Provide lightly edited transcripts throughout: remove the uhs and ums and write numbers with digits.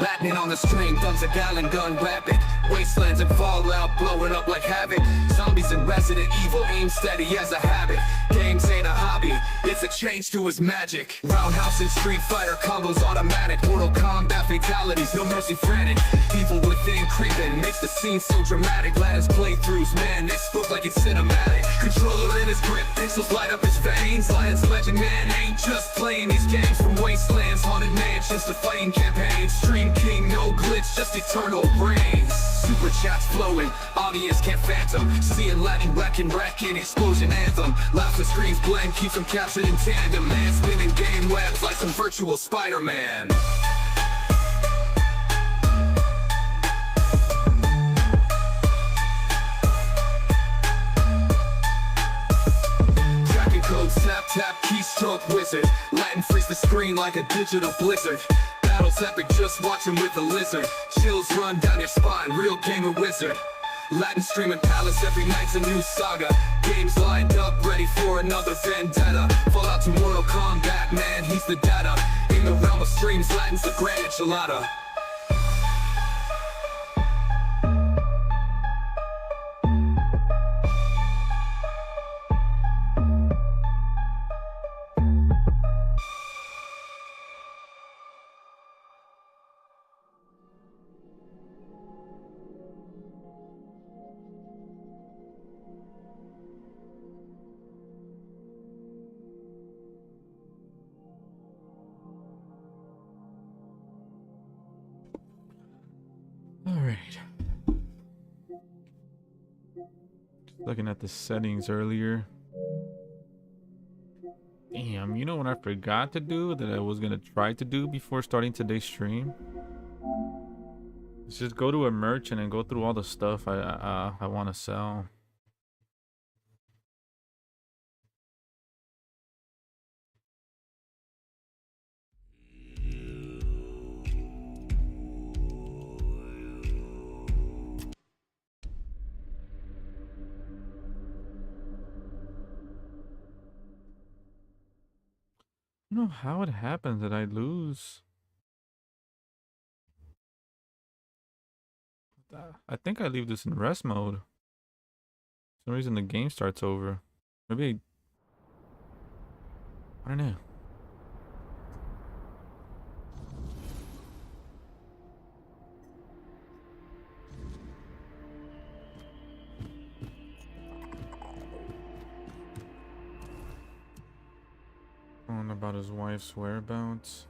Latin on the string, thumbs a gallon gun rapid. Wastelands and fallout blowing up like havoc. Zombies and Resident Evil aim steady as a habit. Games ain't a hobby, it's a change to his magic. Roundhouse and Street Fighter combos automatic. Mortal Kombat fatalities, no mercy frantic. Evil within creeping, makes the scene so dramatic. Lattice playthroughs, man, they spook like it's cinematic. Controller in his grip, pixels light up his veins. Lions legend man ain't just playing these games. From wastelands, haunted mansions to fighting campaigns. Stream king, no glitch, just eternal reigns. Super chats flowing, audience can't phantom. Seeing Latin wrecking, explosion anthem. Laughs and screams blend, keeps them captured in tandem. Man spinning game webs like some virtual Spider-Man. Tracking codes, tap tap, keystroke wizard. Latin freeze the screen like a digital blizzard. Battles epic, just watching with a lizard. Chills run down your spine, real gamer wizard. Latin streaming palace, every night's a new saga. Games lined up, ready for another vendetta. Fallout to Mortal Kombat, man, he's the data. In the realm of streams, Latin's the grand enchilada. Looking at the settings earlier. Damn, you know what I forgot to do that I was gonna try to do before starting today's stream? Let's just go to a merchant and go through all the stuff I want to sell. I don't know how it happens that I lose. I think I leave this in rest mode. For some reason the game starts over. Maybe I don't know. On about his wife's whereabouts.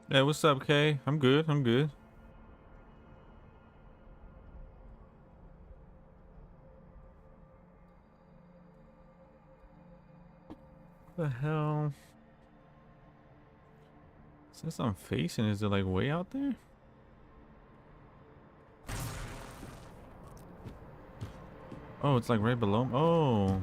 Hey, what's up, Kay? I'm good. I'm good. What the hell? Since I'm facing, is it like way out there? Oh, it's like right below. Oh.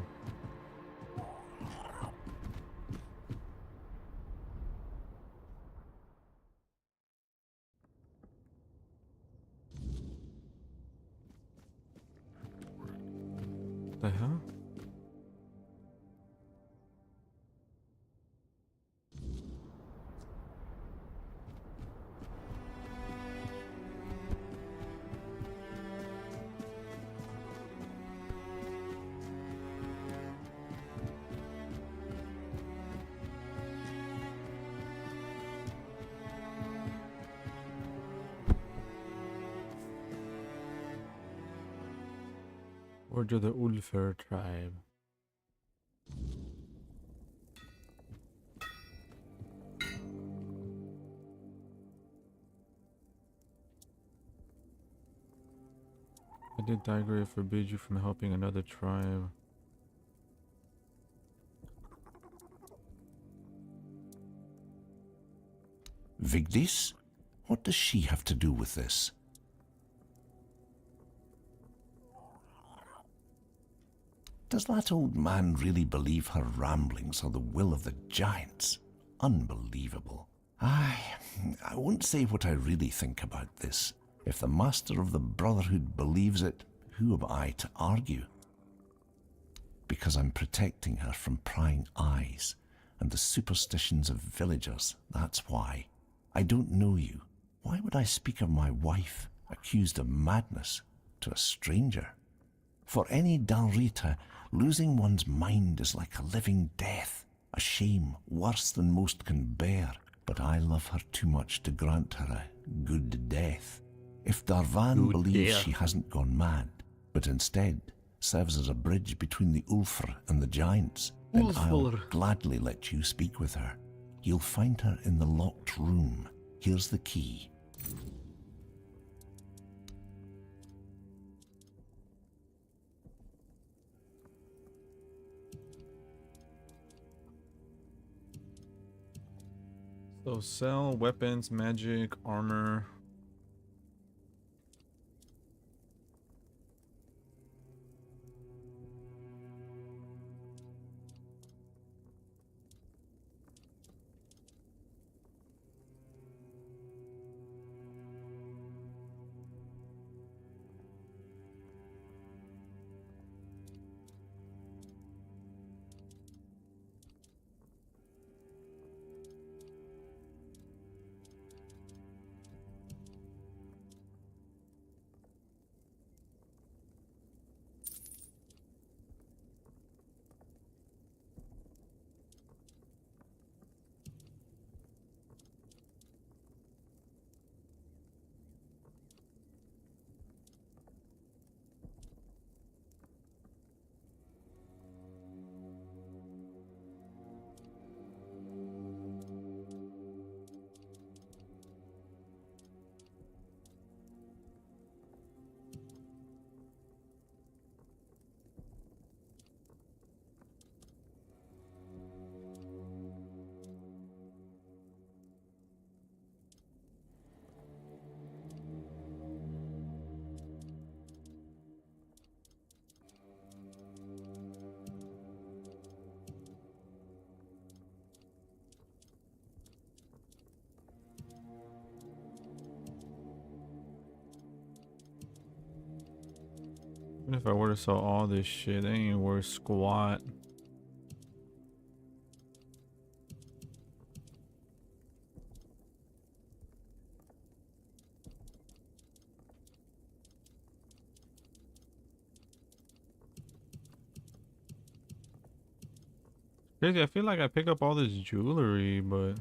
The hell? Order the Ulfer tribe. I did Grail forbid you from helping another tribe. Vigdis? What does she have to do with this? Does that old man really believe her ramblings are the will of the giants? Unbelievable. I won't say what I really think about this. If the master of the Brotherhood believes it, who am I to argue? Because I'm protecting her from prying eyes and the superstitions of villagers, that's why. I don't know you. Why would I speak of my wife, accused of madness, to a stranger? For any Dalrita, losing one's mind is like a living death, a shame worse than most can bear. But I love her too much to grant her a good death. If Darvan believes she hasn't gone mad, but instead serves as a bridge between the Ulfr and the giants, then I'll gladly let you speak with her. You'll find her in the locked room. Here's the key. So sell weapons, magic, armor. Even if I were to sell all this shit, they ain't worth squat. Crazy, I feel like I pick up all this jewelry, but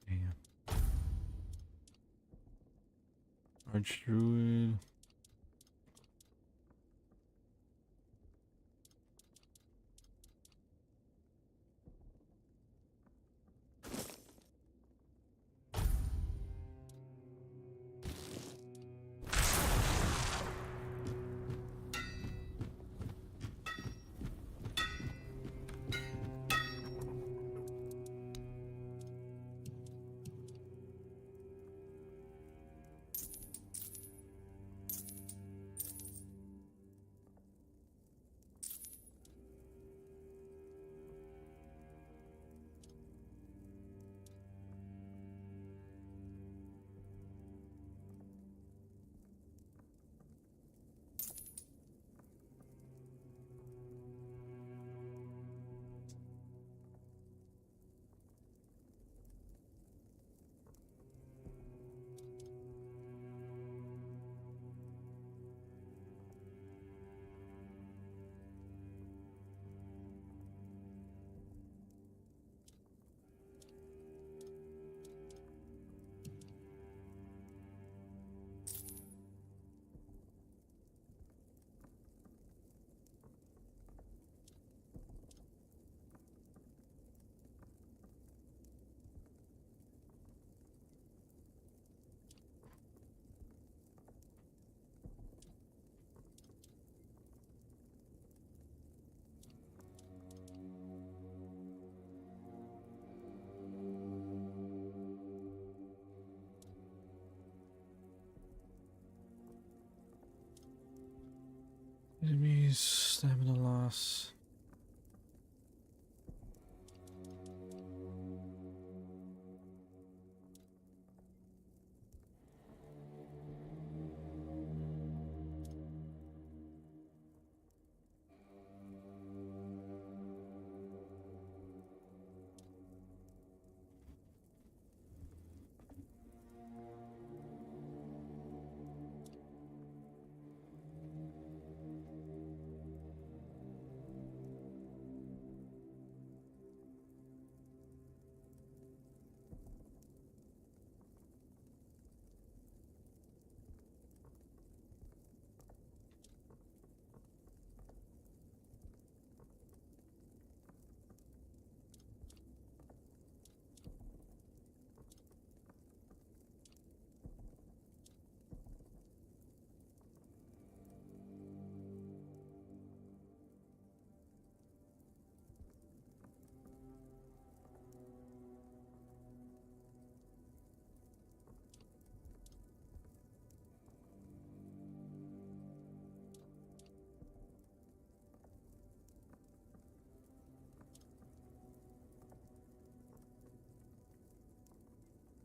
damn. Archdruid. Enemies, stamina loss.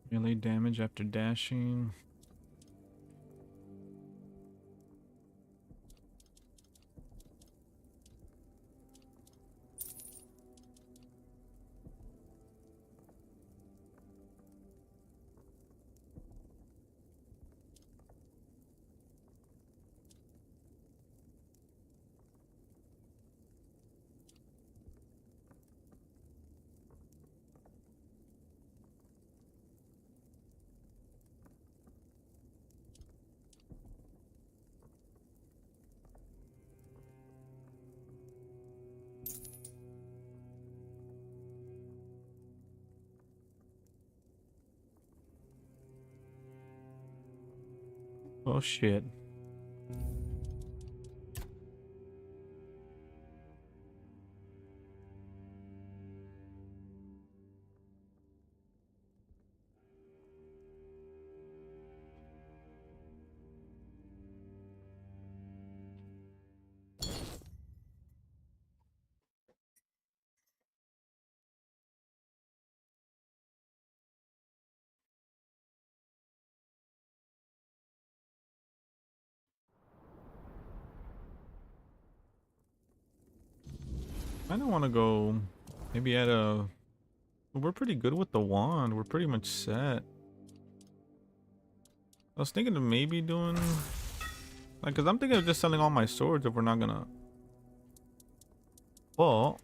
Melee damage after dashing. Oh shit. I don't want to go maybe at a... We're pretty good with the wand. We're pretty much set. I was thinking of maybe doing... Like, cause I'm thinking of just selling all my swords if we're not gonna... Well...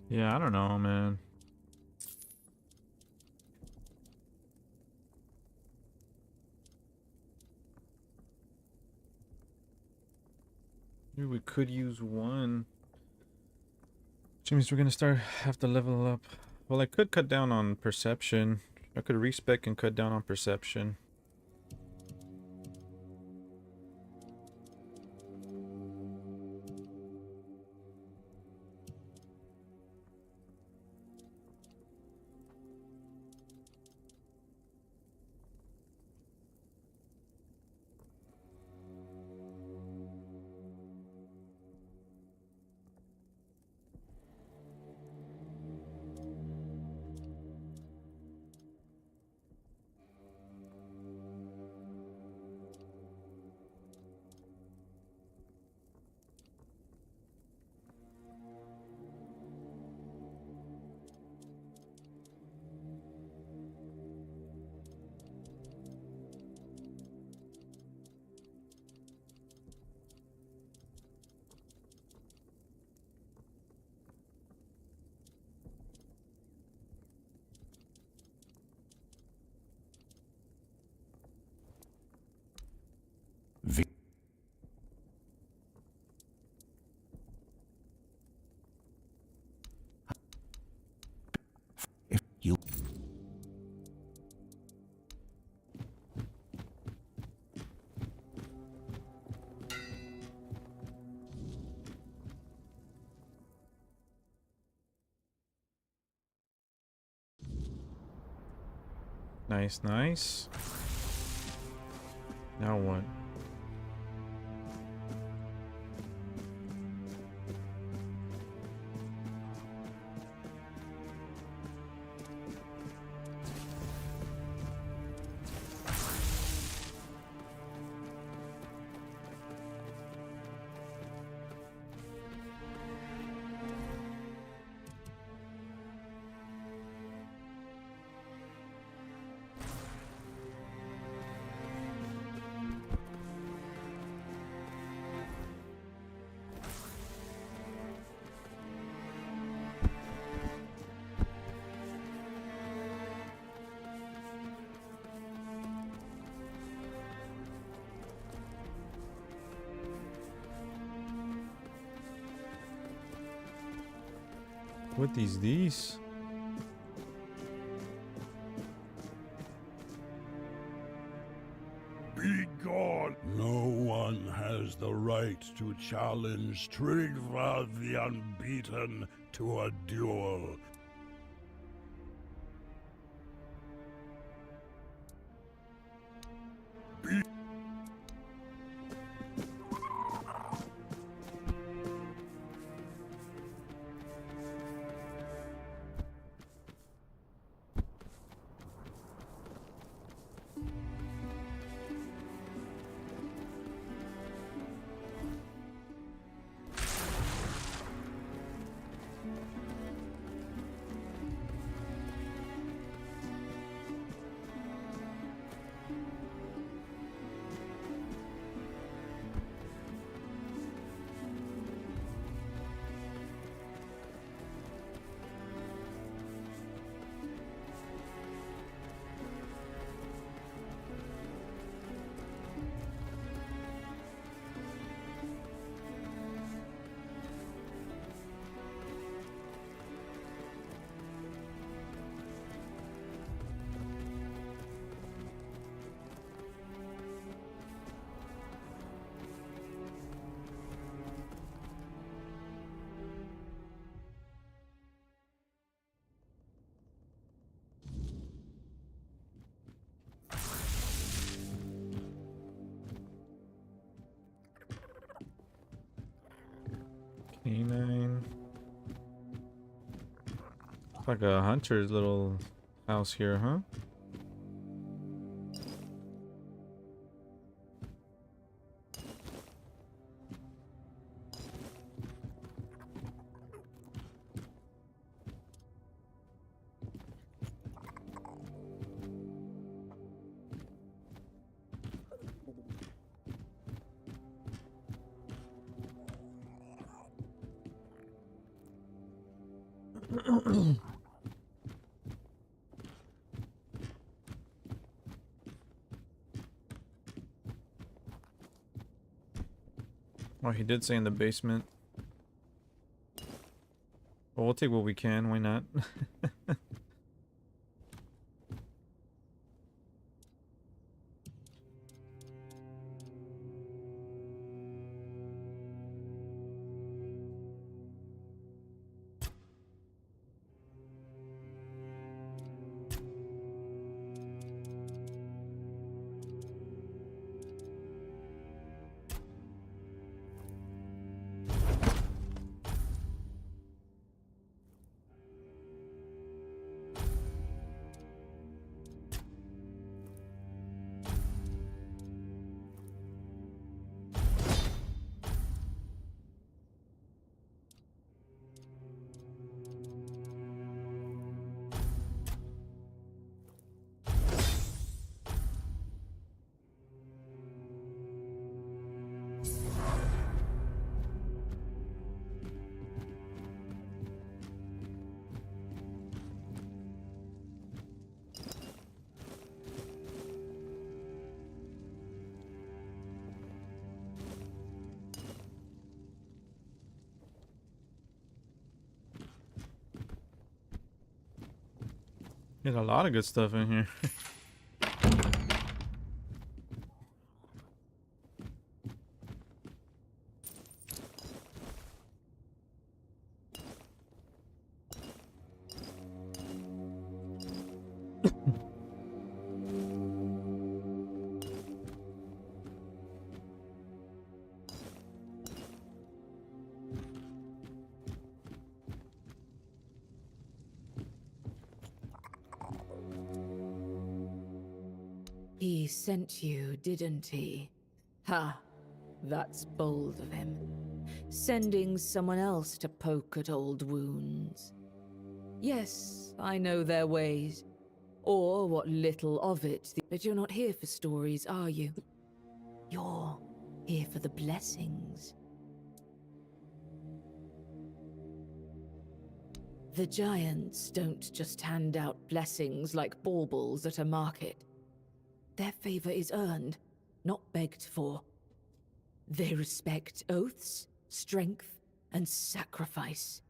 Yeah, I don't know, man. Maybe we could use one. Which means we're gonna have to level up. Well, I could cut down on perception. I could respec and cut down on perception. If you Nice, nice. Now what? What is these? Be gone! No one has the right to challenge Trigva the Unbeaten to a duel. Canine. It's like a hunter's little house here, huh? Well, he did say in the basement. Well, we'll take what we can. Why not? There's a lot of good stuff in here. He sent you, didn't he? Ha! That's bold of him. Sending someone else to poke at old wounds. Yes, I know their ways. Or what little of it. But you're not here for stories, are you? You're here for the blessings. The giants don't just hand out blessings like baubles at a market. Their favor is earned, not begged for. They respect oaths, strength, and sacrifice.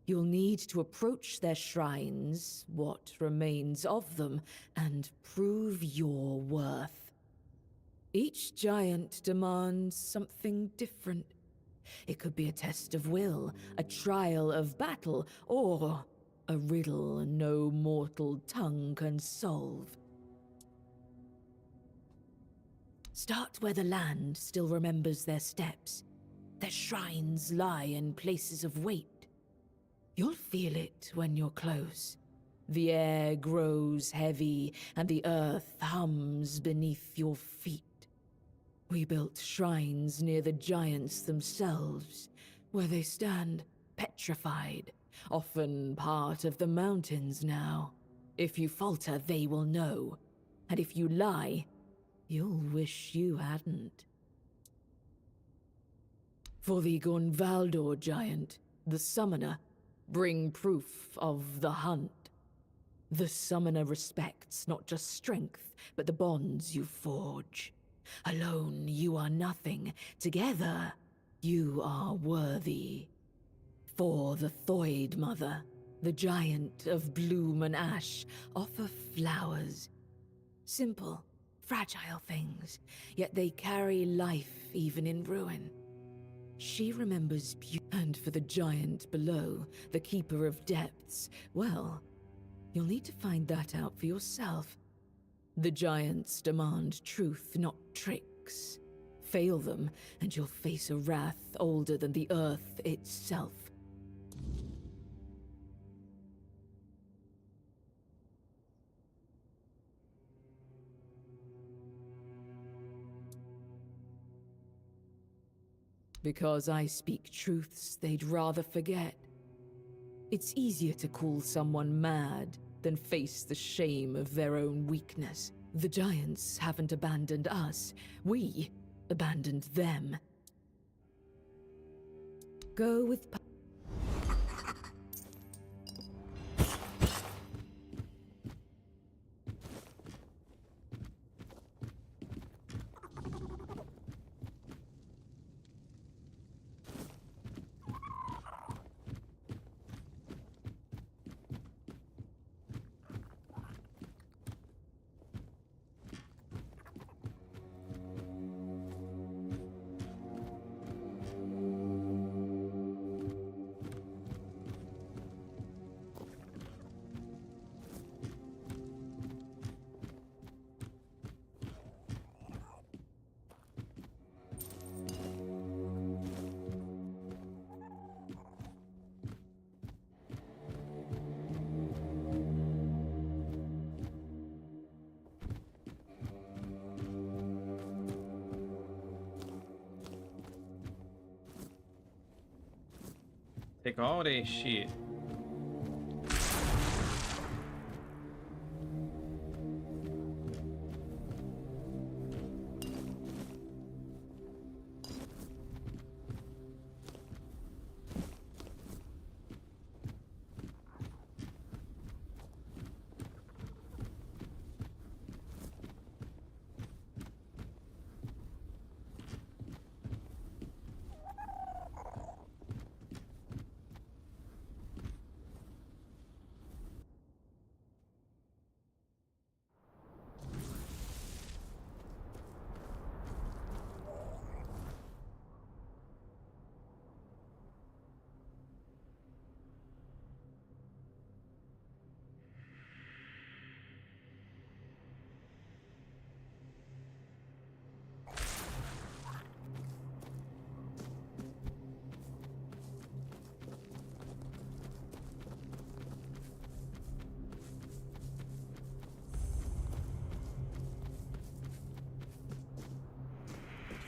You'll need to approach their shrines, what remains of them, and prove your worth. Each giant demands something different. It could be a test of will, a trial of battle, or a riddle no mortal tongue can solve. Start where the land still remembers their steps. Their shrines lie in places of weight. You'll feel it when you're close. The air grows heavy, and the earth hums beneath your feet. We built shrines near the giants themselves, where they stand petrified, often part of the mountains now. If you falter, they will know. And if you lie, you'll wish you hadn't. For the Gonvaldor giant, the summoner, bring proof of the hunt. The summoner respects not just strength, but the bonds you forge. Alone, you are nothing. Together, you are worthy. For the Thoid Mother, the giant of bloom and ash, offer flowers. Simple, fragile things, yet they carry life even in ruin. She remembers beauty. And for the giant below, the keeper of depths, well, you'll need to find that out for yourself. The giants demand truth, not tricks. Fail them, and you'll face a wrath older than the earth itself. Because I speak truths they'd rather forget. It's easier to call someone mad than face the shame of their own weakness. The giants haven't abandoned us. We abandoned them. Go with Take all that shit.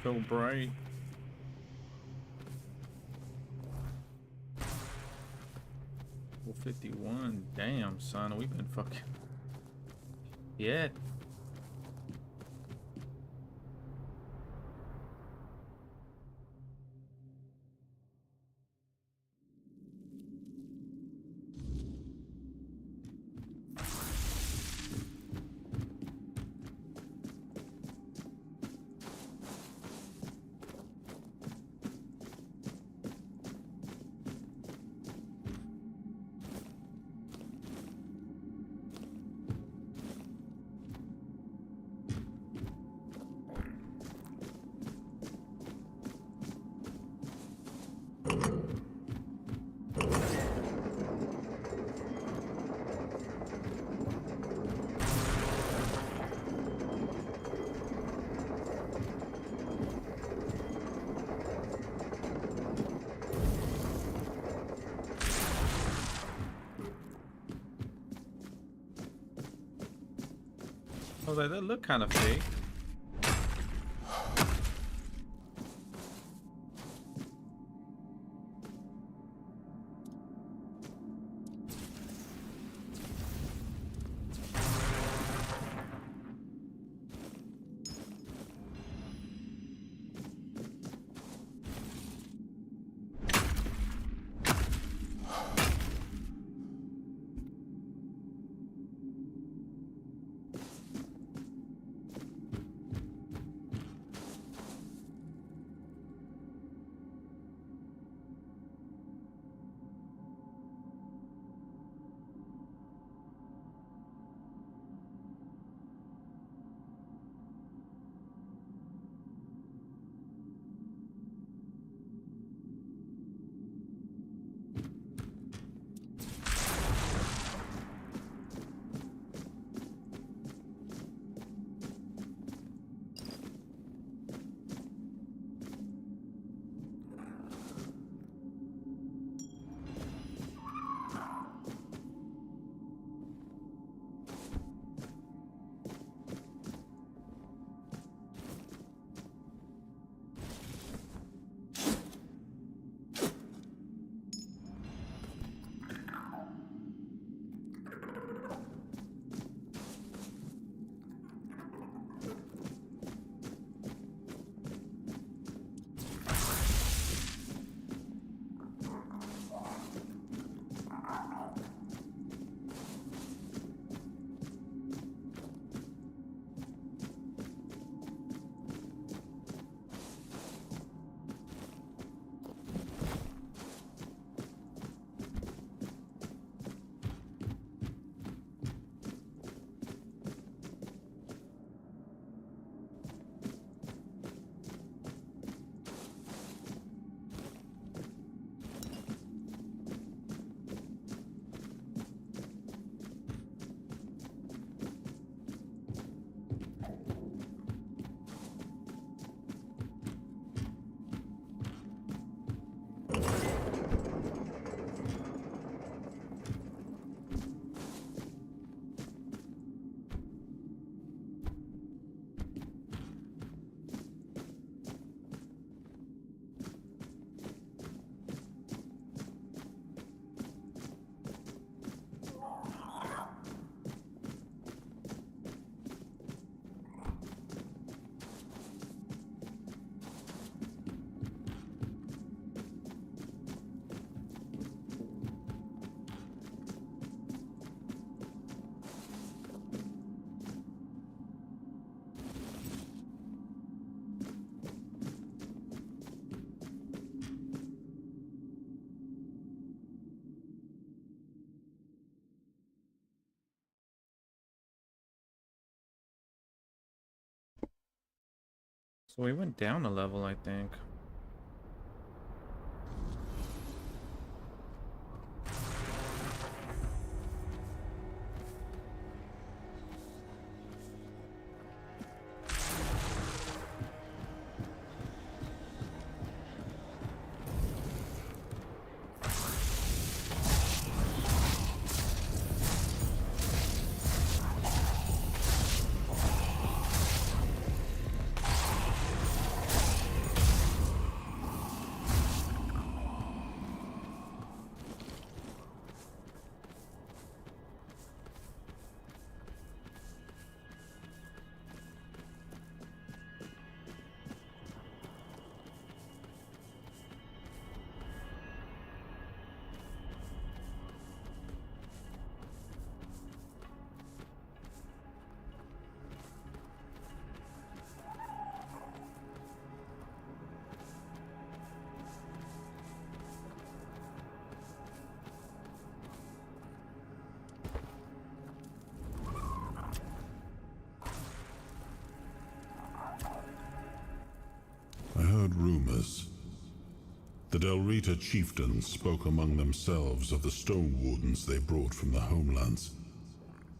So bright. Well, 51. Damn, son, we've been fucking. Yeah. I was like, that look kind of fake. So we went down a level, I think. I heard rumors. The Delrita chieftains spoke among themselves of the stone wardens they brought from the homelands.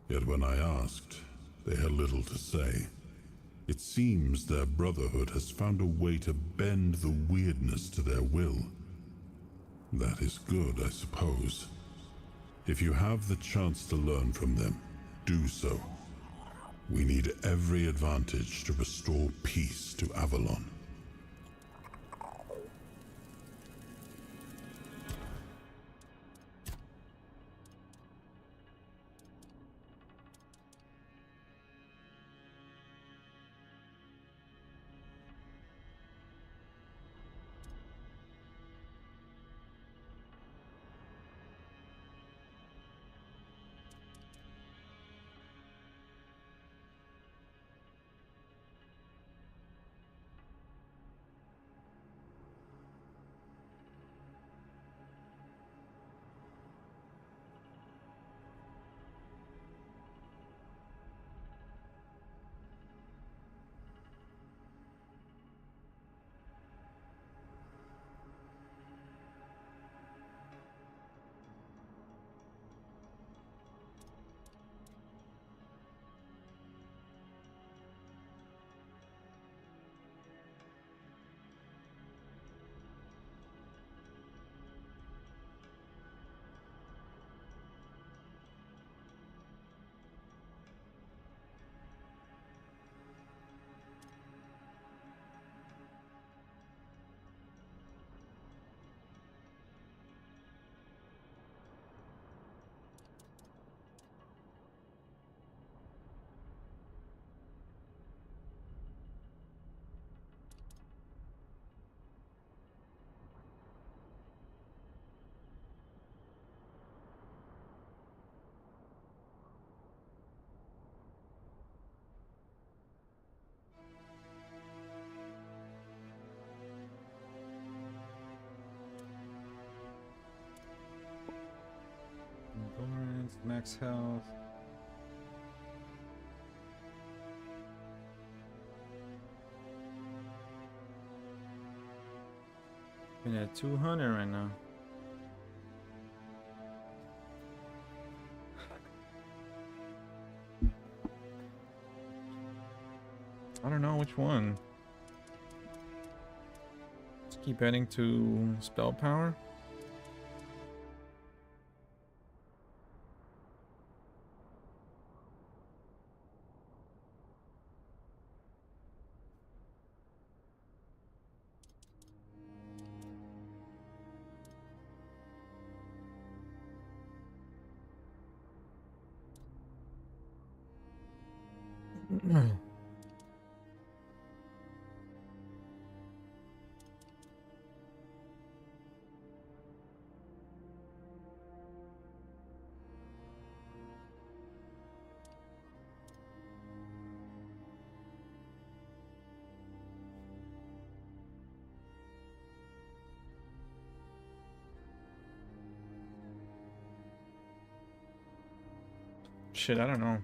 Yet when I asked, they had little to say. It seems their brotherhood has found a way to bend the weirdness to their will. That is good, I suppose. If you have the chance to learn from them, do so. We need every advantage to restore peace to Avalon. Endurance, max health. Been at 200 right now. I don't know which one. Just keep adding to spell power. Shit, I don't know.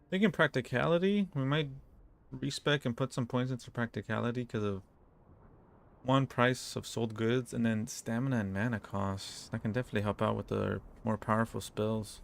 Thinking practicality, we might respec and put some points into practicality because of one, price of sold goods, and then stamina and mana costs. That can definitely help out with the more powerful spells.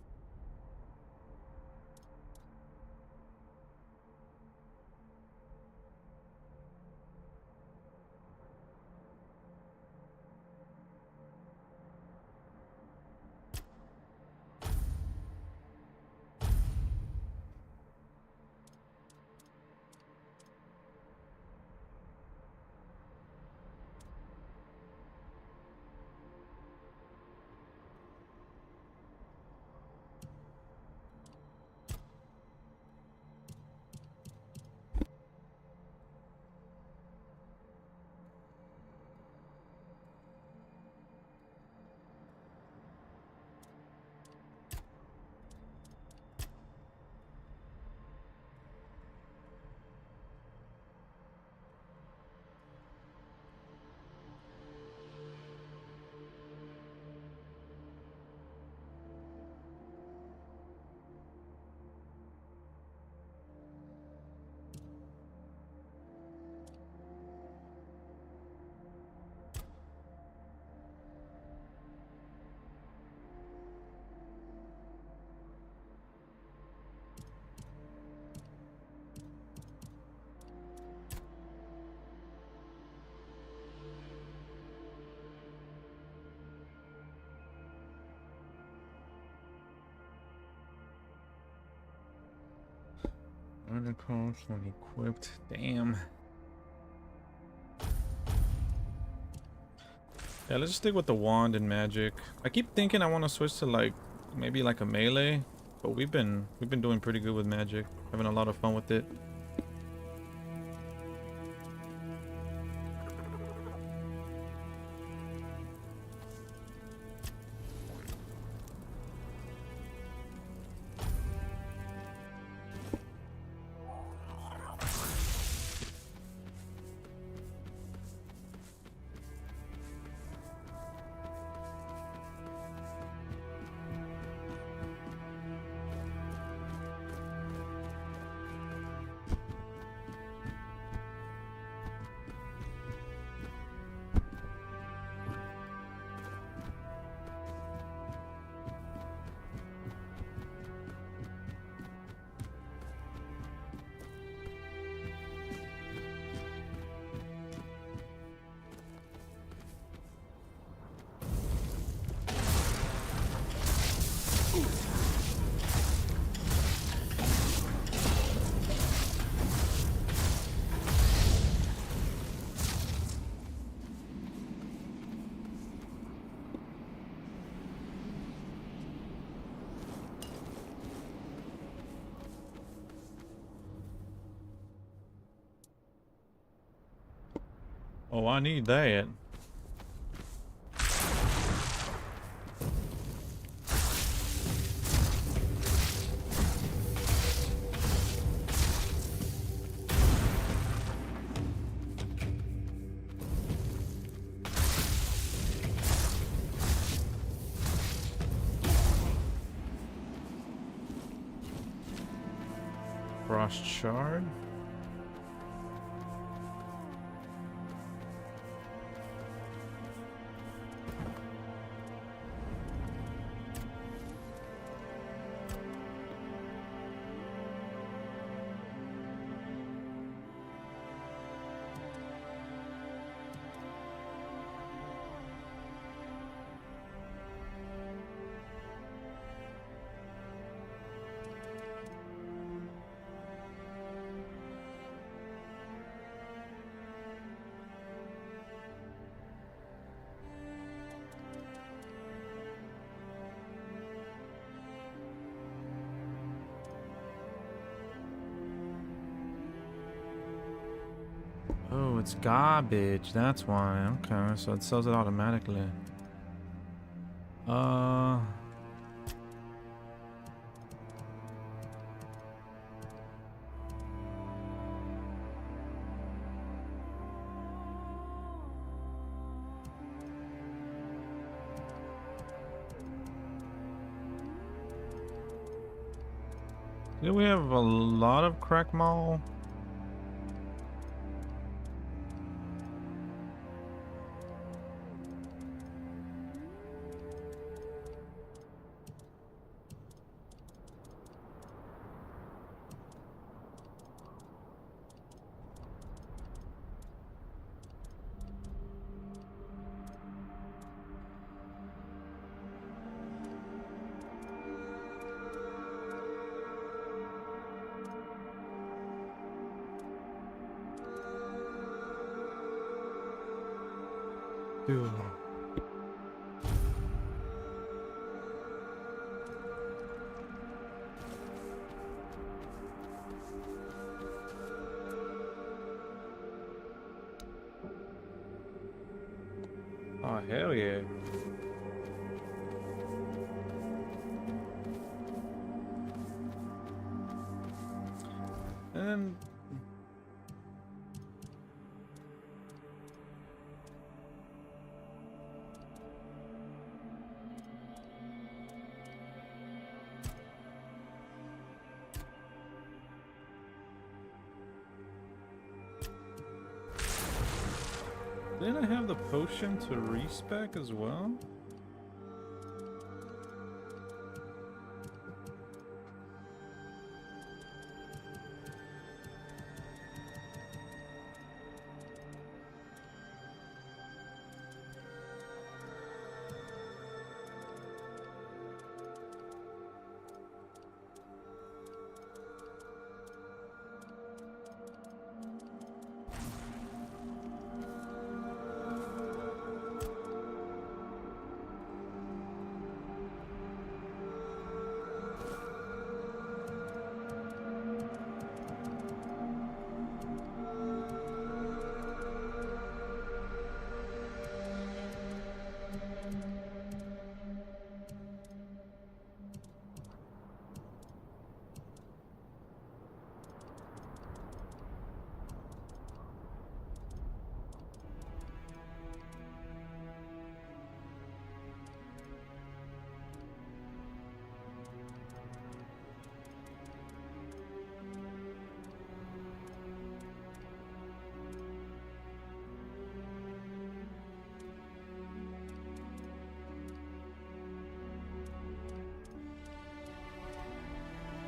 Under cost when equipped. Damn. Yeah, let's just stick with the wand and magic. I keep thinking I want to switch to like maybe like a melee, but we've been doing pretty good with magic. Having a lot of fun with it. Oh, I need that. Frost shard. Oh, it's garbage. That's why. Okay, so it sells it automatically. Uh, Do we have a lot of crackmall? Dude. Oh, hell yeah. And then didn't I have the potion to respec as well?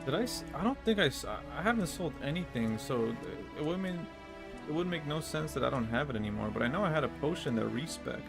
Did I don't think I haven't sold anything, so it would mean it would make no sense that I don't have it anymore, but I know I had a potion that respec.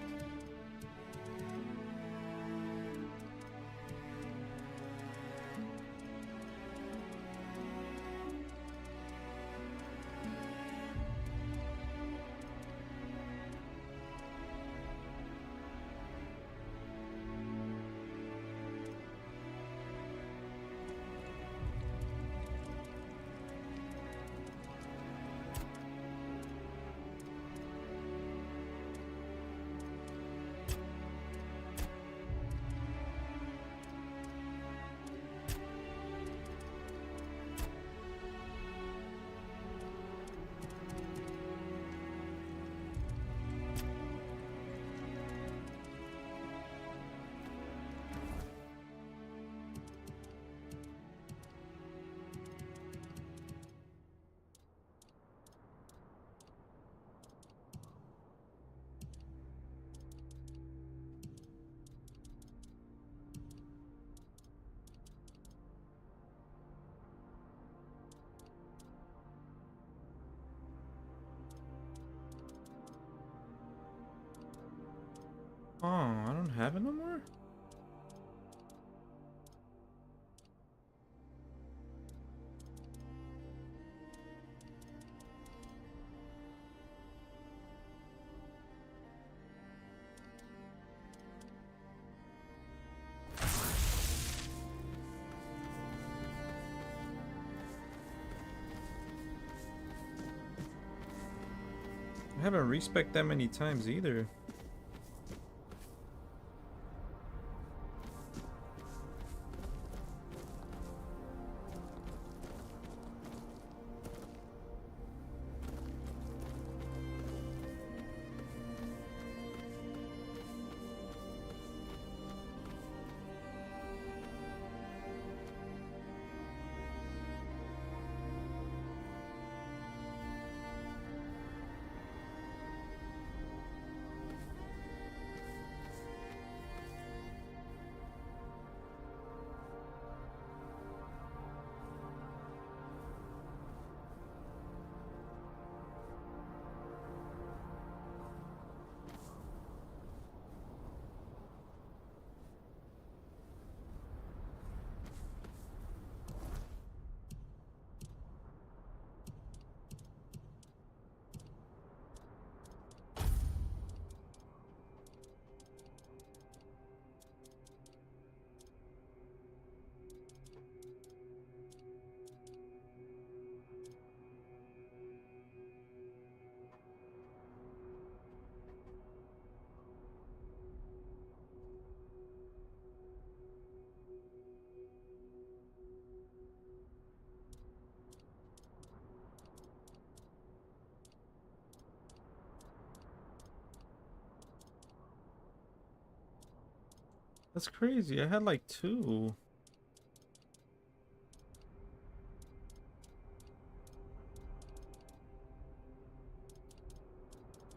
Oh, I don't have it no more? I haven't respec that many times either. That's crazy. I had like 2.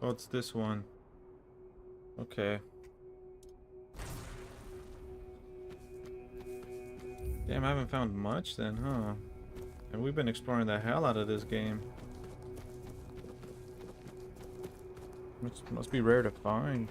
Oh, it's this one. Okay. Damn, I haven't found much then, huh? And we've been exploring the hell out of this game. Must be rare to find.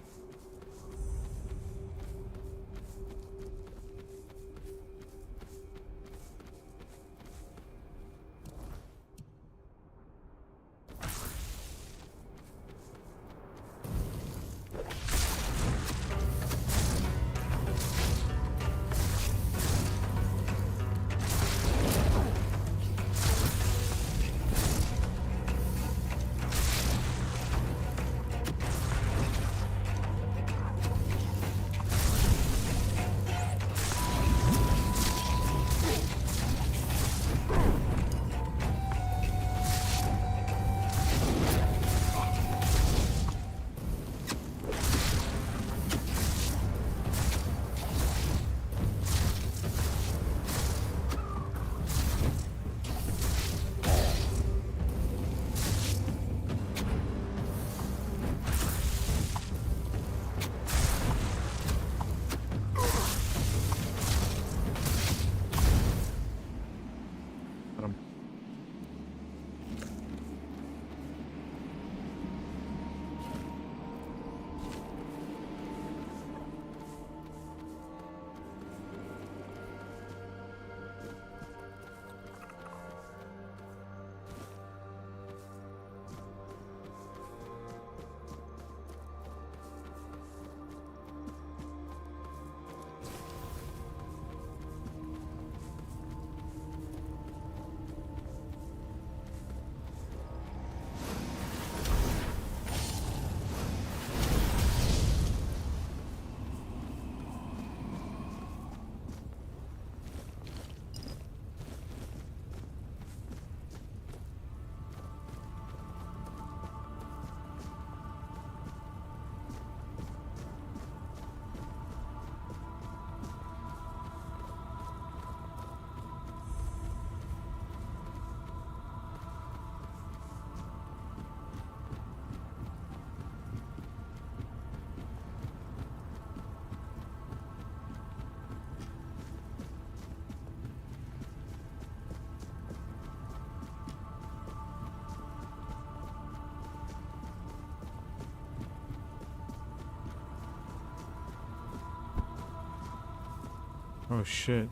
Oh shit.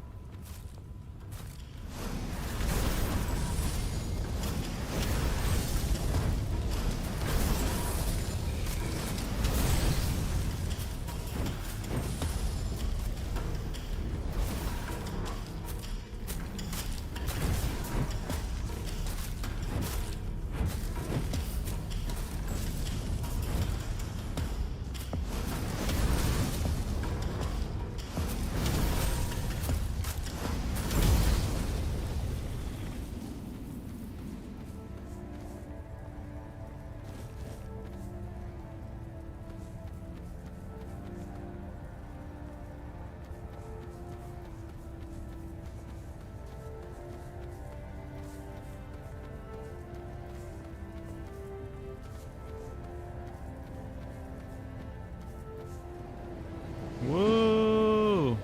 Whoa!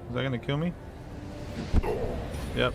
Is that gonna kill me? Yep.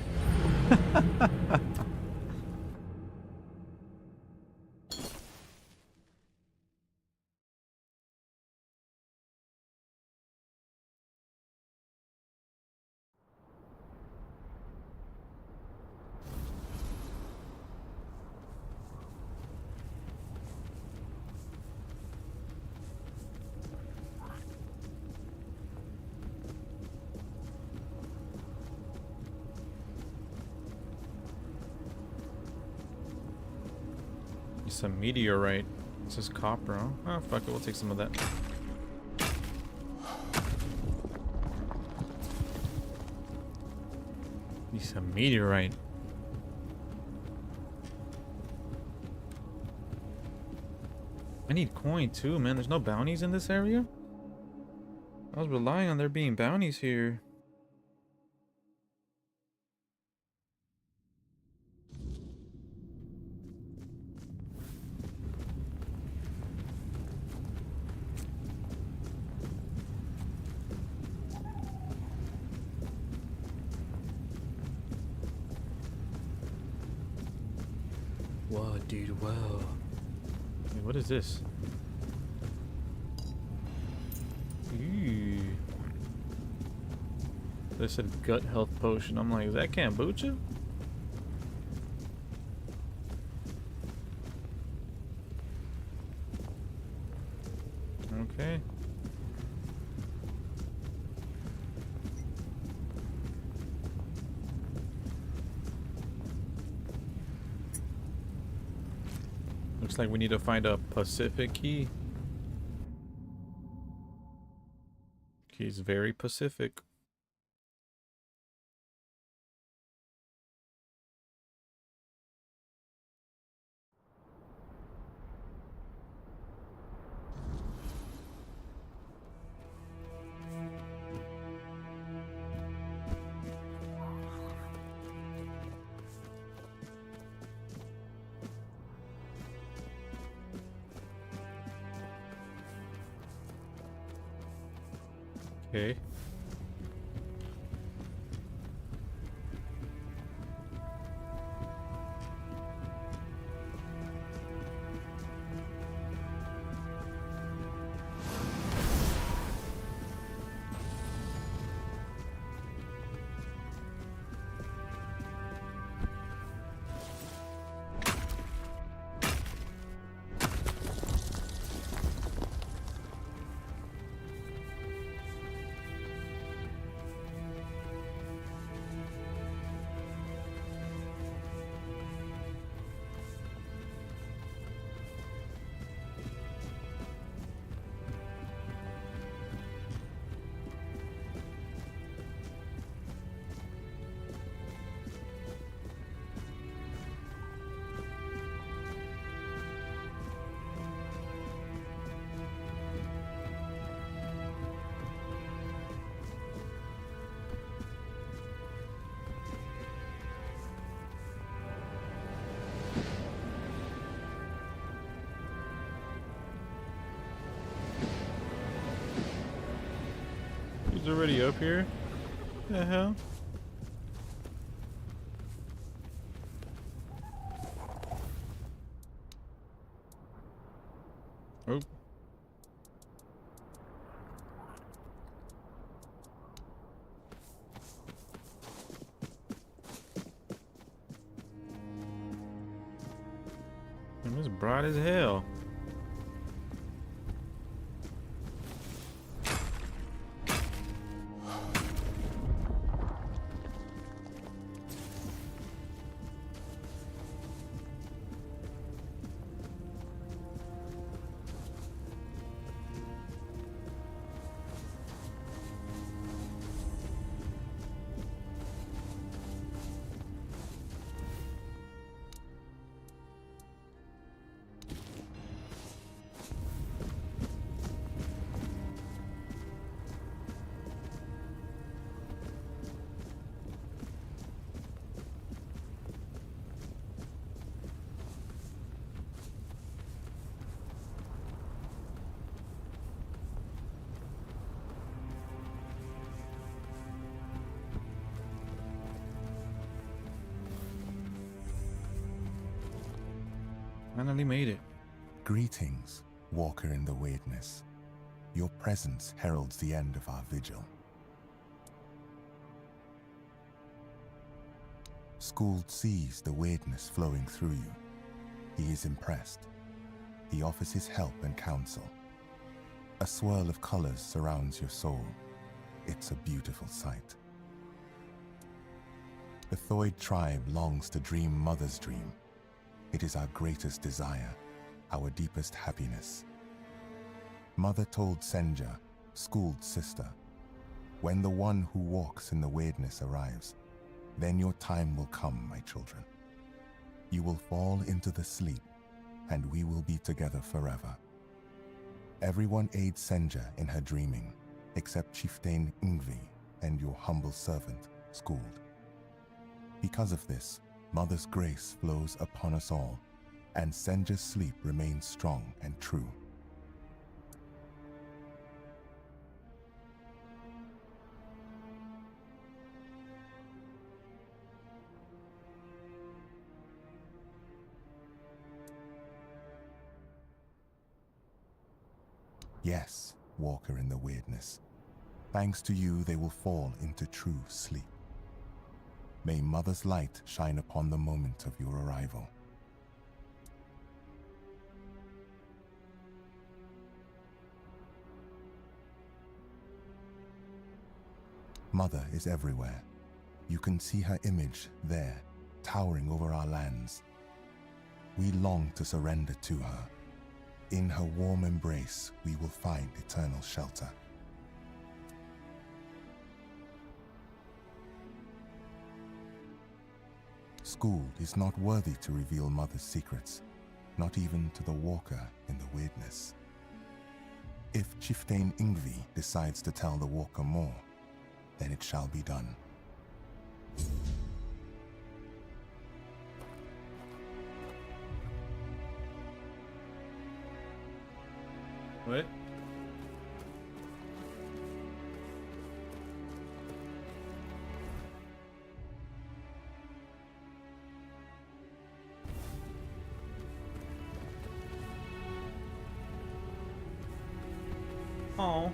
It's a meteorite. This is copper, huh? Oh, fuck it, we'll take some of that. It's a meteorite. I need coin too, man. There's no bounties in this area? I was relying on there being bounties here. Whoa, dude, whoa. Wait, what is this? Ooh. They said gut health potion. I'm like, is that kombucha? Okay. Looks like we need to find a Pacific key. He's very Pacific. Okay. He's already up here? The hell? Oh. And it's bright as hell. Finally made it. Greetings, walker in the weirdness. Your presence heralds the end of our vigil. Skuld sees the weirdness flowing through you. He is impressed. He offers his help and counsel. A swirl of colors surrounds your soul. It's a beautiful sight. The Thoid tribe longs to dream Mother's dream. It is our greatest desire, our deepest happiness. Mother told Senja, Skuld's sister, when the one who walks in the weirdness arrives, then your time will come, my children. You will fall into the sleep, and we will be together forever. Everyone aids Senja in her dreaming. except Chieftain Ingvi and your humble servant, Skuld. Because of this, Mother's grace flows upon us all, and Senja's sleep remains strong and true. Yes, Walker in the Weirdness. Thanks to you, they will fall into true sleep. May Mother's light shine upon the moment of your arrival. Mother is everywhere. You can see her image there, towering over our lands. We long to surrender to her. In her warm embrace, we will find eternal shelter. Skuld is not worthy to reveal Mother's secrets, not even to the Walker in the Weirdness. If Chieftain Ingvi decides to tell the Walker more, then it shall be done. What? Oh.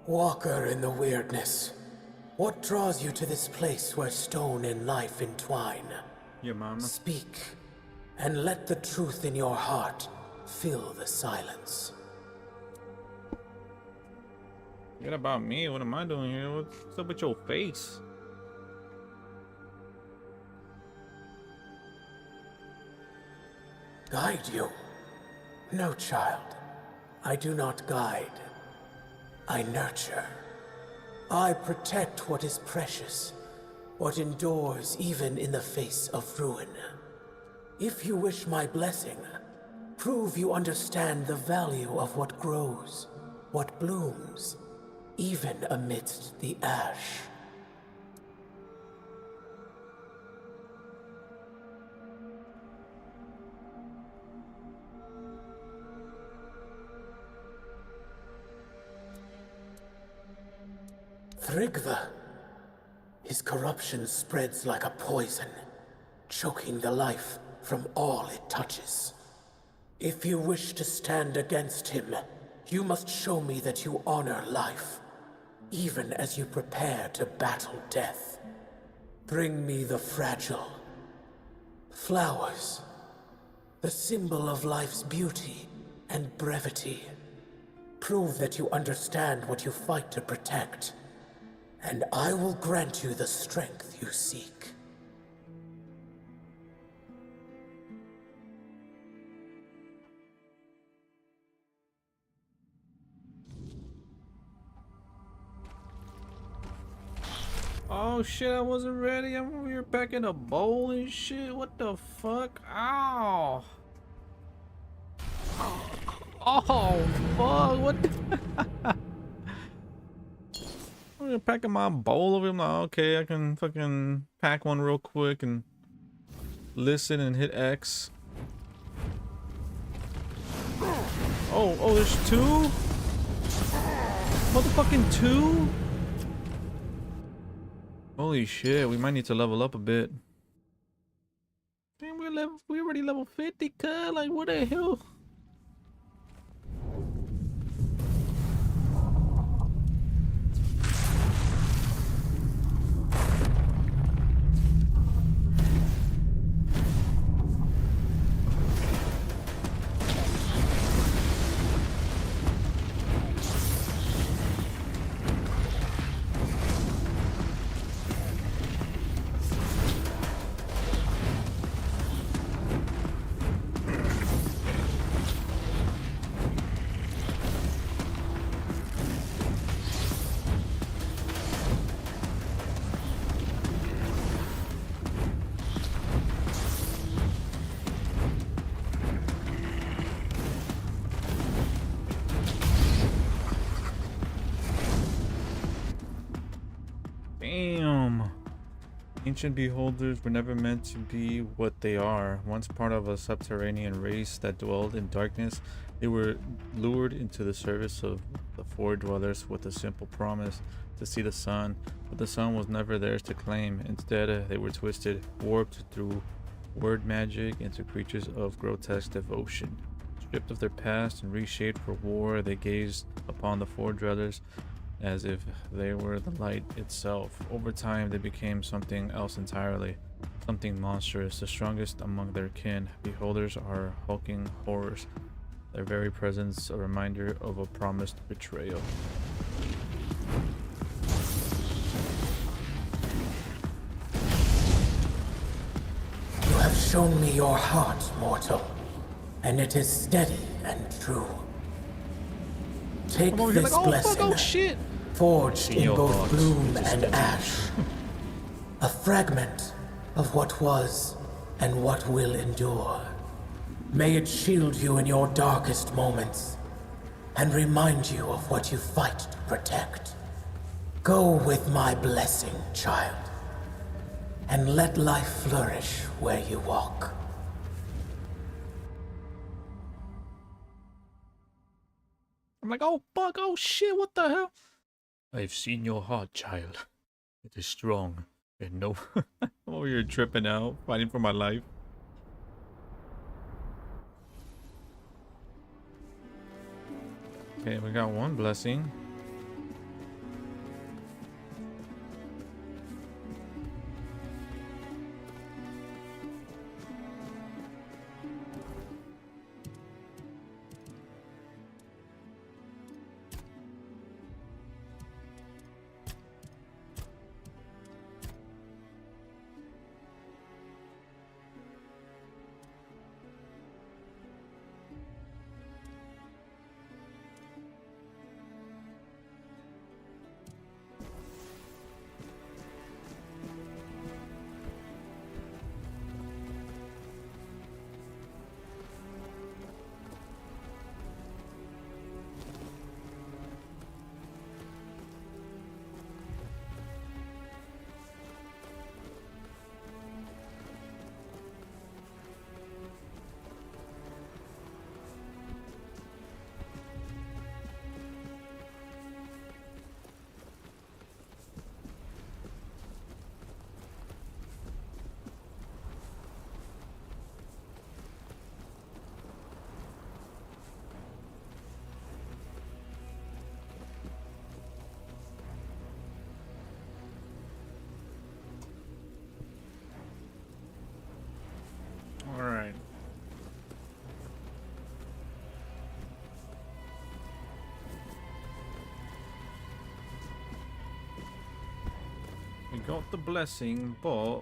Walker in the Weirdness. What draws you to this place where stone and life entwine? Your mama. Speak, and let the truth in your heart fill the silence. Forget about me. What am I doing here? What's up with your face? Guide you? No, child. I do not guide. I nurture. I protect what is precious, what endures even in the face of ruin. If you wish my blessing, prove you understand the value of what grows, what blooms, even amidst the ash. Thrigva. His corruption spreads like a poison, choking the life from all it touches. If you wish to stand against him, you must show me that you honor life, even as you prepare to battle death. Bring me the fragile. Flowers. The symbol of life's beauty and brevity. Prove that you understand what you fight to protect, and I will grant you the strength you seek. Oh shit, I wasn't ready. I'm over here packing a bowl and shit. What the fuck? Ow. Oh fuck, what the I'm gonna pack my bowl over. I'm like, okay, I can fucking pack one real quick and listen and hit X. Oh, there's two? Motherfucking two? Holy shit, we might need to level up a bit. Damn, we already level 50, cuz. Like, what the hell? Damn. Ancient beholders were never meant to be what they are. Once part of a subterranean race that dwelled in darkness, they were lured into the service of the Four Dwellers with a simple promise to see the sun, but the sun was never theirs to claim. Instead, they were twisted, warped through word magic into creatures of grotesque devotion. Stripped of their past and reshaped for war, they gazed upon the Four Dwellers as if they were the light itself. Over time, they became something else entirely, something monstrous, the strongest among their kin. Beholders are hulking horrors, their very presence a reminder of a promised betrayal. You have shown me your heart, mortal, and it is steady and true. Take I'm over here this like, oh fuck, blessing, oh shit! forged in your both heart, bloom and ash. A fragment of what was and what will endure. May it shield you in your darkest moments and remind you of what you fight to protect. Go with my blessing, child, and let life flourish where you walk. I'm like, oh fuck, oh shit, what the hell? I've seen your heart, child. It is strong. And no, I'm over here tripping out, fighting for my life. Okay, we got one blessing. Alright. We got the blessing, but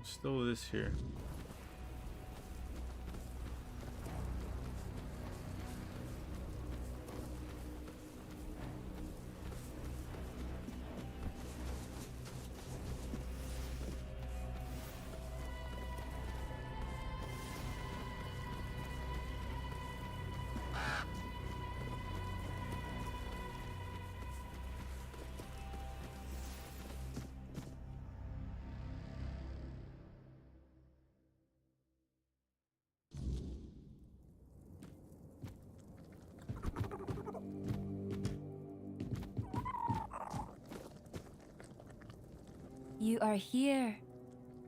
still this here. You are here,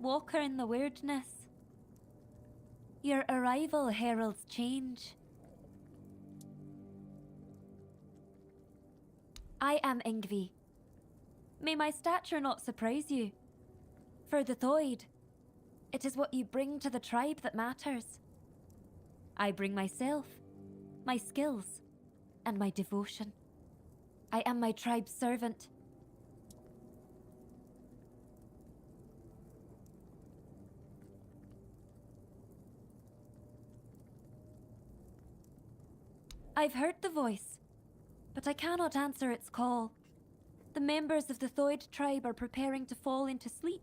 Walker in the Weirdness. Your arrival heralds change. I am Ingvi. May my stature not surprise you. For the Thoid, it is what you bring to the tribe that matters. I bring myself, my skills, and my devotion. I am my tribe's servant. I've heard the voice, but I cannot answer its call. The members of the Thoid tribe are preparing to fall into sleep,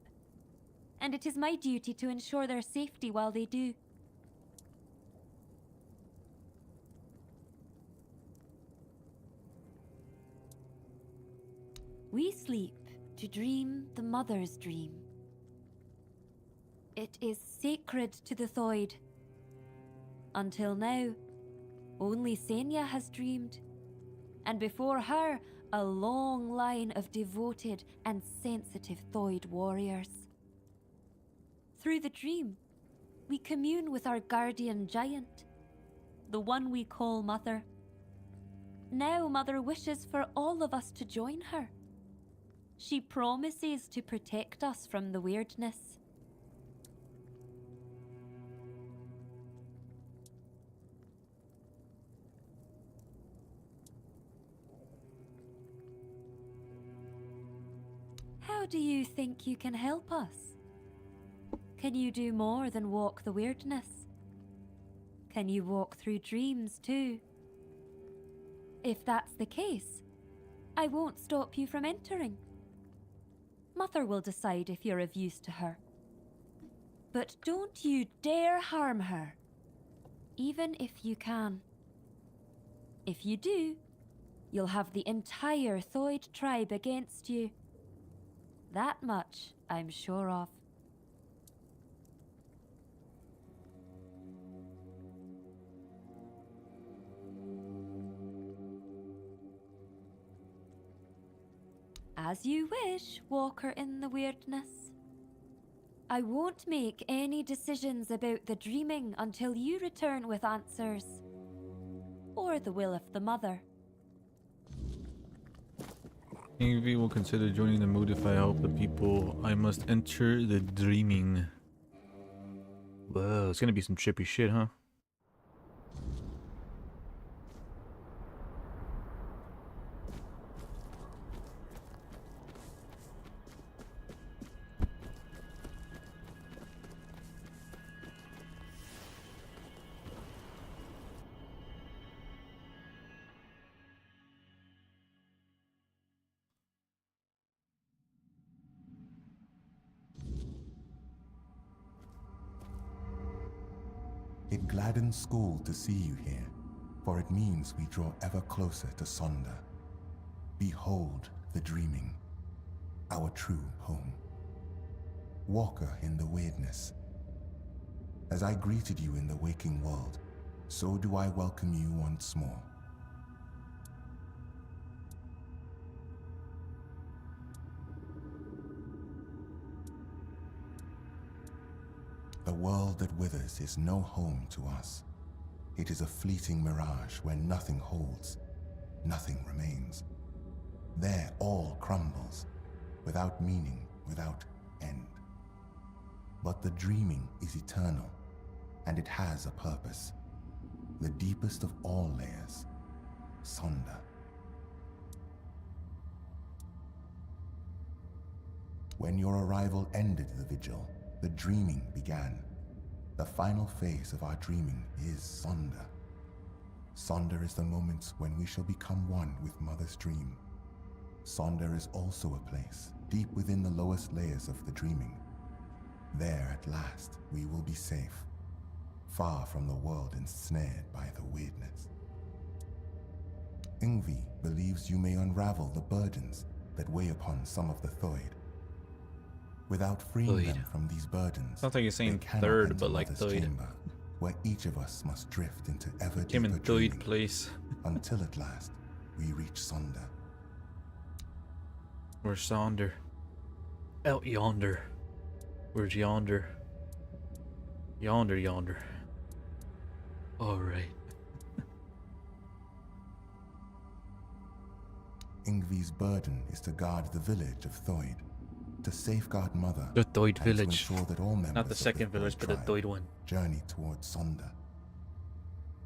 and it is my duty to ensure their safety while they do. We sleep to dream the mother's dream. It is sacred to the Thoid. Until now, only Senya has dreamed, and before her, a long line of devoted and sensitive Thoid warriors. Through the dream, we commune with our guardian giant, the one we call Mother. Now Mother wishes for all of us to join her. She promises to protect us from the weirdness. How do you think you can help us? Can you do more than walk the weirdness? Can you walk through dreams too? If that's the case, I won't stop you from entering. Mother will decide if you're of use to her. But don't you dare harm her, even if you can. If you do, you'll have the entire Thoid tribe against you. That much I'm sure of. As you wish, Walker in the Weirdness. I won't make any decisions about the dreaming until you return with answers. Or the will of the Mother. Ingvi will consider joining the mood if I help the people. I must enter the dreaming. Whoa, it's gonna be some trippy shit, huh? It gladdens Skull to see you here, for it means we draw ever closer to Sonder. Behold the dreaming, our true home. Walker in the Weirdness. As I greeted you in the waking world, so do I welcome you once more. The world that withers is no home to us. It is a fleeting mirage where nothing holds, nothing remains. There all crumbles, without meaning, without end. But the dreaming is eternal, and it has a purpose. The deepest of all layers, Sonder. When your arrival ended the vigil, the dreaming began. The final phase of our dreaming is Sonder. Sonder is the moment when we shall become one with Mother's dream. Sonder is also a place deep within the lowest layers of the dreaming. There at last we will be safe, far from the world ensnared by the weirdness. Ingvi believes you may unravel the burdens that weigh upon some of the Thoid. Without freeing them from these burdens, Sounds like you're saying they cannot third, enter but like Mother's Thoid. chamber, where each of us must drift into ever Him deeper in Thoid dreaming, place. until at last we reach Sonder. Or Sonder. Out yonder. Where's yonder? Yonder. Alright. Ingvi's burden is to guard the village of Thoid, to safeguard Mother, The Thoid and village. to ensure that all members Not the of second village, but the tribe Thoid one. journey towards Sonder.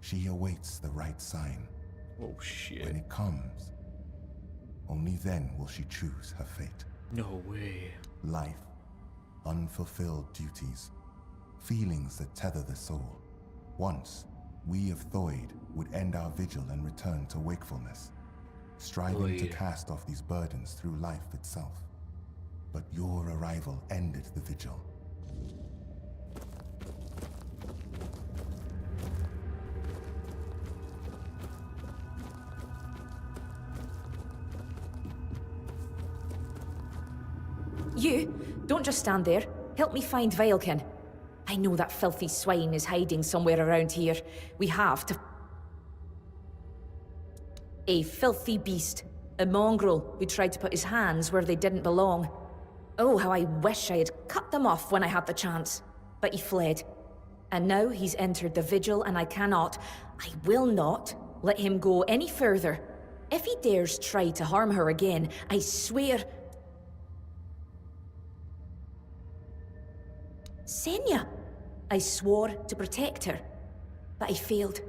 She awaits the right sign. Oh When shit. it comes, only then will she choose her fate. No way. Life, unfulfilled duties, feelings that tether the soul. Once, we of Thoid would end our vigil and return to wakefulness, striving to Thoid. cast off these burdens through life itself. But your arrival ended the vigil. You, don't just stand there. Help me find Veilkin. I know that filthy swine is hiding somewhere around here. We have to... A filthy beast. A mongrel who tried to put his hands where they didn't belong. Oh, how I wish I had cut them off when I had the chance. But he fled. And now he's entered the vigil and I will not let him go any further. If he dares try to harm her again, I swear... Senya! I swore to protect her, but I failed.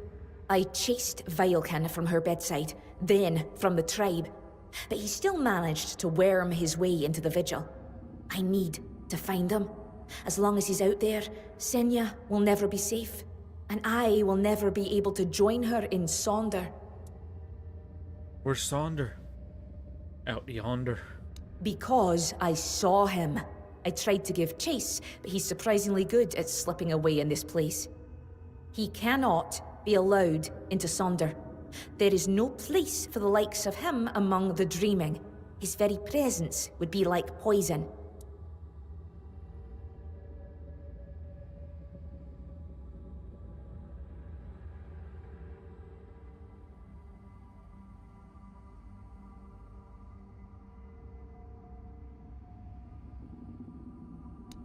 I chased Veilkin from her bedside, then from the tribe, but he still managed to worm his way into the vigil. I need to find him. As long as he's out there, Senya will never be safe, and I will never be able to join her in Sonder. Where's Sonder? Out yonder. Because I saw him. I tried to give chase, but he's surprisingly good at slipping away in this place. He cannot be allowed into Sonder. There is no place for the likes of him among the dreaming. His very presence would be like poison.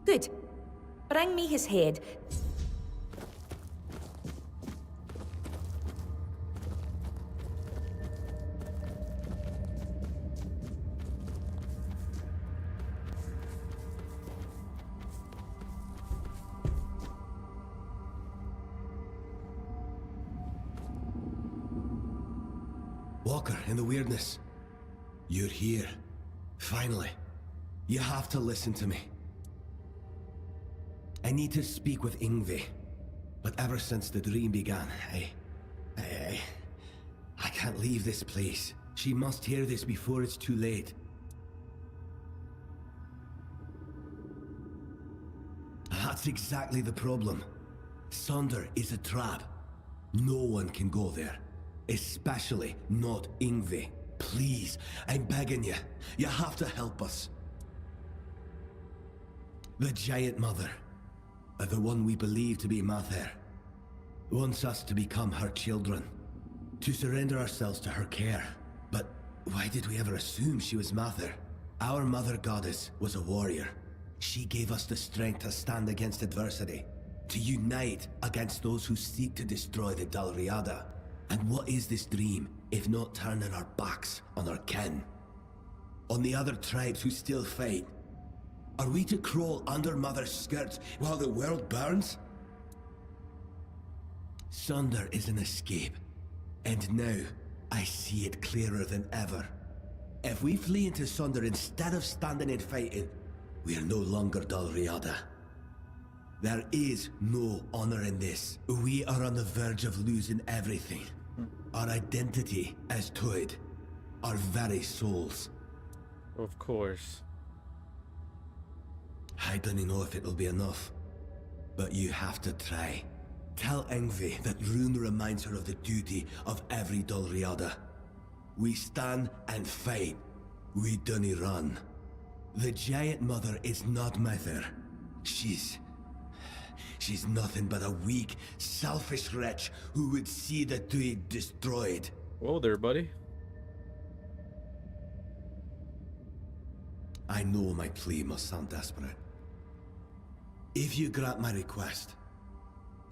Good. Bring me his head. Walker, in the weirdness. You're here. Finally. You have to listen to me. I need to speak with Ingvi. But ever since the dream began, I can't leave this place. She must hear this before it's too late. That's exactly the problem. Sonder is a trap. No one can go there. Especially not Ingvi. Please, I'm begging you. You have to help us. The Giant Mother, the one we believe to be Mather, wants us to become her children, to surrender ourselves to her care. But why did we ever assume she was Mather? Our Mother Goddess was a warrior. She gave us the strength to stand against adversity, to unite against those who seek to destroy the Dalriada. And what is this dream, if not turning our backs on our kin? On the other tribes who still fight? Are we to crawl under Mother's skirts while the world burns? Sonder is an escape, and now I see it clearer than ever. If we flee into Sonder instead of standing and fighting, we are no longer Dalriada. There is no honor in this. We are on the verge of losing everything. Our identity as Thoid, our very souls. Of course. I don't know if it'll be enough, but you have to try. Tell Ingvi that Rune reminds her of the duty of every Dalriada. We stand and fight. We dunny run. The Giant Mother is not Mather. She's nothing but a weak, selfish wretch who would see the Thoid destroyed. Whoa there, buddy. I I know my plea must sound desperate. If you grant my request,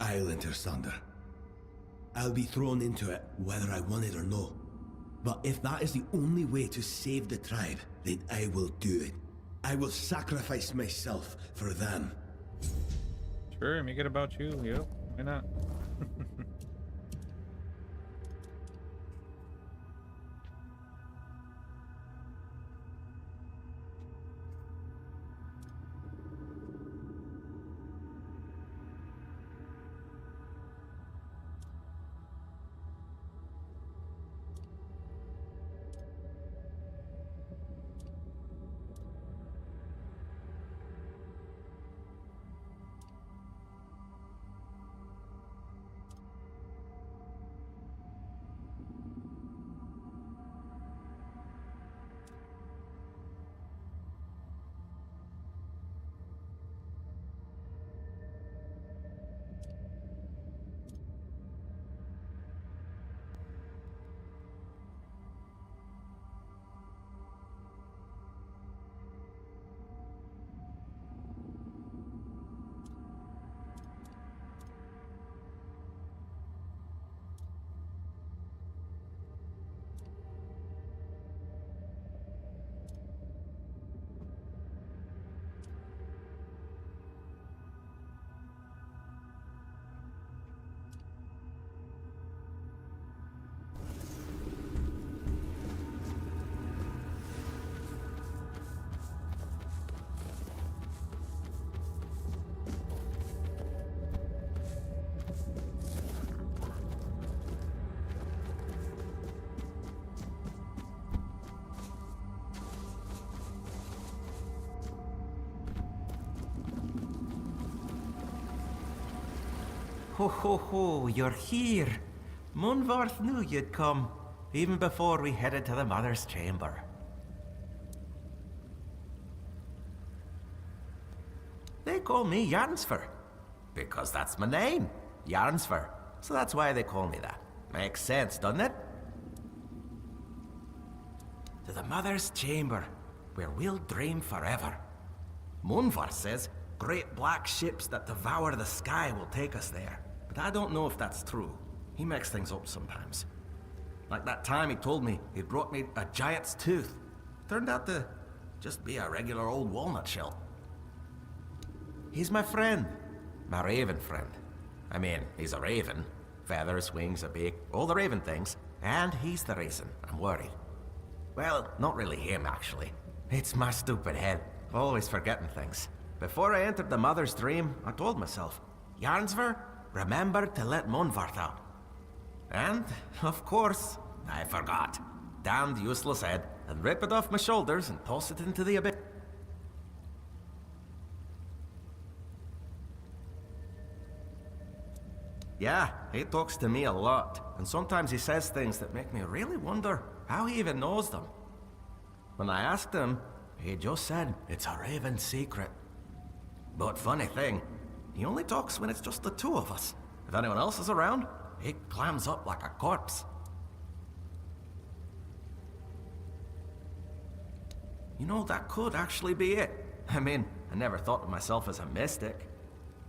I'll enter Sunder. I'll be thrown into it whether I want it or no. But if that is the only way to save the tribe, then I will do it. I will sacrifice myself for them. Sure, make it about you. Yep, why not? Ho ho ho, you're here. Munvarth knew you'd come, even before we headed to the Mother's Chamber. They call me Jansfer, because that's my name, Jansfer. So that's why they call me that. Makes sense, doesn't it? To the Mother's Chamber, where we'll dream forever. Munvar says great black ships that devour the sky will take us there. But I don't know if that's true. He makes things up sometimes. Like that time he told me he'd brought me a giant's tooth. Turned out to just be a regular old walnut shell. He's my friend. My raven friend. I mean, he's a raven. Feathers, wings, a beak, all the raven things. And he's the reason I'm worried. Well, not really him, actually. It's my stupid head. Always forgetting things. Before I entered the Mother's Dream, I told myself, Jarnsver, remember to let Munvarth out. And, of course, I forgot. Damned useless head, and rip it off my shoulders and toss it into the abyss. Yeah, he talks to me a lot, and sometimes he says things that make me really wonder how he even knows them. When I asked him, he just said it's a raven secret. But funny thing, he only talks when it's just the two of us. If anyone else is around, he clams up like a corpse. You know, that could actually be it. I mean, I never thought of myself as a mystic.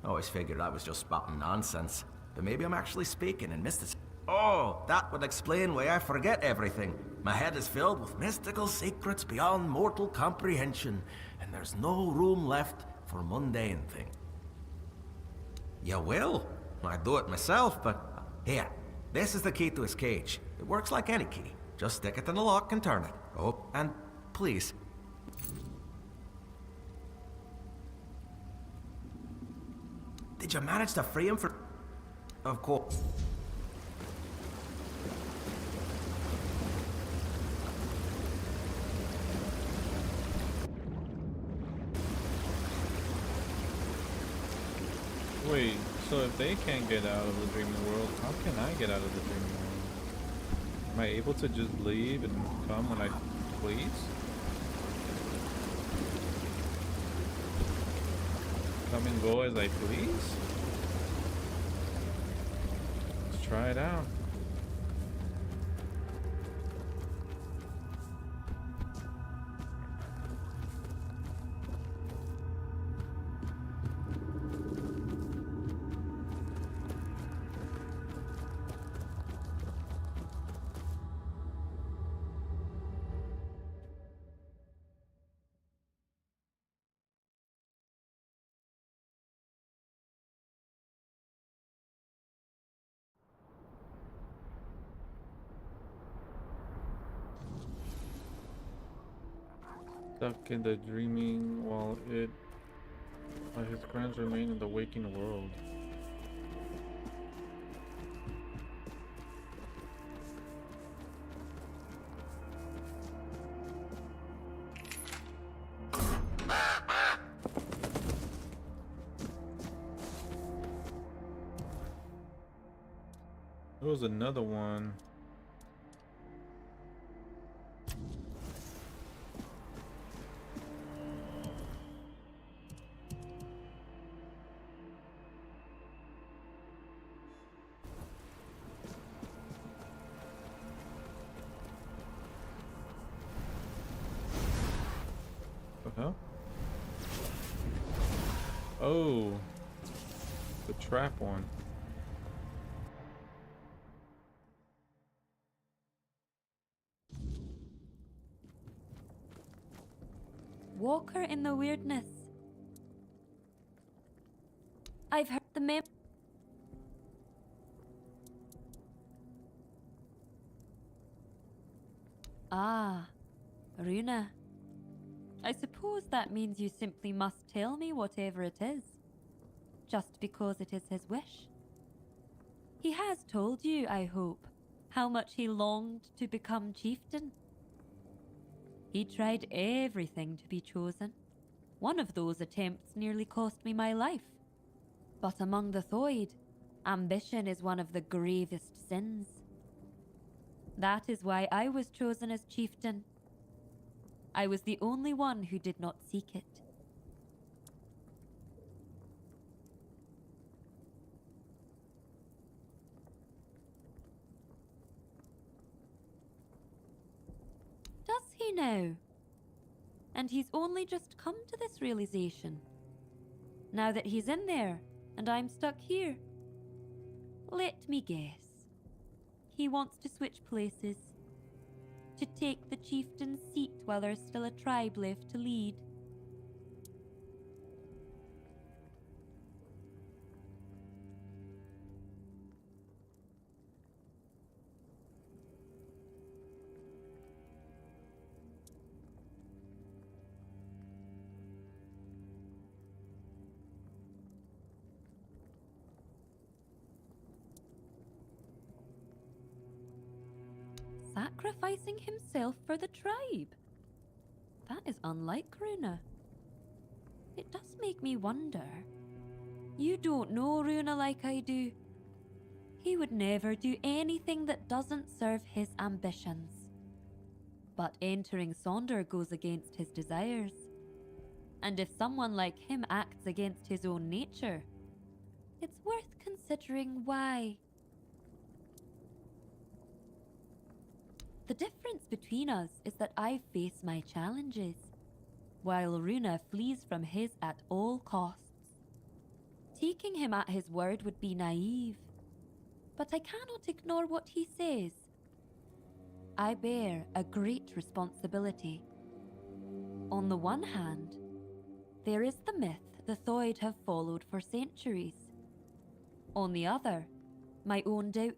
I always figured I was just spouting nonsense. But maybe I'm actually speaking in mysticism. Oh, that would explain why I forget everything. My head is filled with mystical secrets beyond mortal comprehension, and there's no room left for mundane things. You will? I do it myself, but here, this is the key to his cage. It works like any key. Just stick it in the lock and turn it. Oh, and please. Did you manage to free him for... Of course. Wait, so if they can't get out of the dreaming world, how can I get out of the dreaming world? Am I able to just leave and come when I please? Come and go as I please? Let's try it out. Stuck in the dreaming while his friends remain in the waking world. There was another one. Huh? Oh, the trap one. Walker in the weirdness. I've heard the mem. Ah, Runa. I suppose that means you simply must tell me whatever it is, just because it is his wish. He has told you, I hope, how much he longed to become chieftain. He tried everything to be chosen. One of those attempts nearly cost me my life. But among the Thoid, ambition is one of the gravest sins. That is why I was chosen as chieftain. I was the only one who did not seek it. Does he now? And he's only just come to this realization. Now that he's in there, and I'm stuck here. Let me guess. He wants to switch places. To take the chieftain's seat while there's still a tribe left to lead. Sacrificing himself for the tribe. That is unlike Runa. It does make me wonder. You don't know Runa like I do. He would never do anything that doesn't serve his ambitions. But entering Sonder goes against his desires. And if someone like him acts against his own nature, it's worth considering why. The difference between us is that I face my challenges, while Runa flees from his at all costs. Taking him at his word would be naive, but I cannot ignore what he says. I bear a great responsibility. On the one hand, there is the myth the Thoid have followed for centuries. On the other, my own doubts,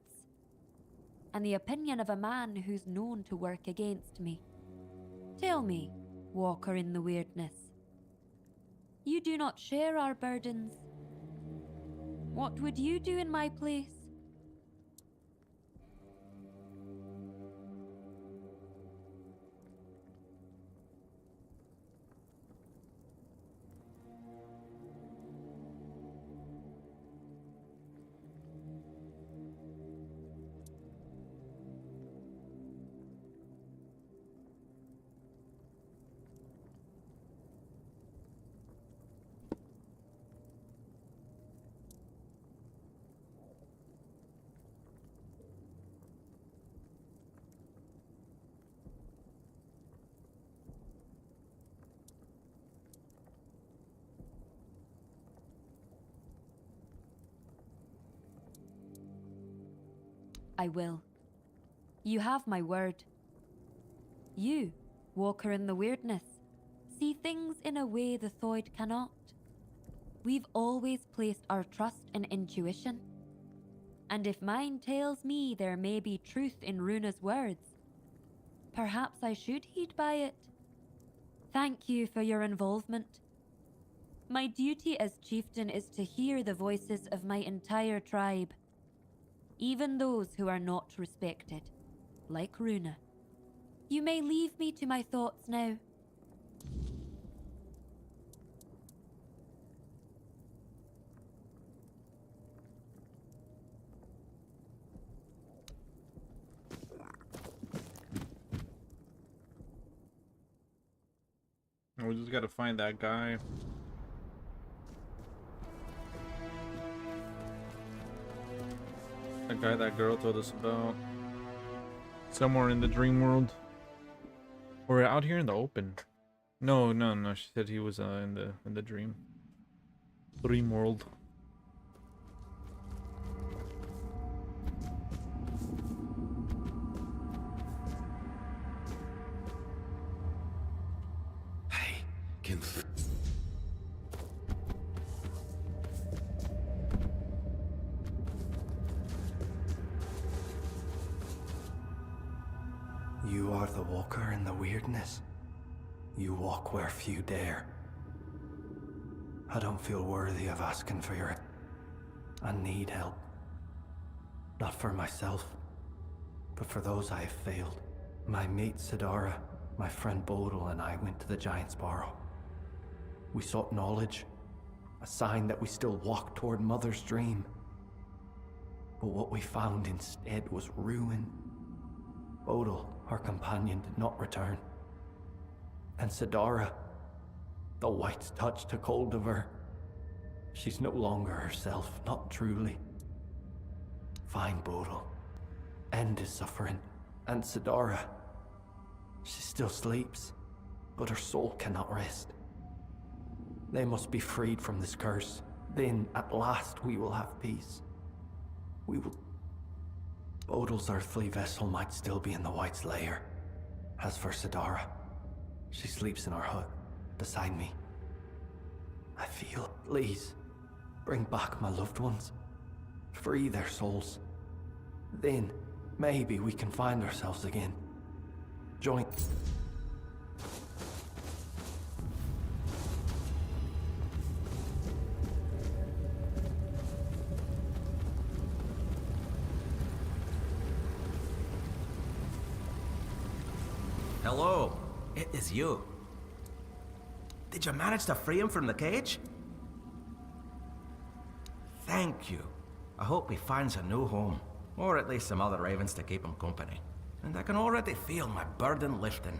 and the opinion of a man who's known to work against me. Tell me, Walker in the weirdness. You do not share our burdens. What would you do in my place? I will. You have my word. You, Walker in the weirdness, see things in a way the Thoid cannot. We've always placed our trust in intuition. And if mine tells me there may be truth in Runa's words, perhaps I should heed by it. Thank you for your involvement. My duty as chieftain is to hear the voices of my entire tribe, even those who are not respected, like Runa. You may leave me to my thoughts now. We just gotta find that guy. That guy that girl told us about. Somewhere in the dream world. Or out here in the open. No, she said he was in the dream world. Hey, can You are the walker in the weirdness. You walk where few dare. I don't feel worthy of asking for your... I need help. Not for myself, but for those I have failed. My mate Sidara, my friend Bodil, and I went to the Giant's Barrow. We sought knowledge, a sign that we still walked toward Mother's dream. But what we found instead was ruin. Bodil, our companion, did not return. And Sidara, the White's touch took hold of her. She's no longer herself, not truly. Find Bodil. End his suffering. And Sidara, she still sleeps, but her soul cannot rest. They must be freed from this curse. Then, at last, we will have peace. We will... Bodil's earthly vessel might still be in the White's lair. As for Sidara, she sleeps in our hut, beside me. I feel, please, bring back my loved ones. Free their souls. Then, maybe we can find ourselves again. Join... Hello, it is you. Did you manage to free him from the cage? Thank you. I hope he finds a new home, or at least some other ravens to keep him company. And I can already feel my burden lifting.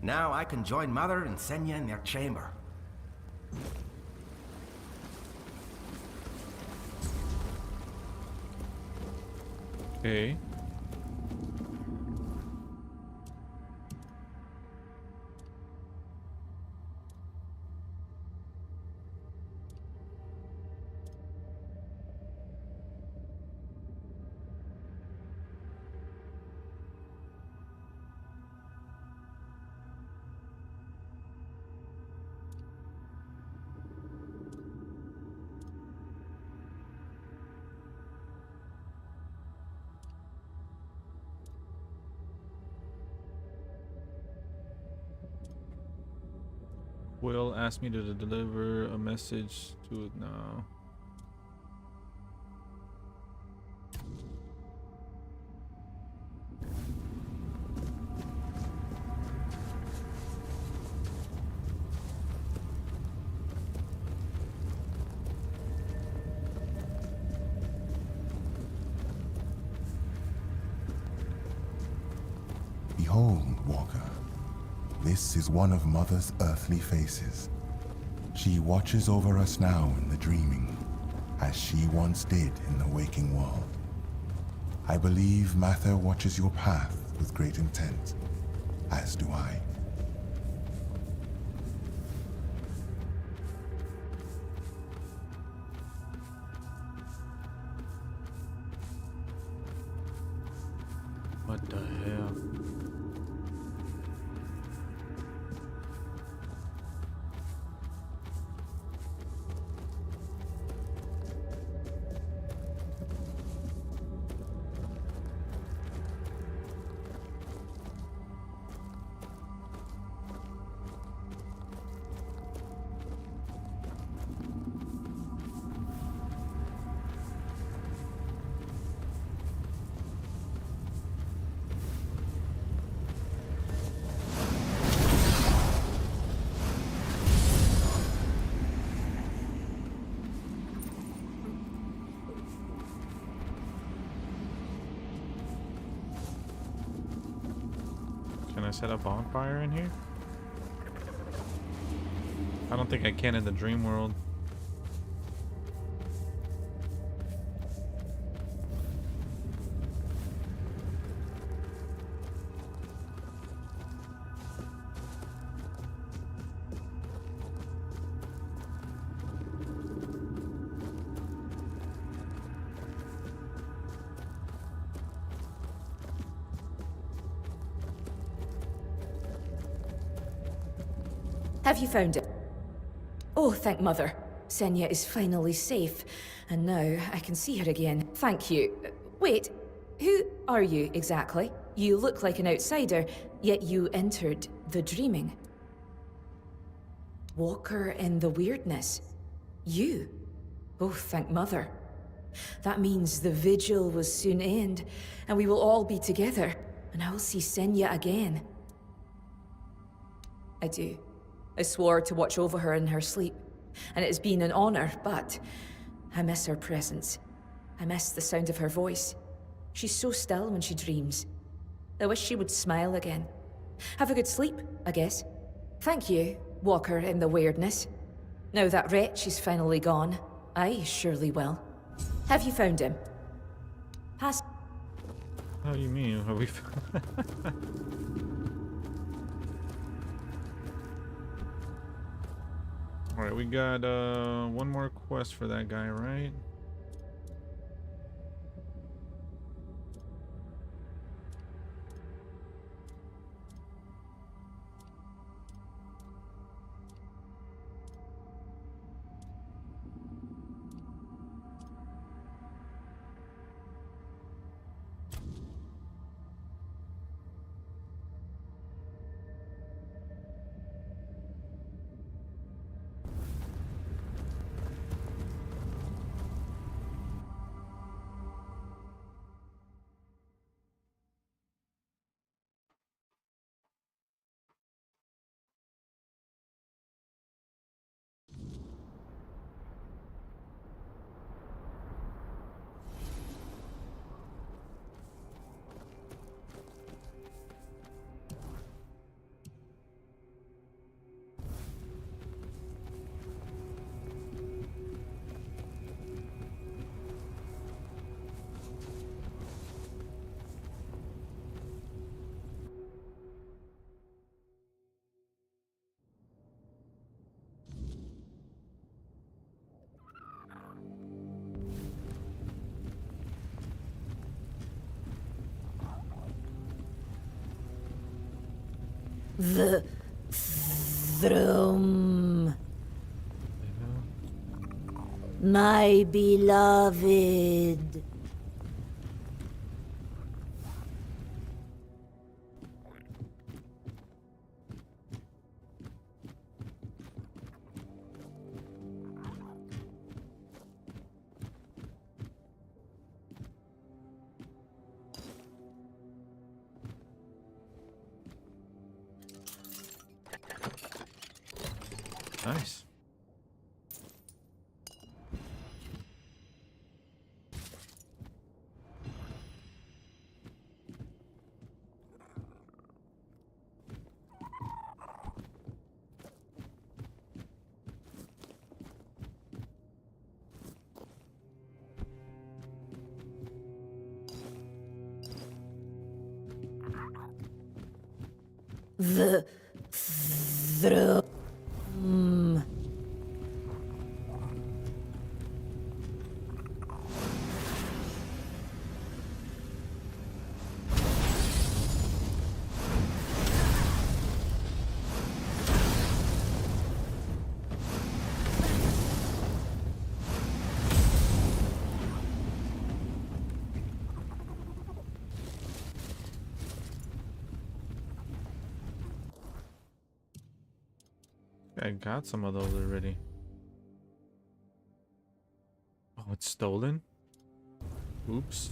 Now I can join Mother and Senya in their chamber. Okay. Will asked me to deliver a message to it now. Behold, Walker. This is one of Mother's earthly faces. She watches over us now in the dreaming, as she once did in the waking world. I believe Mather watches your path with great intent, as do I. What the hell? Can I set a bonfire in here? I don't think I can in the dream world. Have you found it? Oh, thank Mother. Senya is finally safe, and now I can see her again. Thank you. Wait, who are you exactly? You look like an outsider, yet you entered the dreaming. Walker in the weirdness. You? Oh, thank Mother. That means the vigil will soon end, and we will all be together, and I will see Senya again. I do. I swore to watch over her in her sleep, and it has been an honor, but I miss her presence. I miss the sound of her voice. She's so still when she dreams. I wish she would smile again. Have a good sleep, I guess. Thank you, Walker in the weirdness. Now that wretch is finally gone, I surely will. Have you found him? Pass. How do you mean? Have we? Alright, we got one more quest for that guy, right? The throne. My beloved. Nice. The throne. I got some of those already. Oh, it's stolen? Oops.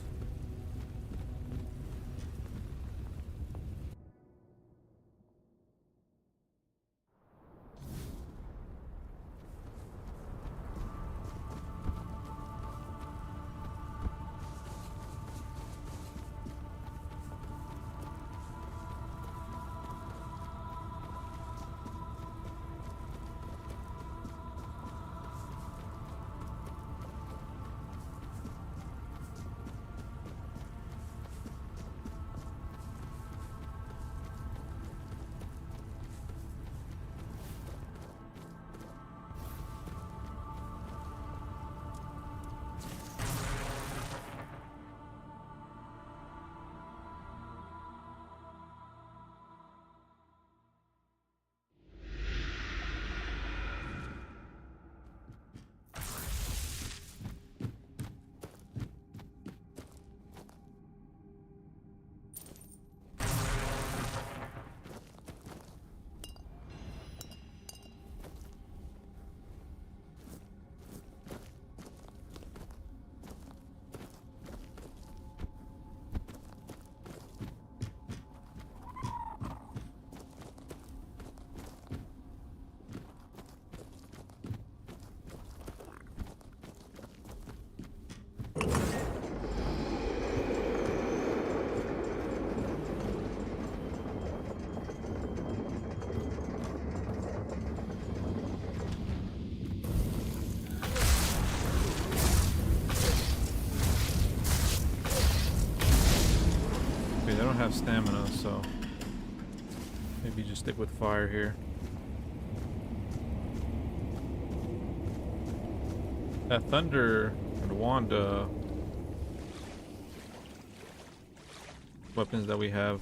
don't have stamina, so maybe just stick with fire here. That thunder and wand weapons that we have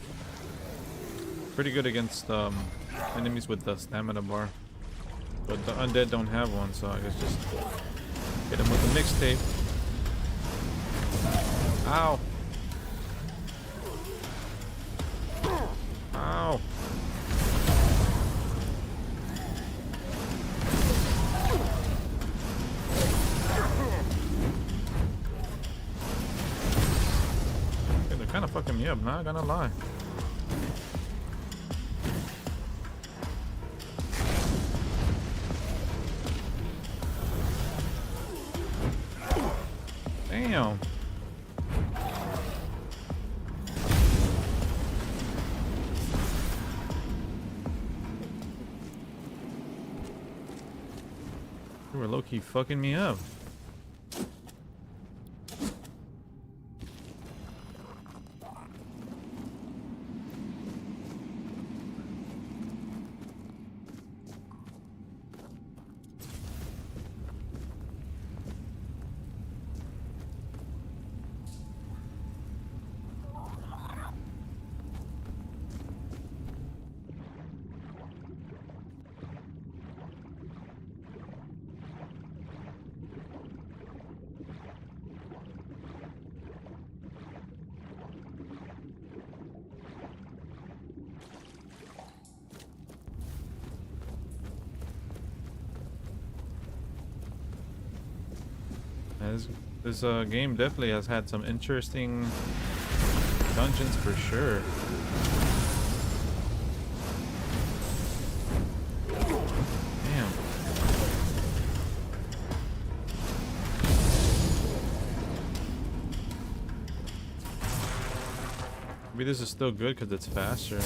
pretty good against enemies with the stamina bar, but the undead don't have one, so I guess just hit them with the mixtape. Ow! Ow! Okay, they're kind of fucking me up, not gonna lie. Damn. You were low-key fucking me up. This game definitely has had some interesting dungeons for sure. Damn. Maybe this is still good because it's faster.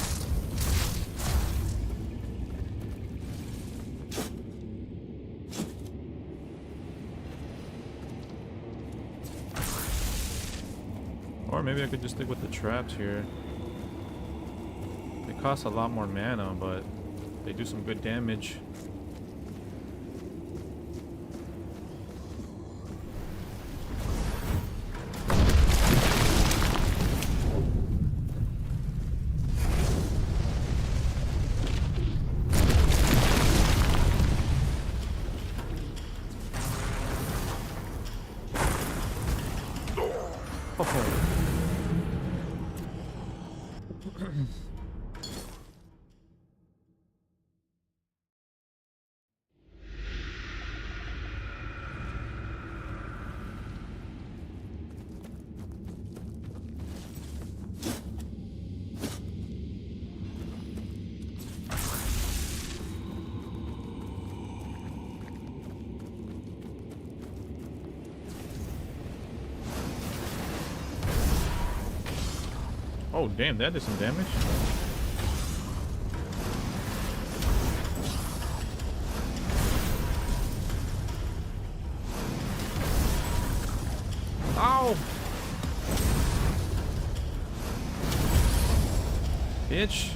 Or maybe I could just stick with the traps here. They cost a lot more mana, but they do some good damage. Oh damn, that did some damage. Ow! Bitch.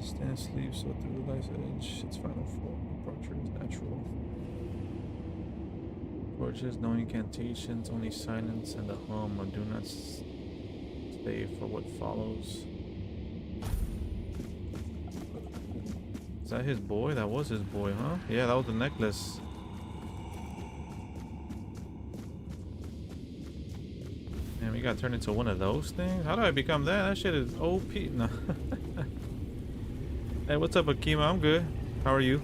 Stand sleep so through the life's edge, its final form, departure is natural. Torches, no incantations, only silence and the hum of do not stay for what follows. Is that his boy? That was his boy, huh? Yeah, that was the necklace. Man, we got turned into one of those things? How do I become that? That shit is OP. No. Hey, what's up, Akima? I'm good. How are you?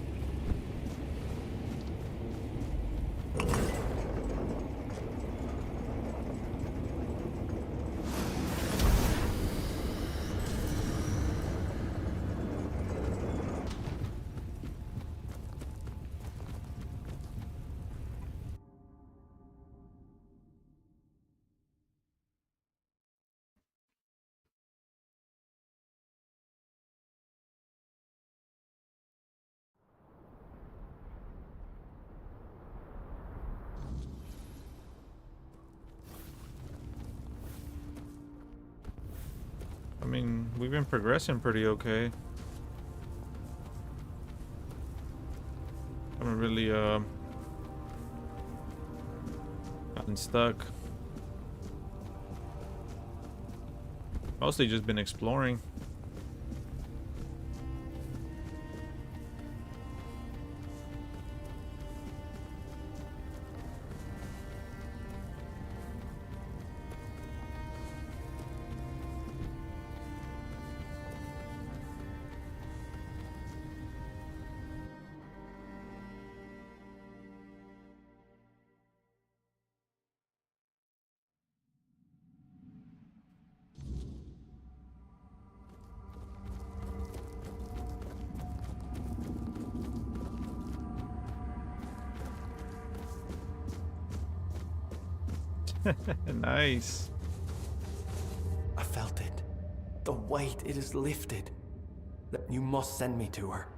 mean, we've been progressing pretty okay. Haven't really gotten stuck. Mostly just been exploring. Nice. I felt it. The weight, it is lifted. That you must send me to her.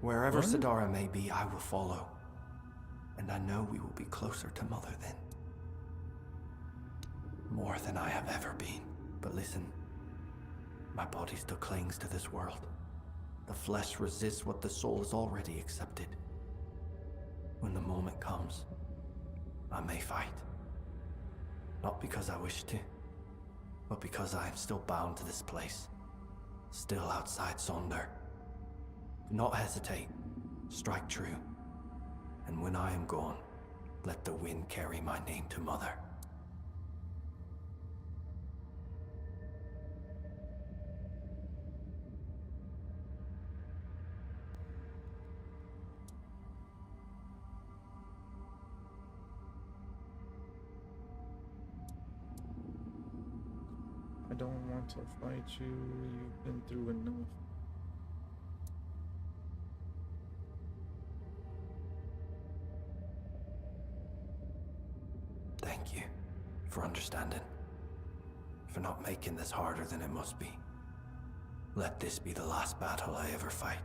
Wherever What? Sidara may be, I will follow. And I know we will be closer to Mother then. More than I have ever been. But listen, my body still clings to this world. The flesh resists what the soul has already accepted. When the moment comes, I may fight. Not because I wish to, but because I am still bound to this place. Still outside Sonder. Do not hesitate. Strike true. And when I am gone, let the wind carry my name to Mother. I don't want to fight you. You've been through enough. Thank you for understanding. For not making this harder than it must be. Let this be the last battle I ever fight.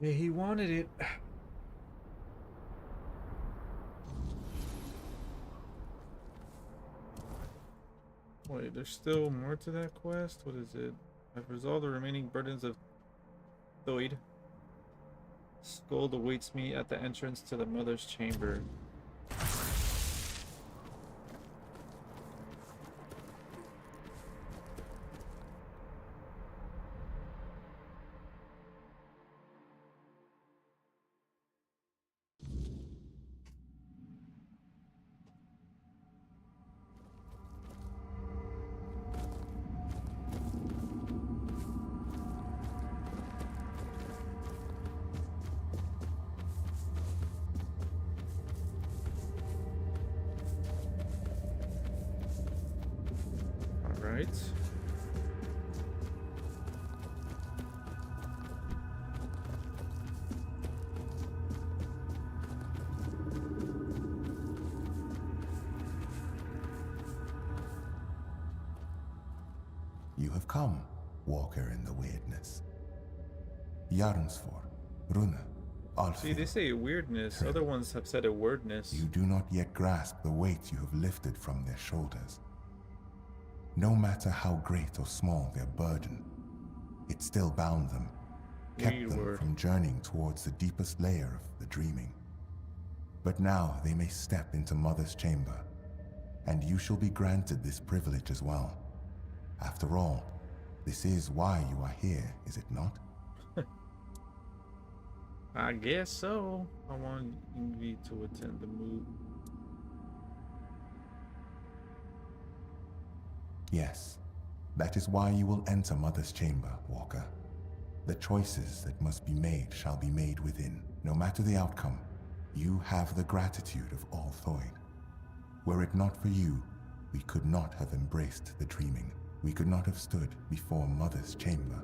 Yeah, he wanted it. Wait, there's still more to that quest? What is it? I've resolved the remaining burdens of Thoid. Scold awaits me at the entrance to the mother's chamber. Right. You have come, walker in the weirdness. Jarnsfor, Rune, Alfheim. See, they say weirdness. Other ones have said a wordness. You do not yet grasp the weight you have lifted from their shoulders. No matter how great or small their burden, it still bound them, kept them from journeying towards the deepest layer of the dreaming. But now they may step into Mother's chamber, and you shall be granted this privilege as well. After all, This is why you are here, is it not? I guess so. I want Yngvi to attend the move. Yes. That is why you will enter Mother's chamber, Walker. The choices that must be made shall be made within. No matter the outcome, you have the gratitude of all Thoid. Were it not for you, we could not have embraced the dreaming. We could not have stood before Mother's chamber.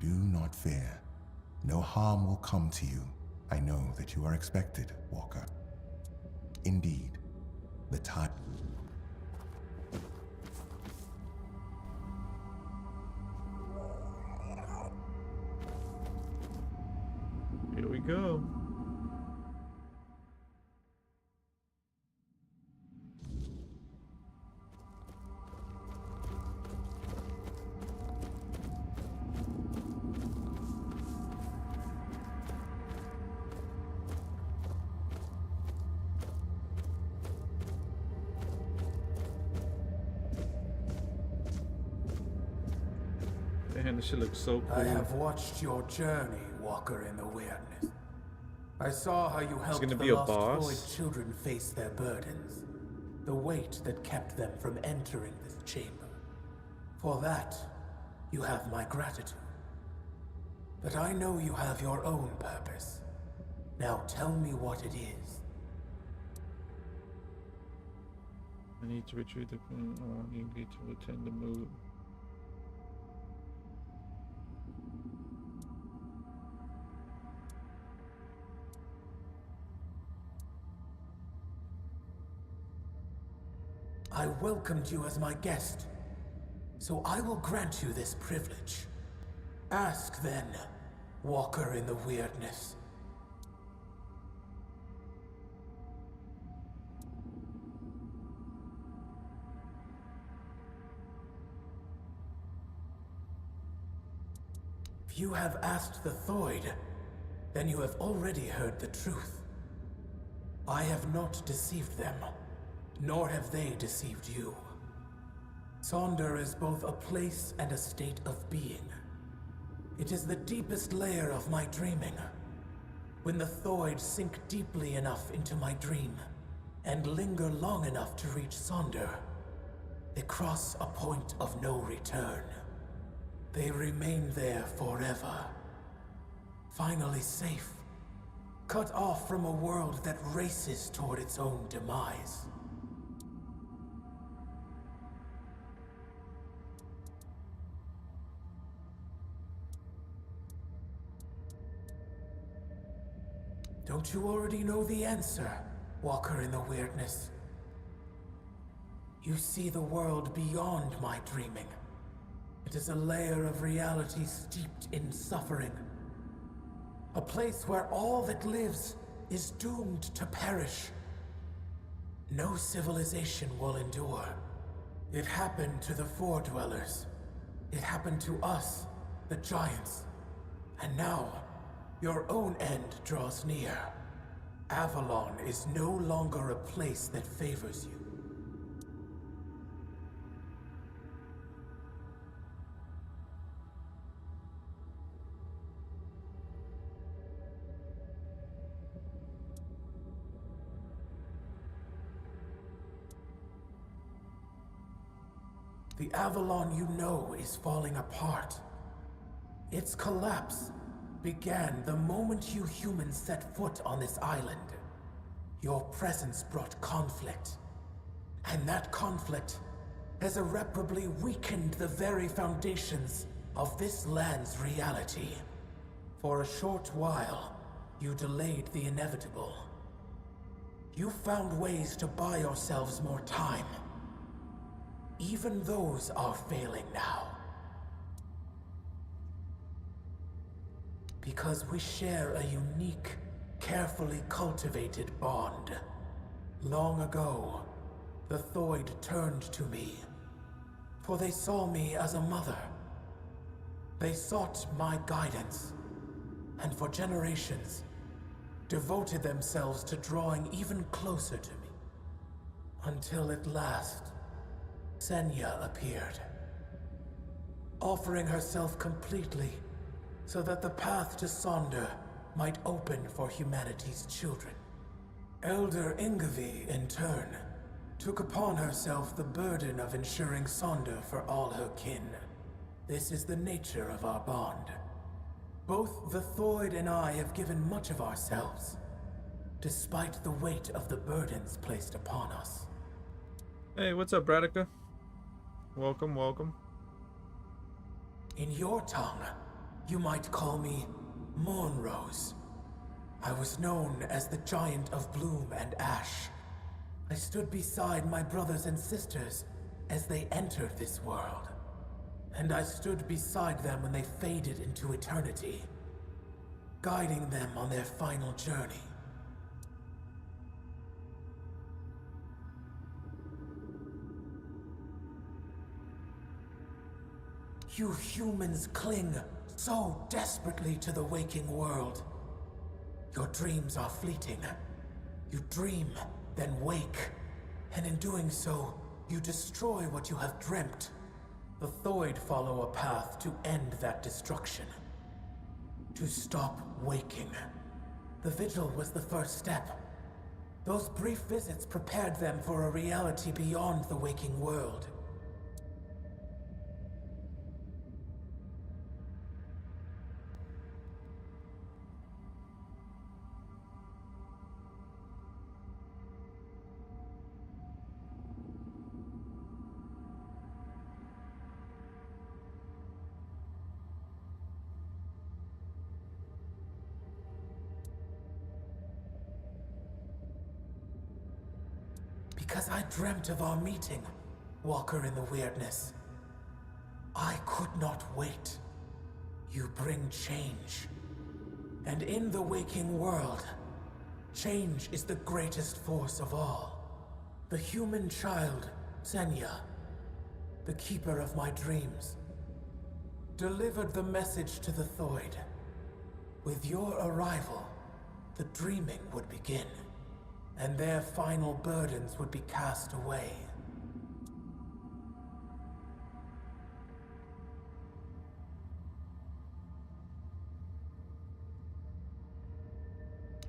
Do not fear. No harm will come to you. I know that you are expected, Walker. Indeed, the time... Here we go. Man, this shit looks so cool. I have watched your journey, Walker in the Weirdness. I saw how you helped the lost Void children face their burdens, the weight that kept them from entering this chamber. For that, you have my gratitude. But I know you have your own purpose. Now tell me what it is. I need to retrieve the... I want Yngvi to attend the move. I welcomed you as my guest, so I will grant you this privilege. Ask then, Walker in the Weirdness. If you have asked the Thoid, then you have already heard the truth. I have not deceived them. Nor have they deceived you. Sonder is both a place and a state of being. It is the deepest layer of my dreaming. When the Thoid sink deeply enough into my dream, and linger long enough to reach Sonder, they cross a point of no return. They remain there forever. Finally safe, cut off from a world that races toward its own demise. Don't you already know the answer, Walker in the Weirdness? You see the world beyond my dreaming. It is a layer of reality steeped in suffering. A place where all that lives is doomed to perish. No civilization will endure. It happened to the Four-Dwellers. It happened to us, the Giants. And now, your own end draws near. Avalon is no longer a place that favors you. The Avalon you know is falling apart. Its collapse began the moment you humans set foot on this island. Your presence brought conflict. And that conflict has irreparably weakened the very foundations of this land's reality. For a short while, you delayed the inevitable. You found ways to buy yourselves more time. Even those are failing now. Because we share a unique, carefully cultivated bond. Long ago, the Thoid turned to me, for they saw me as a mother. They sought my guidance, and for generations, devoted themselves to drawing even closer to me. Until at last, Senya appeared, offering herself completely so that the path to Sonder might open for humanity's children. Elder Ingavi, in turn, took upon herself the burden of ensuring Sonder for all her kin. This is the nature of our bond. Both the Thoid and I have given much of ourselves, despite the weight of the burdens placed upon us. Hey, what's up, Radica? Welcome, welcome. In your tongue, you might call me Moonrose. I was known as the Giant of Bloom and Ash. I stood beside my brothers and sisters as they entered this world. And I stood beside them when they faded into eternity, guiding them on their final journey. You humans cling so desperately to the waking world. Your dreams are fleeting. You dream, then wake, and in doing so, you destroy what you have dreamt. The Thoid follow a path to end that destruction. To stop waking. The vigil was the first step. Those brief visits prepared them for a reality beyond the waking world. Because I dreamt of our meeting, Walker in the Weirdness. I could not wait. You bring change. And in the waking world, change is the greatest force of all. The human child, Senya, the keeper of my dreams, delivered the message to the Thoid. With your arrival, the dreaming would begin. And their final burdens would be cast away.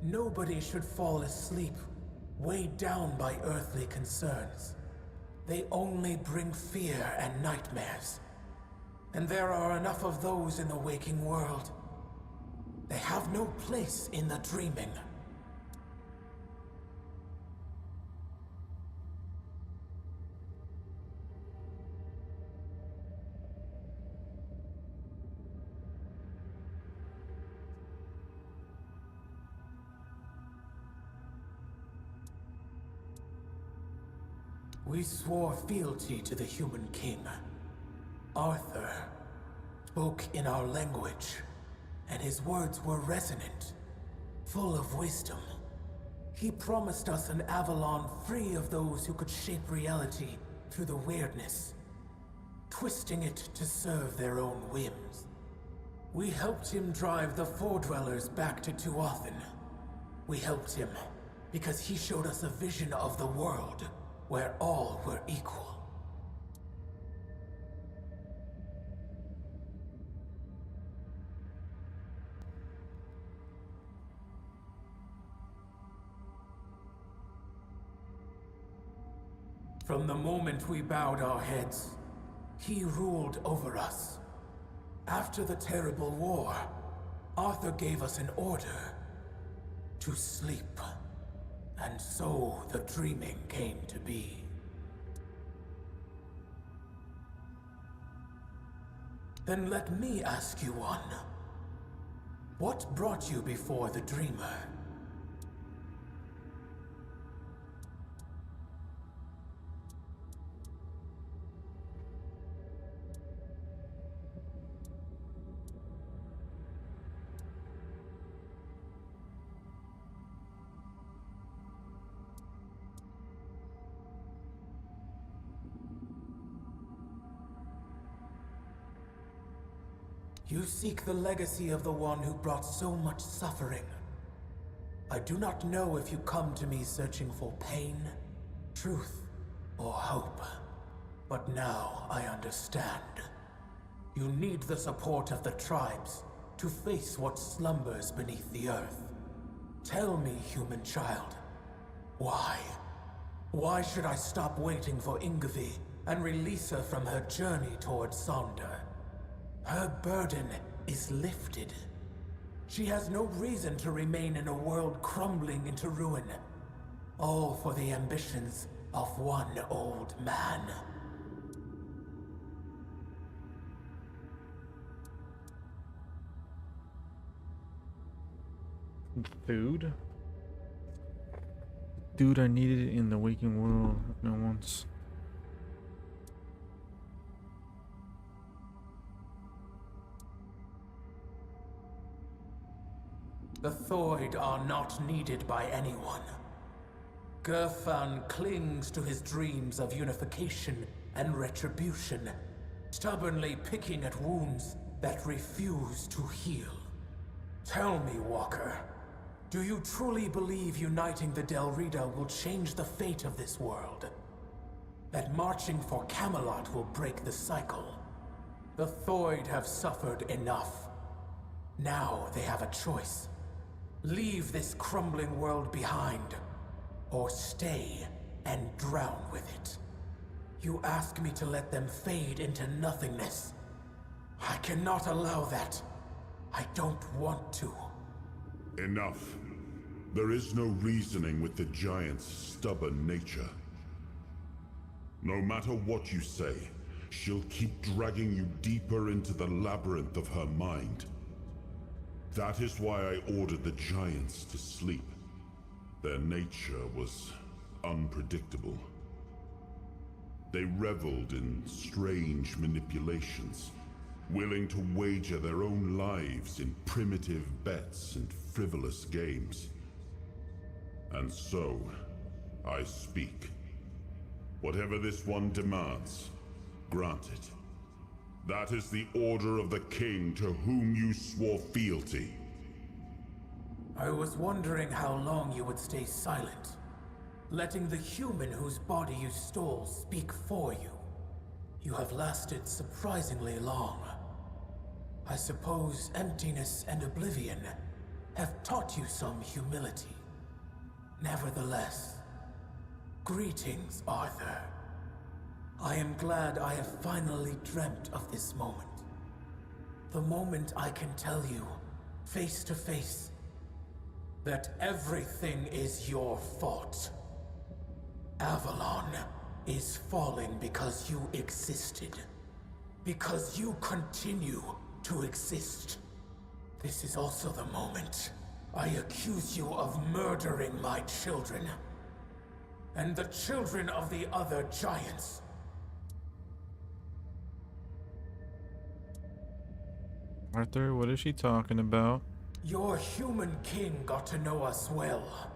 Nobody should fall asleep, weighed down by earthly concerns. They only bring fear and nightmares. And there are enough of those in the waking world. They have no place in the dreaming. We swore fealty to the human king. Arthur spoke in our language, and his words were resonant, full of wisdom. He promised us an Avalon free of those who could shape reality through the weirdness, twisting it to serve their own whims. We helped him drive the Foredwellers back to Tuathan. We helped him because he showed us a vision of the world where all were equal. From the moment we bowed our heads, he ruled over us. After the terrible war, Arthur gave us an order to sleep. And so the dreaming came to be. Then let me ask you one. What brought you before the dreamer? You seek the legacy of the one who brought so much suffering. I do not know if you come to me searching for pain, truth, or hope. But now I understand. You need the support of the tribes to face what slumbers beneath the earth. Tell me, human child, why? Why should I stop waiting for Ingvi and release her from her journey towards Sonder? Her burden is lifted. She has no reason to remain in a world crumbling into ruin. All for the ambitions of one old man. Food? Dude, I needed it in the waking world. No one's. The Thoid are not needed by anyone. Gerfan clings to his dreams of unification and retribution, stubbornly picking at wounds that refuse to heal. Tell me, Walker, do you truly believe uniting the Del Rita will change the fate of this world? That marching for Camelot will break the cycle? The Thoid have suffered enough. Now they have a choice. Leave this crumbling world behind, or stay and drown with it. You ask me to let them fade into nothingness. I cannot allow that. I don't want to. Enough. There is no reasoning with the giant's stubborn nature. No matter what you say, she'll keep dragging you deeper into the labyrinth of her mind. That is why I ordered the giants to sleep. Their nature was unpredictable. They reveled in strange manipulations, willing to wager their own lives in primitive bets and frivolous games. And so, I speak. Whatever this one demands, grant it. That is the order of the king to whom you swore fealty. I was wondering how long you would stay silent, letting the human whose body you stole speak for you. You have lasted surprisingly long. I suppose emptiness and oblivion have taught you some humility. Nevertheless, greetings, Arthur. I am glad I have finally dreamt of this moment. The moment I can tell you, face to face, that everything is your fault. Avalon is falling because you existed. Because you continue to exist. This is also the moment I accuse you of murdering my children. And the children of the other giants. Arthur, what is she talking about? Your human king got to know us well.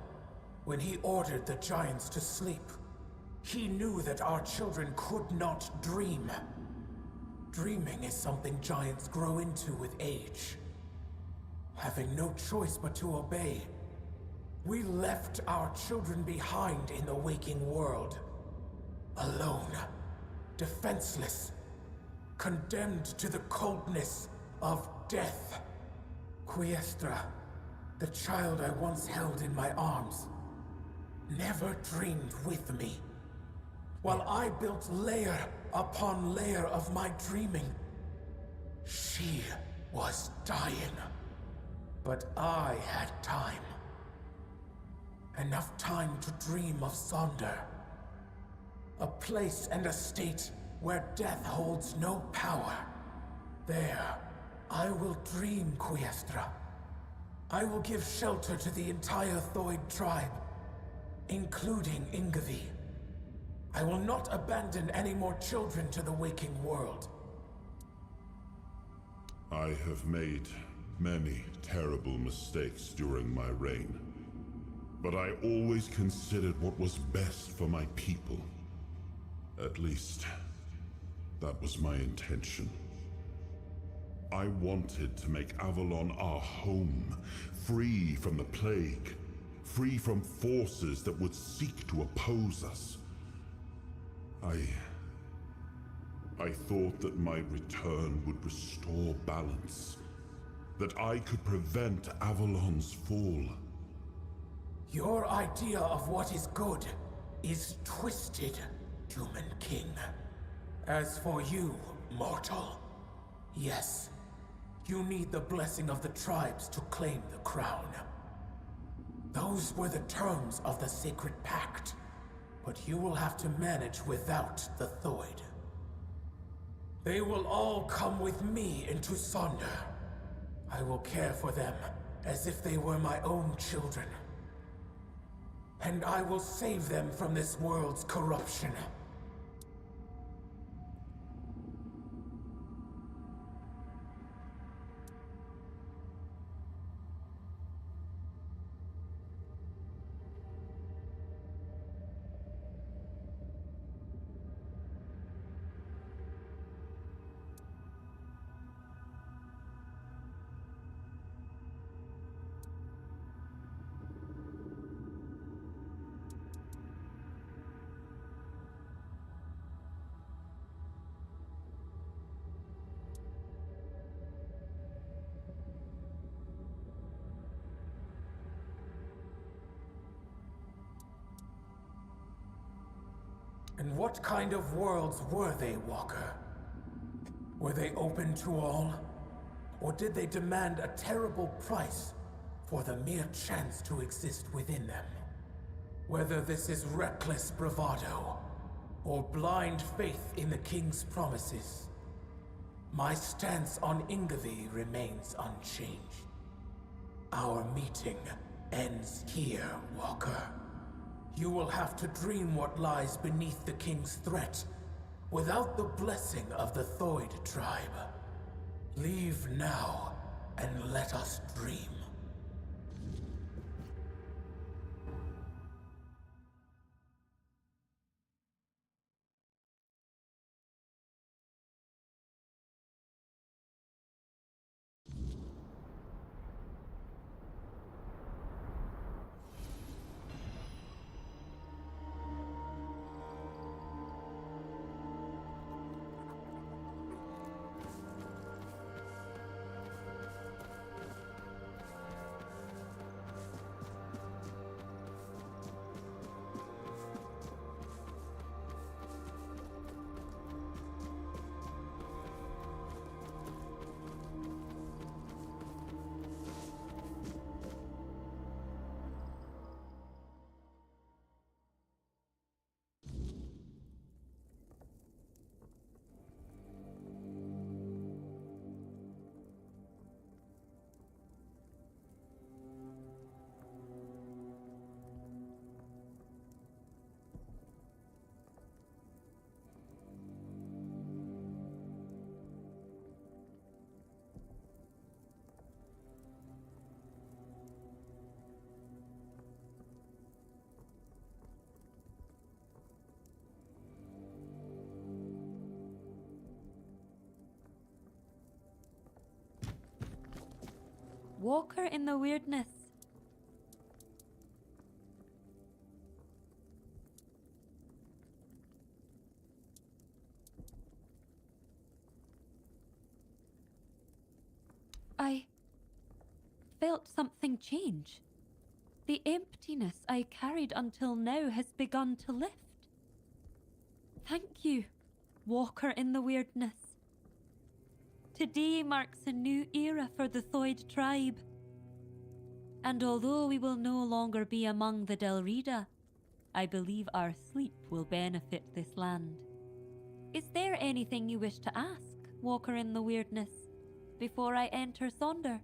When he ordered the giants to sleep, he knew that our children could not dream. Dreaming is something giants grow into with age. Having no choice but to obey, we left our children behind in the waking world. Alone, defenseless, condemned to the coldness of death. Quiestra, the child I once held in my arms, never dreamed with me. While I built layer upon layer of my dreaming, she was dying. But I had time. Enough time to dream of Sonder. A place and a state where death holds no power. There, I will dream, Quiestra. I will give shelter to the entire Thoid tribe, including Ingvi. I will not abandon any more children to the waking world. I have made many terrible mistakes during my reign, but I always considered what was best for my people. At least, that was my intention. I wanted to make Avalon our home, free from the plague, free from forces that would seek to oppose us. I thought that my return would restore balance, that I could prevent Avalon's fall. Your idea of what is good is twisted, human king. As for you, mortal, yes, you need the blessing of the tribes to claim the crown. Those were the terms of the sacred pact, but you will have to manage without the Thoid. They will all come with me into Sonder. I will care for them as if they were my own children. And I will save them from this world's corruption. And what kind of worlds were they, Walker? Were they open to all? Or did they demand a terrible price for the mere chance to exist within them? Whether this is reckless bravado, or blind faith in the King's promises, my stance on Ingavi remains unchanged. Our meeting ends here, Walker. You will have to dream what lies beneath the King's threat, without the blessing of the Thoid tribe. Leave now, and let us dream. Walker in the weirdness. I felt something change. The emptiness I carried until now has begun to lift. Thank you, Walker in the weirdness. Today marks a new era for the Thoid tribe. And although we will no longer be among the Delrida, I believe our sleep will benefit this land. Is there anything you wish to ask, Walker in the weirdness, before I enter Sonder?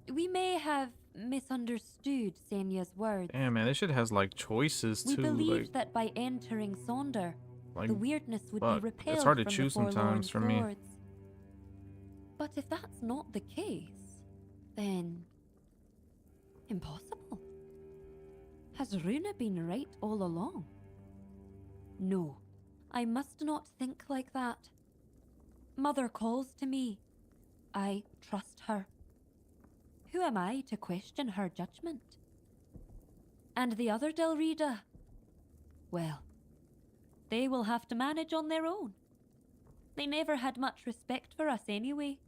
We may have misunderstood Senya's words. Damn, man, this shit has like choices too. We believed that by entering Sonder, the weirdness would be repelled it's hard to from choose the sometimes for me. Lords. But if that's not the case, then impossible. Has Runa been right all along? No, I must not think like that. Mother calls to me. I trust her. Who am I to question her judgment? And the other Delrida? Well, they will have to manage on their own. They never had much respect for us anyway.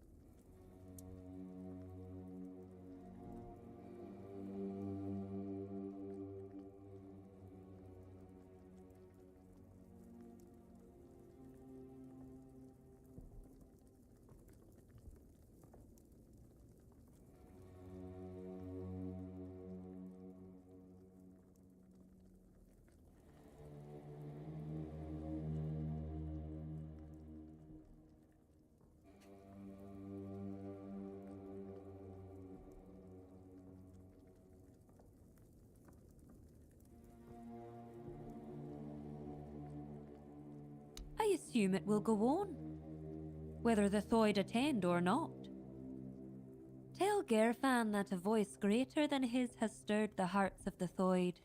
I assume it will go on, whether the Thoid attend or not. Tell Gerfan that a voice greater than his has stirred the hearts of the Thoid.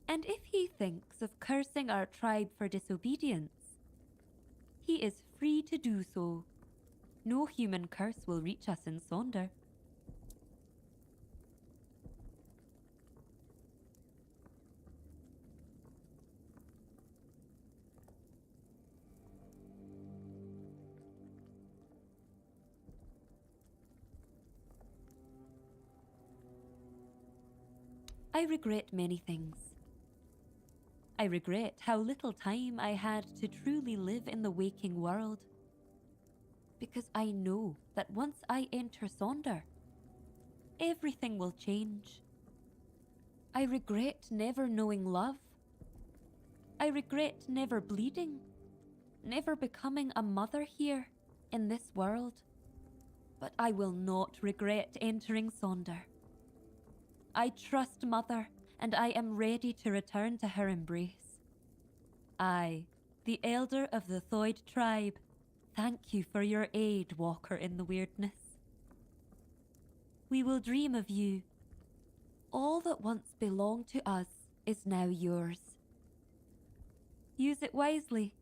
And if he thinks of cursing our tribe for disobedience, he is free to do so. No human curse will reach us in Sonder. I regret many things. I regret how little time I had to truly live in the waking world. Because I know that once I enter Sonder, everything will change. I regret never knowing love. I regret never bleeding, never becoming a mother here in this world. But I will not regret entering Sonder. I trust Mother, and I am ready to return to her embrace. I, the elder of the Thoid tribe, thank you for your aid, Walker in the Weirdness. We will dream of you. All that once belonged to us is now yours. Use it wisely.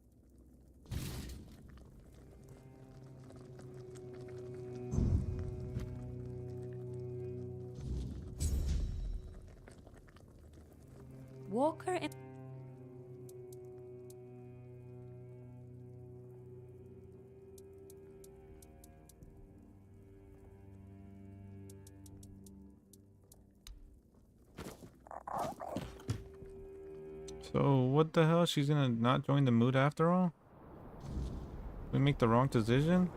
Walker in... So what the hell? She's gonna not join the mood after all? We make the wrong decision?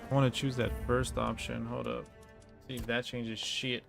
I want to choose that first option. Hold up. See if that changes shit.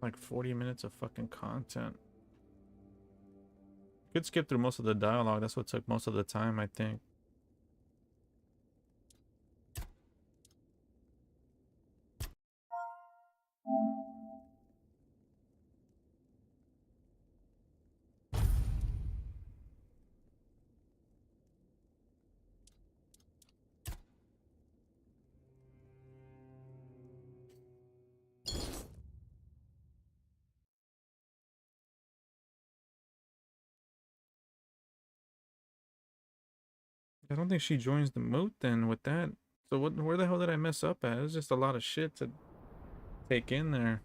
Like 40 minutes of fucking content. Could skip through most of the dialogue. That's what took most of the time, I think. I don't think she joins the moat then with that. So what? Where the hell did I mess up at? It was just a lot of shit to take in there.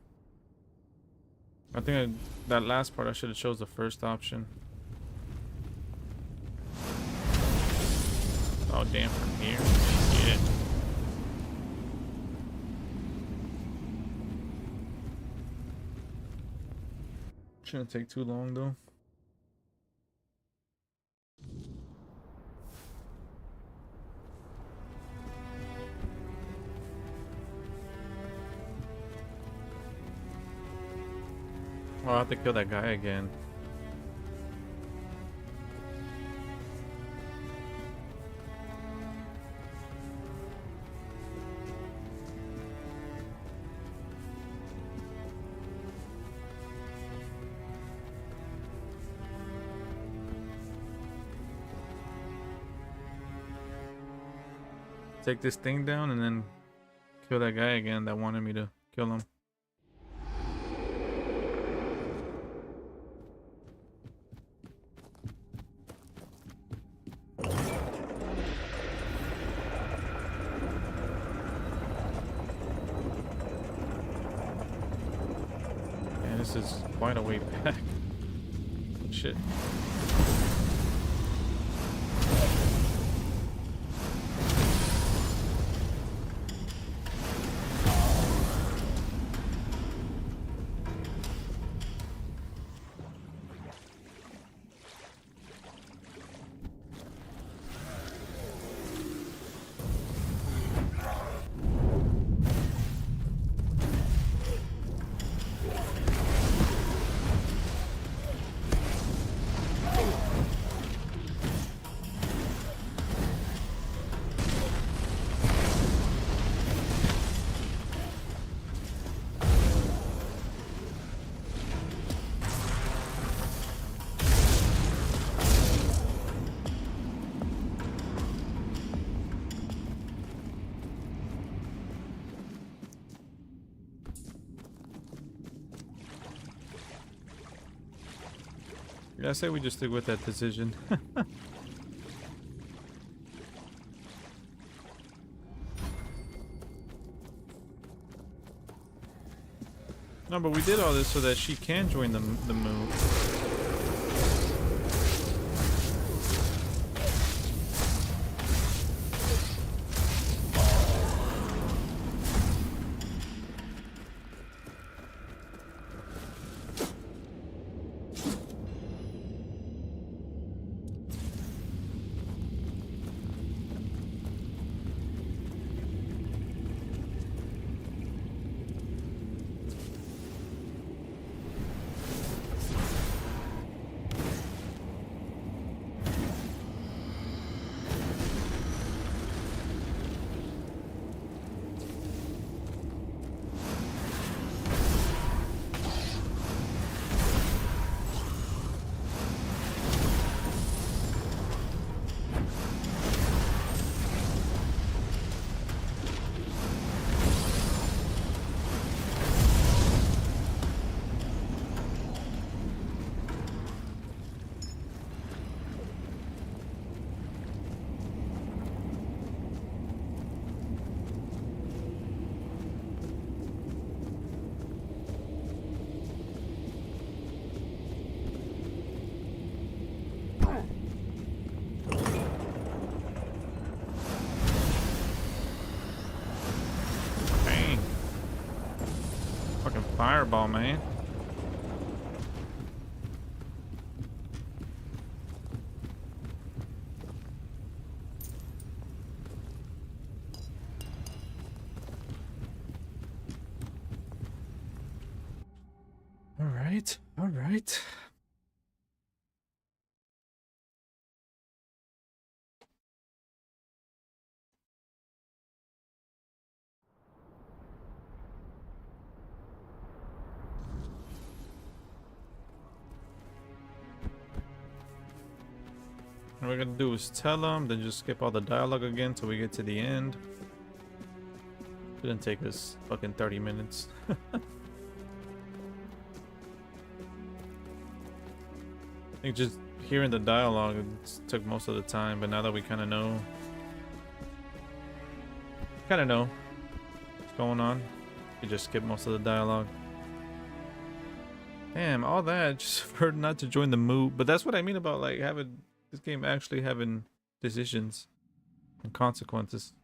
I think that last part I should have chose the first option. Oh damn, from here. Shit. Shouldn't take too long though. Oh, I have to kill that guy again. Take this thing down and then kill that guy again that wanted me to kill him. This is quite a way back. Shit. Yeah, I say we just stick with that decision. No, but we did all this so that she can join the move. Fireball, man. right. What we're gonna do is tell them, then just skip all the dialogue again till we get to the end. Shouldn't take us fucking 30 minutes. I think just hearing the dialogue took most of the time, but now that we kind of know what's going on, you just skip most of the dialogue. Damn, all that just for not to join the mood. But that's what I mean about like having this game actually having decisions and consequences.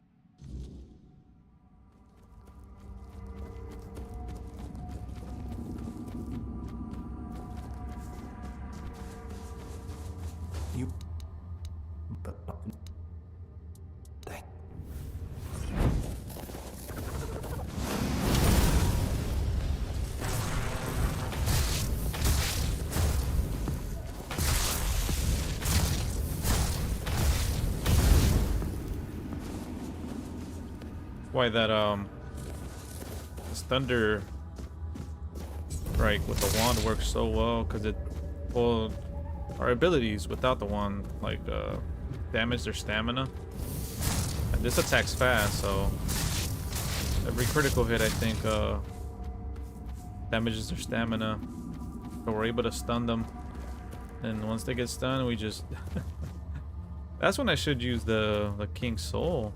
You... Why that this thunder strike with the wand works so well, because it, well, our abilities without the wand like damage their stamina, and this attacks fast, so every critical hit I think damages their stamina, so we're able to stun them, and once they get stunned we just that's when I should use the King's Soul.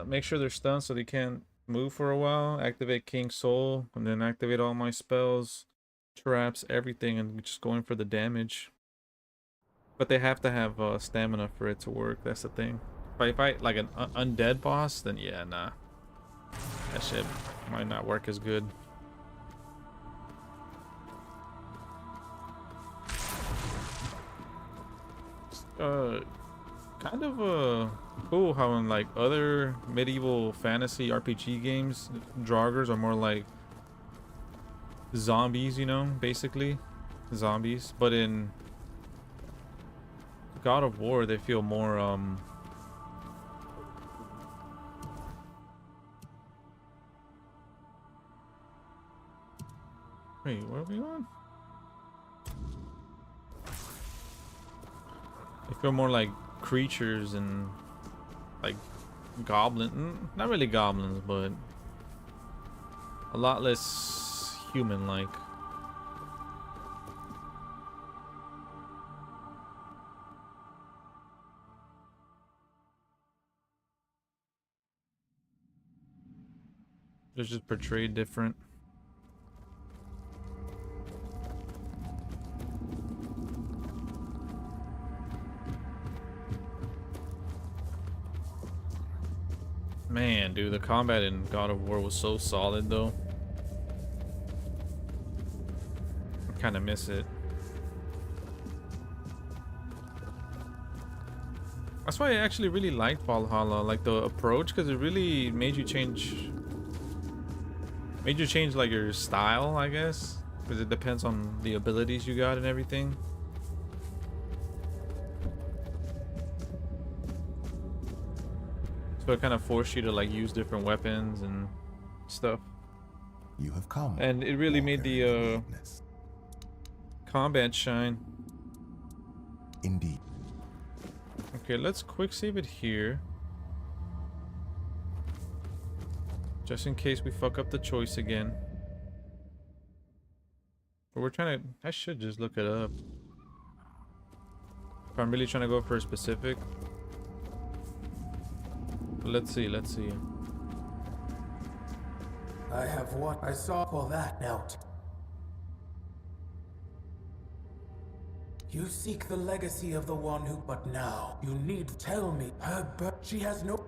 Make sure they're stunned so they can't move for a while, activate King's Soul, and then activate all my spells, traps, everything, and just going for the damage. But they have to have stamina for it to work, that's the thing. If I fight like an undead boss, then yeah, nah, that shit might not work as good. Kind of cool how in like other medieval fantasy RPG games, Draugrs are more like zombies, you know, basically zombies, but in God of War they feel more wait, where are we on? They feel more like creatures and like not really goblins, but a lot less human like. They're just portrayed different. Man, dude, the combat in God of War was so solid, though. I kind of miss it. That's why I actually really liked Valhalla, like the approach, because it really made you change like your style, I guess, because it depends on the abilities you got and everything. So it kind of forced you to like use different weapons and stuff. You have come. And it really made the combat shine. Indeed. Okay, let's quick save it here. Just in case we fuck up the choice again. But we're trying to, I should just look it up. If I'm really trying to go for a specific. Let's see, let's see. I have what I saw for that note. You seek the legacy of the one who, but now you need to tell me her birth. She has no.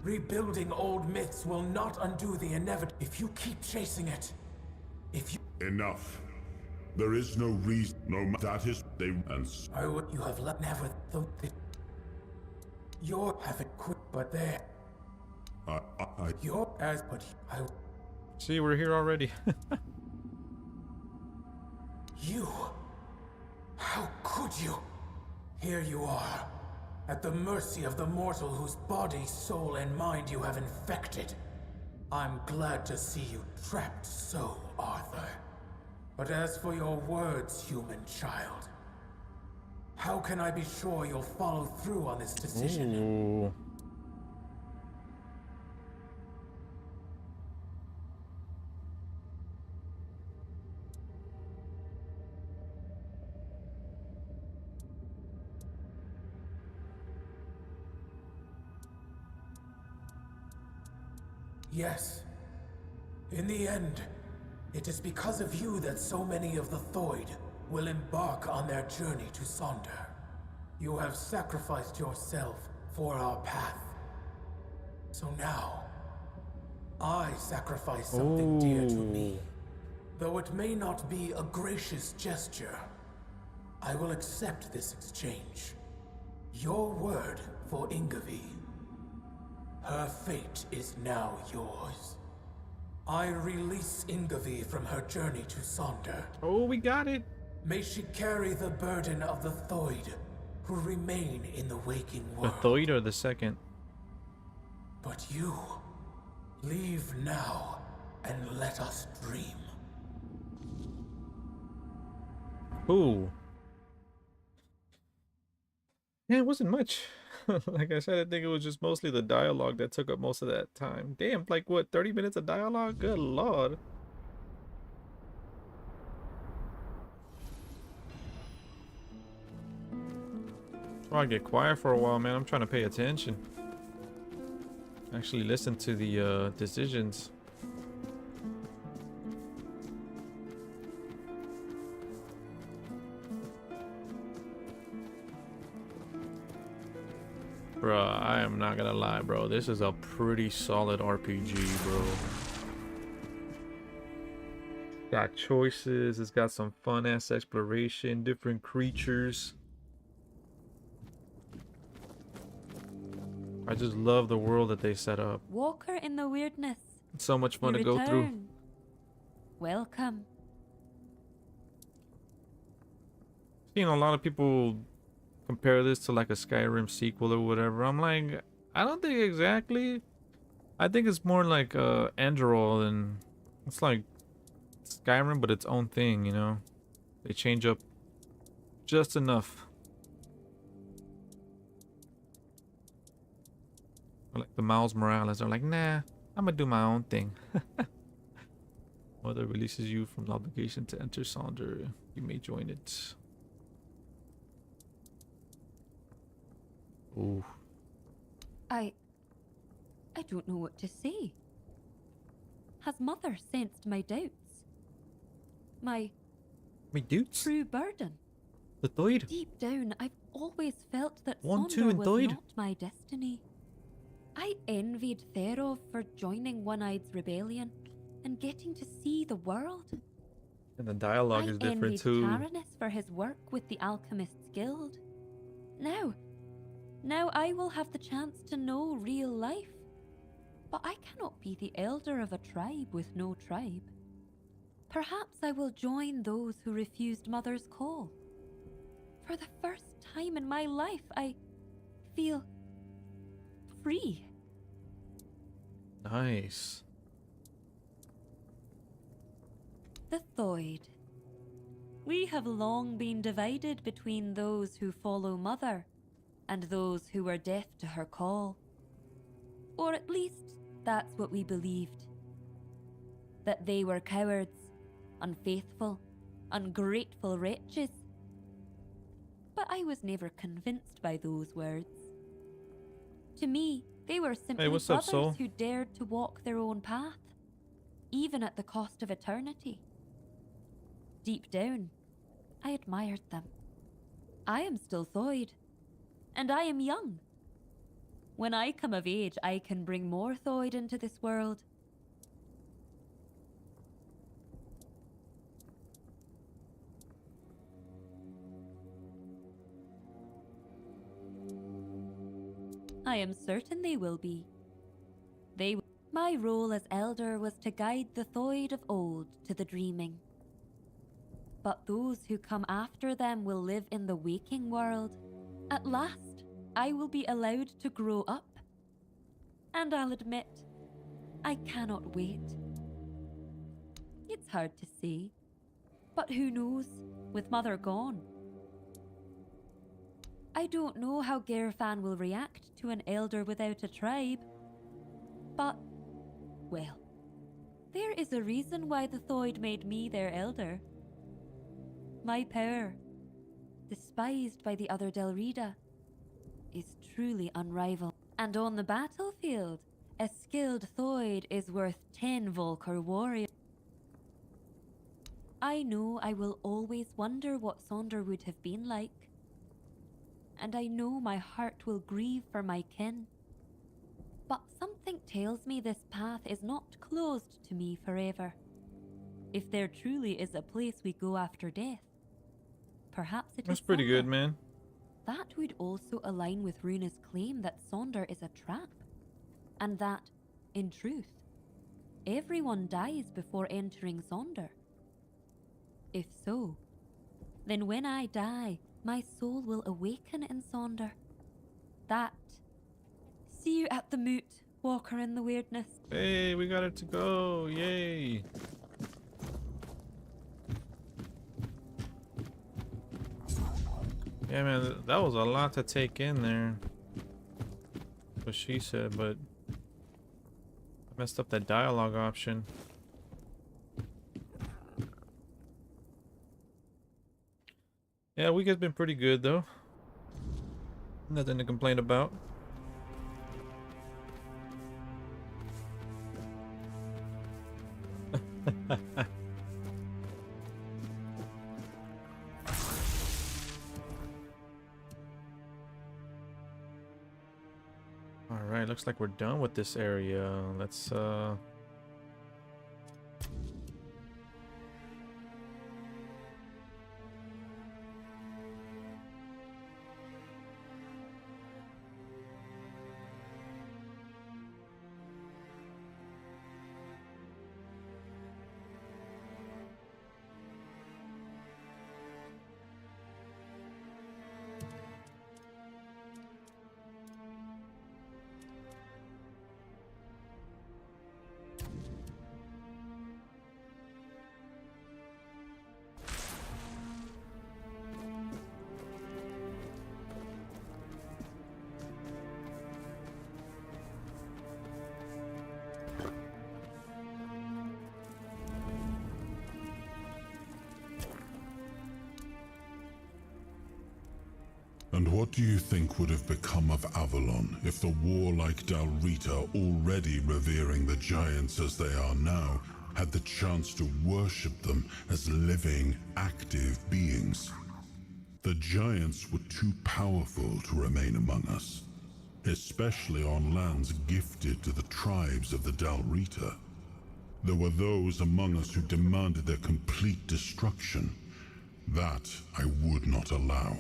Rebuilding old myths will not undo the inevitable if you keep chasing it. If you... Enough. There is no reason. No, that is they and I would you have never thought that you're having quit, but there. You're as but I. See, we're here already. You. How could you? Here you are, at the mercy of the mortal whose body, soul, and mind you have infected. I'm glad to see you trapped so, Arthur. But as for your words, human child, how can I be sure you'll follow through on this decision? Ooh. Yes. In the end, it is because of you that so many of the Thoid will embark on their journey to Sonder. You have sacrificed yourself for our path. So now, I sacrifice something dear to me. Though it may not be a gracious gesture, I will accept this exchange. Your word for Ingavi. Her fate is now yours. I release Ingavi from her journey to Sonder. Oh, we got it. May she carry the burden of the Thoid who remain in the waking world. The Thoid or the second? But you, leave now and let us dream. Ooh. Yeah, it wasn't much. Like I said, I think it was just mostly the dialogue that took up most of that time. Damn, like what, 30 minutes of dialogue? Good lord. I'll get quiet for a while, man. I'm trying to pay attention. Actually listen to the decisions. Bruh, I am not gonna lie, bro. This is a pretty solid RPG, bro. Got choices. It's got some fun-ass exploration, different creatures. I just love the world that they set up. Walker in the weirdness. It's so much fun You to go through. return. Welcome. You know, a lot of people compare this to like a Skyrim sequel or whatever. I'm like, I don't think exactly. I think it's more like Andorol, and it's like Skyrim but its own thing, you know. They change up just enough. Or like the Miles Morales are like, nah, I'm gonna do my own thing. Mother releases you from the obligation to enter Sonder. You may join it. Ooh. I don't know what to say. Has Mother sensed my doubts? My dudes? true burden? The Thoid? Deep down, I've always felt that 1, 2, Sonder and was Thoid? not my destiny. I envied Therov for joining One-Eye's rebellion and getting to see the world. And the dialogue is different envied too. Taranis for his work with the Alchemists Guild. Now I will have the chance to know real life. But I cannot be the elder of a tribe with no tribe. Perhaps I will join those who refused Mother's call. For the first time in my life, I feel free. Nice. The Thoid. We have long been divided between those who follow Mother and those who were deaf to her call. Or at least, that's what we believed. That they were cowards, unfaithful, ungrateful wretches. But I was never convinced by those words. To me, they were simply what's up, brothers Soul? who dared to walk their own path, even at the cost of eternity. Deep down, I admired them. I am still Thoid, and I am young. When I come of age, I can bring more Thoid into this world. I am certain they will be. My role as elder was to guide the Thoid of old to the dreaming. But those who come after them will live in the waking world. At last, I will be allowed to grow up. And I'll admit, I cannot wait. It's hard to say, but who knows, with Mother gone. I don't know how Gerfan will react to an elder without a tribe, but, well, there is a reason why the Thoid made me their elder. My power, despised by the other Delrida, is truly unrivaled. And on the battlefield, a skilled Thoid is worth 10 Volker warriors. I know I will always wonder what Sonder would have been like. And I know my heart will grieve for my kin. But something tells me this path is not closed to me forever. If there truly is a place we go after death, perhaps it is That's pretty good, Sonder. man. That would also align with Runa's claim that Sonder is a trap, and that, in truth, everyone dies before entering Sonder. If so, then when I die, my soul will awaken in Sonder. That. See you at the moot, Walker in the Weirdness. Hey, we got it to go. Yay. Yeah, man, that was a lot to take in there. What she said, but I messed up that dialogue option. Yeah, week has been pretty good though. Nothing to complain about. Alright, looks like we're done with this area. Let's And what do you think would have become of Avalon if the warlike Dalrita, already revering the giants as they are now, had the chance to worship them as living, active beings? The giants were too powerful to remain among us, especially on lands gifted to the tribes of the Dalrita. There were those among us who demanded their complete destruction. That I would not allow.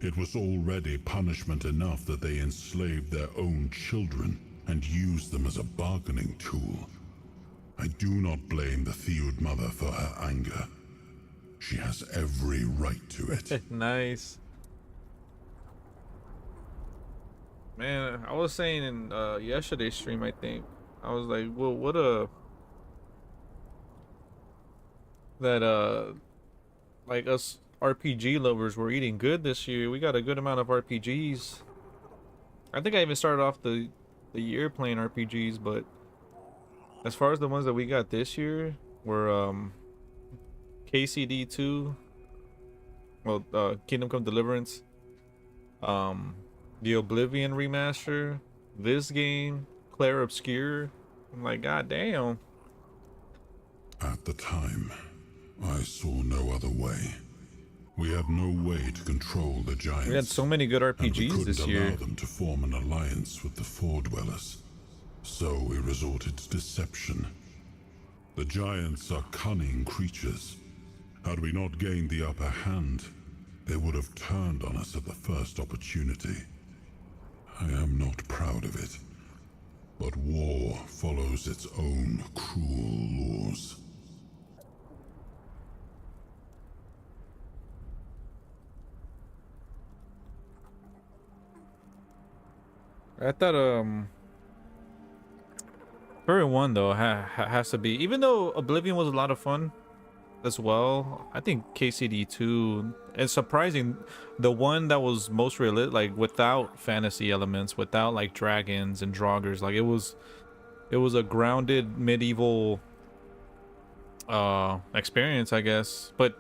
It was already punishment enough that they enslaved their own children and used them as a bargaining tool. I do not blame the Theod mother for her anger. She has every right to it. Nice. Man, I was saying in yesterday's stream, I think, I was like, well, what like us RPG lovers were eating good this year. We got a good amount of RPGs. I think I even started off the year playing RPGs, but as far as the ones that we got this year were KCD 2, well, Kingdom Come Deliverance, the Oblivion remaster, this game, Claire Obscure. I'm like, god damn. At the time, I saw no other way. We had no way to control the giants. We had so many good RPGs this year. We couldn't allow them to form an alliance with the Four Dwellers. So we resorted to deception. The giants are cunning creatures. Had we not gained the upper hand, they would have turned on us at the first opportunity. I am not proud of it. But war follows its own cruel laws. I thought Furry 1 though has to be, even though Oblivion was a lot of fun as well, I think KCD 2 is surprising, the one that was most realistic, like without fantasy elements, without like dragons and draugrs. Like it was a grounded medieval experience, I guess. But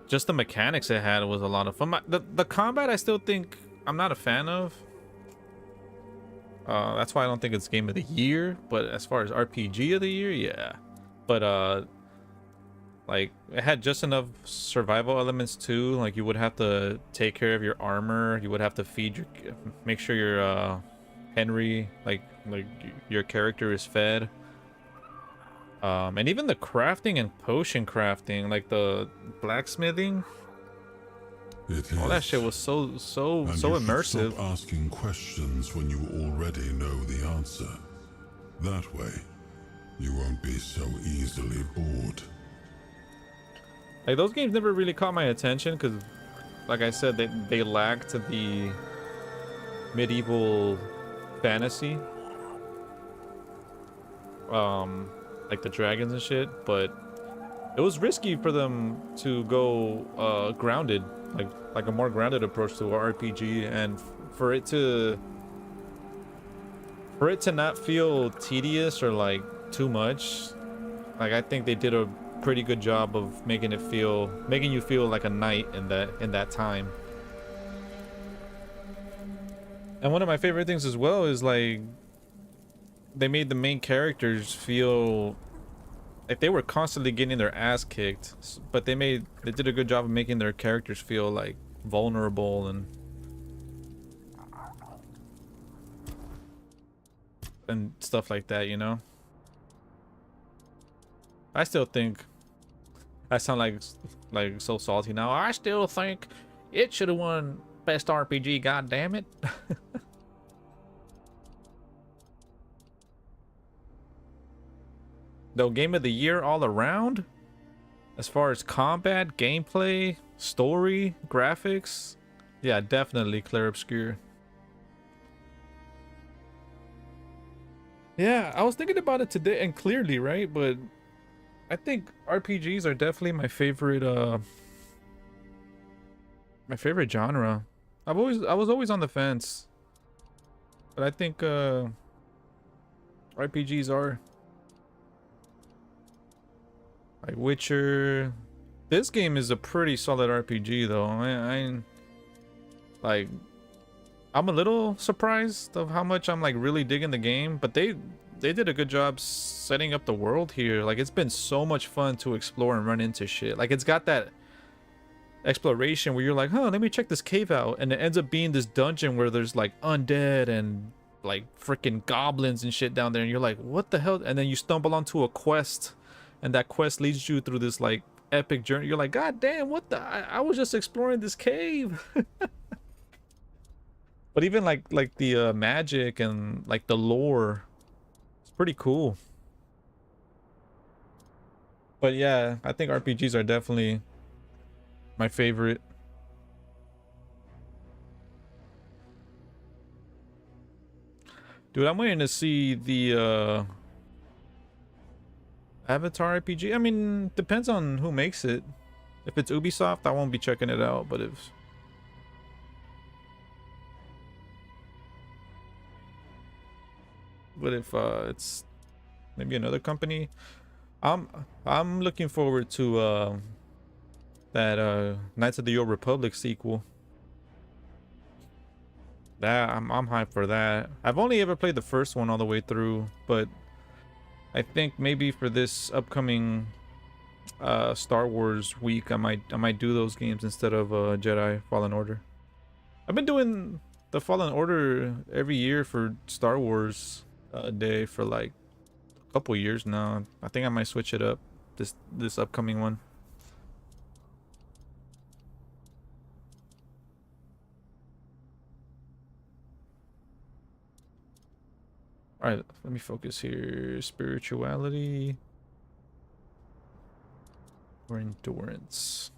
just the mechanics it had was a lot of fun. The combat I still think I'm not a fan of. That's why I don't think it's game of the year. But as far as RPG of the year, yeah. But like it had just enough survival elements too. Like you would have to take care of your armor. You would have to feed your, make sure your Henry, like your character is fed. And even the crafting and potion crafting, like the blacksmithing. All that shit was so immersive. Stop asking questions when you already know the answer. That way, you won't be so easily bored. Like those games never really caught my attention because, like I said, they lacked the medieval fantasy. Like the dragons and shit, but it was risky for them to go grounded, like a more grounded approach to RPG, and for it to not feel tedious or like too much. Like I think they did a pretty good job of making you feel like a knight in that time. And one of my favorite things as well is like they made the main characters feel like they were constantly getting their ass kicked, but they did a good job of making their characters feel like vulnerable and stuff like that, you know. I still think I sound like so salty now. I still think it should have won best RPG, god damn it. Though game of the year all around, as far as combat, gameplay, story, graphics, yeah, definitely Clair Obscur. Yeah, I was thinking about it today, and clearly, right? But I think RPGs are definitely my favorite genre. I was always on the fence, but I think RPGs are. Like Witcher. This game is a pretty solid RPG though. I'm a little surprised of how much I'm like really digging the game, but they did a good job setting up the world here. Like it's been so much fun to explore and run into shit. Like it's got that exploration where you're like, huh, let me check this cave out, and it ends up being this dungeon where there's like undead and like freaking goblins and shit down there, and you're like, what the hell? And then you stumble onto a quest, and that quest leads you through this like epic journey. You're like, god damn, what the, I was just exploring this cave. But even like the magic and like the lore, it's pretty cool. But yeah, I think RPGs are definitely my favorite. Dude, I'm waiting to see the Avatar RPG. I mean, depends on who makes it. If it's Ubisoft, I won't be checking it out, but if it's maybe another company, I'm looking forward to that Knights of the Old Republic sequel. That I'm hyped for that. I've only ever played the first one all the way through, but I think maybe for this upcoming Star Wars week, I might do those games instead of Jedi Fallen Order. I've been doing the Fallen Order every year for Star Wars Day for like a couple years now. I think I might switch it up this upcoming one. Alright, let me focus here. Spirituality or endurance?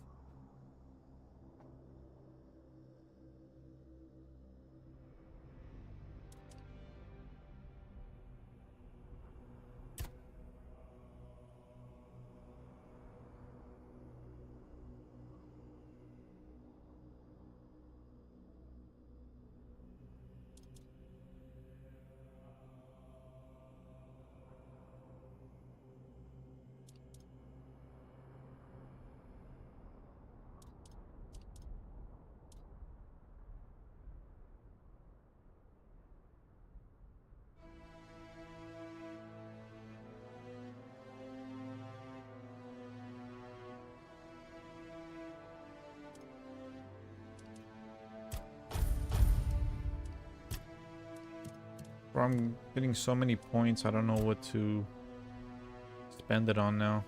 Bro, I'm getting so many points, I don't know what to spend it on now.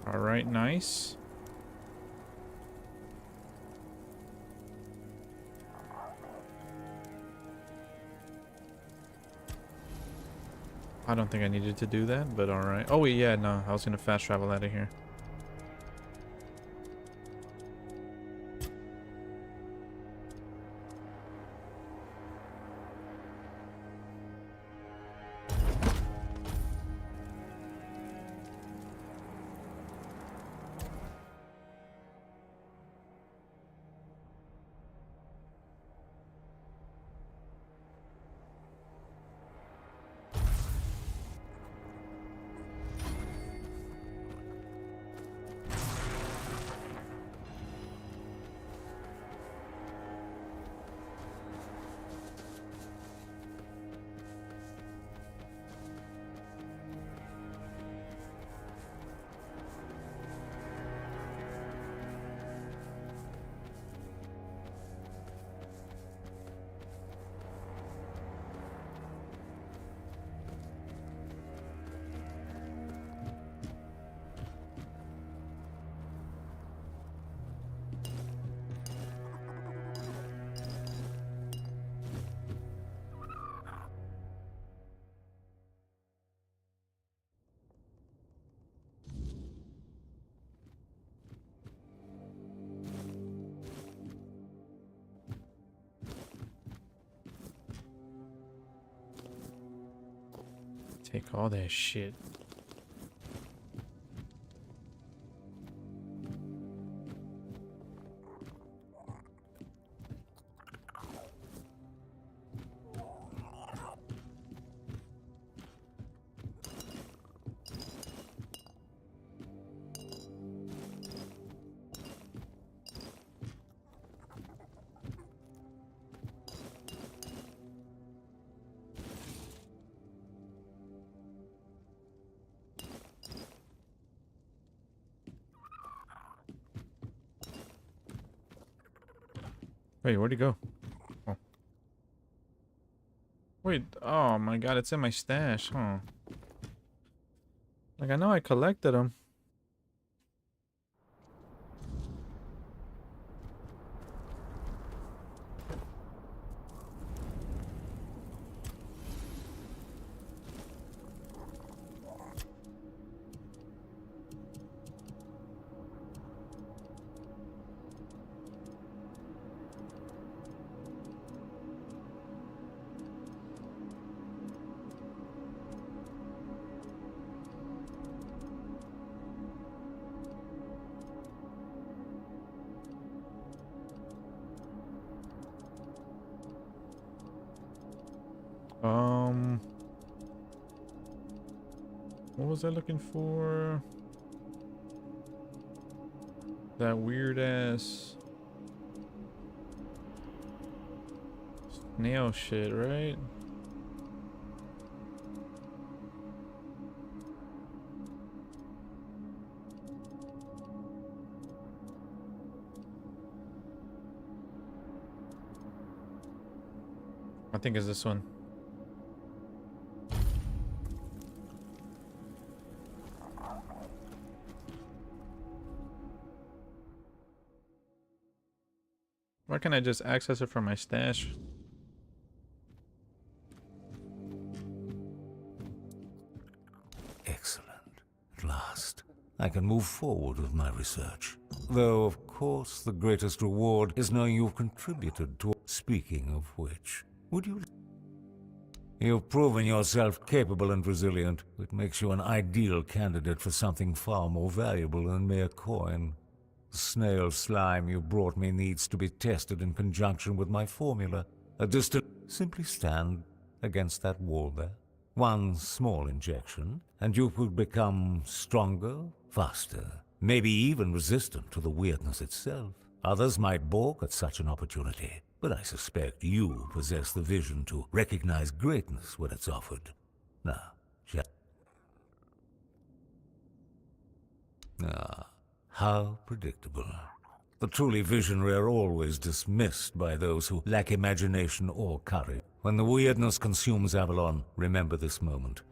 Alright, nice. I don't think I needed to do that, but alright. Oh, wait, yeah, no. I was gonna fast travel out of here. Take all that shit. Wait, where'd he go? Oh. Wait, oh my god, it's in my stash, huh? Like, I know I collected them. What was I looking for? That weird ass snail shit, right? I think it's this one. Why can't I just access it from my stash? Excellent. At last, I can move forward with my research. Though, of course, the greatest reward is knowing you've contributed to... Speaking of which, would you... You've proven yourself capable and resilient, which makes you an ideal candidate for something far more valuable than mere coin. The snail slime you brought me needs to be tested in conjunction with my formula. A distant... Simply stand against that wall there. One small injection, and you could become stronger, faster, maybe even resistant to the weirdness itself. Others might balk at such an opportunity, but I suspect you possess the vision to recognize greatness when it's offered. Now, how predictable. The truly visionary are always dismissed by those who lack imagination or courage. When the weirdness consumes Avalon, remember this moment.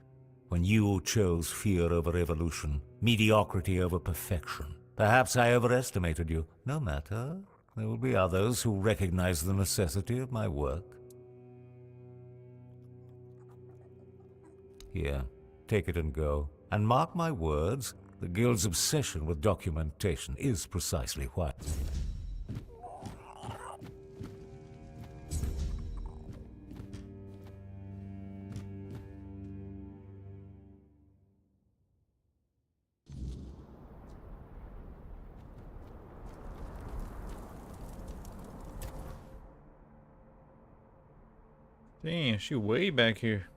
When you chose fear over evolution, mediocrity over perfection. Perhaps I overestimated you. No matter. There will be others who recognize the necessity of my work. Here, take it and go. And mark my words, the Guild's obsession with documentation is precisely why. Damn, she way back here.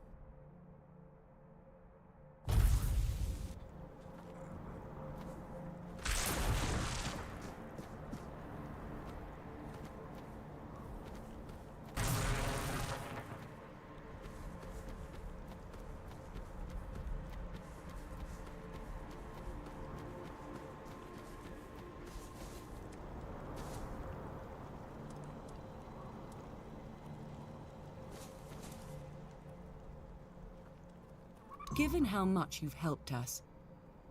Given how much you've helped us,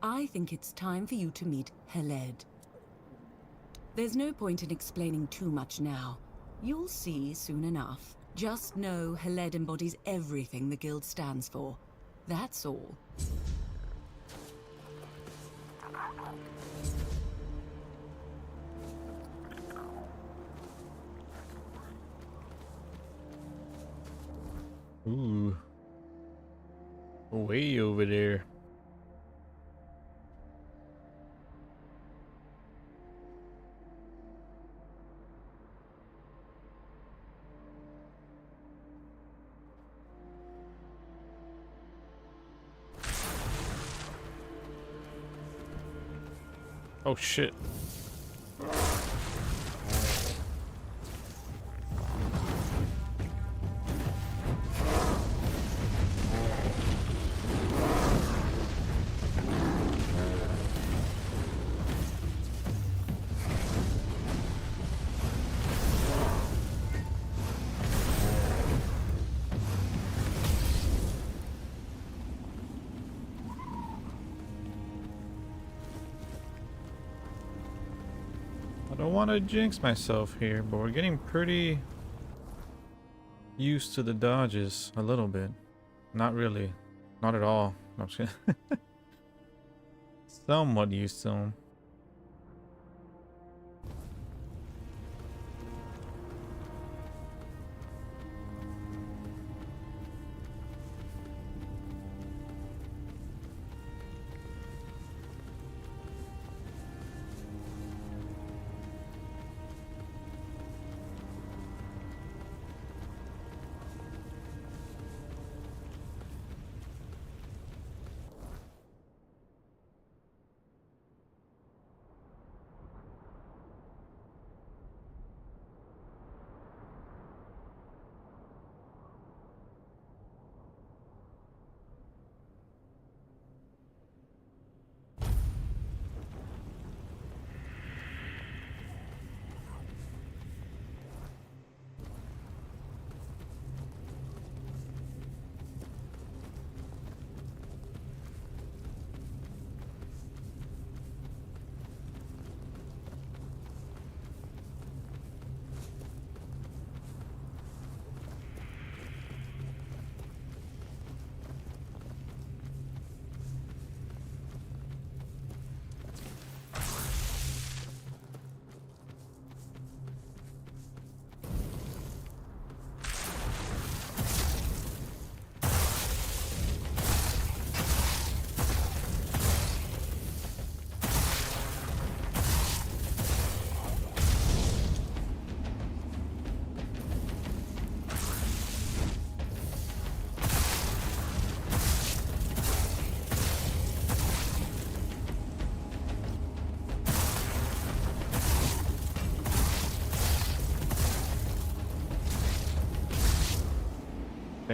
I think it's time for you to meet Heled. There's no point in explaining too much now. You'll see soon enough. Just know Heled embodies everything the Guild stands for. That's all. Ooh. Way over there. Oh shit. I don't want to jinx myself here, but we're getting pretty used to the dodges a little bit. Not really. Not at all. No, I'm just kidding. Somewhat used to them.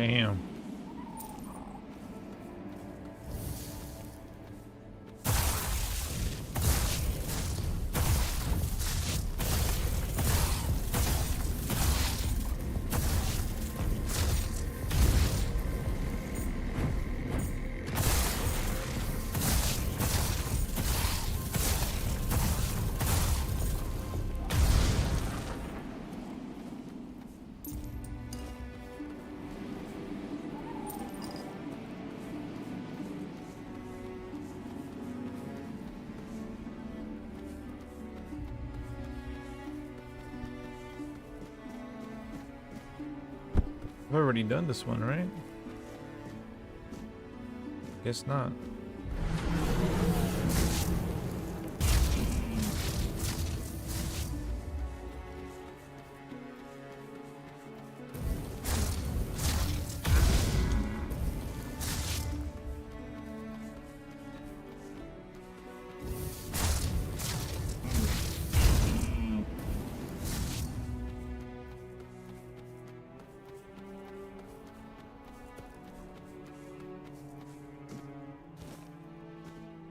Damn. I've already done this one, right? Guess not.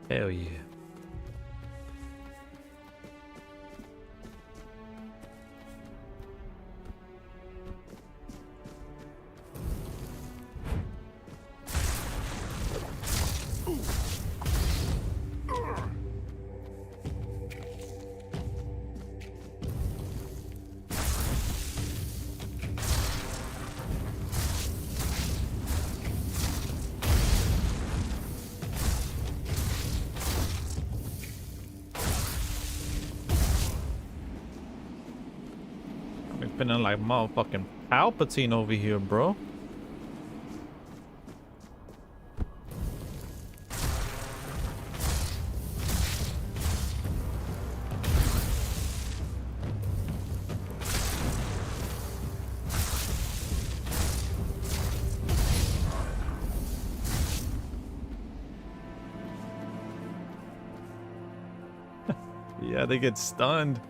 Hell yeah. Feeling like motherfucking Palpatine over here, bro. Yeah, they get stunned.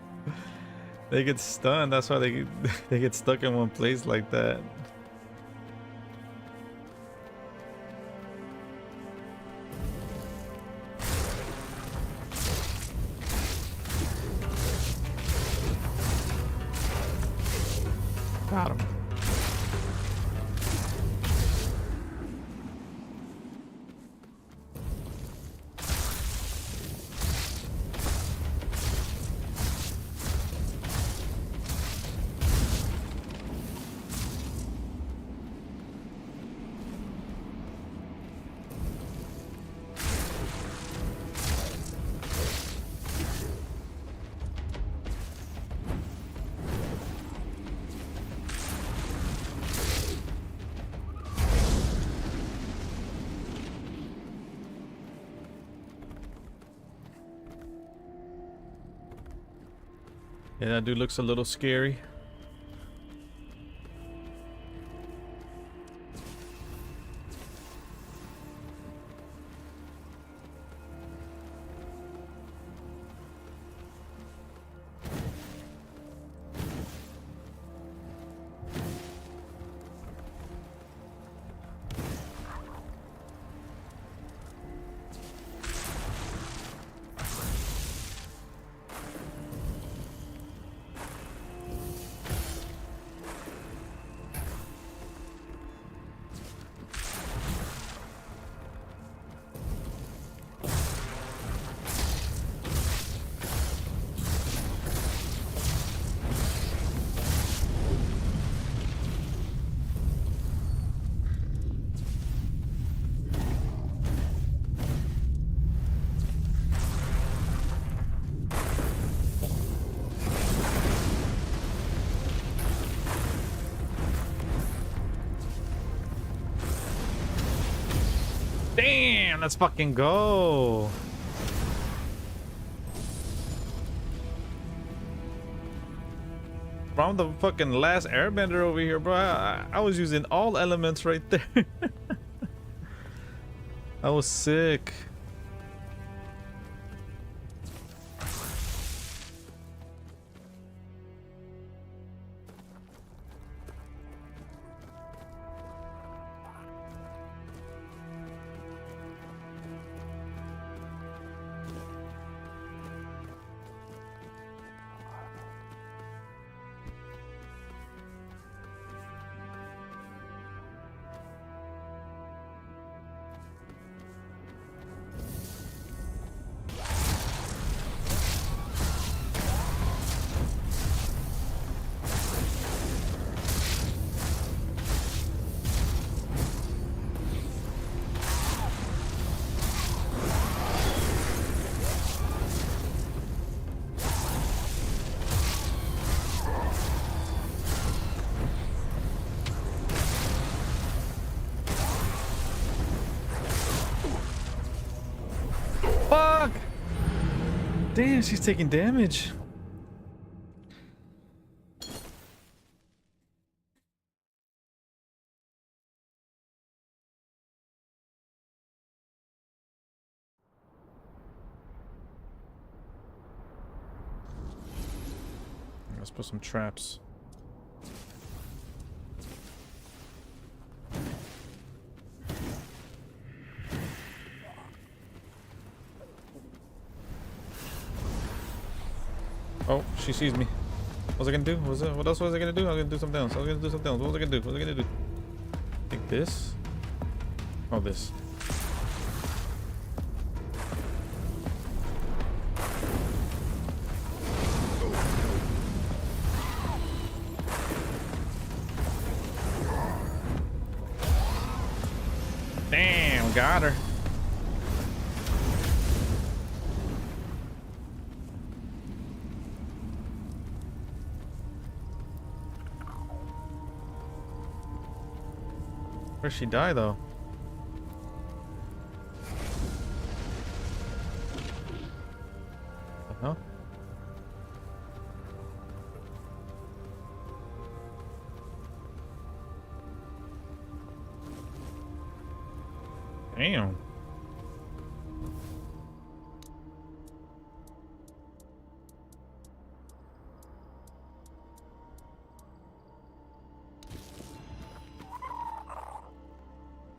They get stunned. That's why they get stuck in one place like that. Got him. Yeah, that dude looks a little scary. Damn, let's fucking go. From the fucking last airbender over here, bro. I was using all elements right there. That was sick. Damn, she's taking damage. Let's put some traps. Oh, she sees me. What was I gonna do? What else was I gonna do? I was gonna do something else. What was I gonna do? I think this. Oh, this. Damn, got her. Where'd she die, though? What the hell? Damn.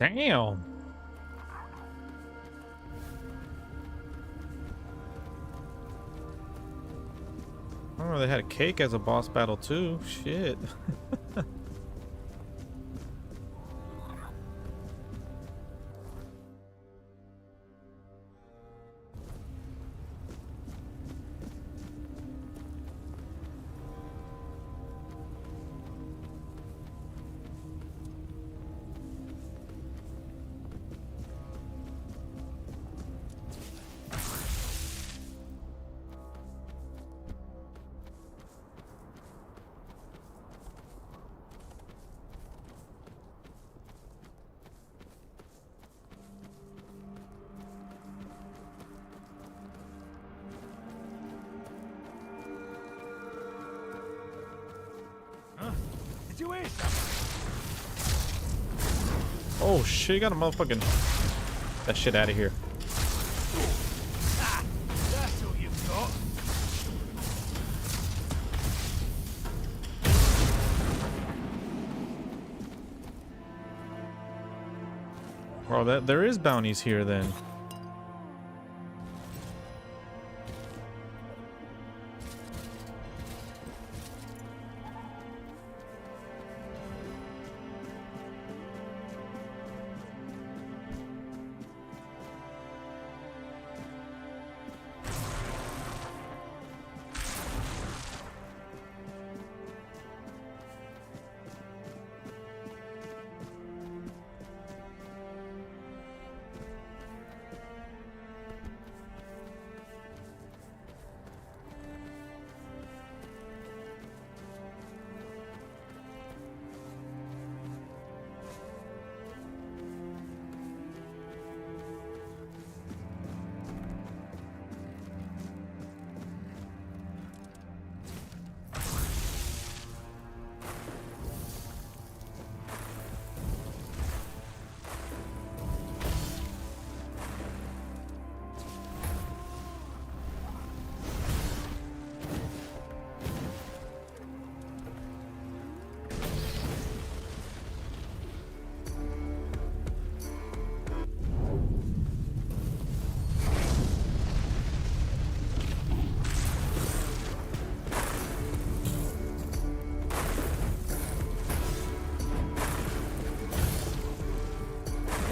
Damn. Oh, they had a cake as a boss battle too. Shit. Oh shit, you got a motherfucking that shit out of here. That's all you've got. Bro, that there is bounties here then.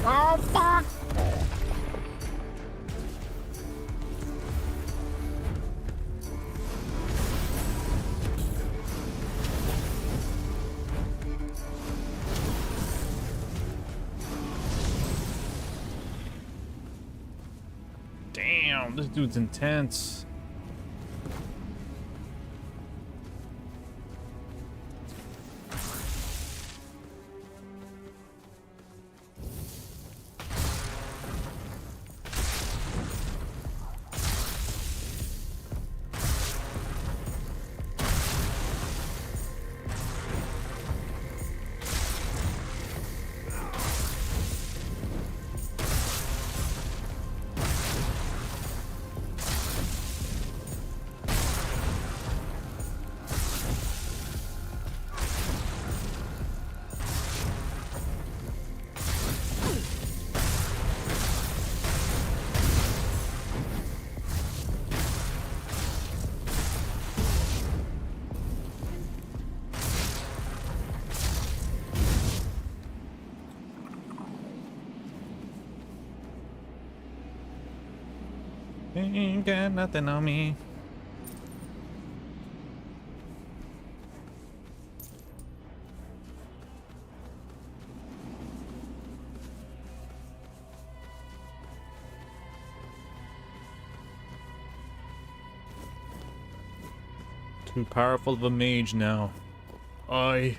Oh, fuck! Damn, this dude's intense. Ain't got nothing on me. Too powerful of a mage now. I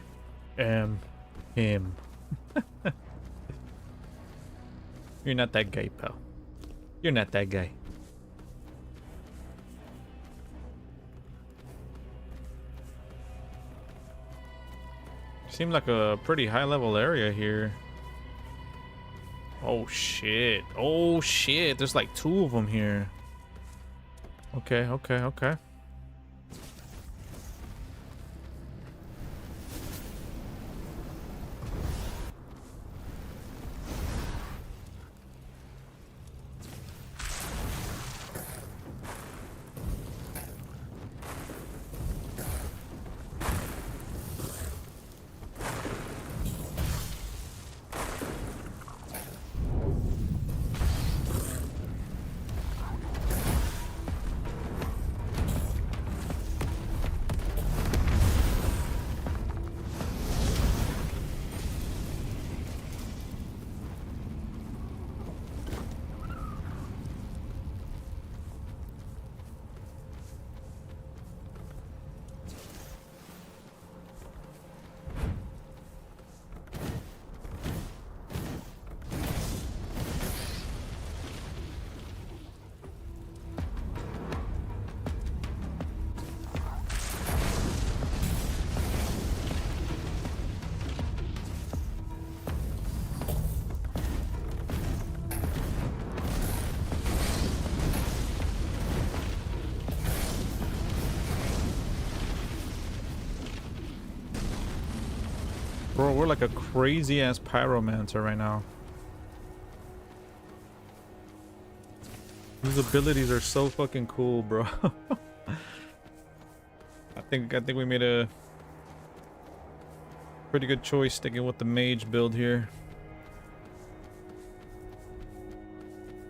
am him. You're not that guy, pal. You're not that guy. Seemed like a pretty high level area here. Oh shit. Oh shit. There's like 2 of them here. Okay, okay, okay. Bro, we're like a crazy ass pyromancer right now. These abilities are so fucking cool, bro. I think we made a pretty good choice sticking with the mage build here.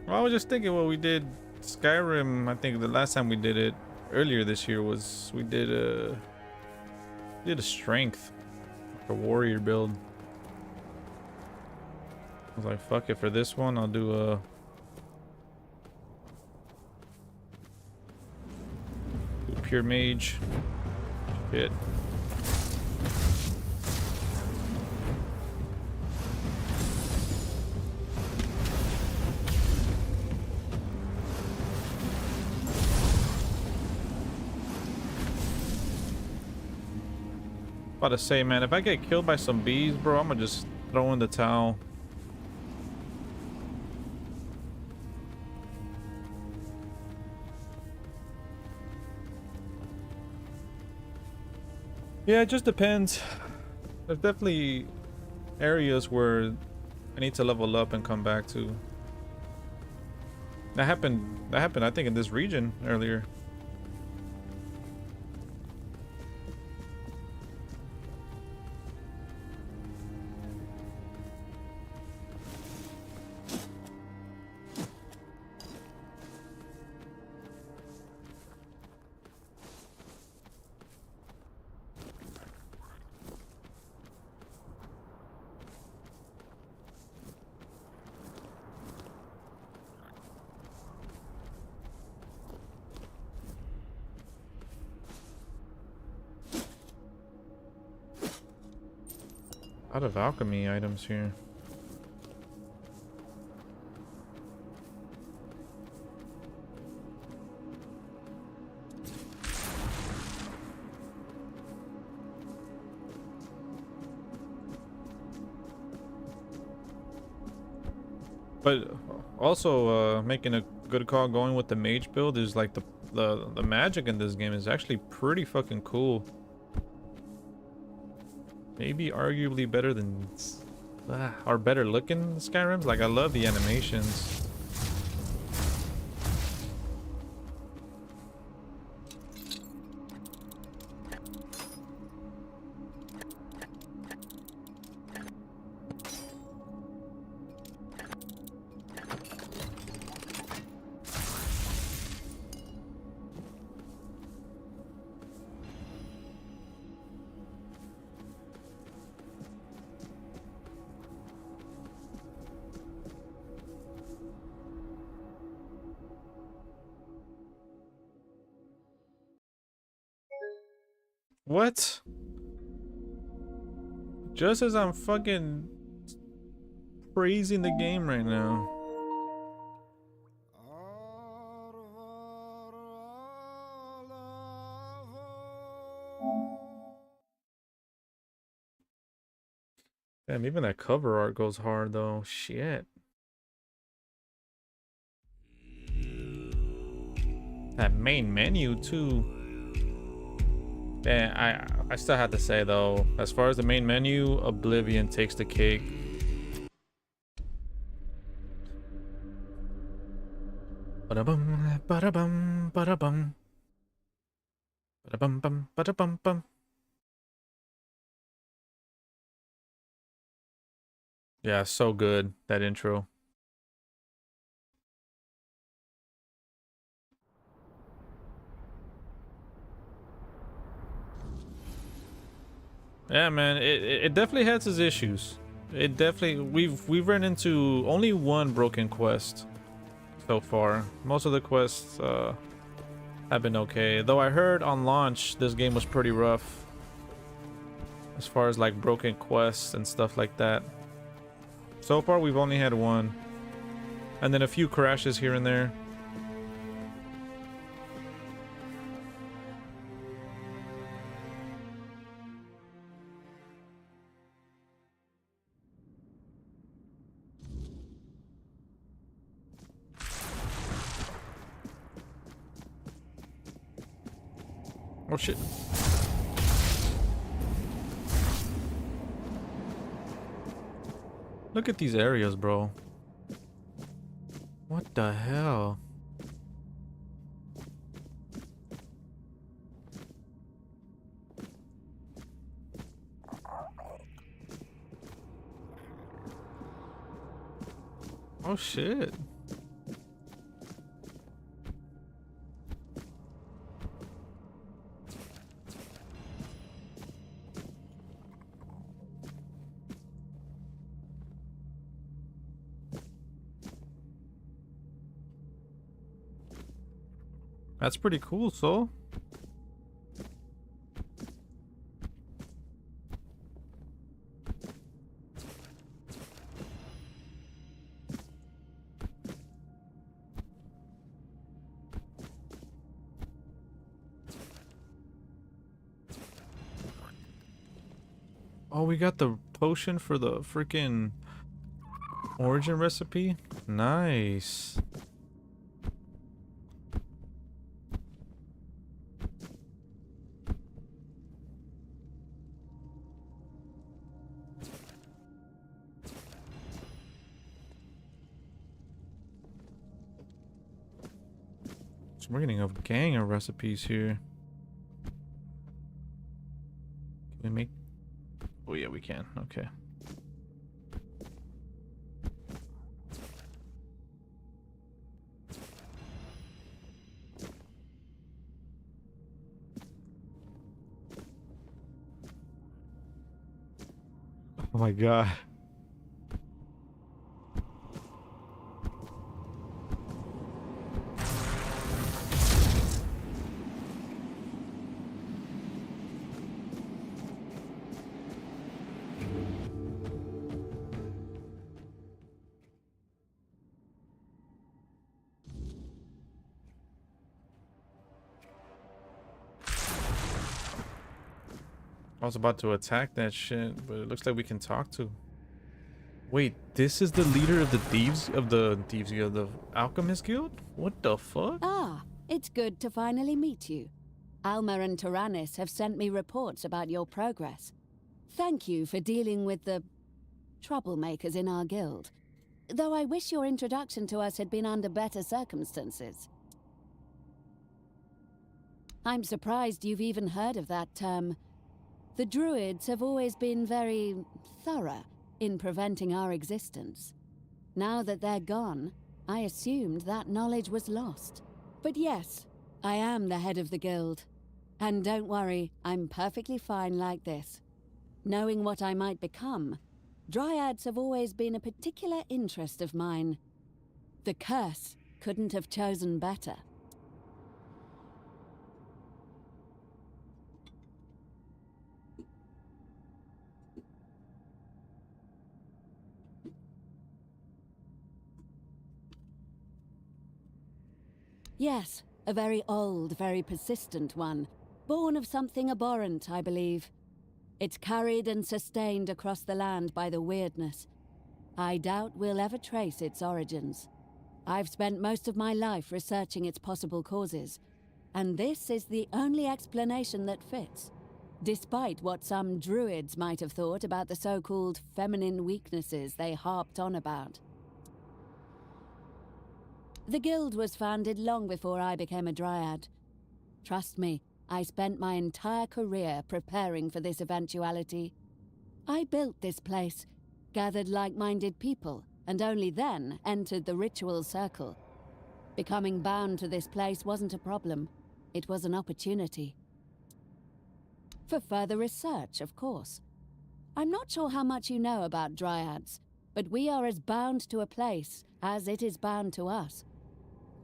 Well, I was just thinking what we did Skyrim, I think the last time we did it earlier this year was we did a strength, a warrior build. I was like, fuck it, for this one I'll do a pure mage. Shit. About to say, man, if I get killed by some bees, bro, I'm gonna just throw in the towel. Yeah, it just depends. There's definitely areas where I need to level up and come back to. That happened, I think, in this region earlier. A lot of alchemy items here. But also making a good call going with the mage build is like the magic in this game is actually pretty fucking cool. Maybe arguably better than or better looking Skyrims. Like, I love the animations. What? Just as I'm fucking praising the game right now. Damn, even that cover art goes hard though. Shit. That main menu too. Yeah, I still have to say though, as far as the main menu, Oblivion takes the cake. Ba-da-bum, ba-da-bum, ba-da-bum. Ba-da-bum, bum, ba-da-bum, bum. Yeah, so good, that intro. Yeah, man, it definitely has its issues. It definitely we've run into only one broken quest so far. Most of the quests have been okay. Though I heard on launch this game was pretty rough as far as like broken quests and stuff like that. So far we've only had one. And then a few crashes here and there. Oh shit. Look at these areas, bro. What the hell? Oh shit. That's pretty cool, so. Oh, we got the potion for the freaking origin recipe. Nice. So we're getting a gang of recipes here. Can we make? Oh yeah, we can. Okay. Oh my god. I was about to attack that shit, but it looks like we can talk to. Wait, this is the leader of the the Alchemist Guild? What the fuck? Ah, it's good to finally meet you. Alma and Tyrannus have sent me reports about your progress. Thank you for dealing with the troublemakers in our guild. Though I wish your introduction to us had been under better circumstances. I'm surprised you've even heard of that term. The Druids have always been very thorough in preventing our existence. Now that they're gone, I assumed that knowledge was lost. But yes, I am the head of the guild. And don't worry, I'm perfectly fine like this. Knowing what I might become, Dryads have always been a particular interest of mine. The curse couldn't have chosen better. Yes, a very old, very persistent one. Born of something abhorrent, I believe. It's carried and sustained across the land by the weirdness. I doubt we'll ever trace its origins. I've spent most of my life researching its possible causes, and this is the only explanation that fits, despite what some druids might have thought about the so-called feminine weaknesses they harped on about. The guild was founded long before I became a dryad. Trust me, I spent my entire career preparing for this eventuality. I built this place, gathered like-minded people, and only then entered the ritual circle. Becoming bound to this place wasn't a problem. It was an opportunity. For further research, of course. I'm not sure how much you know about dryads, but we are as bound to a place as it is bound to us.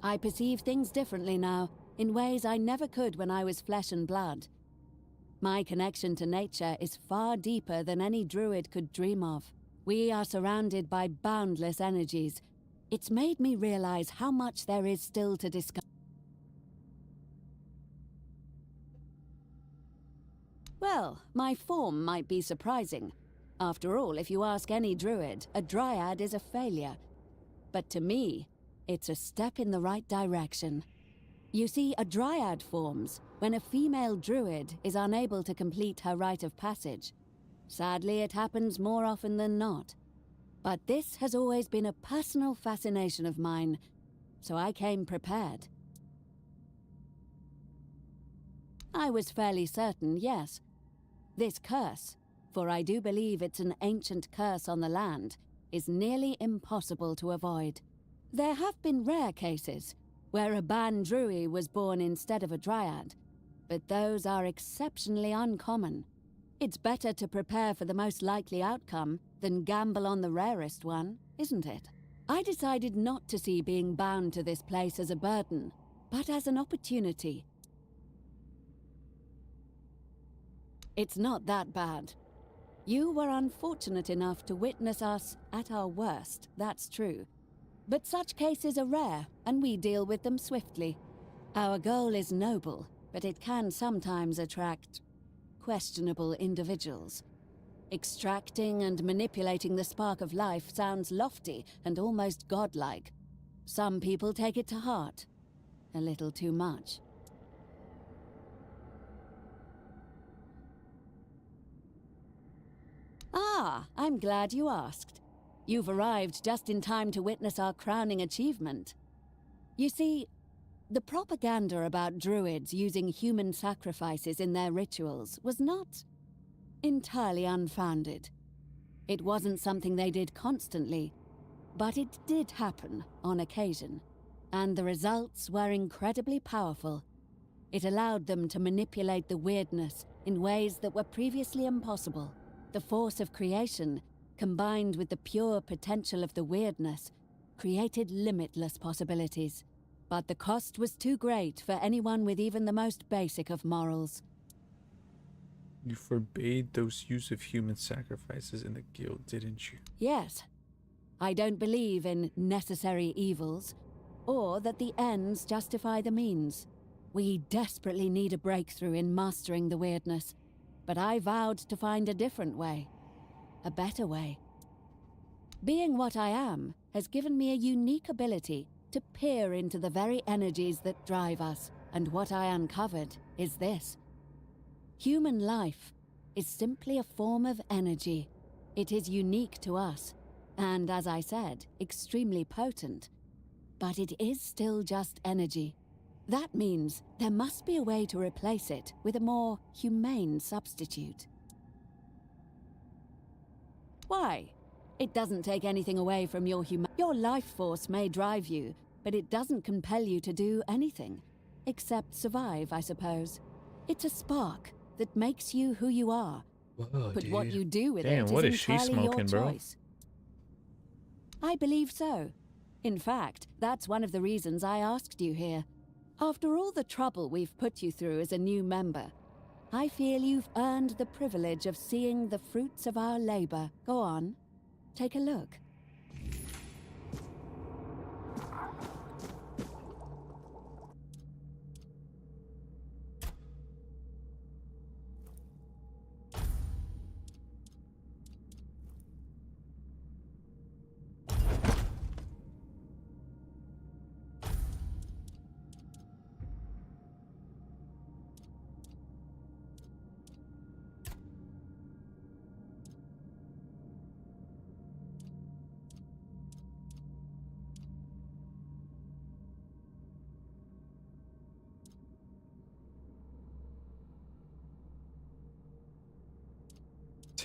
I perceive things differently now, in ways I never could when I was flesh and blood. My connection to nature is far deeper than any druid could dream of. We are surrounded by boundless energies. It's made me realize how much there is still to discover. Well, my form might be surprising. After all, if you ask any druid, a dryad is a failure. But to me, it's a step in the right direction. You see, a dryad forms when a female druid is unable to complete her rite of passage. Sadly, it happens more often than not. But this has always been a personal fascination of mine, so I came prepared. I was fairly certain, yes. This curse, for I do believe it's an ancient curse on the land, is nearly impossible to avoid. There have been rare cases where a Bandrui was born instead of a dryad, but those are exceptionally uncommon. It's better to prepare for the most likely outcome than gamble on the rarest one, isn't it? I decided not to see being bound to this place as a burden, but as an opportunity. It's not that bad. You were unfortunate enough to witness us at our worst, that's true. But such cases are rare, and we deal with them swiftly. Our goal is noble, but it can sometimes attract questionable individuals. Extracting and manipulating the spark of life sounds lofty and almost godlike. Some people take it to heart. A little too much. Ah, I'm glad you asked. You've arrived just in time to witness our crowning achievement. You see, the propaganda about druids using human sacrifices in their rituals was not entirely unfounded. It wasn't something they did constantly, but it did happen on occasion, and the results were incredibly powerful. It allowed them to manipulate the weirdness in ways that were previously impossible. The force of creation, combined with the pure potential of the weirdness, created limitless possibilities. But the cost was too great for anyone with even the most basic of morals. You forbade those use of human sacrifices in the guild, didn't you? Yes. I don't believe in necessary evils, or that the ends justify the means. We desperately need a breakthrough in mastering the weirdness, but I vowed to find a different way. A better way. Being what I am has given me a unique ability to peer into the very energies that drive us, and what I uncovered is this. Human life is simply a form of energy. It is unique to us, and as I said, extremely potent. But it is still just energy. That means there must be a way to replace it with a more humane substitute. Why? It doesn't take anything away from your life force may drive you, but it doesn't compel you to do anything. Except survive, I suppose. It's a spark that makes you who you are. Whoa, but dude. what you do with Damn, it what is is she entirely smoking, your bro? choice. I believe so. In fact, that's one of the reasons I asked you here. After all the trouble we've put you through as a new member, I feel you've earned the privilege of seeing the fruits of our labor. Go on, take a look.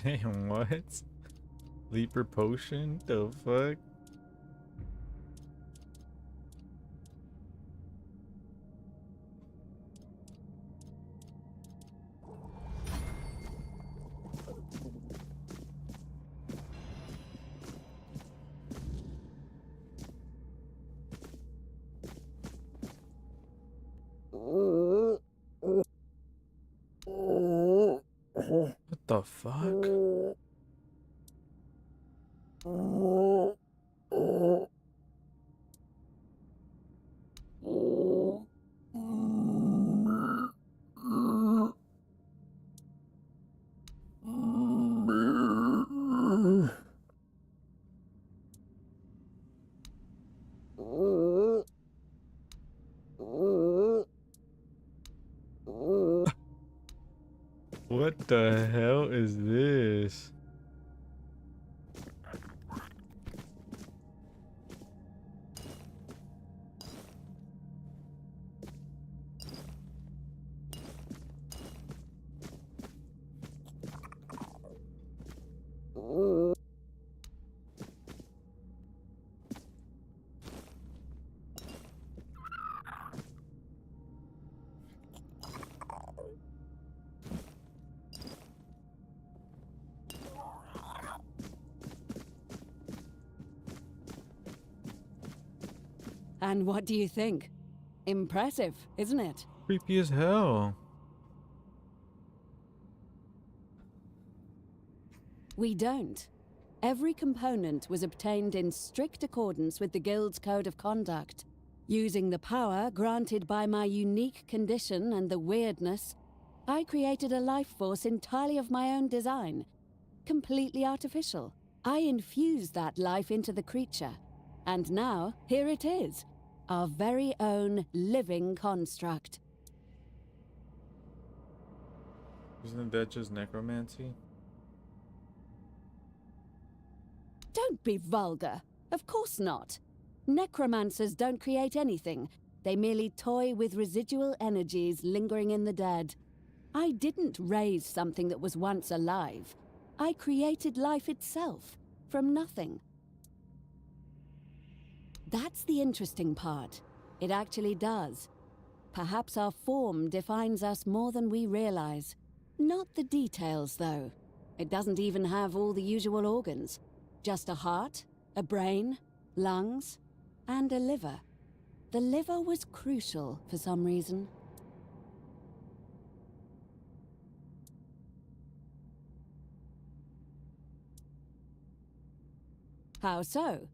Damn, what? Leaper potion? The fuck? What the fuck? What the hell is this? And what do you think? Impressive, isn't it? Creepy as hell. We don't. Every component was obtained in strict accordance with the Guild's code of conduct. Using the power granted by my unique condition and the weirdness, I created a life force entirely of my own design. Completely artificial. I infused that life into the creature. And now, here it is. Our very own living construct. Isn't that just necromancy? Don't be vulgar. Of course not. Necromancers don't create anything. They merely toy with residual energies lingering in the dead. I didn't raise something that was once alive. I created life itself, from nothing. That's the interesting part. It actually does. Perhaps our form defines us more than we realize. Not the details, though. It doesn't even have all the usual organs. Just a heart, a brain, lungs, and a liver. The liver was crucial for some reason. How so?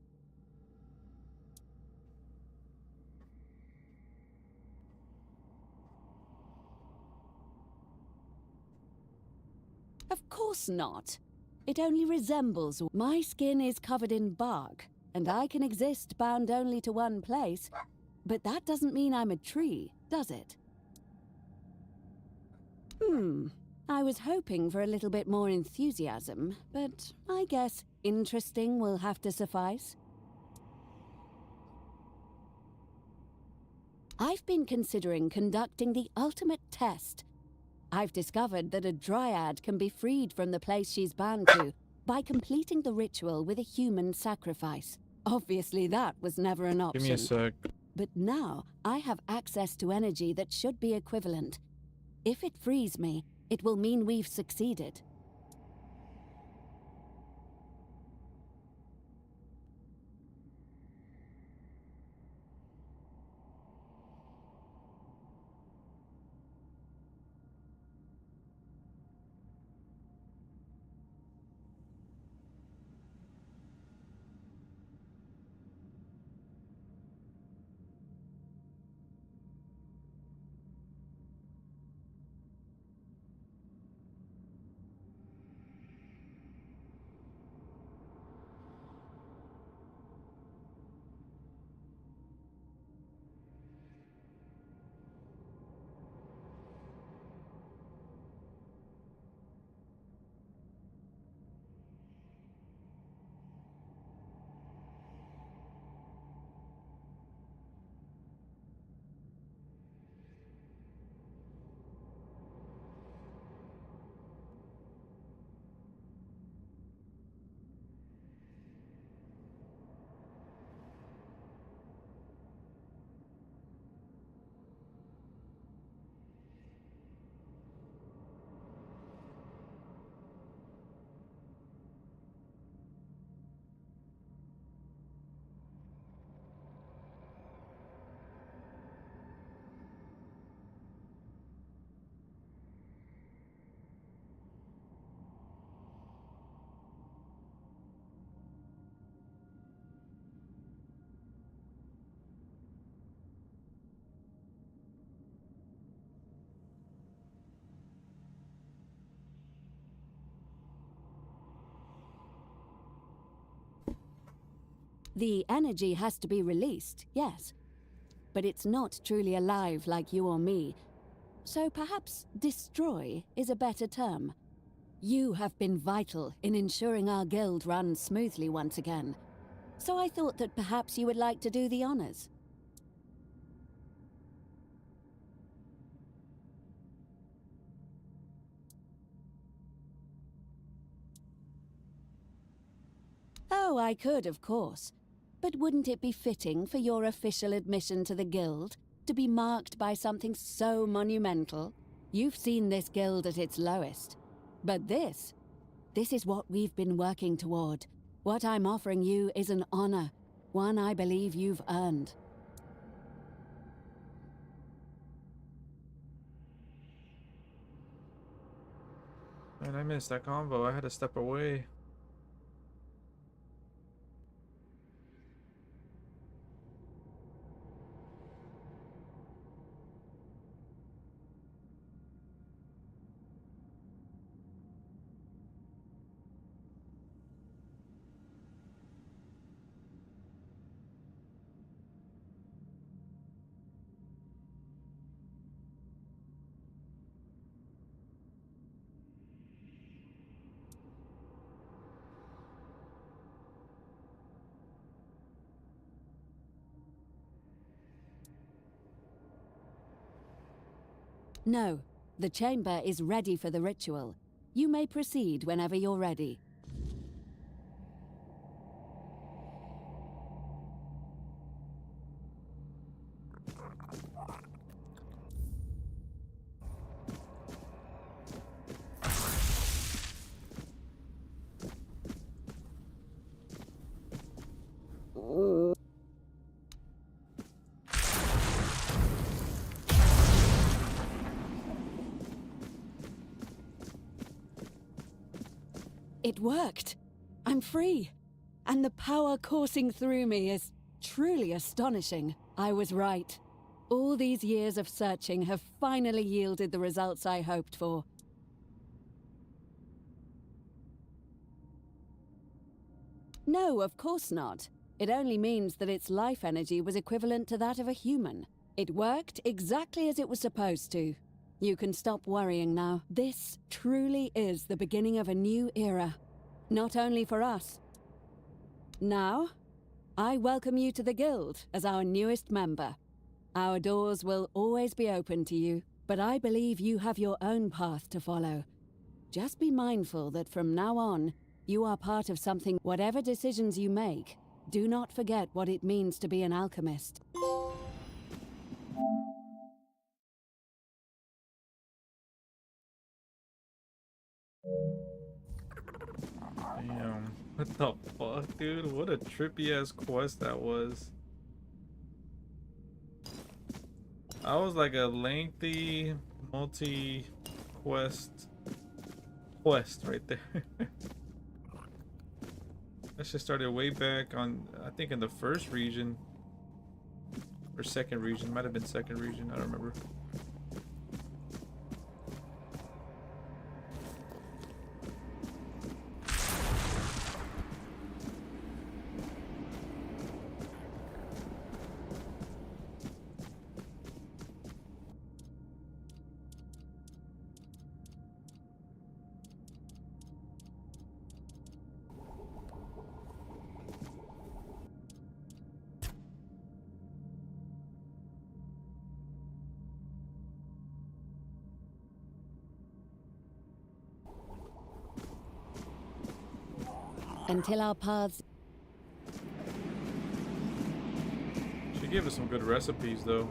Of course not. It only resembles. My skin is covered in bark, and I can exist bound only to one place. But that doesn't mean I'm a tree, does it? I was hoping for a little bit more enthusiasm, but I guess interesting will have to suffice. I've been considering conducting the ultimate test. I've discovered that a dryad can be freed from the place she's bound to by completing the ritual with a human sacrifice. Obviously, that was never an option. Give me a sec. But now, I have access to energy that should be equivalent. If it frees me, it will mean we've succeeded. The energy has to be released, yes. But it's not truly alive like you or me. So perhaps destroy is a better term. You have been vital in ensuring our guild runs smoothly once again. So I thought that perhaps you would like to do the honors. Oh, I could, of course. But wouldn't it be fitting for your official admission to the guild to be marked by something so monumental? You've seen this guild at its lowest. But this is what we've been working toward. What I'm offering you is an honor, one I believe you've earned. Man, I missed that convo. I had to step away. No, the chamber is ready for the ritual. You may proceed whenever you're ready. It worked! I'm free! And the power coursing through me is truly astonishing. I was right. All these years of searching have finally yielded the results I hoped for. No, of course not. It only means that its life energy was equivalent to that of a human. It worked exactly as it was supposed to. You can stop worrying now. This truly is the beginning of a new era. Not only for us. Now, I welcome you to the Guild as our newest member. Our doors will always be open to you, but I believe you have your own path to follow. Just be mindful that from now on, you are part of something. Whatever decisions you make, do not forget what it means to be an alchemist. Damn. What the fuck, dude? What a trippy ass quest that was. I was like a lengthy multi-quest right there. That shit started way back on, I think in the first region. Or second region. Might have been second region, I don't remember. Until our paths... She gave us some good recipes though.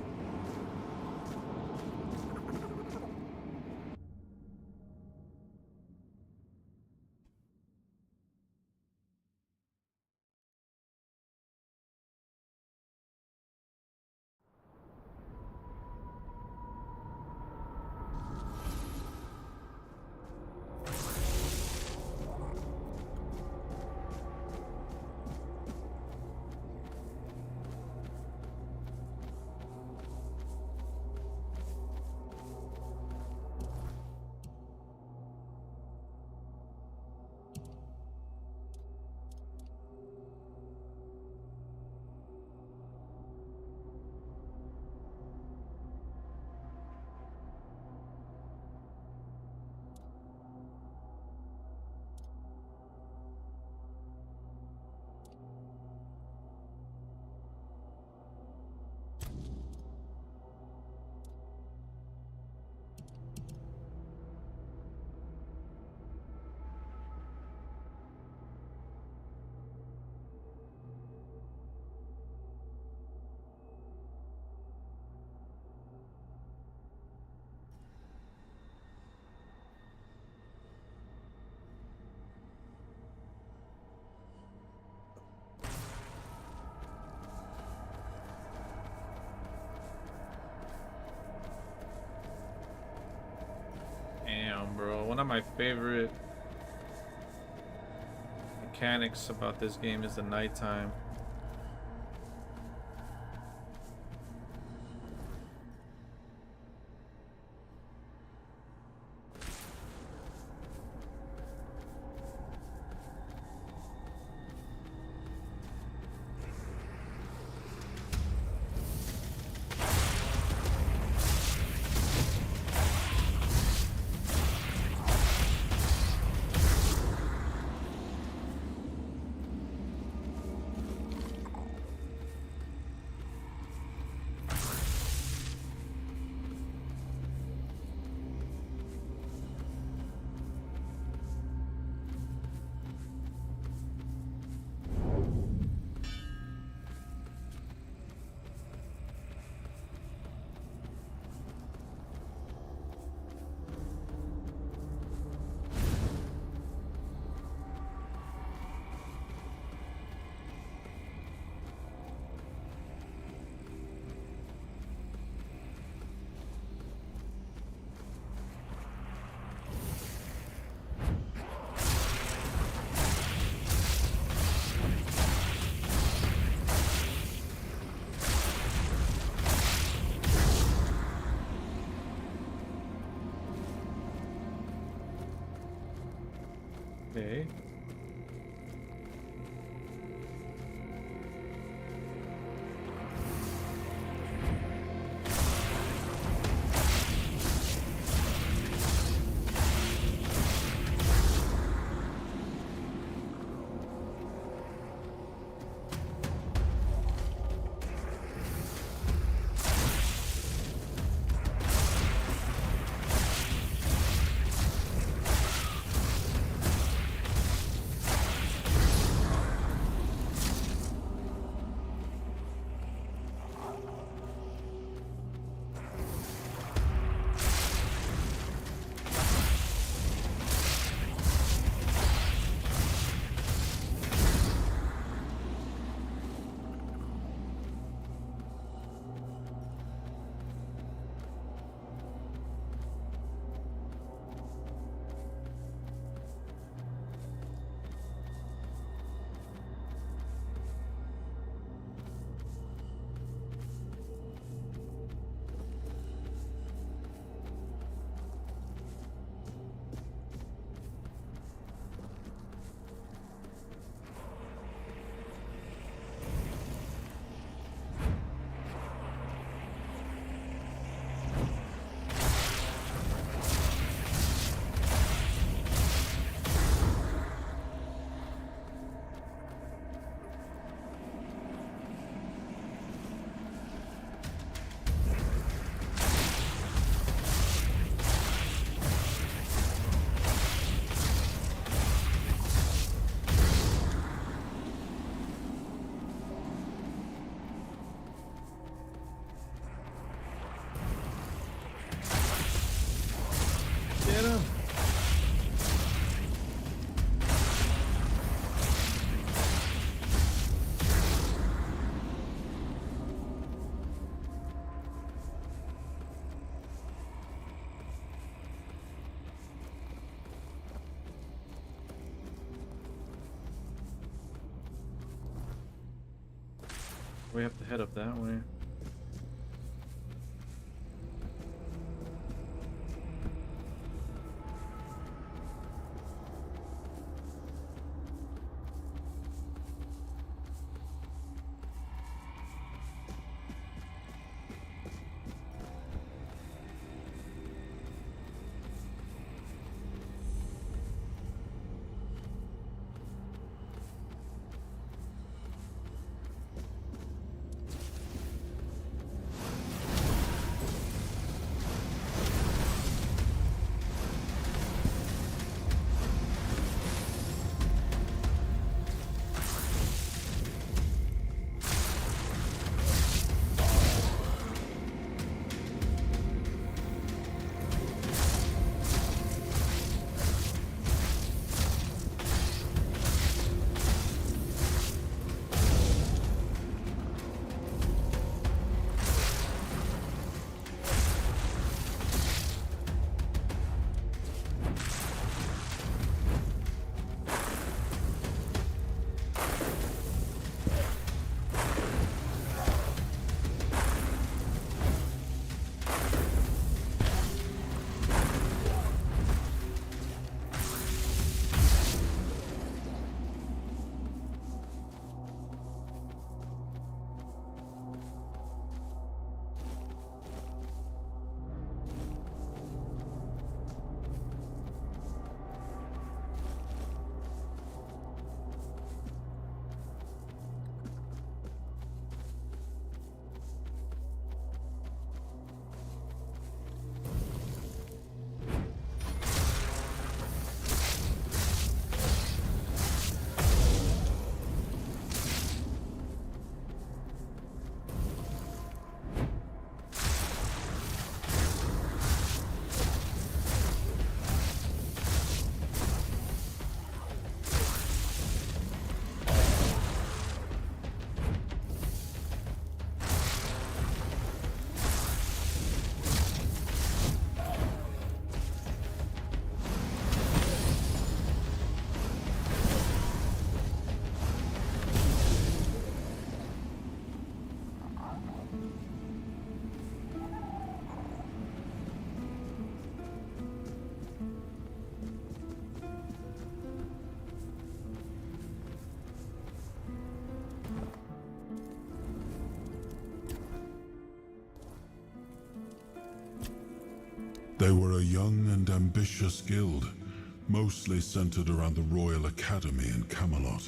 one of my favorite mechanics about this game is the nighttime. Okay. Get him! We have to head up that way. They were a young and ambitious guild, mostly centered around the Royal Academy in Camelot.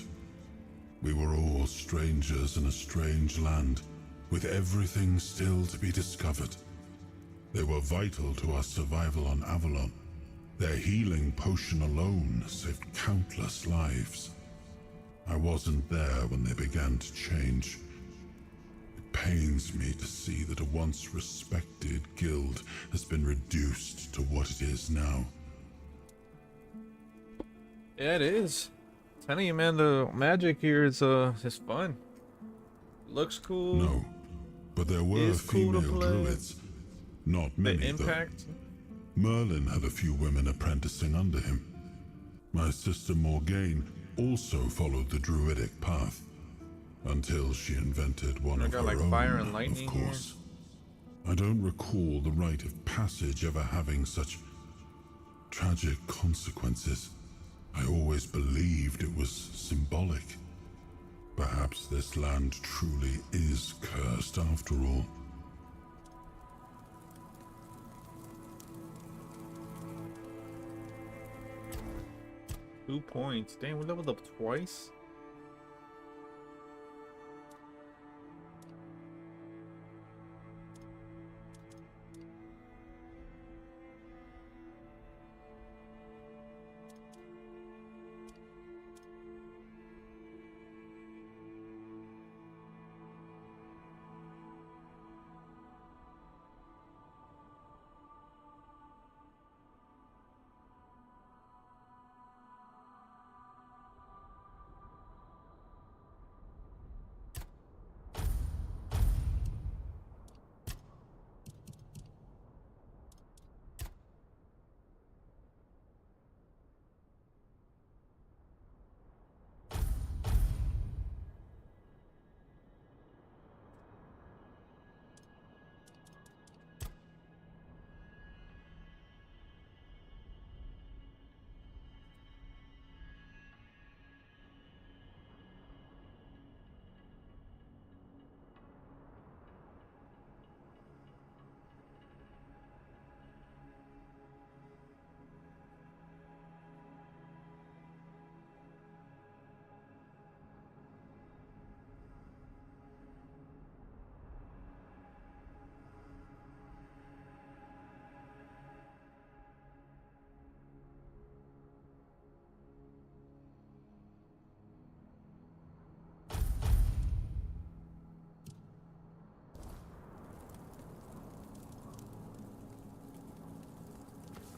We were all strangers in a strange land, with everything still to be discovered. They were vital to our survival on Avalon. Their healing potion alone saved countless lives. I wasn't there when they began to change. It pains me to see that a once respected guild has been reduced to what it is now. Yeah, it is. I'm telling you, man, the magic here is fun. Looks cool. No, but there were cool female druids. Not many, the impact. though. Merlin had a few women apprenticing under him. My sister Morgaine also followed the druidic path, until she invented one of her like own, fire and lightning of course. I don't recall the rite of passage ever having such tragic consequences. I always believed it was symbolic. Perhaps this land truly is cursed after all. Two points. Damn, we leveled up twice.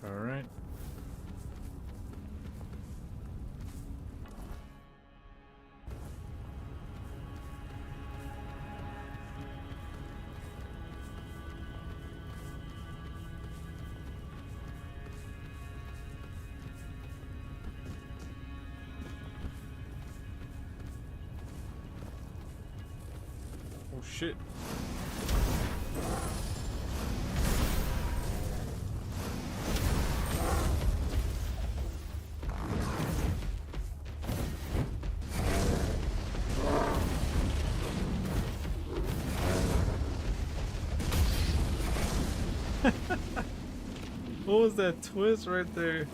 All right. Oh shit. What was that twist right there?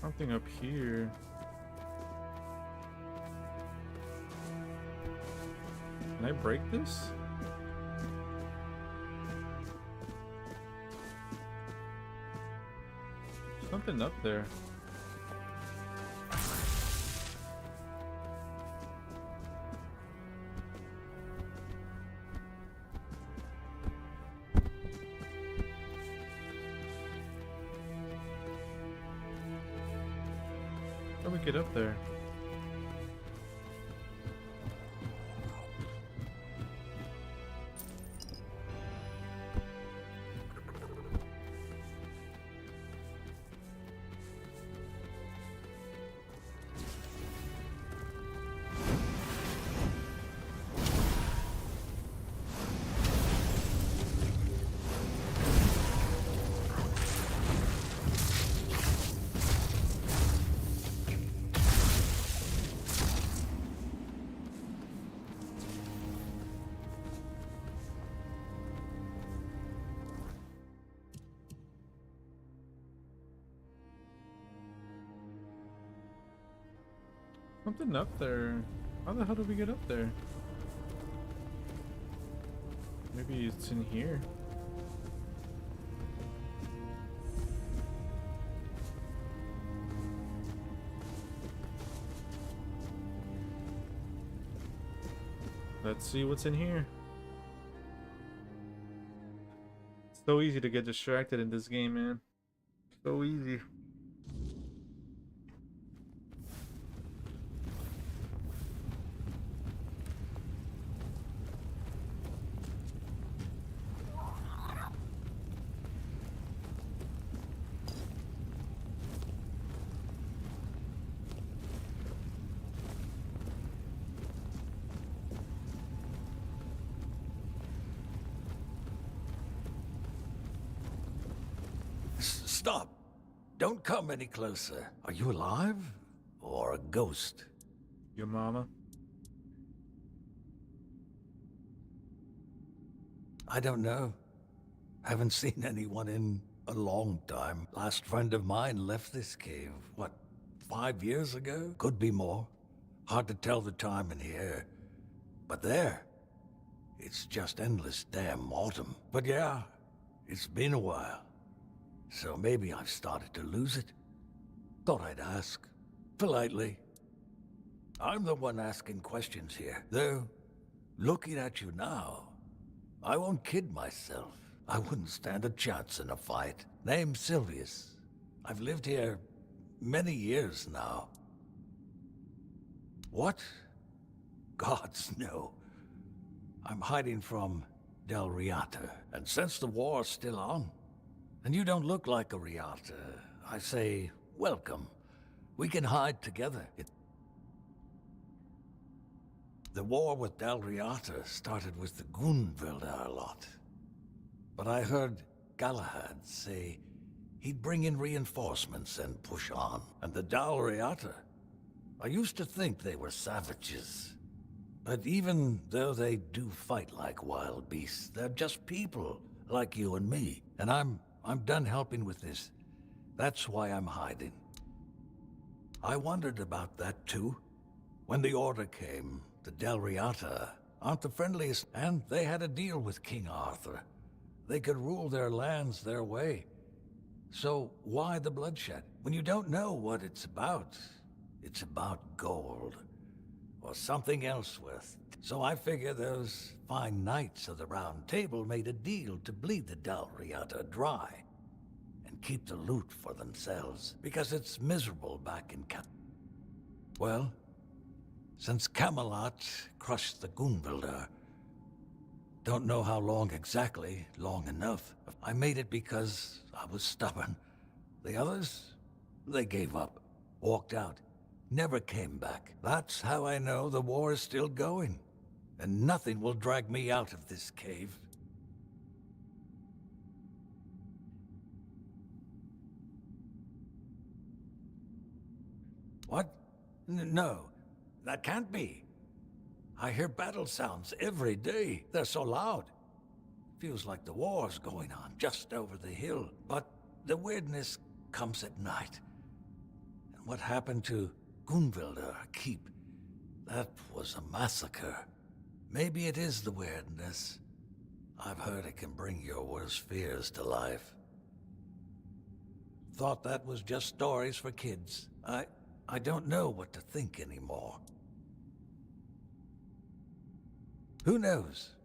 Something up here. Can I break this? Something up there. How do we get up there? Something up there. How the hell did we get up there? Maybe it's in here. Let's see what's in here. It's so easy to get distracted in this game, man. So easy. Stop! Don't come any closer. Are you alive? Or a ghost? Your mama? I don't know. Haven't seen anyone in a long time. Last friend of mine left this cave, what, 5 years ago? Could be more. Hard to tell the time in here. But there, it's just endless damn autumn. But yeah, it's been a while. So maybe I've started to lose it. Thought I'd ask. Politely. I'm the one asking questions here. Though, looking at you now, I won't kid myself. I wouldn't stand a chance in a fight. Name's Sylvius. I've lived here many years now. What? Gods, no. I'm hiding from Del Riata, and since the war's still on, and you don't look like a Riata, I say, welcome. We can hide together. The war with Del Riata started with the Gunvildar lot. But I heard Galahad say he'd bring in reinforcements and push on. And the Del Riata, I used to think they were savages. But even though they do fight like wild beasts, they're just people like you and me. And I'm done helping with this. That's why I'm hiding. I wondered about that too. When the order came, the Del Riata aren't the friendliest, and they had a deal with King Arthur. They could rule their lands their way. So why the bloodshed? When you don't know what it's about gold. Or something else worth. So I figure those fine knights of the Round Table made a deal to bleed the Del Riata dry and keep the loot for themselves, because it's miserable back in Well, since Camelot crushed the Gunvildar, don't know how long exactly, long enough. I made it because I was stubborn. The others, they gave up, walked out. Never came back. That's how I know the war is still going. And nothing will drag me out of this cave. What? No, that can't be. I hear battle sounds every day. They're so loud. Feels like the war's going on just over the hill. But the weirdness comes at night. And what happened to Gunvildar Keep? That was a massacre. Maybe it is the weirdness. I've heard it can bring your worst fears to life. Thought that was just stories for kids. I don't know what to think anymore. Who knows?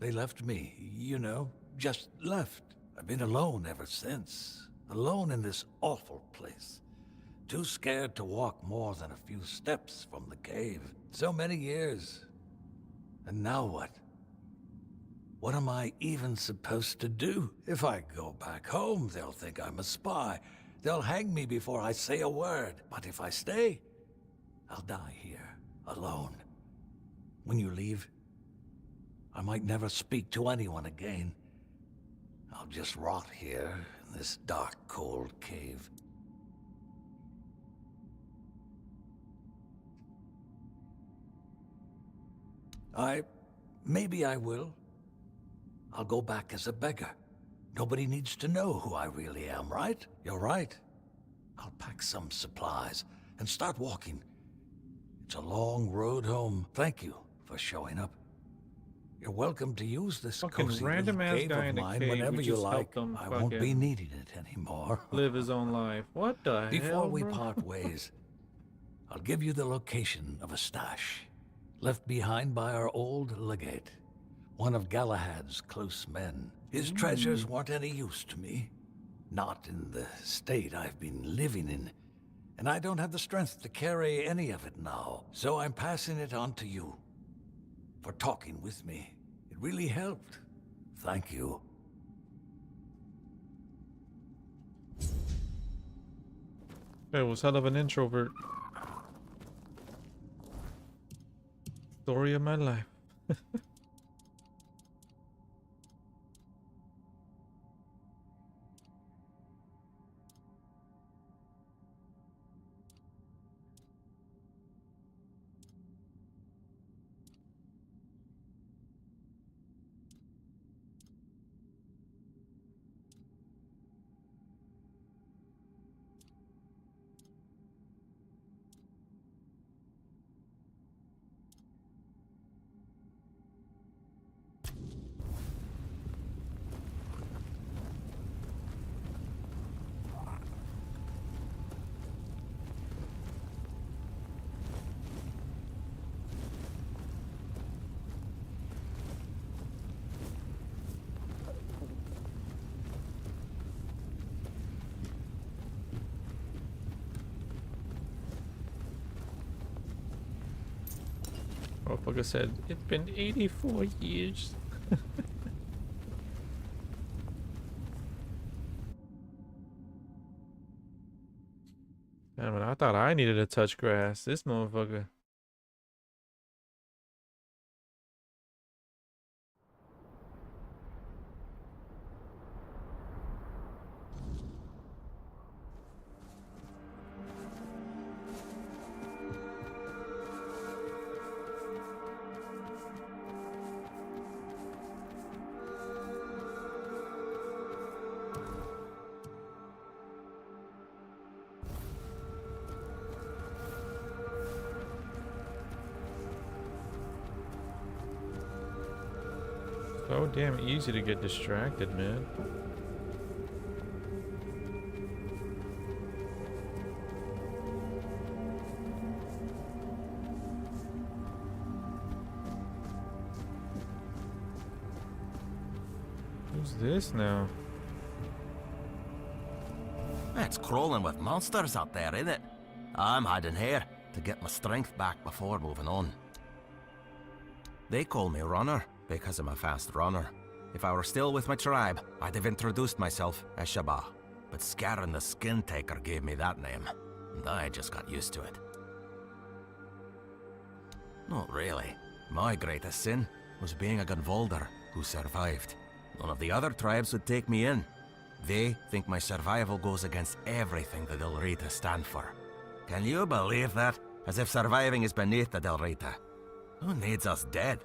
They left me, you know, just left. I've been alone ever since. Alone in this awful place. Too scared to walk more than a few steps from the cave. So many years. And now what? What am I even supposed to do? If I go back home, they'll think I'm a spy. They'll hang me before I say a word. But if I stay, I'll die here, alone. When you leave, I might never speak to anyone again. I'll just rot here in this dark, cold cave. Maybe I will. I'll go back as a beggar. Nobody needs to know who I really am, right? You're right. I'll pack some supplies and start walking. It's a long road home. Thank you for showing up. You're welcome to use this Fucking cozy random little ass cave guy of in a mine cave. whenever We you just like. helped him I won't be fucking needing it anymore. live his own life. What the Before hell, we bro? part ways, I'll give you the location of a stash left behind by our old legate, one of Galahad's close men. His treasures weren't any use to me, not in the state I've been living in, and I don't have the strength to carry any of it now, so I'm passing it on to you. For talking with me. It really helped. Thank you. It was hell of an introvert. Story of my life. Motherfucker said, it's been 84 years. Damn it, I thought I needed to touch grass. This motherfucker. So damn easy to get distracted, man. Who's this now? It's crawling with monsters out there, isn't it? I'm hiding here to get my strength back before moving on. They call me Runner because I'm a fast runner. If I were still with my tribe, I'd have introduced myself as Shabba. But Scarin the Skin Taker gave me that name, and I just got used to it. Not really. My greatest sin was being a Gunvalder who survived. None of the other tribes would take me in. They think my survival goes against everything the Del Rita stand for. Can you believe that? As if surviving is beneath the Del Rita. Who needs us dead?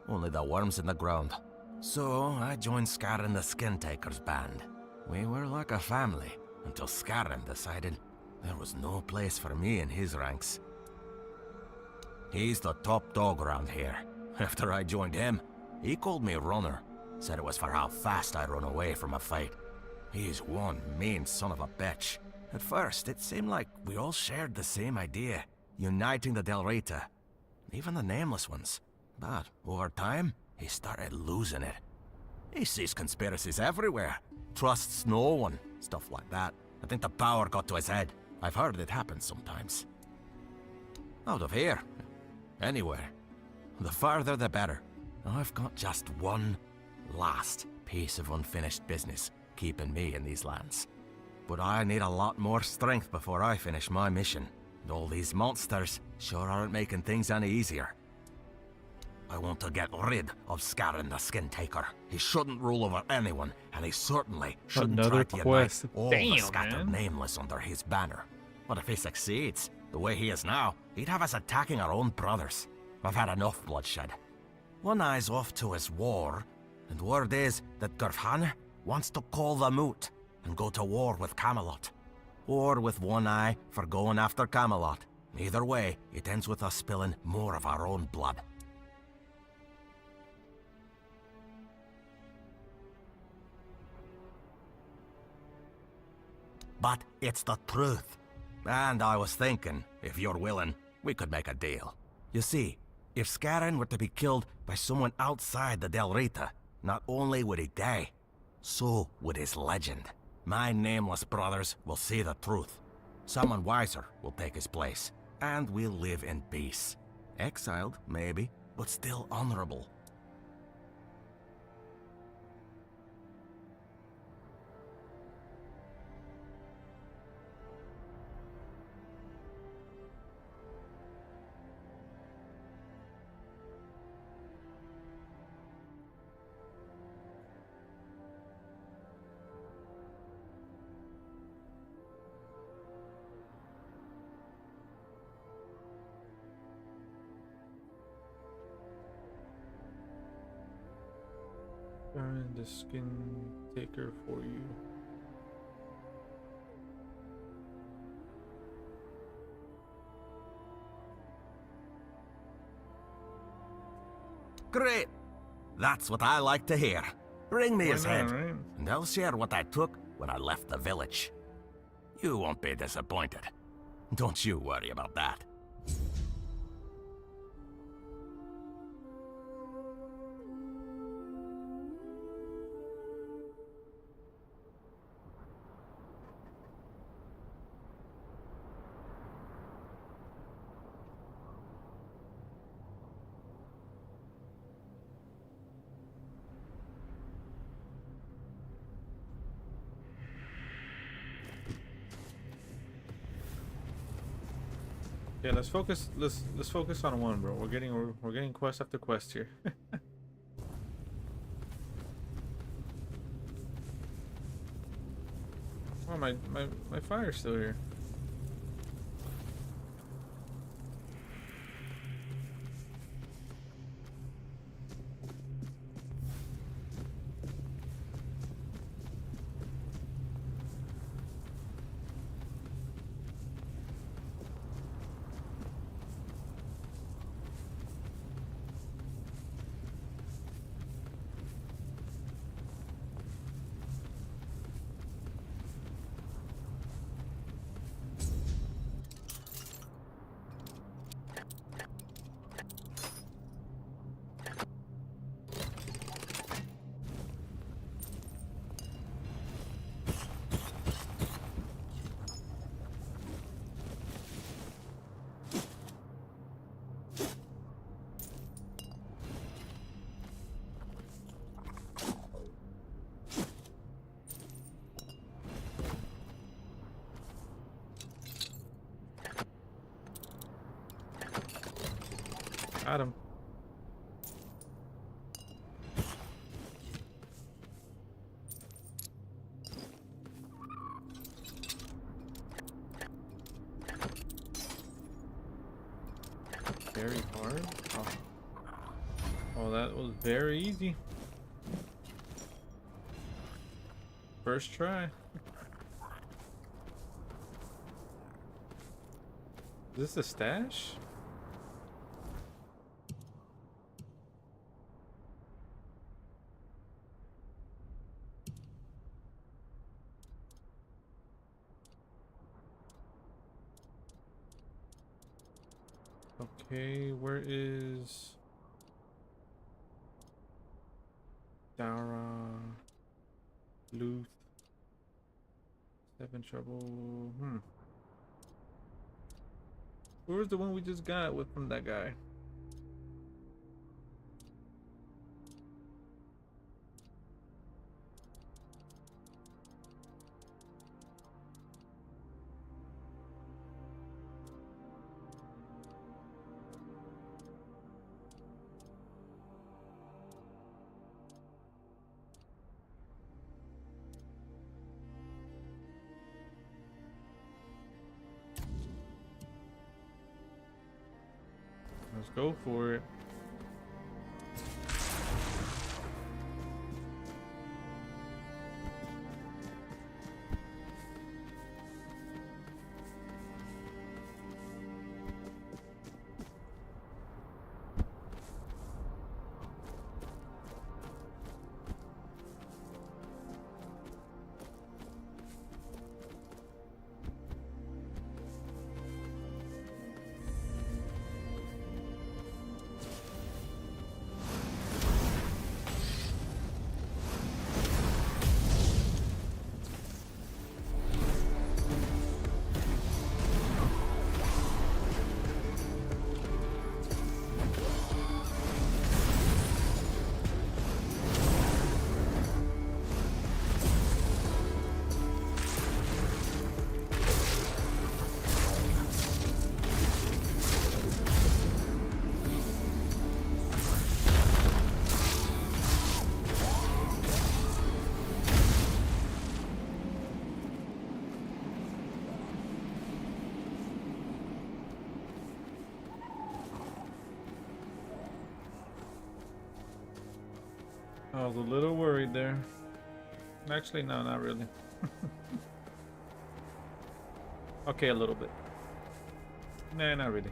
Only the worms in the ground. So I joined Scarin the Skin Taker's band. We were like a family, until Scarin decided there was no place for me in his ranks. He's the top dog around here. After I joined him, he called me Runner. Said it was for how fast I run away from a fight. He's one mean son of a bitch. At first, it seemed like we all shared the same idea, uniting the Del Rita, even the Nameless ones. But over time, he started losing it. He sees conspiracies everywhere, trusts no one, stuff like that. I think the power got to his head. I've heard it happen sometimes. Out of here, anywhere. The farther the better. I've got just one last piece of unfinished business keeping me in these lands. But I need a lot more strength before I finish my mission. And all these monsters sure aren't making things any easier. I want to get rid of Scarin the Skin Taker. He shouldn't rule over anyone, and he certainly shouldn't Another try to quest. unite all Damn, the scattered man. Nameless under his banner. But if he succeeds, the way he is now, he'd have us attacking our own brothers. I've had enough bloodshed. One eye's off to his war, and word is that Gurfhan wants to call the moot and go to war with Camelot. Or with One Eye for going after Camelot. Either way, it ends with us spilling more of our own blood. But it's the truth. And I was thinking, if you're willing, we could make a deal. You see, if Scarron were to be killed by someone outside the Del Rita, not only would he die, so would his legend. My nameless brothers will see the truth. Someone wiser will take his place, and we'll live in peace. Exiled, maybe, but still honorable. Find the skin taker for you. Great! That's what I like to hear. Bring me his head, Right? and I'll share what I took when I left the village. You won't be disappointed. Don't you worry about that. Yeah, let's focus. Let's focus on one, bro. We're getting quest after quest here. Oh, my fire's still here. Got him. Very hard. Oh, that was very easy. First try. Is this a stash? Okay, where is Dara, Luth, Seven Trouble? Where's the one we just got with from that guy? Let's go for it. I was a little worried there. Actually, no, not really. Okay, a little bit. Nah, not really.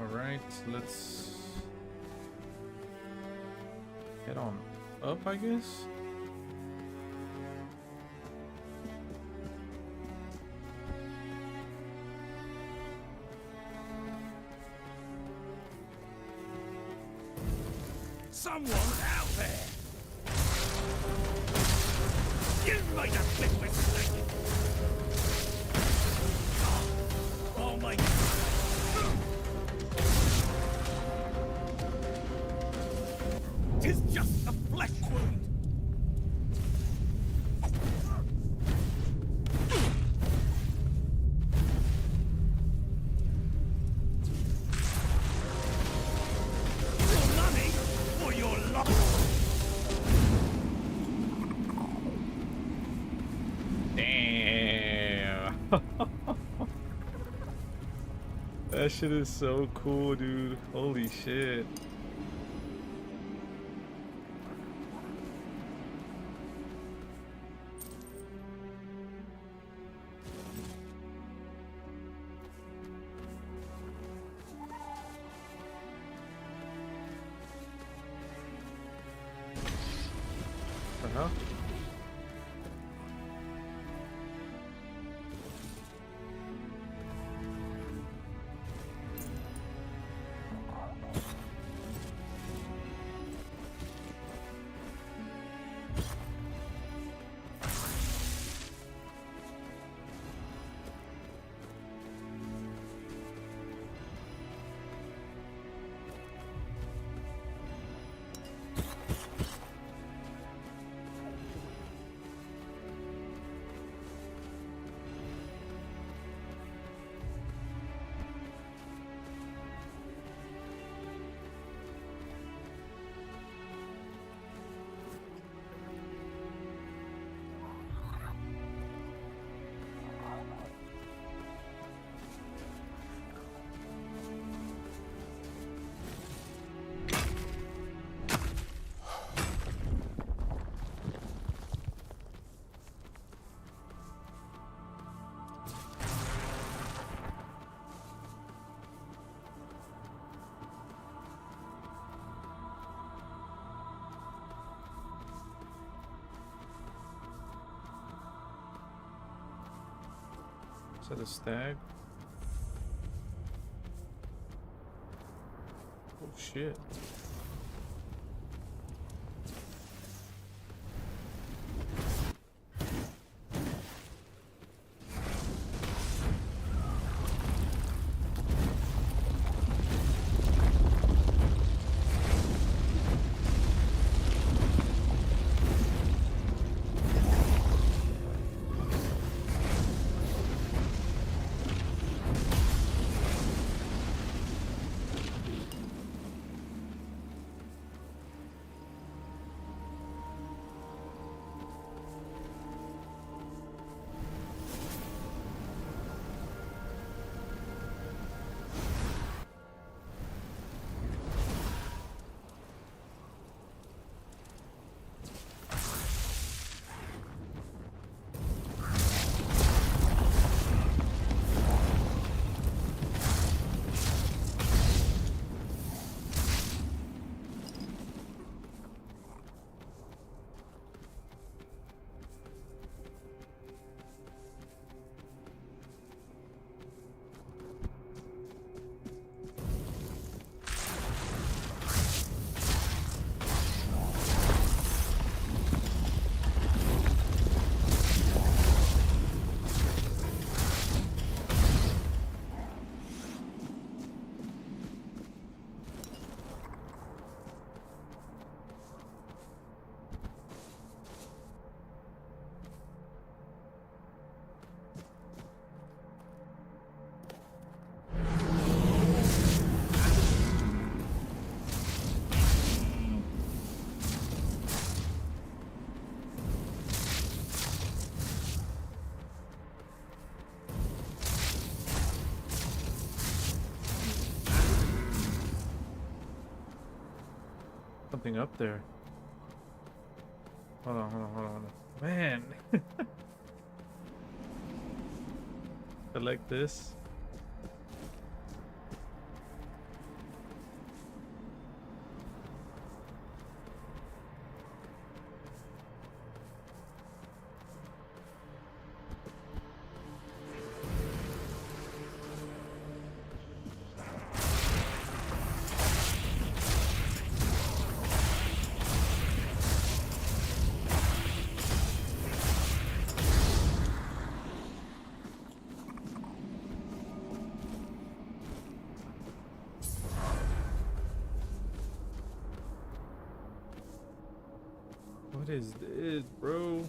Alright, let's head on up, I guess. Someone's out there! You made a big mistake! Oh my God! Tis just a flesh wound! Your money or your loss! Damn. That shit is so cool, dude. Holy shit. Uh-huh. Is that a stag? Oh shit. something up there. Hold on, hold on, hold on, hold on. Man! I like this. What is this, bro?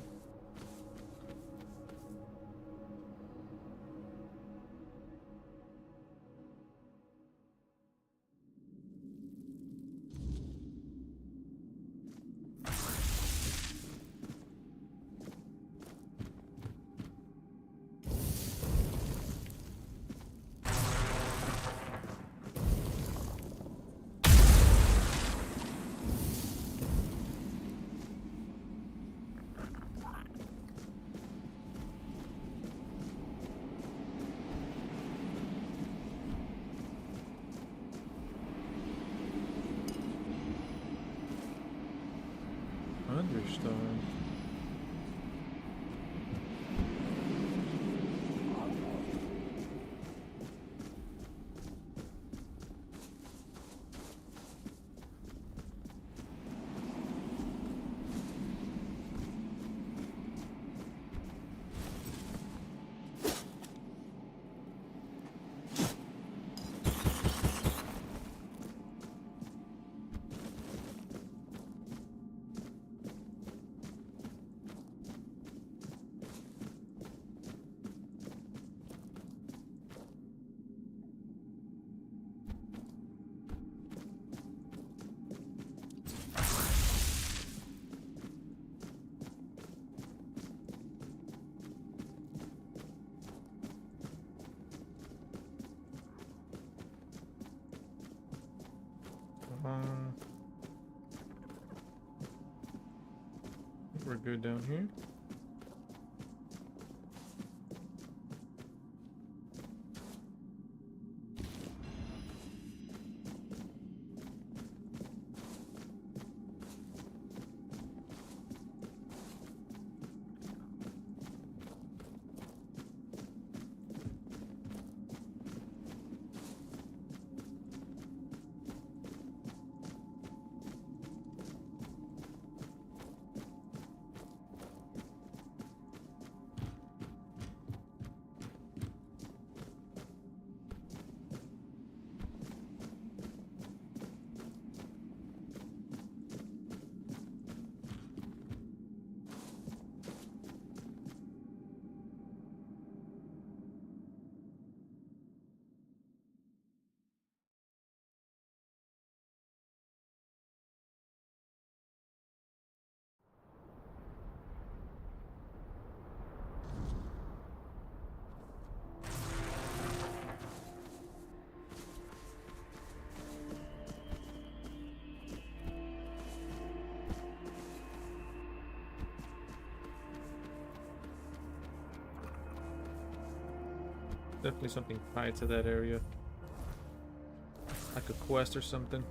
Thunderstorm. We're good down here. Definitely something tied to that area. Like a quest or something.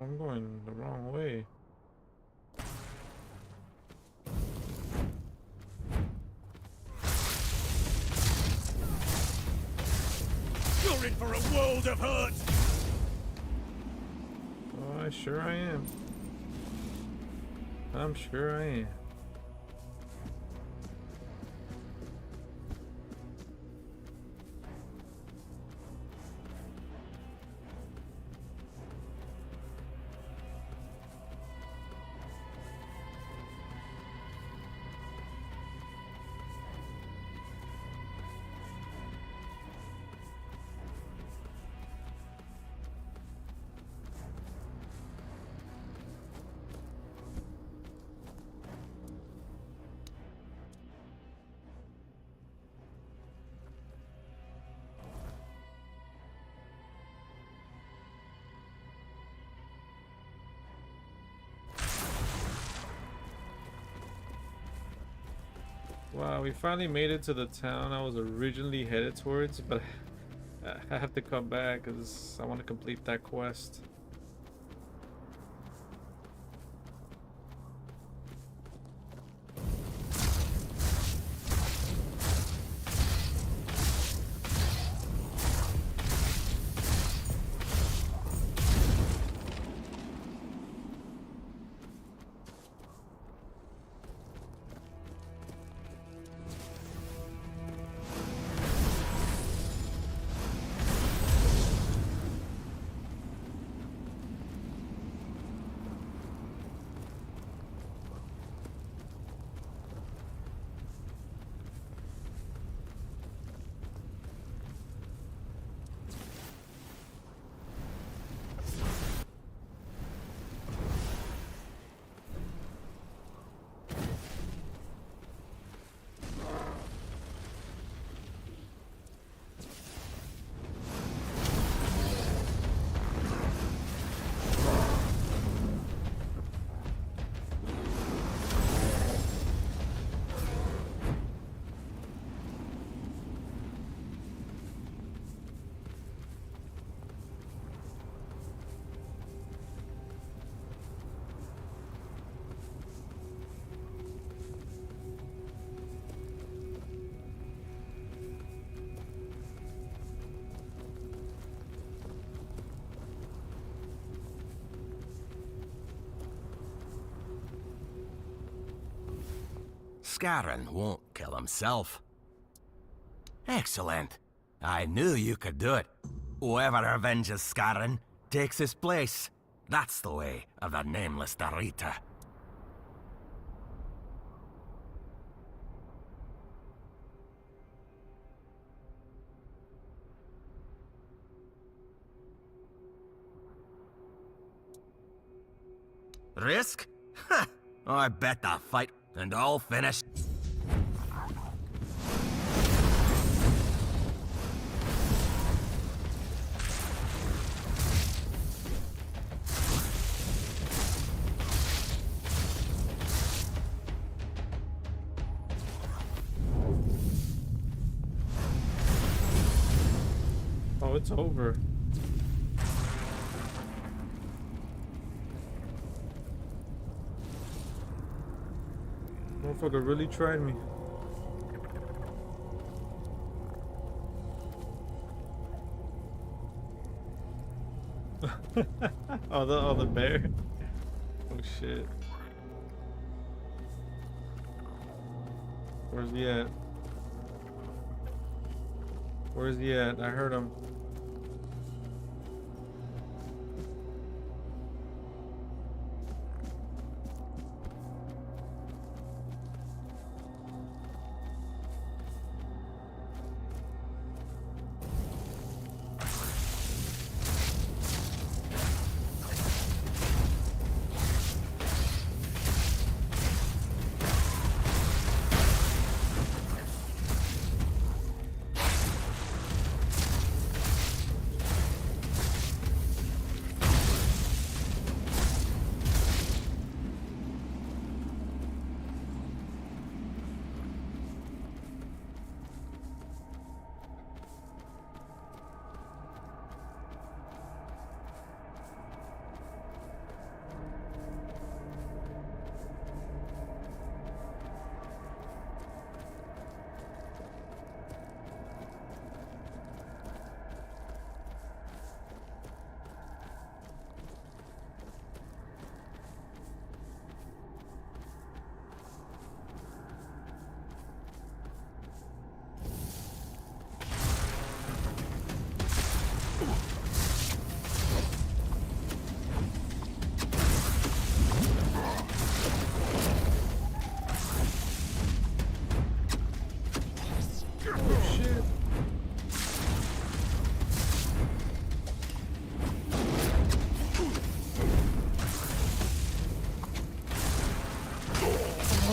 I'm going the wrong way. You're in for a world of hurt! Oh, sure I am. I'm sure I am. Wow, we finally made it to the town I was originally headed towards, but I have to come back because I want to complete that quest. Scarron won't kill himself. Excellent. I knew you could do it. Whoever avenges Scarron takes his place. That's the way of the nameless Darita. Risk? Ha! I bet the fight and all finished. Oh, it's over. Motherfucker really tried me. oh, the bear. Oh shit. Where's he at? Where's he at? I heard him.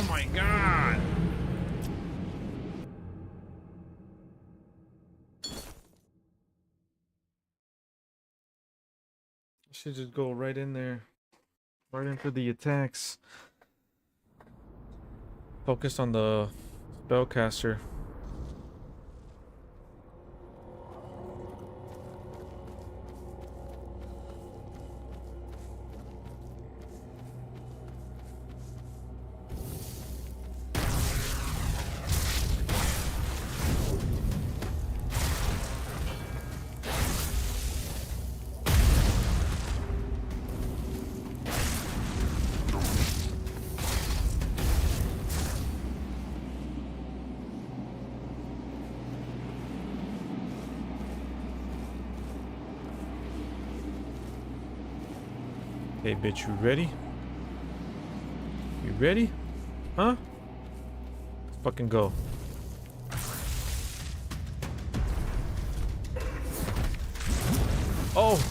Oh my god. Should just go right in there. Right in for the attacks. Focus on the spellcaster. Hey, bitch, you ready? You ready? Huh? Let's fucking go. Oh!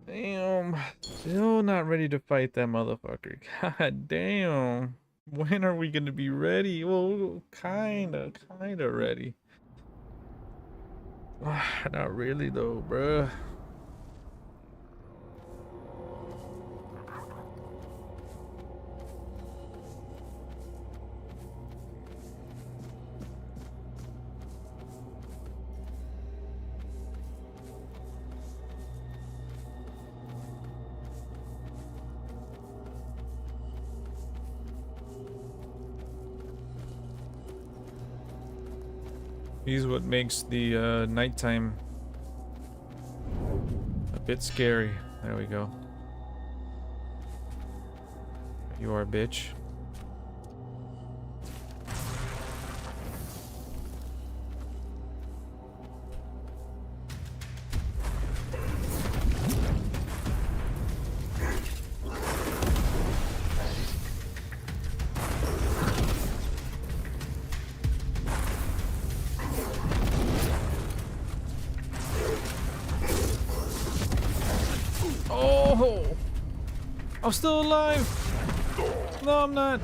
Damn. Still not ready to fight that motherfucker. God damn. When are we gonna be ready? Well, kinda ready. Not really though, bruh. He's what makes the nighttime a bit scary. There we go. You are a bitch. Oh! I'm still alive! No, I'm not.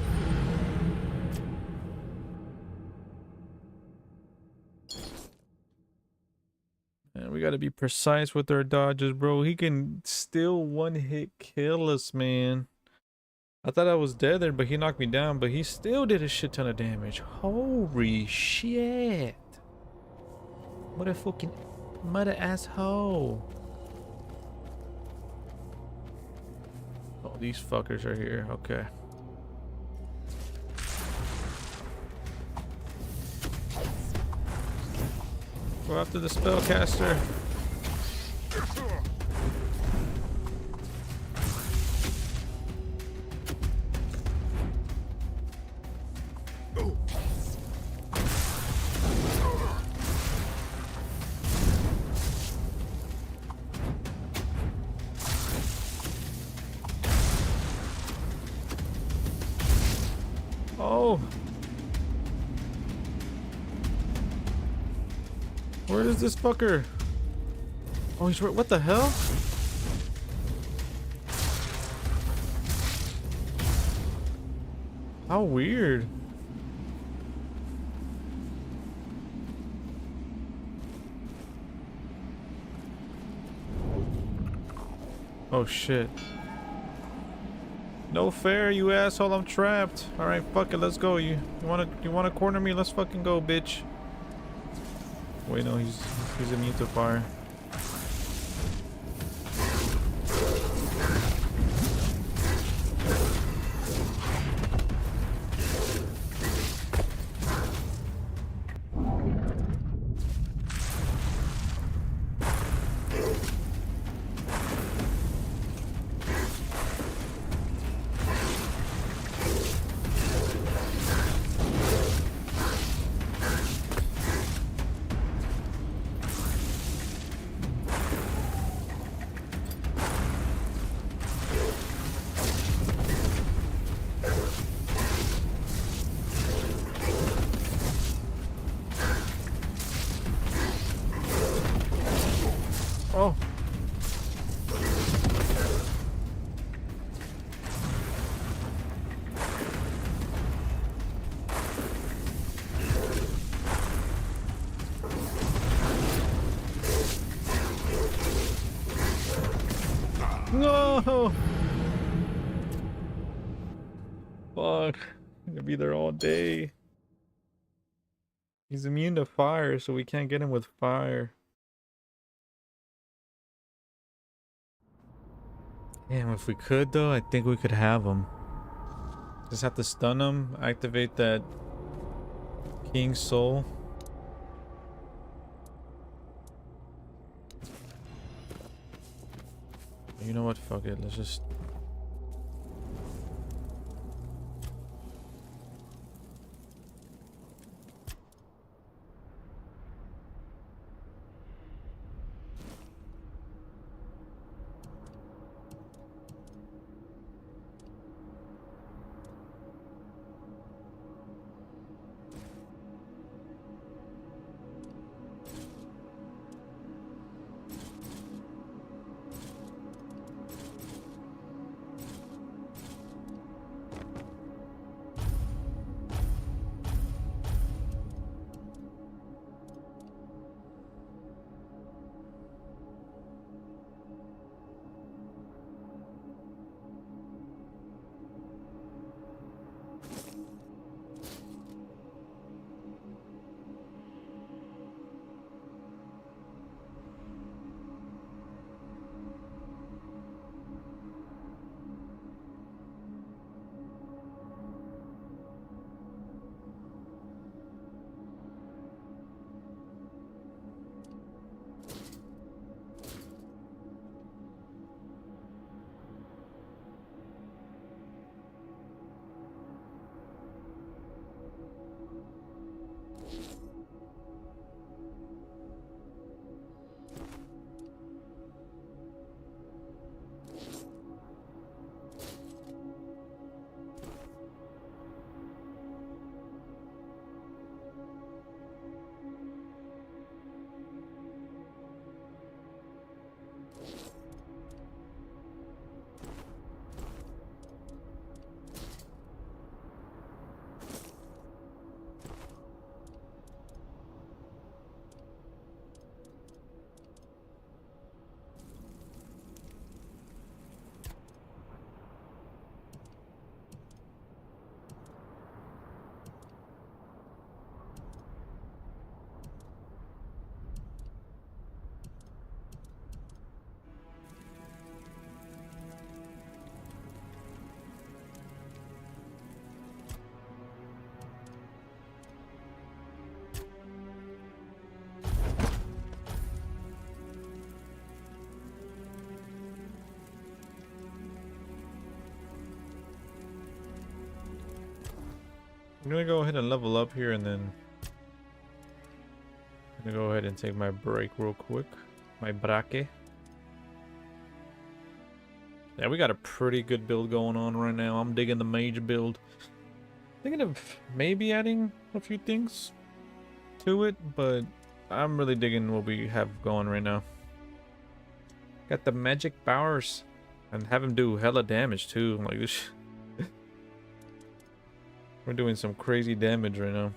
Man, we gotta be precise with our dodges, bro. He can still one-hit kill us, man. I thought I was dead there, but he knocked me down, but he still did a shit ton of damage. Holy shit. What a fucking mother asshole. Oh, these fuckers are here. Okay. Go after the spellcaster. Oh. Where is this fucker? Oh, he's right. What the hell? How weird. Oh shit. No fair, you asshole, I'm trapped. Alright, fuck it, let's go. You wanna corner me? Let's fucking go, bitch. Wait, no, he's immune to fire. No! Fuck. I'm gonna be there all day. He's immune to fire, so we can't get him with fire. Damn, if we could though, I think we could have him. Just have to stun him, activate that King's Soul. You know what? Fuck it. Let's just... I'm gonna go ahead and level up here and then I'm gonna go ahead and take my break real quick. My braque. Yeah, we got a pretty good build going on right now. I'm digging the mage build. Thinking of maybe adding a few things to it, but I'm really digging what we have going right now. Got the magic powers and have him do hella damage too. Like this. We're doing some crazy damage right now.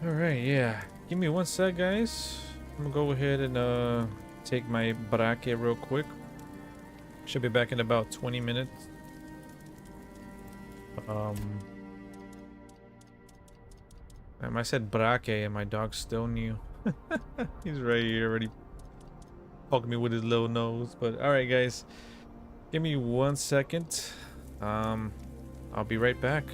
Alright, yeah. Give me one sec, guys. I'm gonna go ahead and take my braque real quick. Should be back in about 20 minutes. I said braque and my dog still knew. He's right here already poking me with his little nose. But alright guys, give me 1 second. I'll be right back.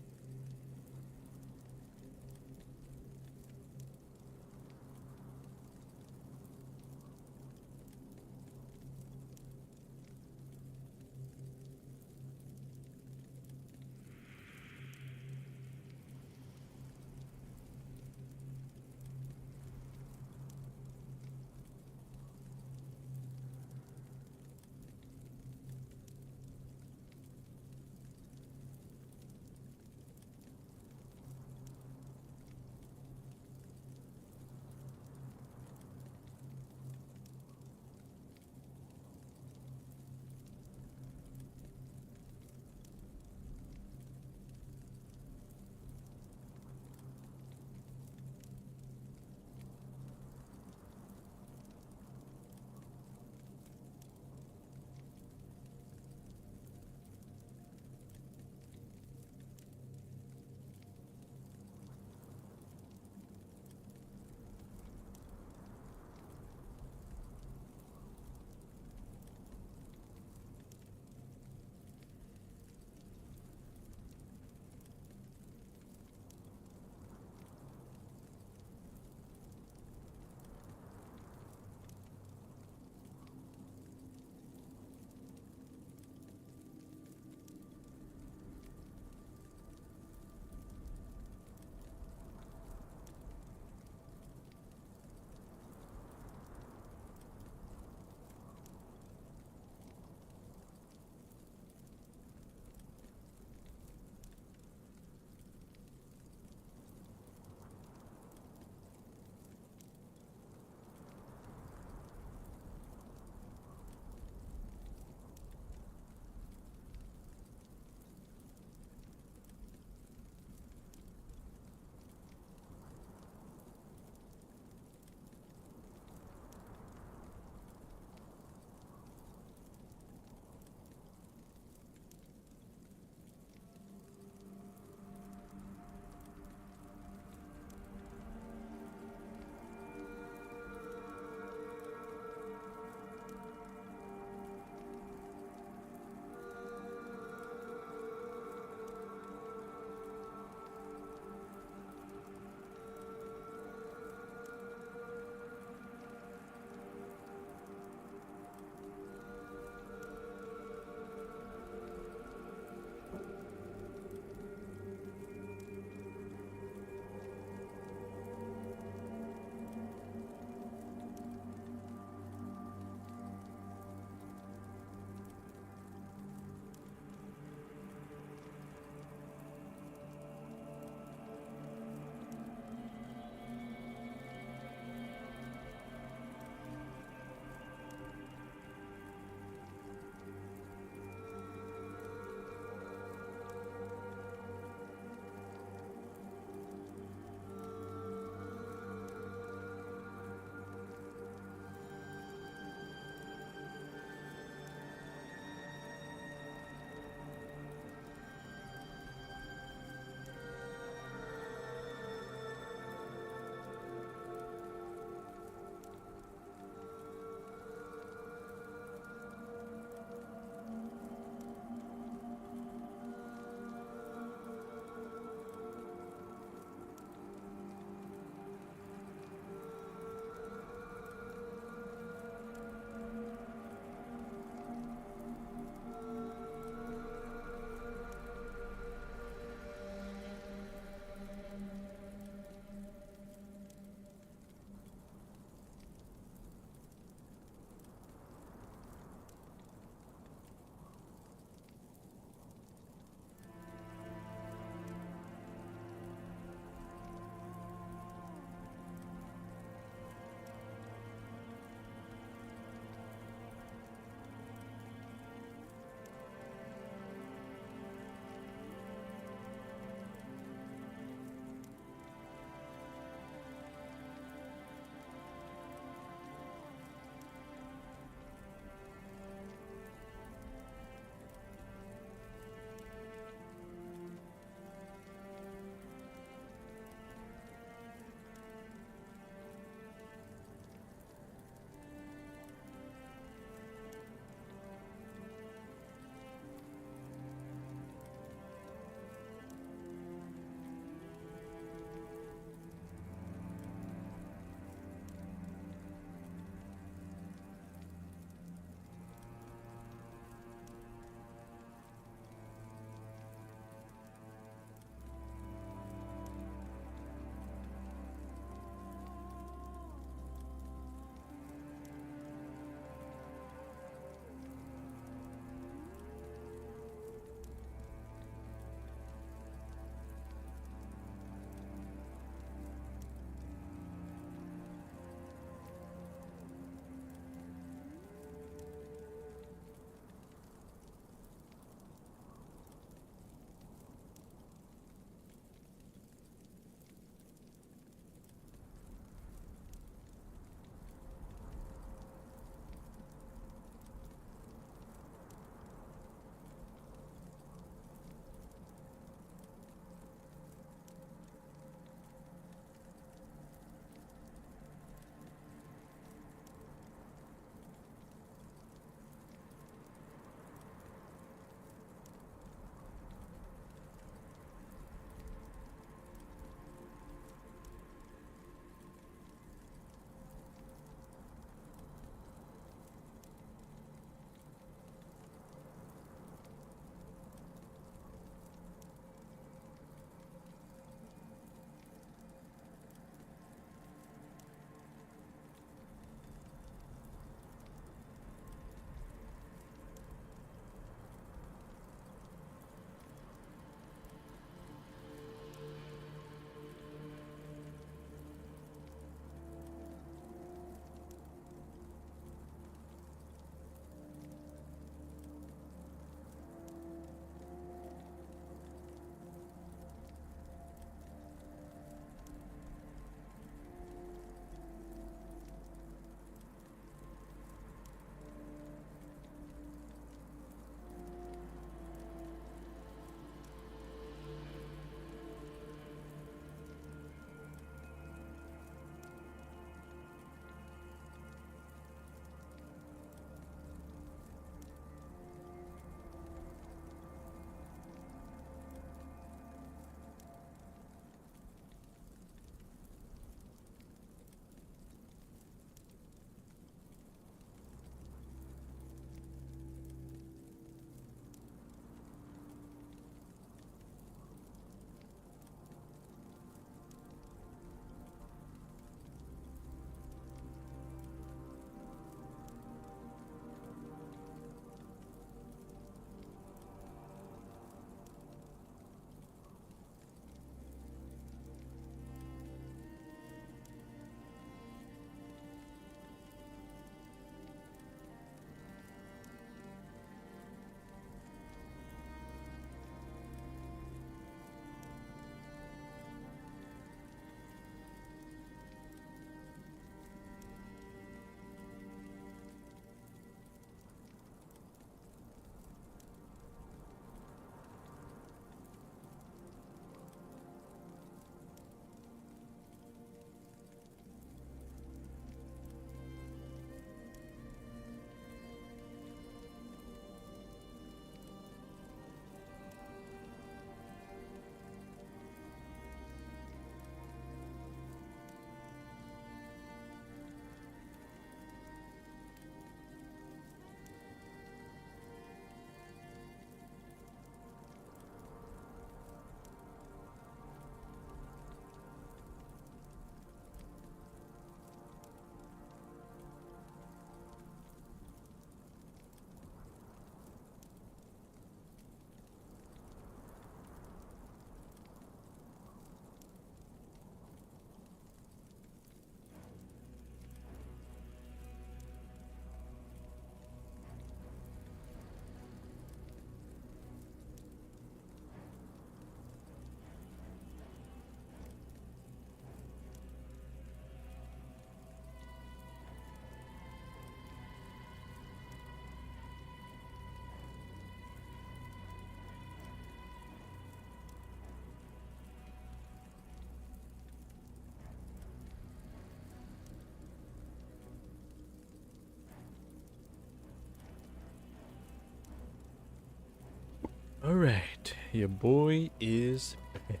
Your boy is back.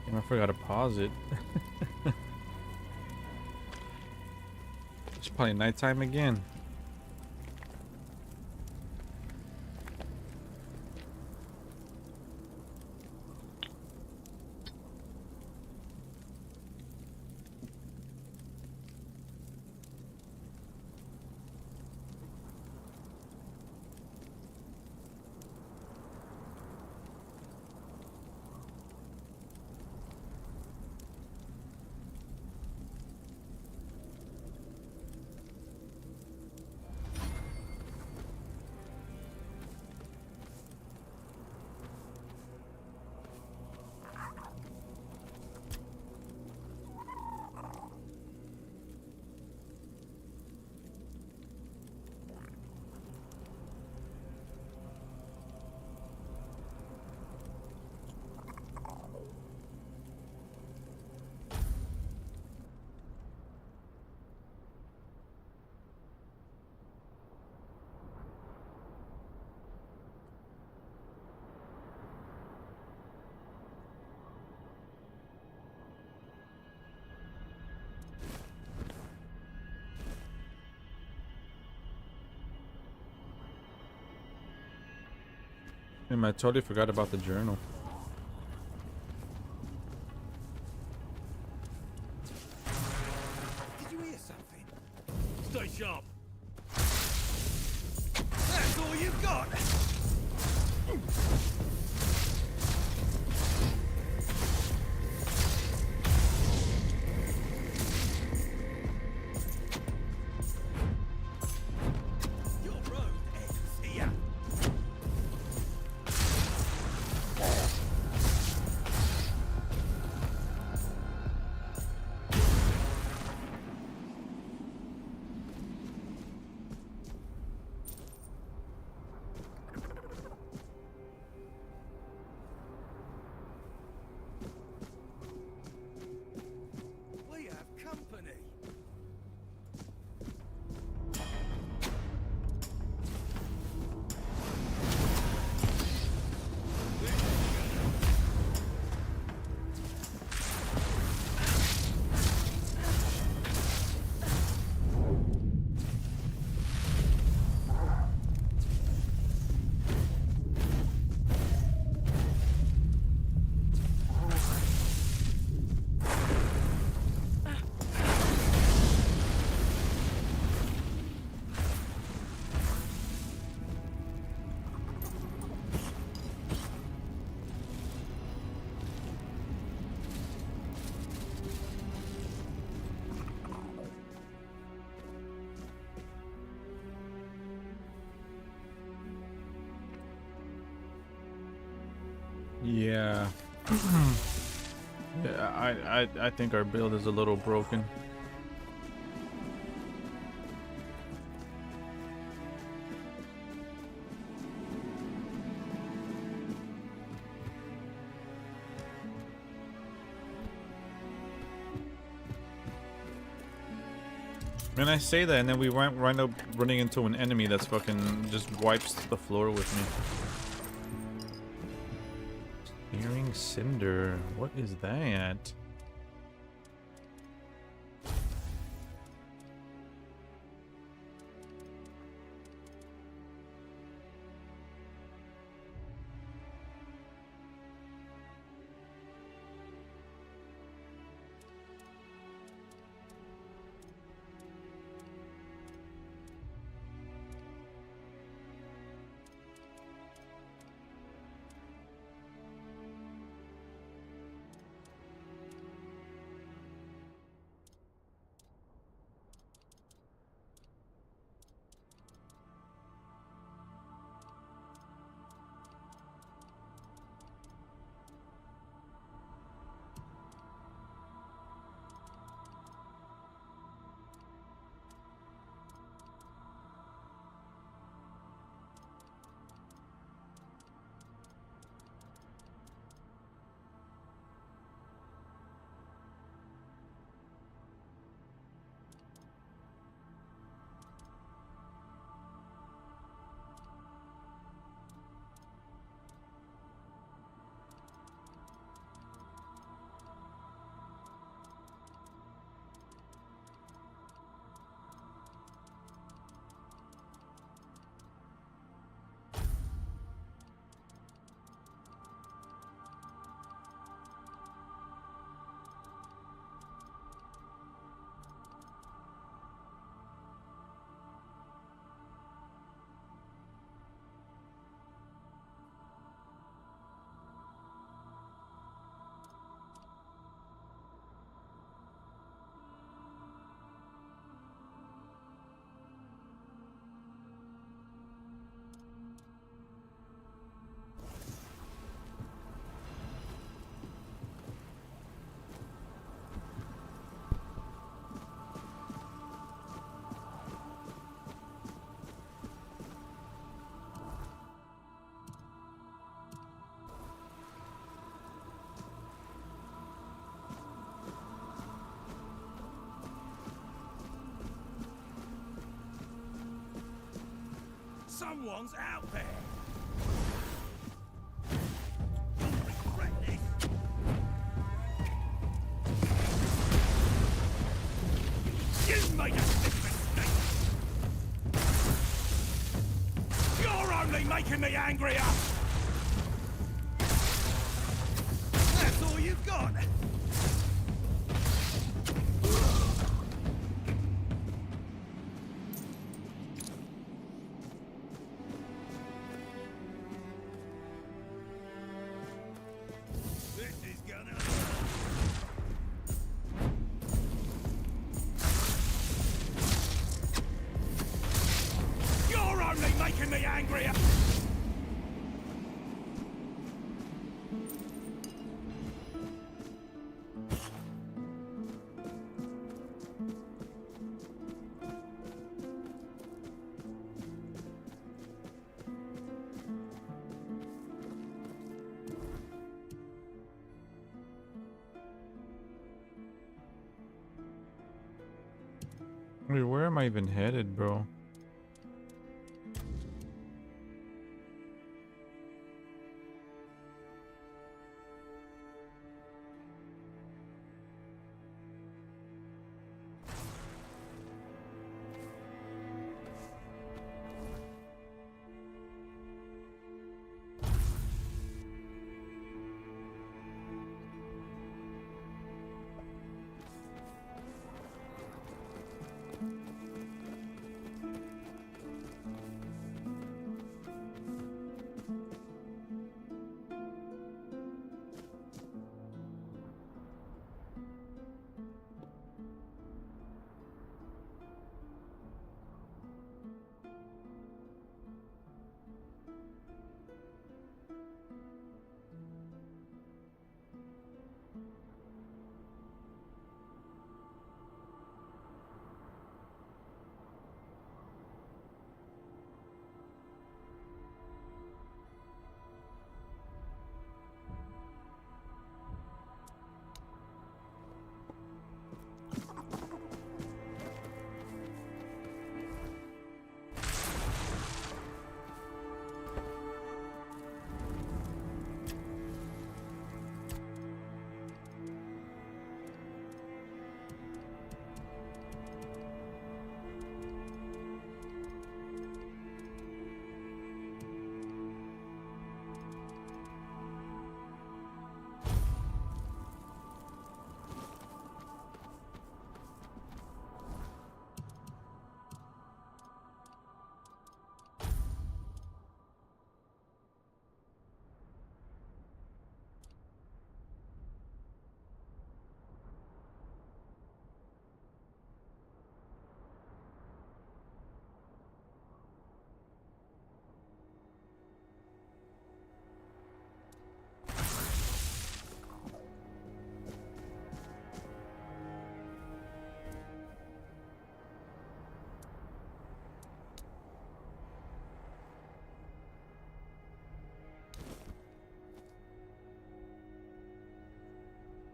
Damn, I forgot to pause it. It's probably nighttime again. Damn, I totally forgot about the journal. Did you hear something? Stay sharp. That's all you've got. Your road ends here. We have company. Yeah. Yeah, I think our build is a little broken. And I say that, and then we wind up running into an enemy that's fucking just wipes the floor with me. Searing Cinder. What is that? Someone's out there. You'll regret this. You made a big mistake. You're only making me angrier. That's all you've got. Making me angrier. Wait, where am I even headed, bro?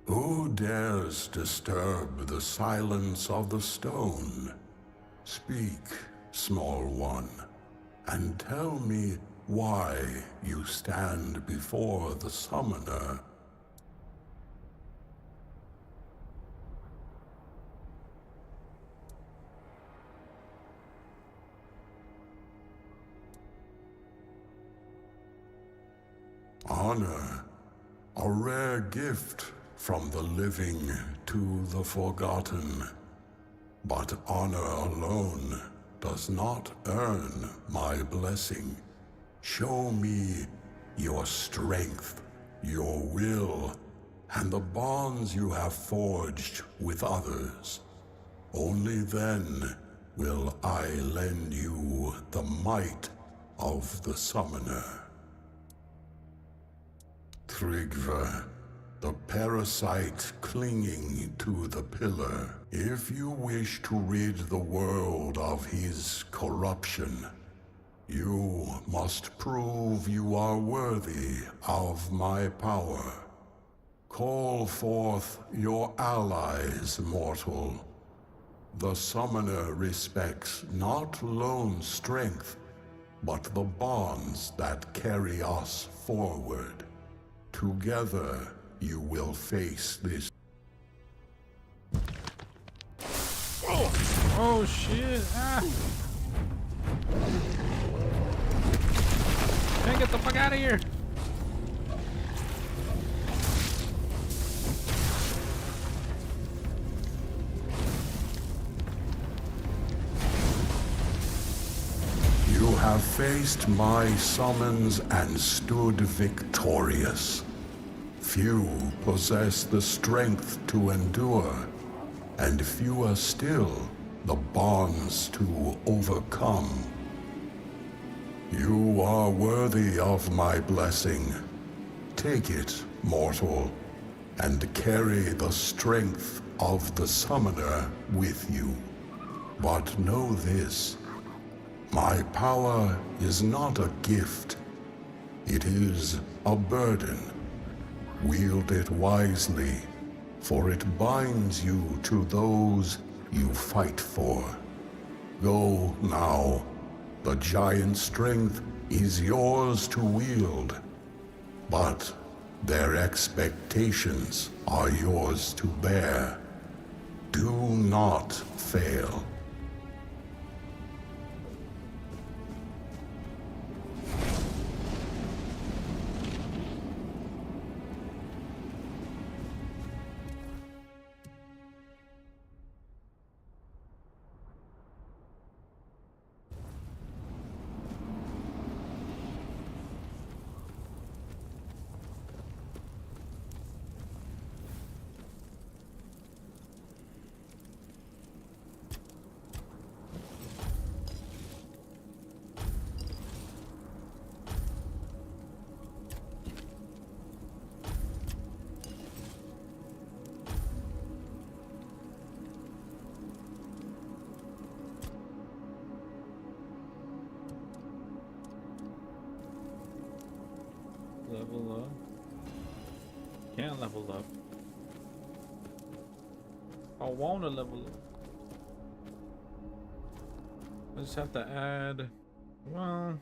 Who dares disturb the silence of the stone? Speak, small one, and tell me why you stand before the summoner. Honor, a rare gift from the living to the forgotten. But honor alone does not earn my blessing. Show me your strength, your will, and the bonds you have forged with others. Only then will I lend you the might of the summoner. Tryggva, the parasite clinging to the pillar. If you wish to rid the world of his corruption, you must prove you are worthy of my power. Call forth your allies, mortal. The summoner respects not lone strength, but the bonds that carry us forward. Together, you will face this. Oh shit! Ah! Man, get the fuck out of here! You have faced my summons and stood victorious. Few possess the strength to endure, and fewer still the bonds to overcome. You are worthy of my blessing. Take it, mortal, and carry the strength of the summoner with you. But know this. My power is not a gift. It is a burden. Wield it wisely, for it binds you to those you fight for. Go now. The giant strength is yours to wield, but their expectations are yours to bear. Do not fail. Level up. Can't level up. I wanna level up. I just have to add, well,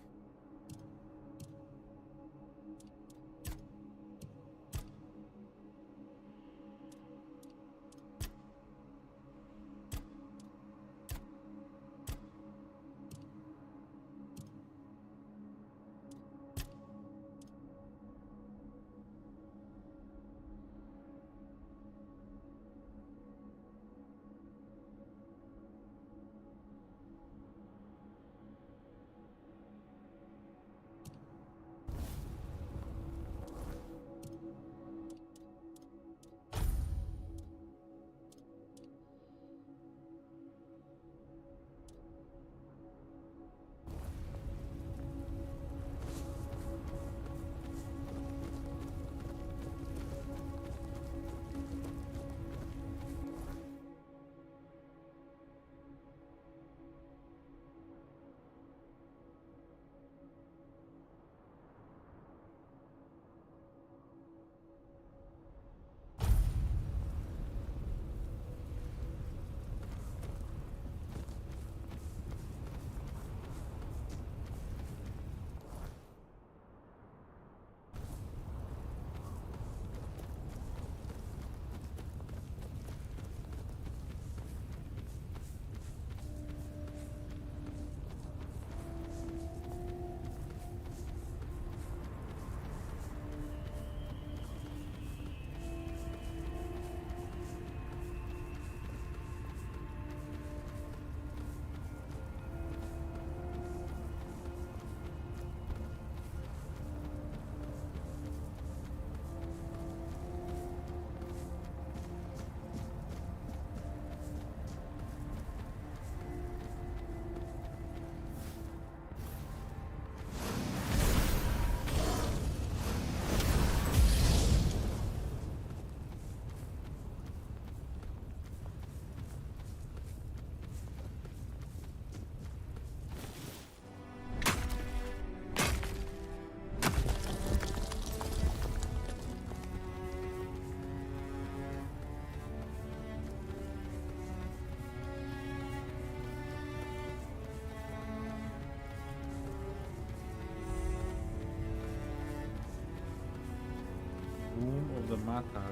Womb of the Matar.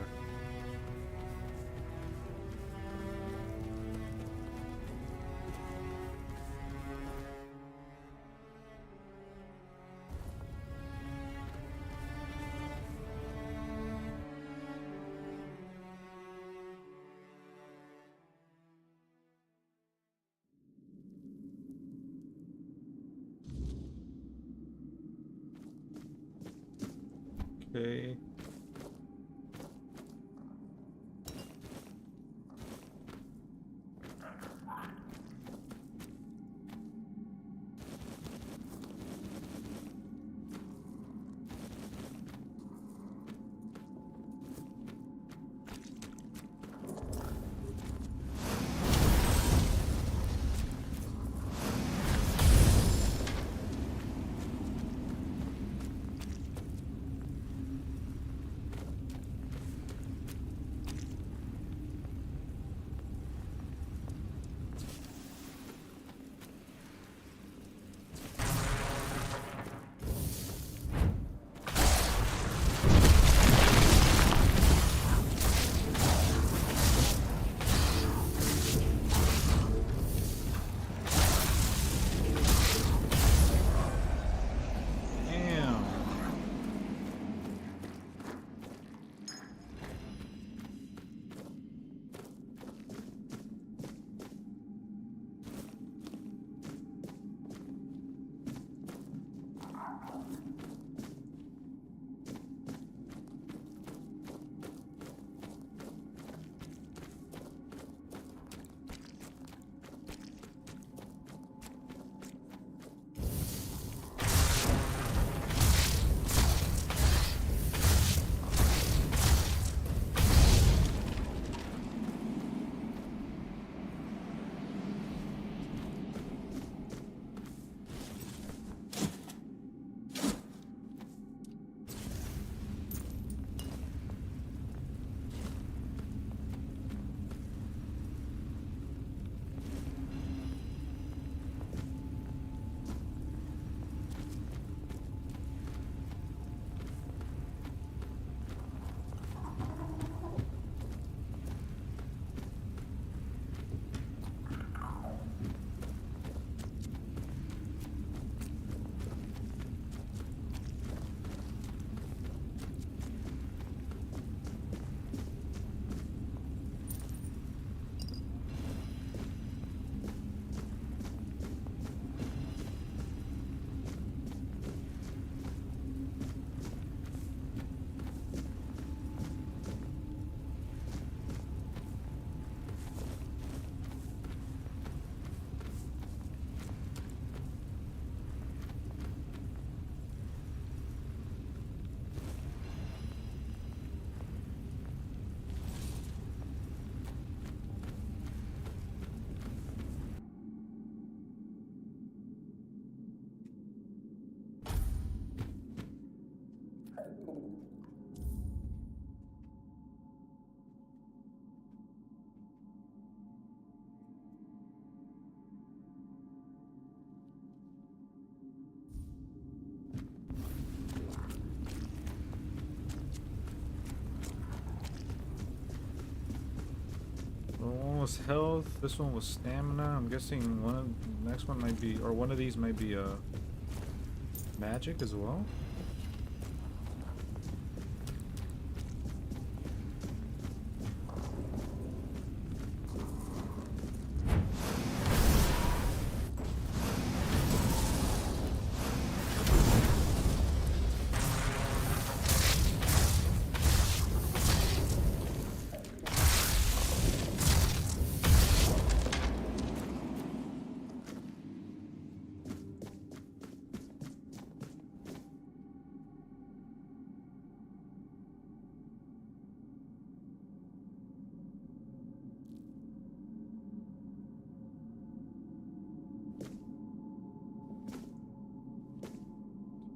Okay. One was health, this one was stamina. I'm guessing one of the next one might be, or one of these might be magic as well.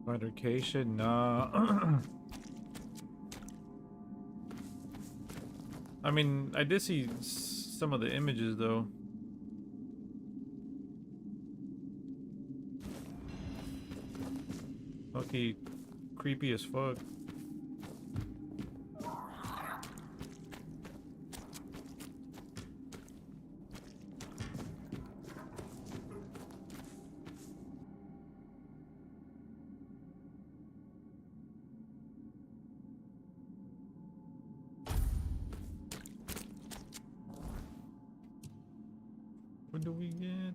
Fabrication, nah. I mean, I did see some of the images though. Okay, creepy as fuck. What do we get?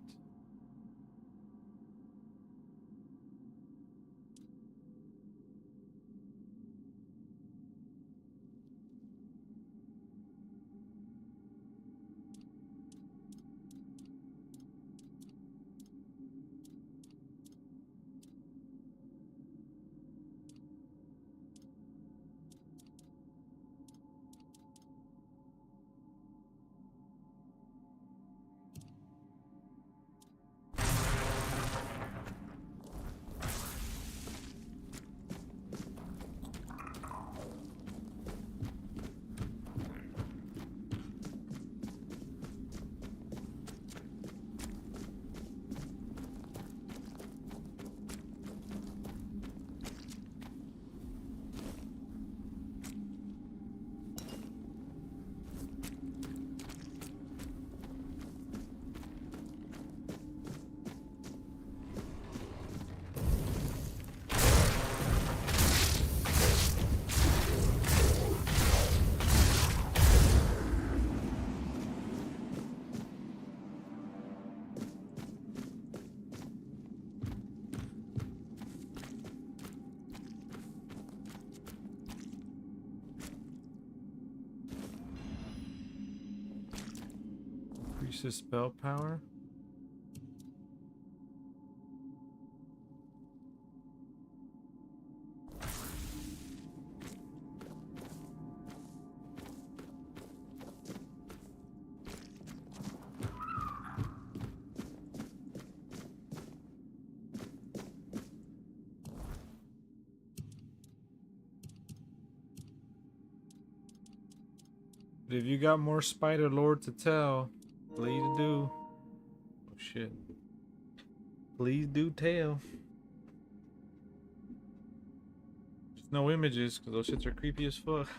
Increases spell power. But if you got more Spider Lord to tell, please do. Oh shit. Please do tell. Just no images, because those shits are creepy as fuck.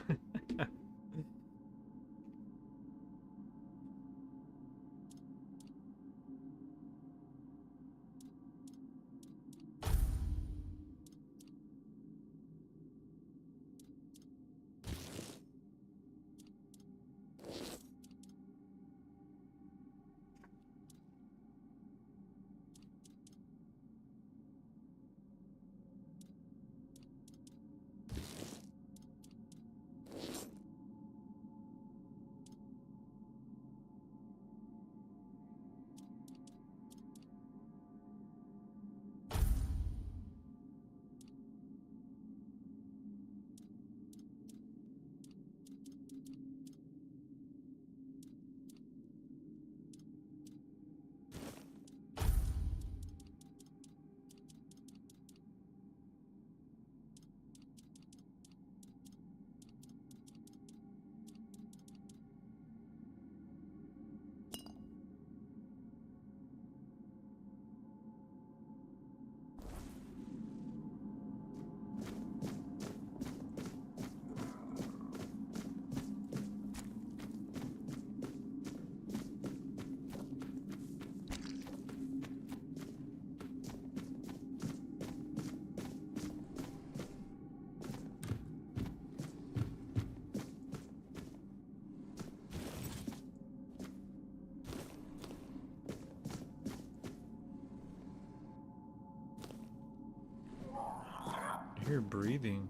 I hear breathing.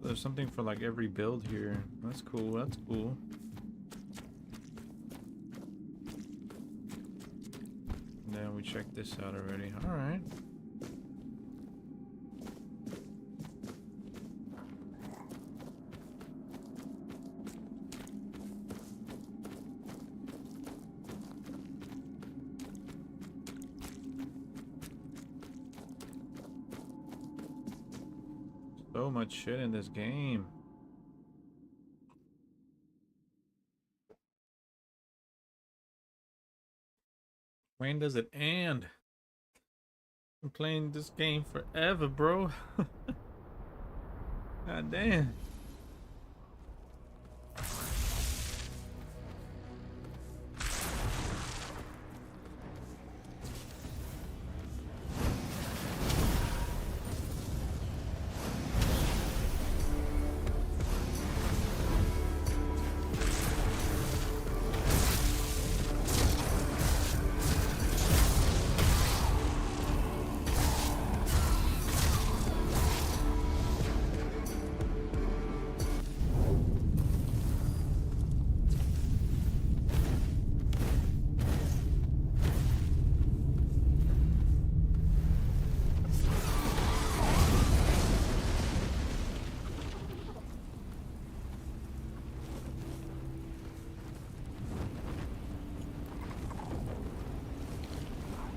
there's something for like every build here. That's cool. That's cool. And then we checked this out already. All right. So much shit in this game. When does it end? I'm playing this game forever, bro. God damn.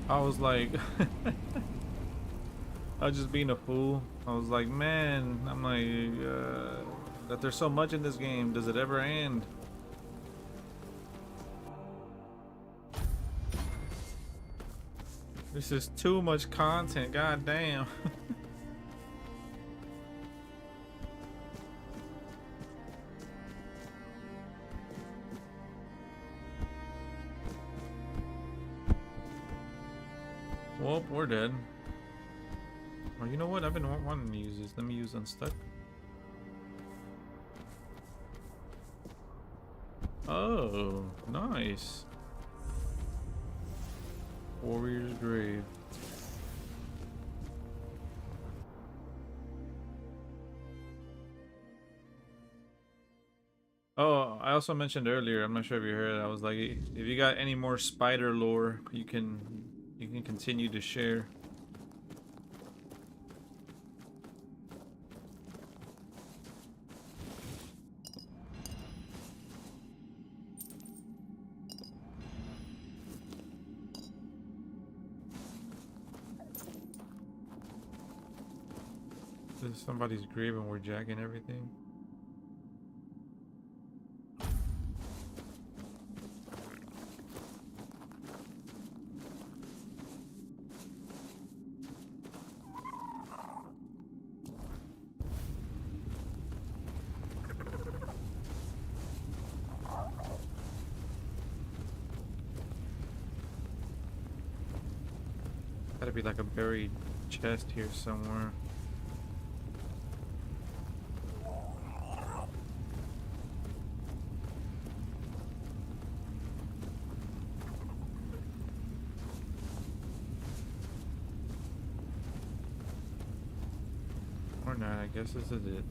I was like, I was just being a fool. I was like, man, I'm like, that there's so much in this game. Does it ever end? This is too much content. God damn. Well, we're dead. Oh, you know what? I've been wanting to use this. Let me use Unstuck. Oh, nice. Warrior's Grave. Oh, I also mentioned earlier, I'm not sure if you heard it, I was like, if you got any more spider lore, you can continue to share. This is somebody's grave and we're jacking everything. Gotta be like a buried chest here somewhere. Or not, I guess this is it.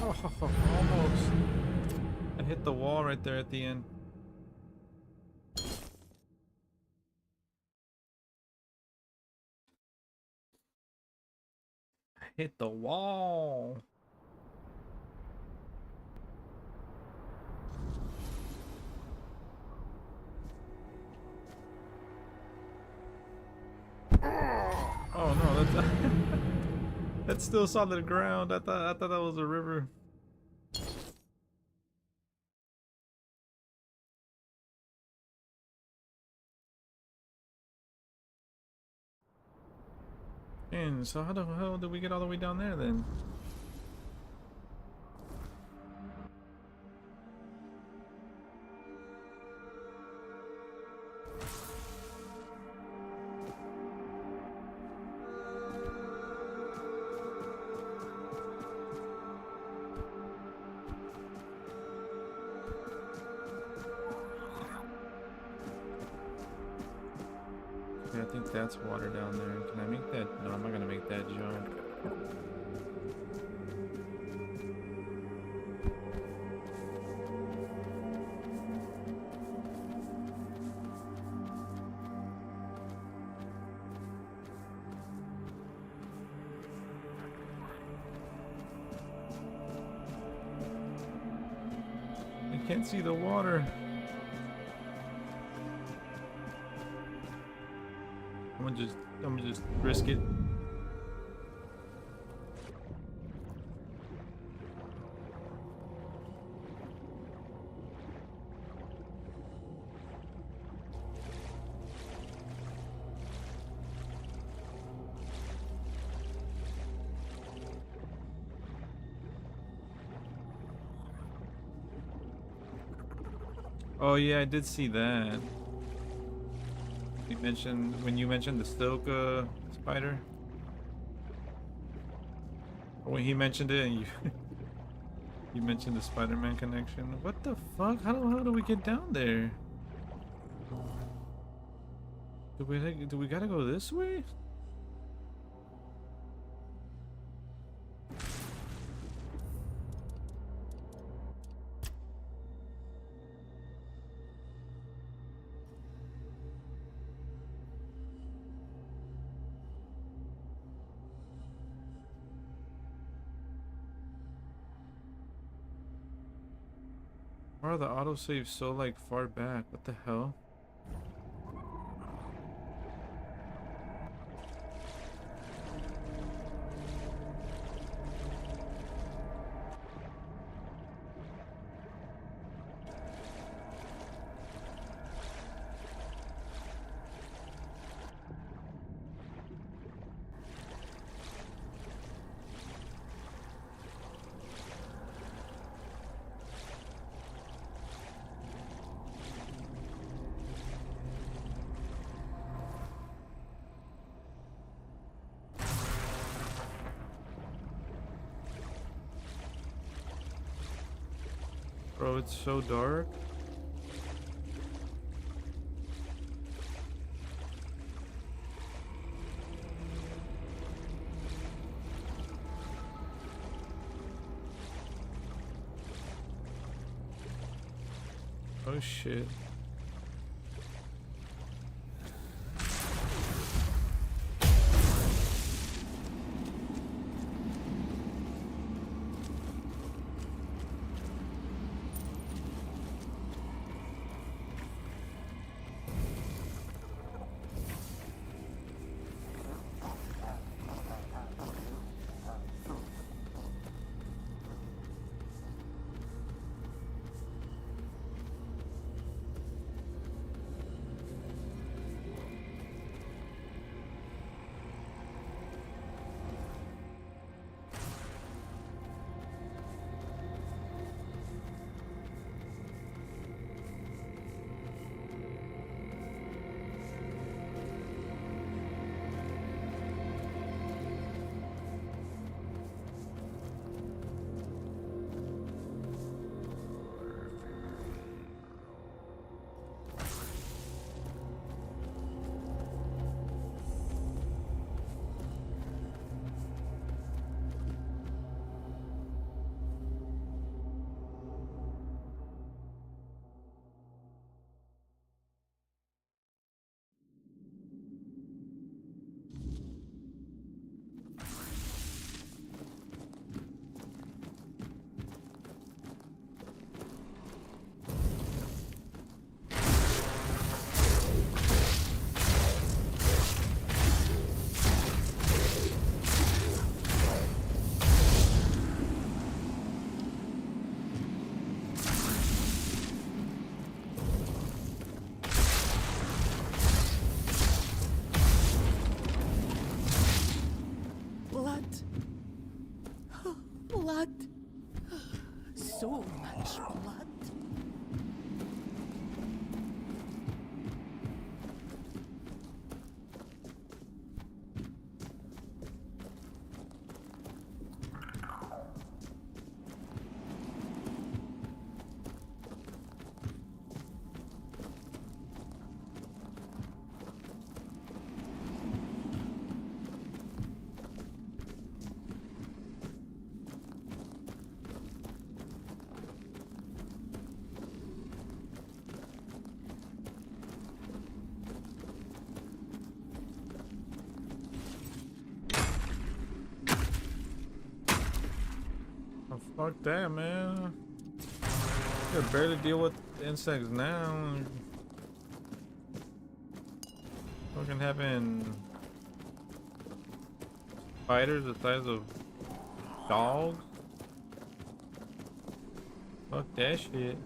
Oh, almost. I hit the wall right there at the end. I hit the wall. Oh no, that's that's still solid ground. I thought that was a river. And so how the hell did we get all the way down there then? Yeah, I think that's water down there. Can I make that? No, I'm not gonna make that jump. I can't see the water. I'm gonna just risk it. Oh yeah, I did see that. You mentioned when you mentioned the Stoka spider. Or when he mentioned it and you you mentioned the Spider-Man connection. What the fuck? How do we get down there? Do we gotta go this way? Why are the autosaves so like far back? What the hell? Bro, it's so dark. Oh shit. so much blood. Oh, fuck that, man. I can barely deal with insects now. Fucking having spiders the size of dogs. Fuck that shit.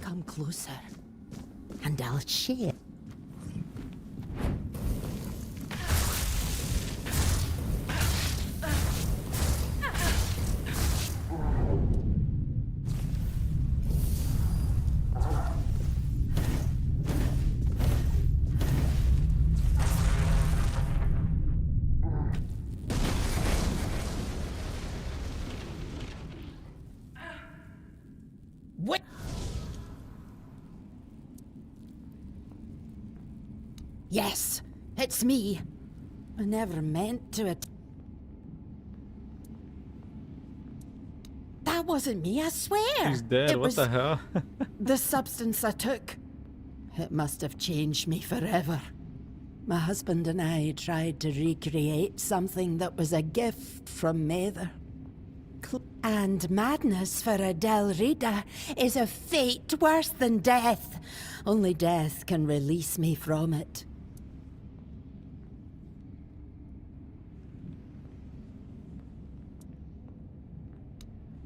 Come closer, and I'll share. What? Yes, it's me. I never meant to it. That wasn't me, I swear. He's dead. It What was the hell? the substance I took. It must have changed me forever. My husband and I tried to recreate something that was a gift from Mather. And madness for a Del Rita is a fate worse than death. Only death can release me from it.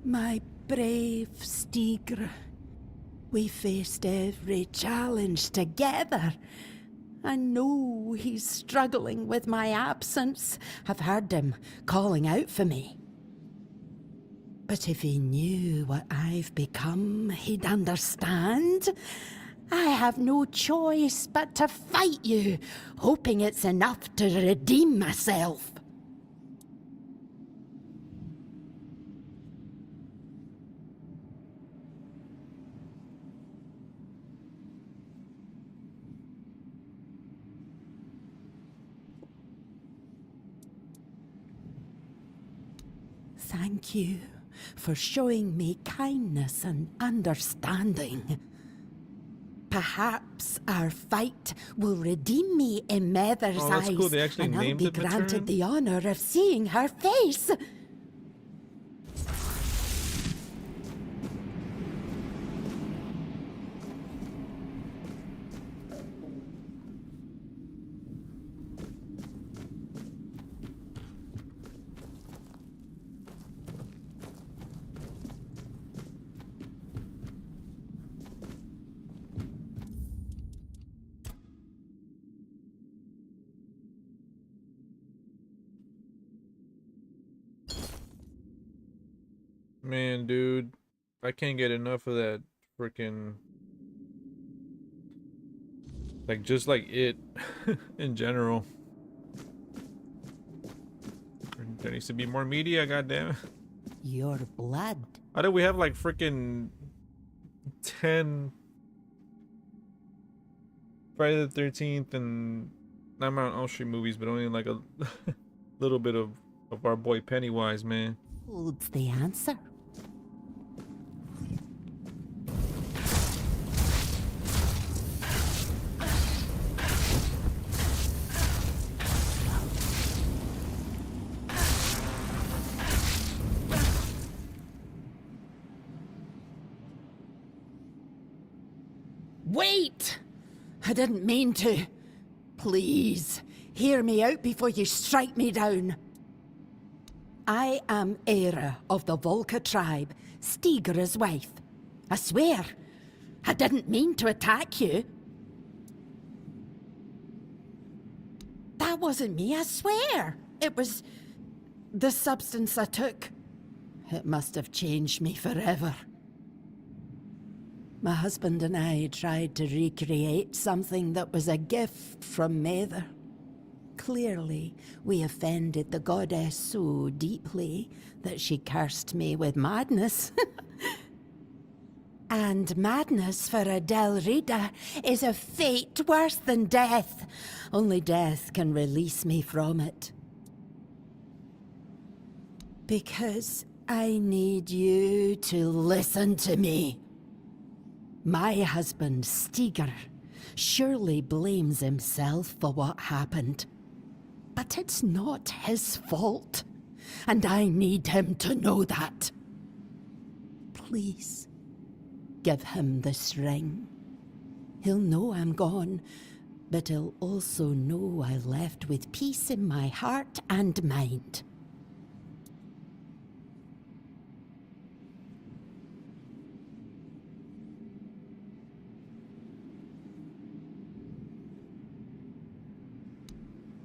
My brave Stigr. We faced every challenge together. I know he's struggling with my absence. I've heard him calling out for me. But if he knew what I've become, he'd understand. I have no choice but to fight you, hoping it's enough to redeem myself. Thank you for showing me kindness and understanding. Perhaps our fight will redeem me in Mother's Oh, that's eyes, cool. They actually and I'll named be it granted Matern? the honor of seeing her face. Man, dude, I can't get enough of that freaking, like, just like it in general. There needs to be more media, goddamn. Your blood. How do we have like freaking 10 Friday the 13th and Nightmare on Elm Street movies, but only like a little bit of our boy Pennywise, man? Holds the answer. Wait! I didn't mean to. Please, hear me out before you strike me down. I am Era of the Volca tribe, Stigera's wife. I swear, I didn't mean to attack you. That wasn't me, I swear. It was the substance I took. It must have changed me forever. My husband and I tried to recreate something that was a gift from Mather. Clearly, we offended the goddess so deeply that she cursed me with madness. And madness for a Del Rita is a fate worse than death. Only death can release me from it. Because I need you to listen to me. My husband, Stiger, surely blames himself for what happened. But it's not his fault. And I need him to know that. Please, give him this ring. He'll know I'm gone, but he'll also know I left with peace in my heart and mind.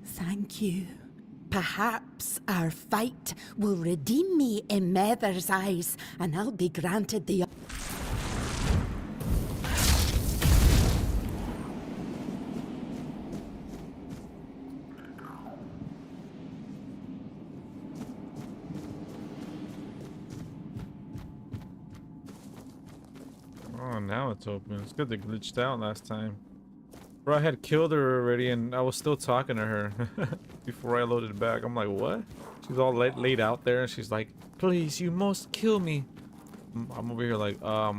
Thank you. Perhaps our fight will redeem me in Mather's eyes, and I'll be granted the... Oh, now it's open. It's good they glitched out last time. Bro, I had killed her already and I was still talking to her before I loaded back. I'm like, what? She's all laid out there and she's like, please, you must kill me. I'm over here like, but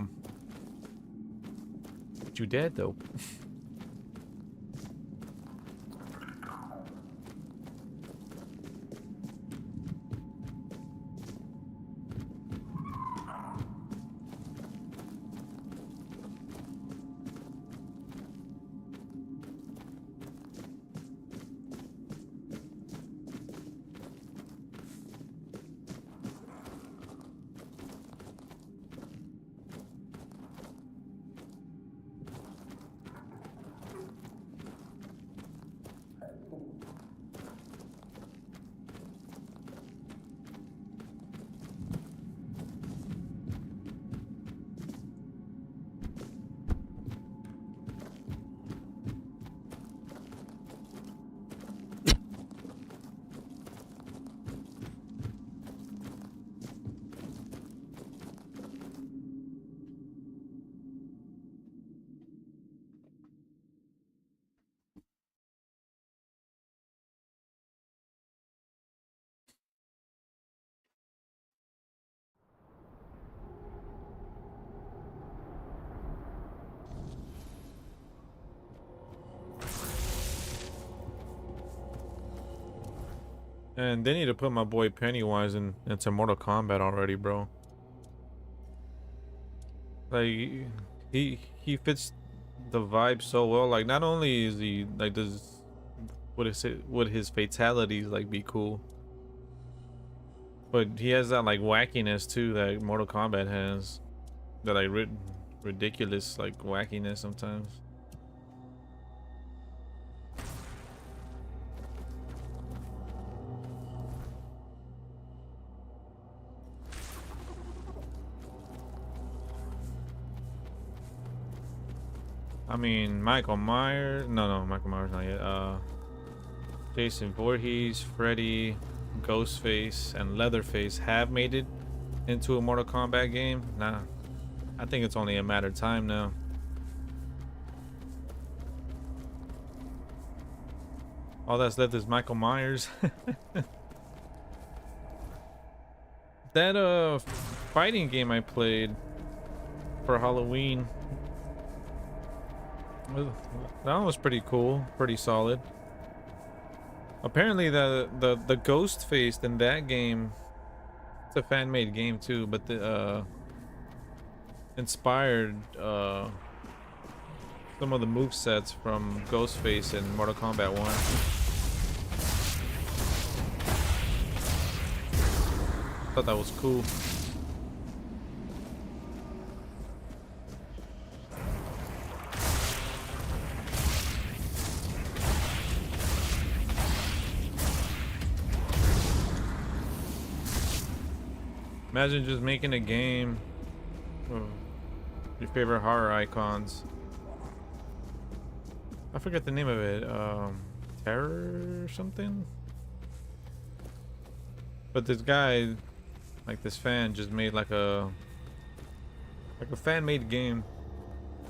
you dead though. Man, they need to put my boy Pennywise into Mortal Kombat already, bro. Like he fits the vibe so well. Like not only is he like would his fatalities like be cool, but he has that like wackiness too that Mortal Kombat has. That like ridiculous like wackiness sometimes. I mean, Michael Myers. No, Michael Myers not yet. Jason Voorhees, Freddy, Ghostface, and Leatherface have made it into a Mortal Kombat game. Nah, I think it's only a matter of time now. All that's left is Michael Myers. That fighting game I played for Halloween. That one was pretty cool, pretty solid. Apparently the ghost face in that game, it's a fan-made game too, but the inspired some of the movesets from Ghostface in Mortal Kombat 1. Thought that was cool. Imagine just making a game of your favorite horror icons. I forget the name of it. Terror or something? But this guy, like this fan, just made like a fan-made game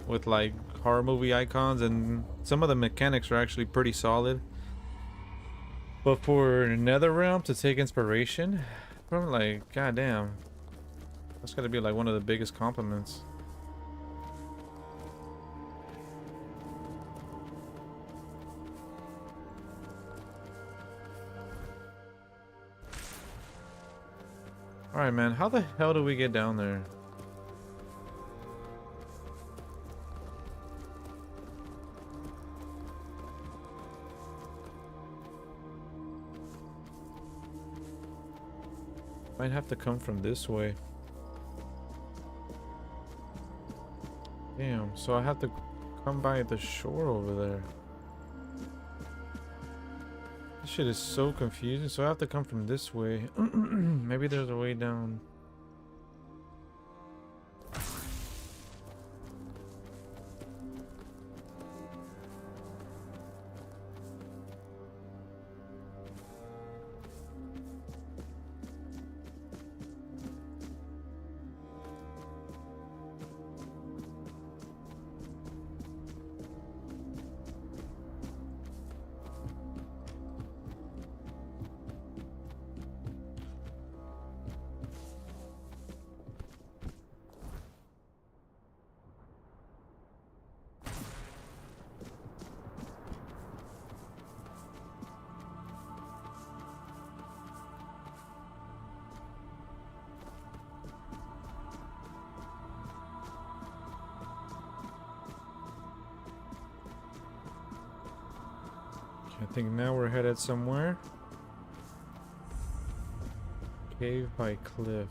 with like horror movie icons, and some of the mechanics are actually pretty solid. But for NetherRealm to take inspiration from, like, goddamn, that's gotta be like one of the biggest compliments. All right, man. How the hell do we get down there? Might have to come from this way. Damn, so I have to come by the shore over there. This shit is so confusing. So I have to come from this way. Maybe there's a way down. I think now we're headed somewhere. Cave by cliff.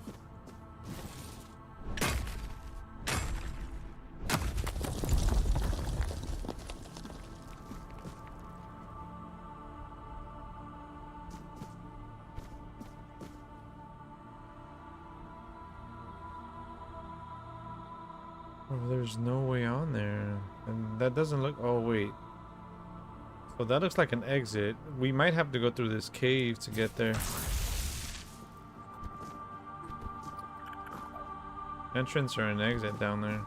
Oh, there's no way on there. And that doesn't look... Oh, wait. So that looks like an exit. We might have to go through this cave to get there. Entrance or an exit down there.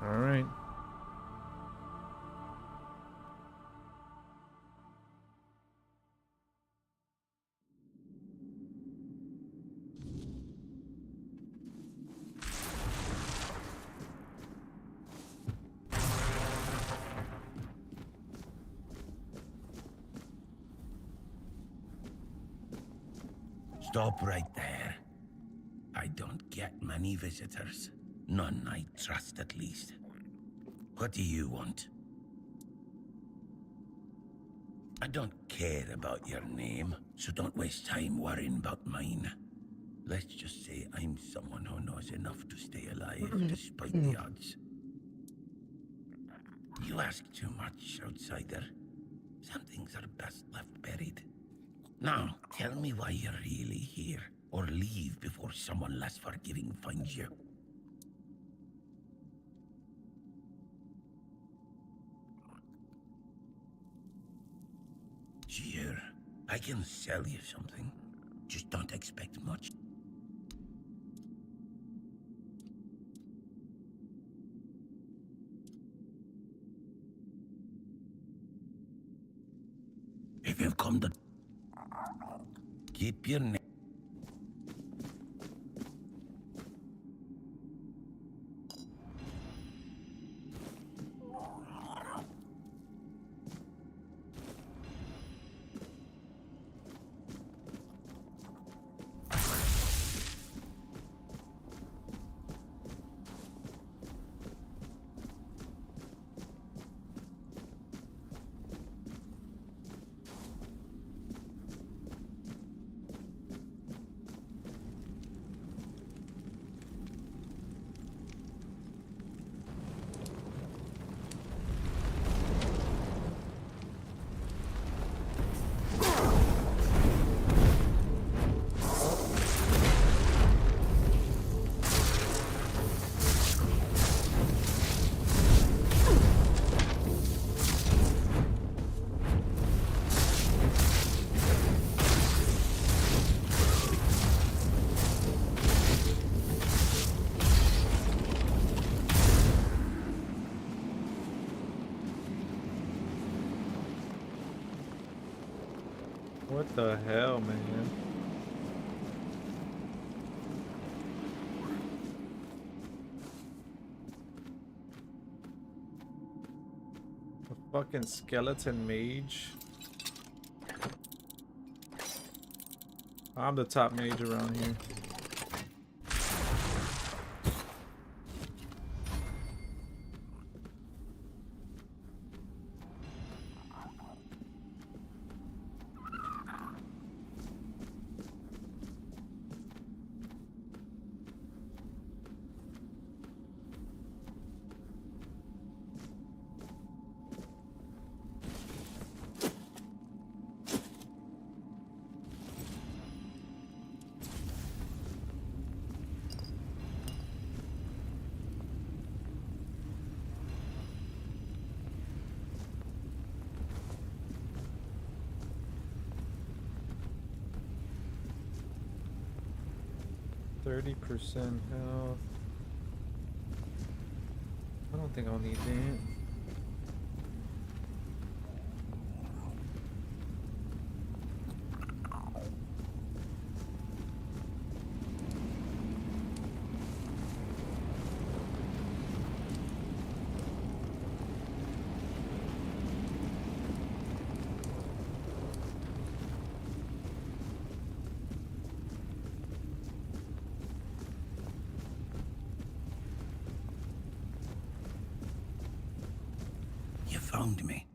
Alright. Stop right there. I don't get many visitors. None I trust, at least. What do you want? I don't care about your name, so don't waste time worrying about mine. Let's just say I'm someone who knows enough to stay alive despite the odds. You ask too much, outsider. Some things are best left buried. Now, tell me why you're really here, or leave before someone less forgiving finds you. Sure, I can sell you something. Just don't expect much. If you've come to... keep your name. What the hell, man? A fucking skeleton mage. I'm the top mage around here. %, health. I don't think I'll need that. Found me.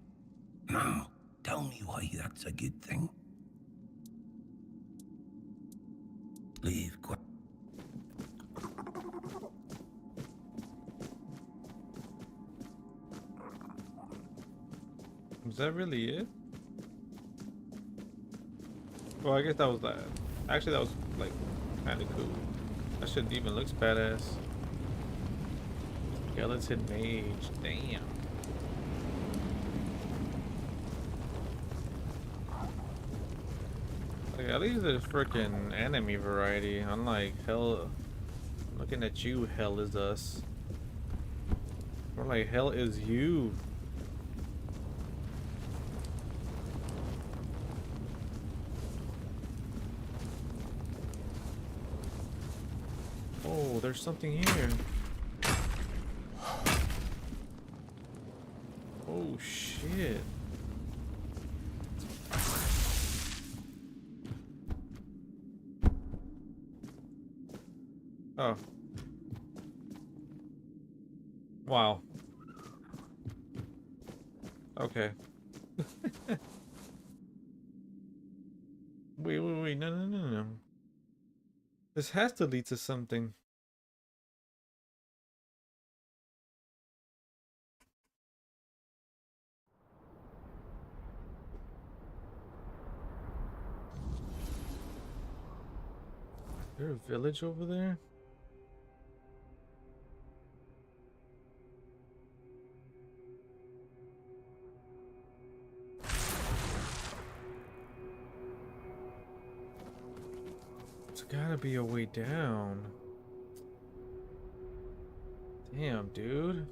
Now, tell me why that's a good thing. Leave quick. Was that really it? Well, I guess that was that. Actually, that was like kind of cool. That shit even looks badass. Skeleton mage, damn. Like, at least there's freaking enemy variety. Unlike hell, looking at you, hell is us. More like hell is you. Oh, there's something here. Oh shit. Oh. Wow. Okay. Wait. No. This has to lead to something. Is there a village over there? There's gotta be a way down. Damn, dude.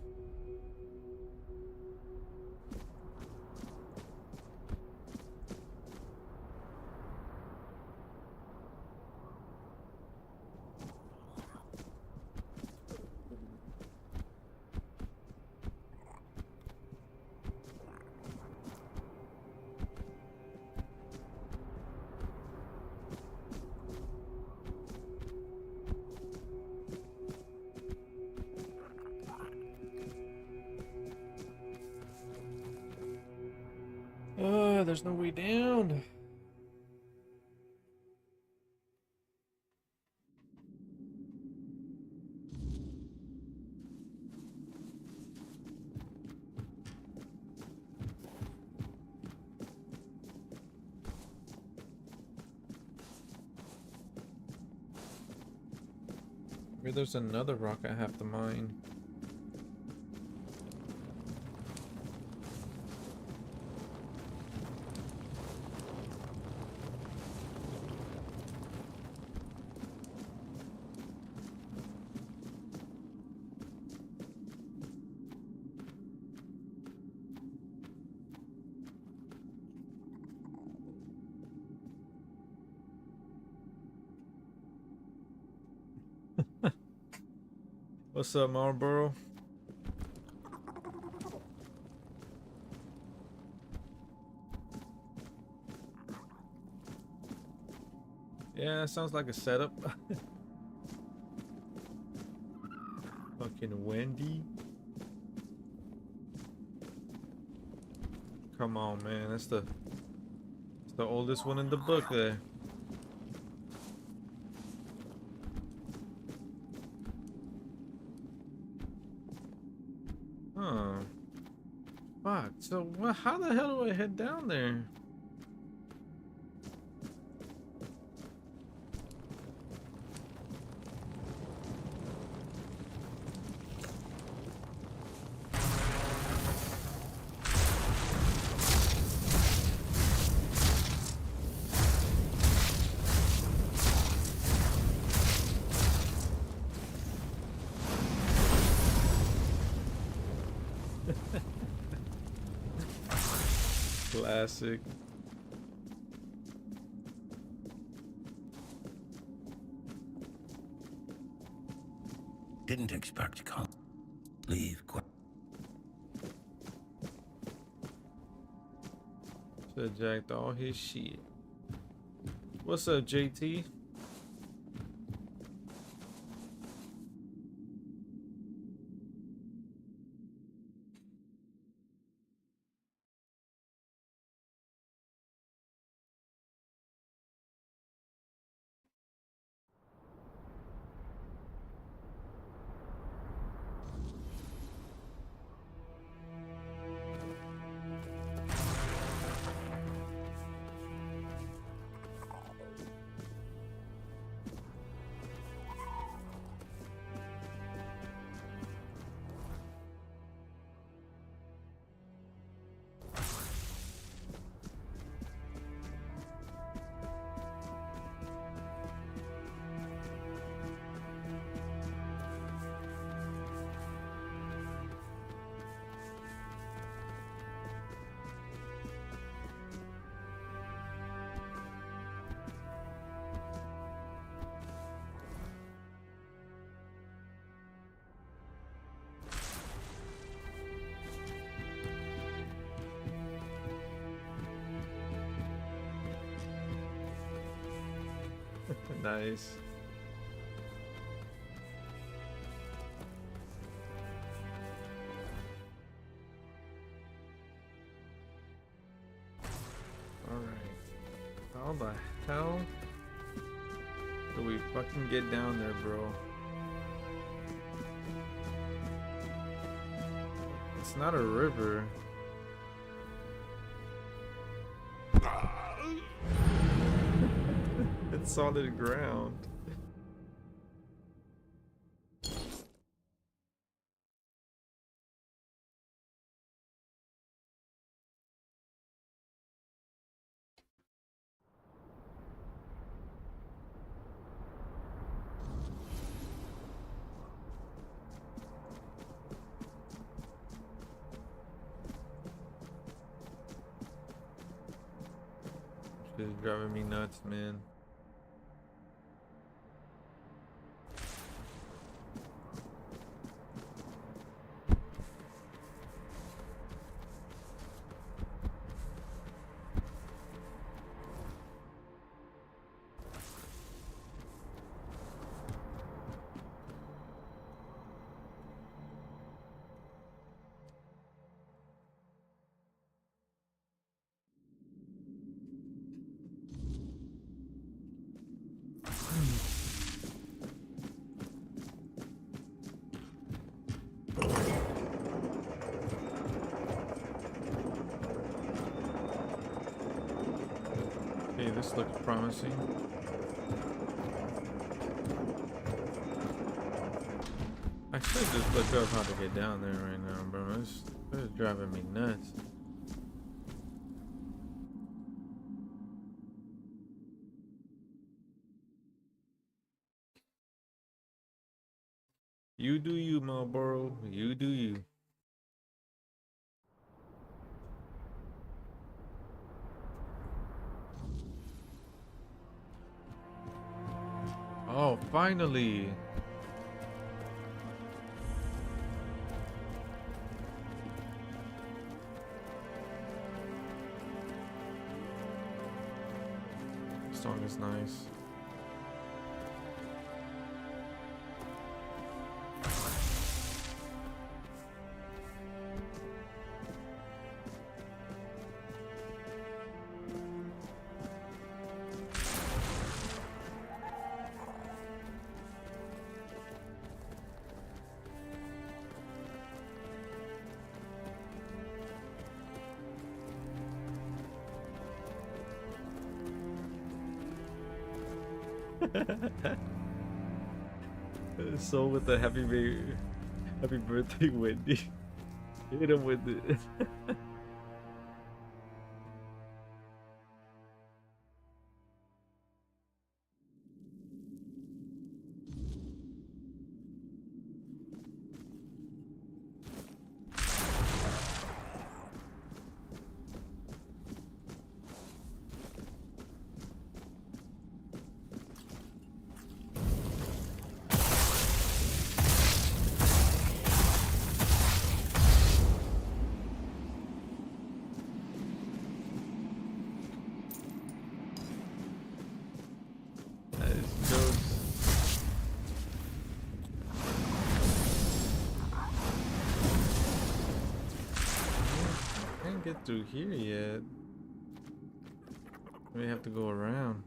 There's no way down. Maybe there's another rock I have to mine. What's up, Marlboro? Yeah, sounds like a setup. Fucking Wendy. Come on, man. That's the oldest one in the book there. Huh. Fuck. So how the hell do I head down there? Classic. Didn't expect to come. Leave quick. Should've jacked all his shit. What's up, JT? Nice. How the hell do we fucking get down there, bro? It's not a river. It's solid ground. This is driving me nuts, man. Okay, this looks promising. I should just look up how to get down there right now, bro. This is driving me nuts. You do you, Marlboro. You do you. Oh, finally. This song is nice. So with the happy birthday, Wendy. Hit him with it. Get through here yet. We have to go around.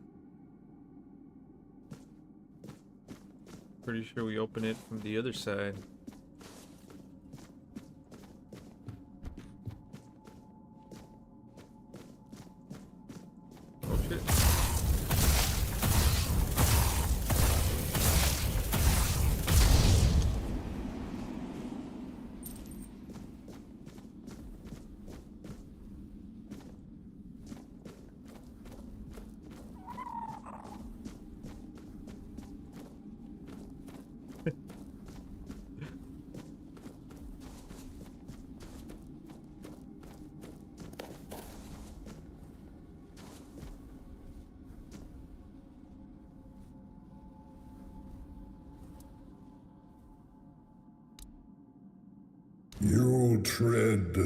Pretty sure we open it from the other side. Oh shit. You tread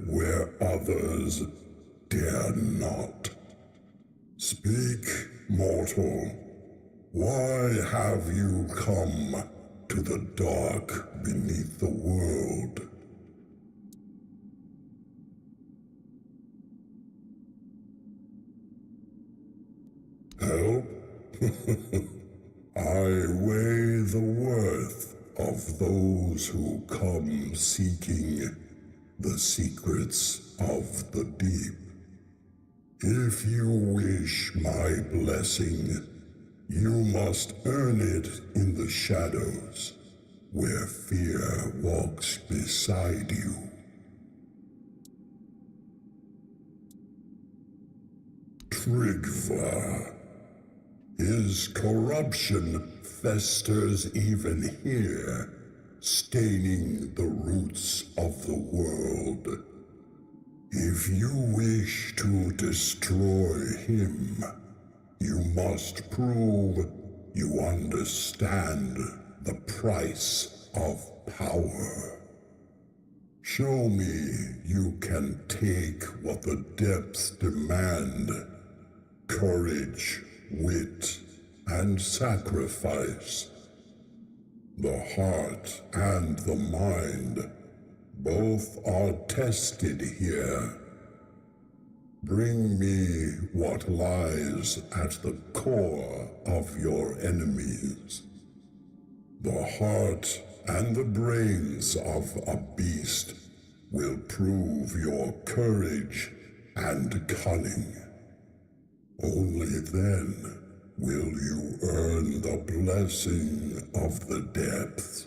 where others dare not. Speak, mortal. Why have you come to the dark beneath the world? I weigh the worth of those who come seeking the secrets of the deep. If you wish my blessing, you must earn it in the shadows, where fear walks beside you. Trigva. His corruption festers even here, staining the roots of the world. If you wish to destroy him, you must prove you understand the price of power. Show me you can take what the depths demand: courage, wit, and sacrifice. The heart and the mind both are tested here. Bring me what lies at the core of your enemies. The heart and the brains of a beast will prove your courage and cunning. Only then will you earn the blessing of the depths.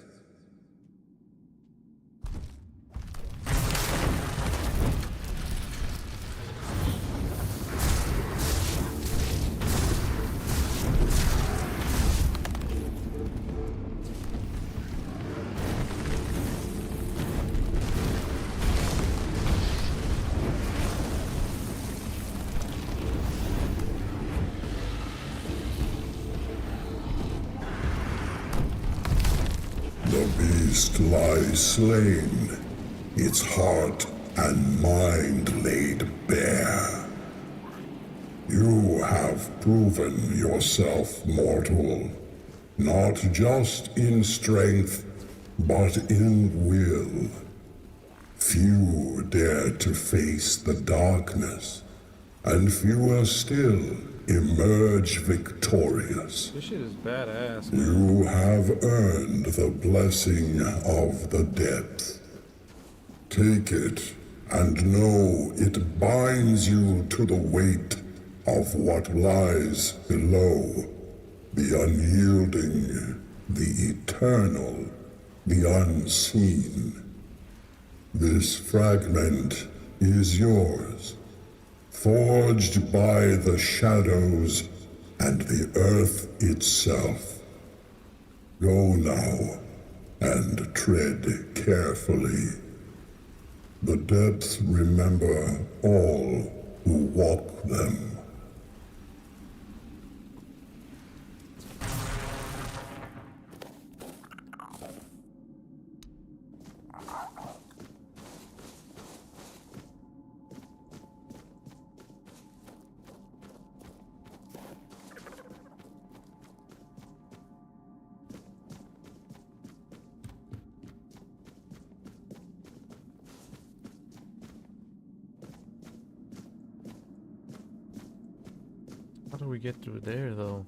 The beast lies slain, its heart and mind laid bare. You have proven yourself mortal, not just in strength, but in will. Few dare to face the darkness, and fewer still emerge victorious. This shit is badass. You have earned the blessing of the depth. Take it and know it binds you to the weight of what lies below. The unyielding, the eternal, the unseen. This fragment is yours, forged by the shadows and the earth itself. Go now, and tread carefully. The depths remember all who walk them. How do we get through there, though?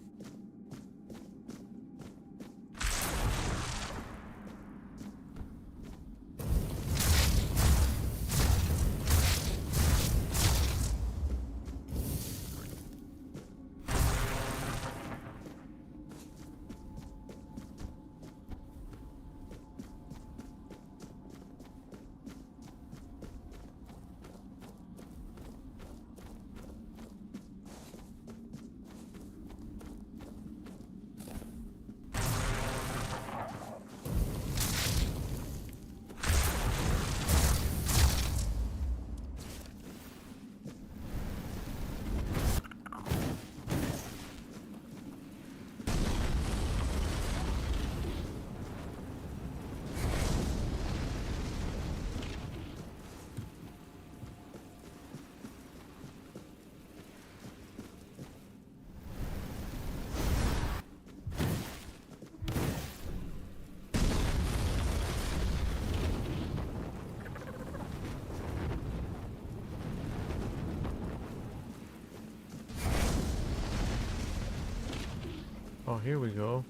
Oh, here we go.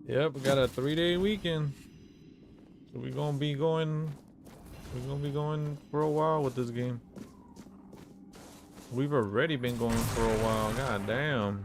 Yep, we got a 3-day weekend. So we're gonna be going for a while with this game. We've already been going for a while. God damn.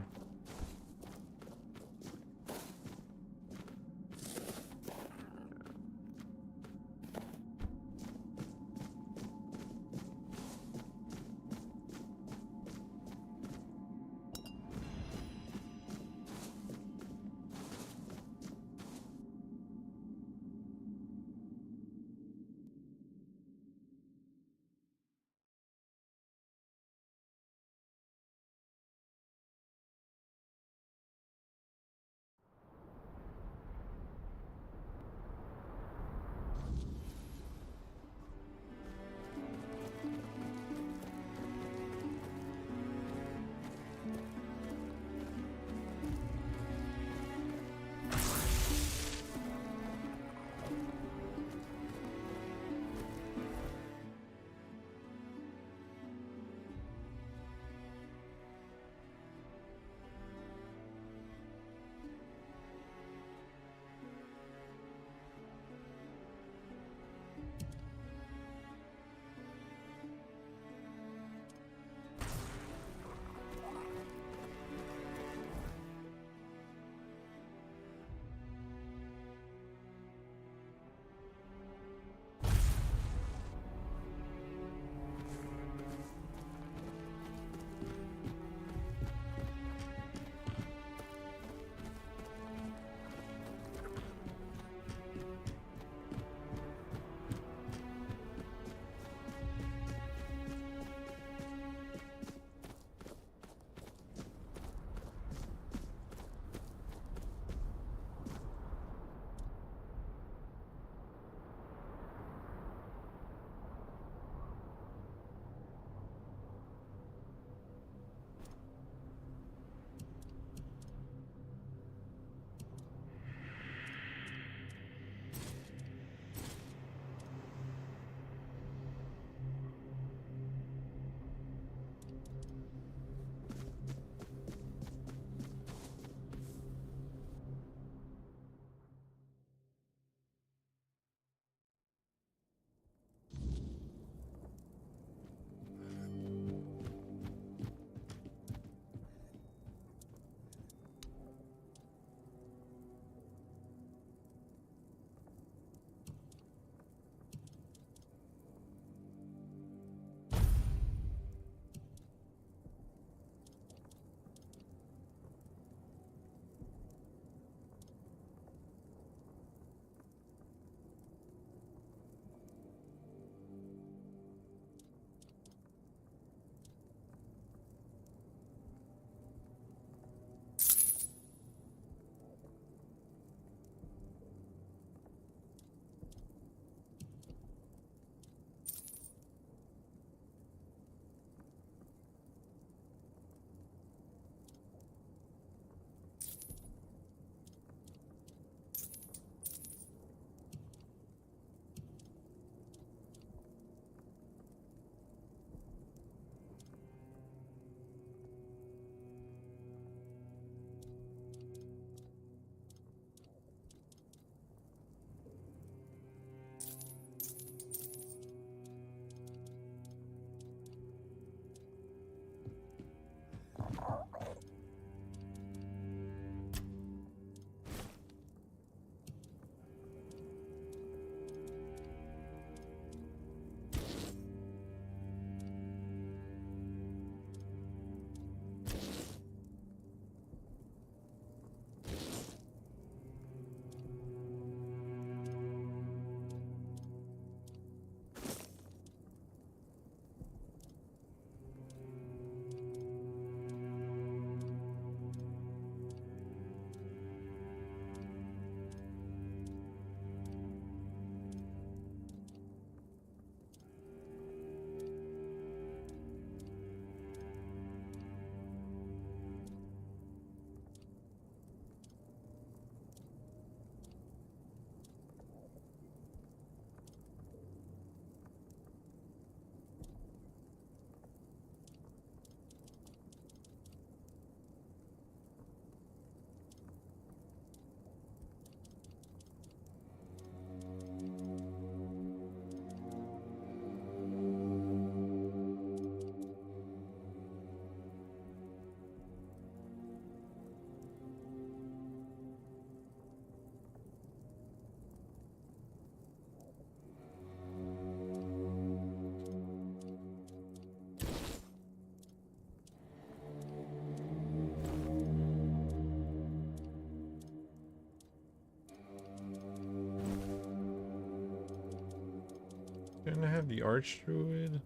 Didn't I have the Arch Druid?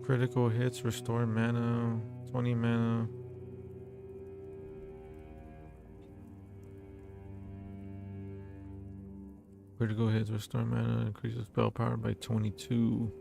Critical hits, restore mana, 20 mana. Critical hits, restore mana, increases spell power by 22.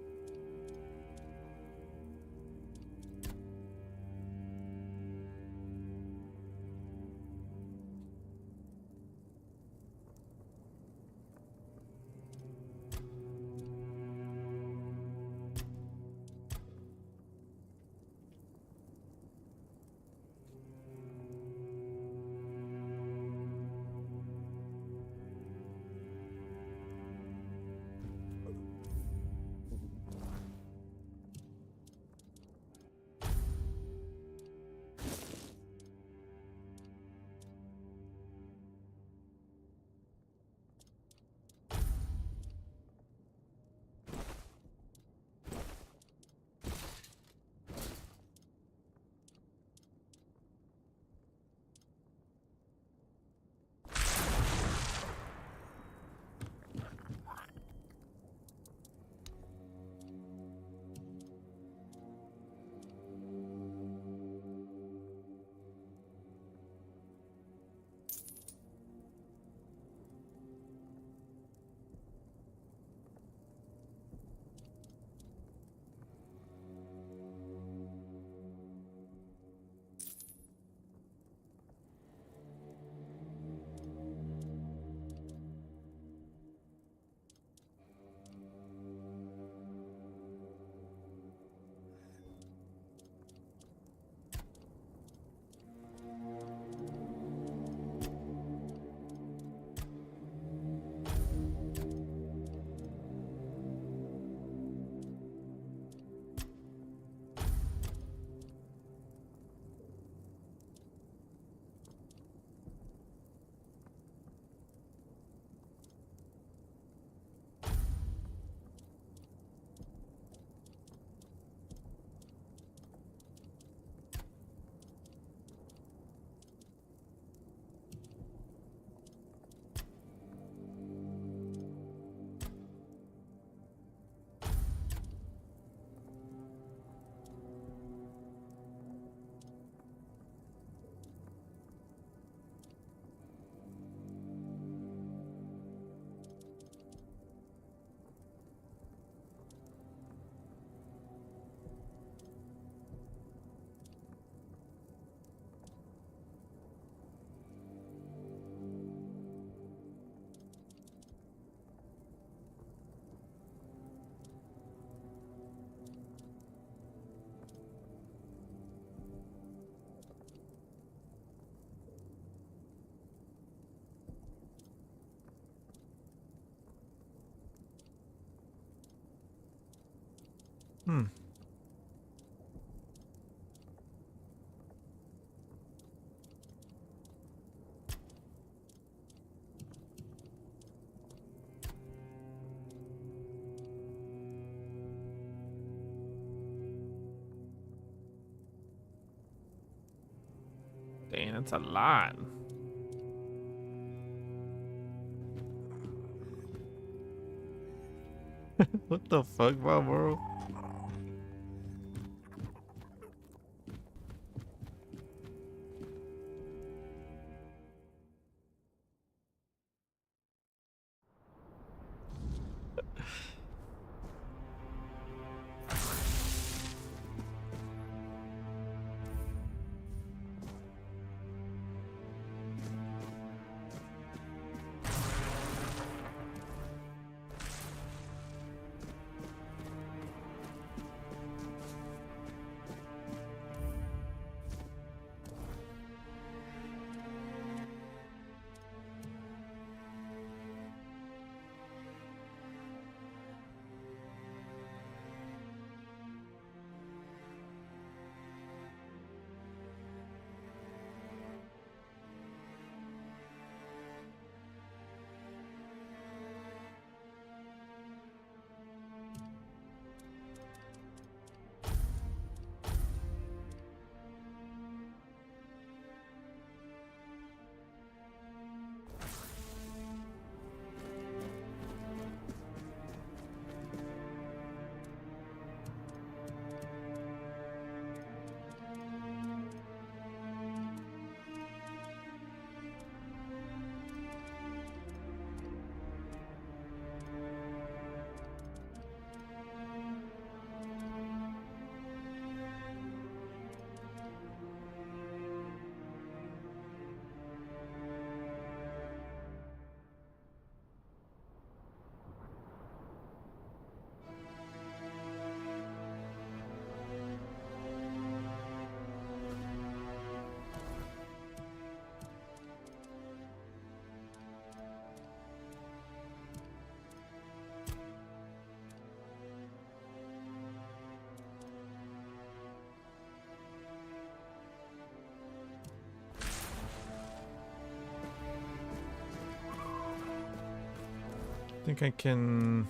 Hmm. Dang, that's a lot. What the fuck, bro? I think I can.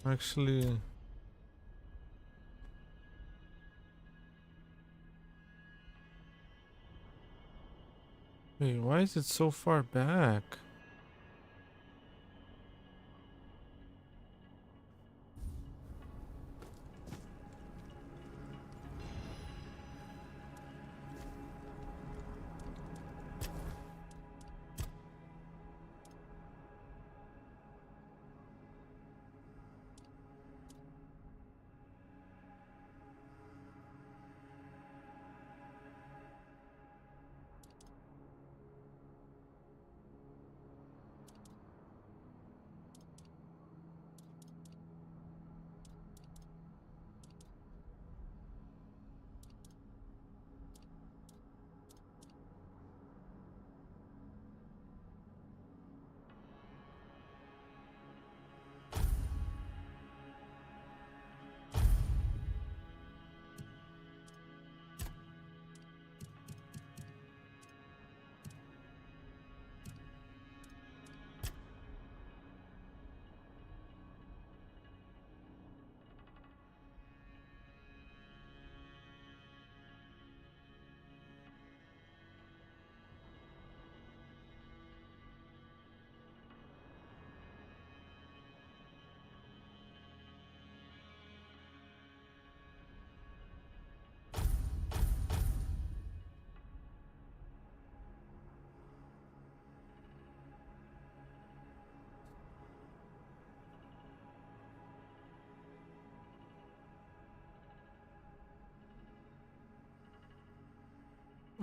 Actually, wait, why is it so far back?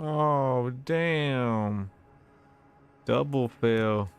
Oh, damn. Double fail.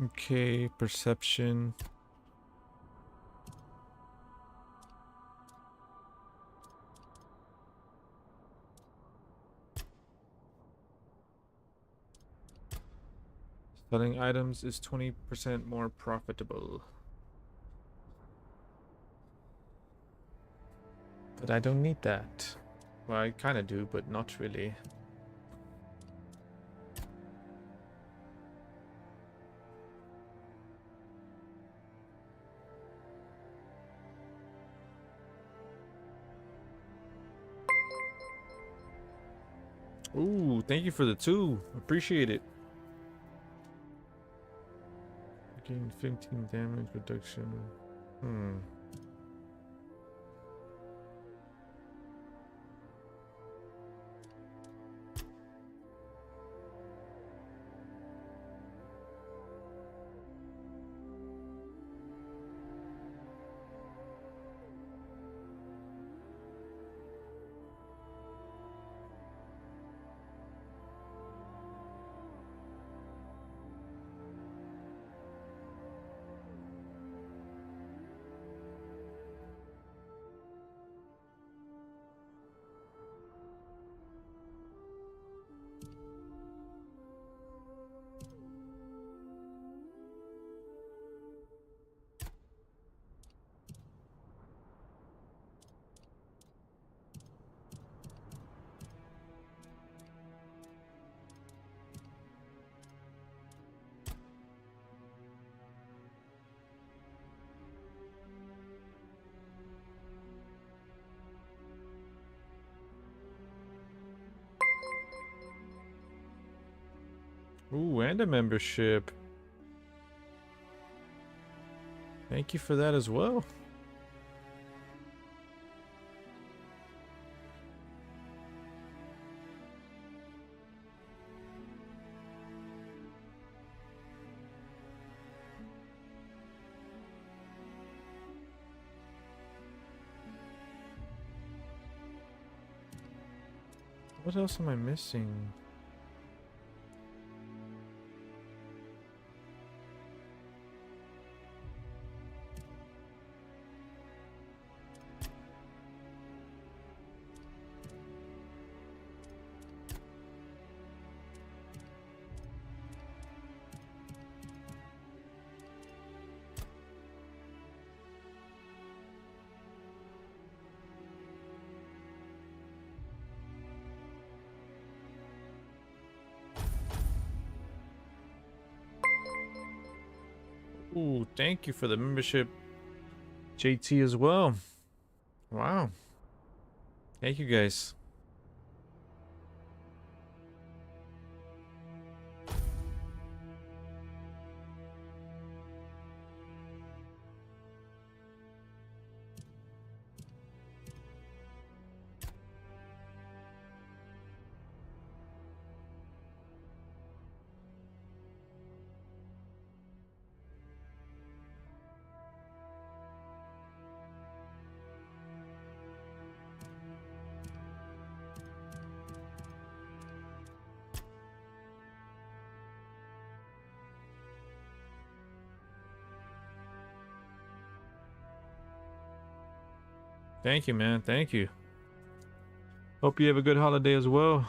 Okay, perception. Selling items is 20% more profitable. But I don't need that. Well, I kind of do, but not really. Ooh, thank you for the 2. Appreciate it. Gain 15 damage reduction. Ooh, and a membership. Thank you for that as well. What else am I missing? Ooh, thank you for the membership, JT, as well. Wow. Thank you, guys. Thank you, man. Thank you. Hope you have a good holiday as well.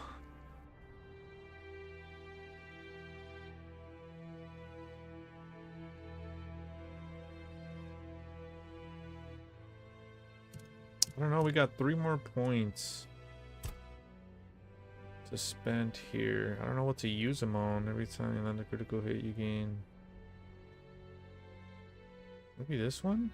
I don't know. We got 3 more points to spend here. I don't know what to use them on. Every time you land a critical hit, you gain. Maybe this one?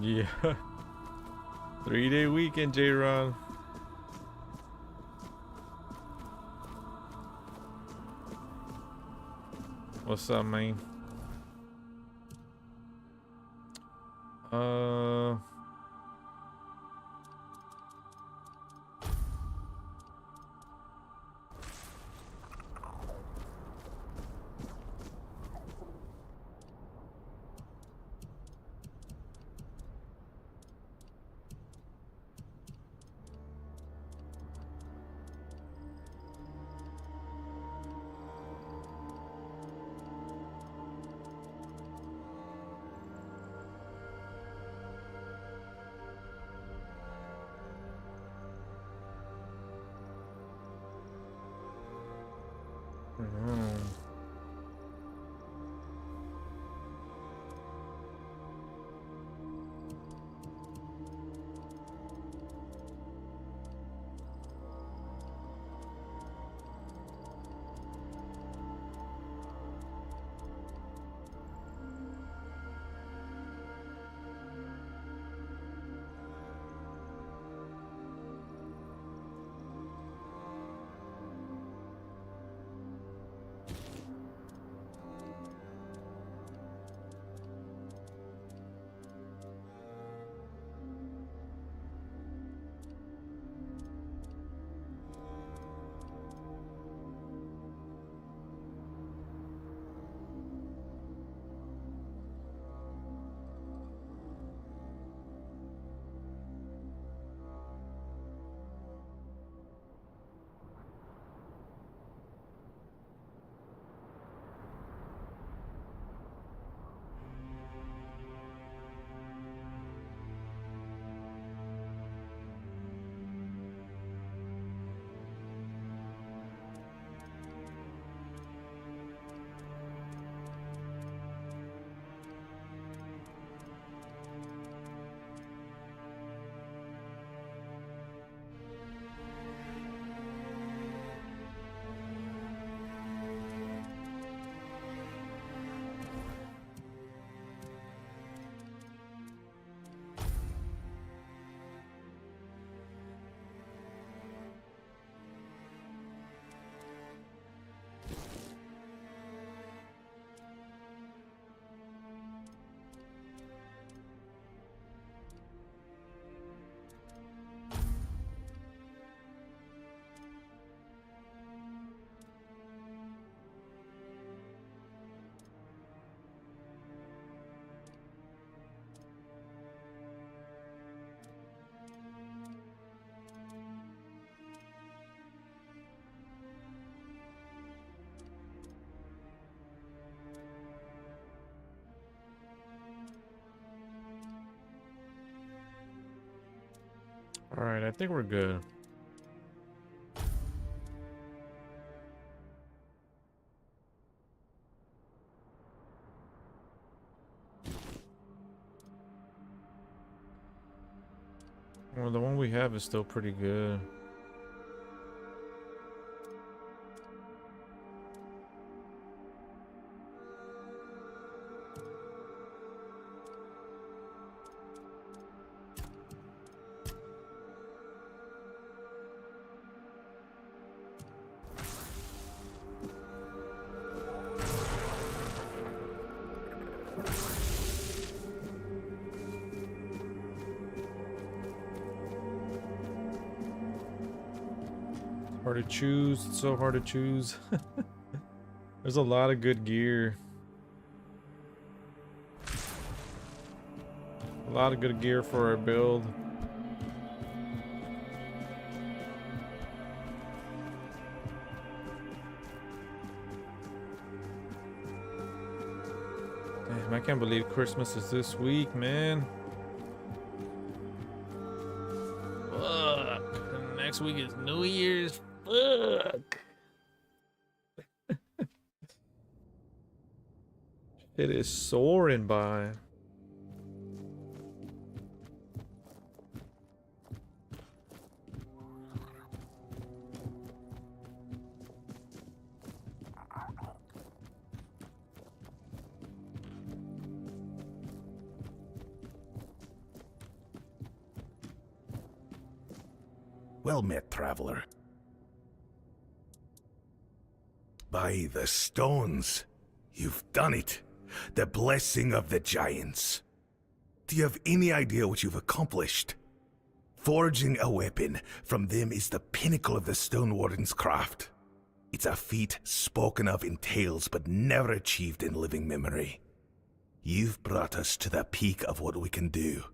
Yeah. 3-day weekend, J-Ron. What's up, man? Alright, I think we're good. Well, the one we have is still pretty good. Hard to choose. It's so hard to choose. There's a lot of good gear. A lot of good gear for our build. Damn, I can't believe Christmas is this week, man. Fuck. And next week is New Year's. Fuck. It is soaring by. Well met, traveler. By the stones, you've done it. The blessing of the giants. Do you have any idea what you've accomplished? Forging a weapon from them is the pinnacle of the Stone Warden's craft. It's a feat spoken of in tales but never achieved in living memory. You've brought us to the peak of what we can do,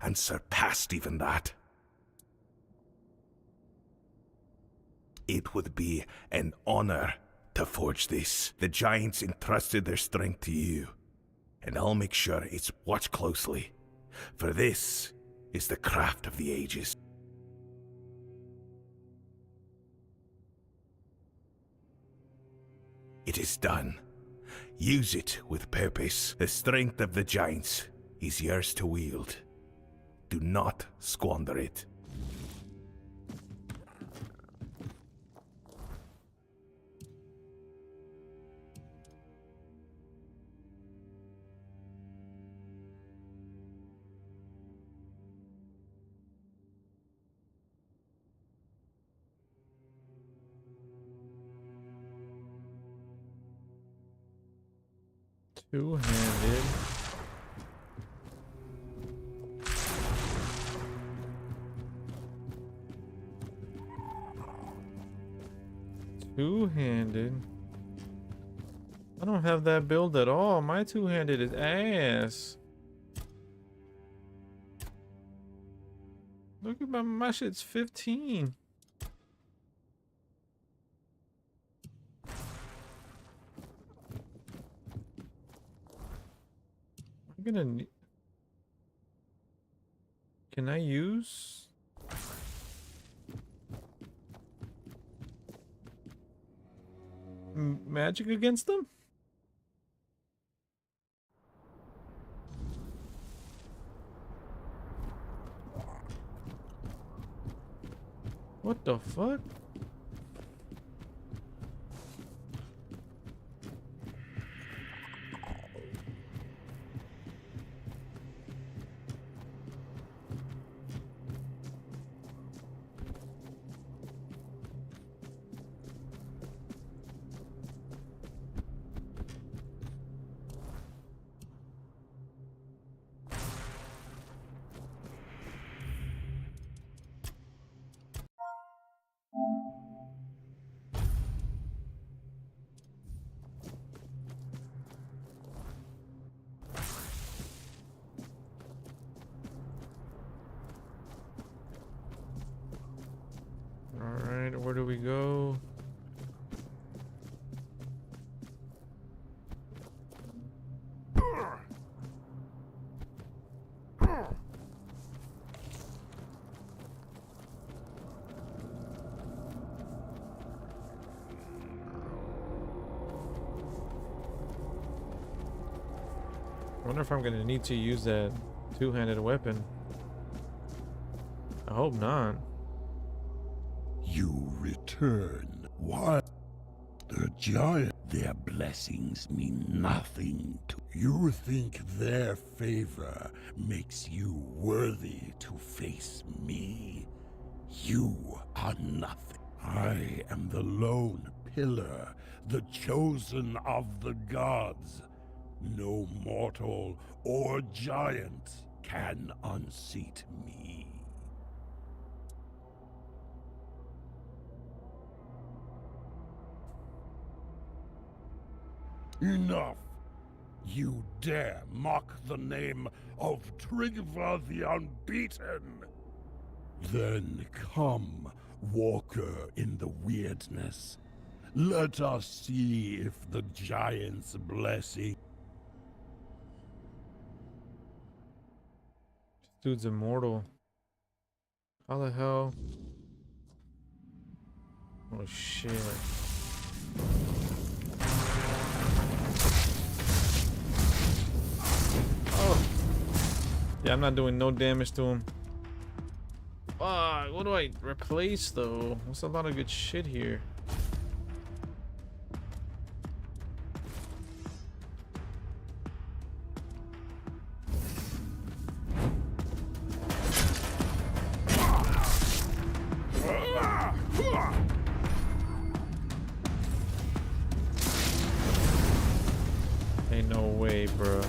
and surpassed even that. It would be an honor to forge this. The giants entrusted their strength to you, and I'll make sure it's watched closely, for this is the craft of the ages. . It is done. Use it with purpose. The strength of the giants is yours to wield. Do not squander it. Two-handed. Two-handed. I don't have that build at all. My two-handed is ass. Look at my shit's 15. I'm gonna need... Can I use... magic against them? What the fuck? Alright, where do we go? I wonder if I'm gonna need to use that two-handed weapon. I hope not. You return. Why? The giant. Their blessings mean nothing to you. Think their favor makes you worthy to face me? You are nothing. I am the lone pillar, the chosen of the gods. No mortal or giant can unseat me. Enough! You dare mock the name of Tryggva the Unbeaten? Then come, walker in the weirdness. Let us see if the giant's blessing... This dude's immortal. How the hell? Oh shit. Oh. Yeah, I'm not doing no damage to him. Fuck, what do I replace though? There's a lot of good shit here. Ain't no way, bro.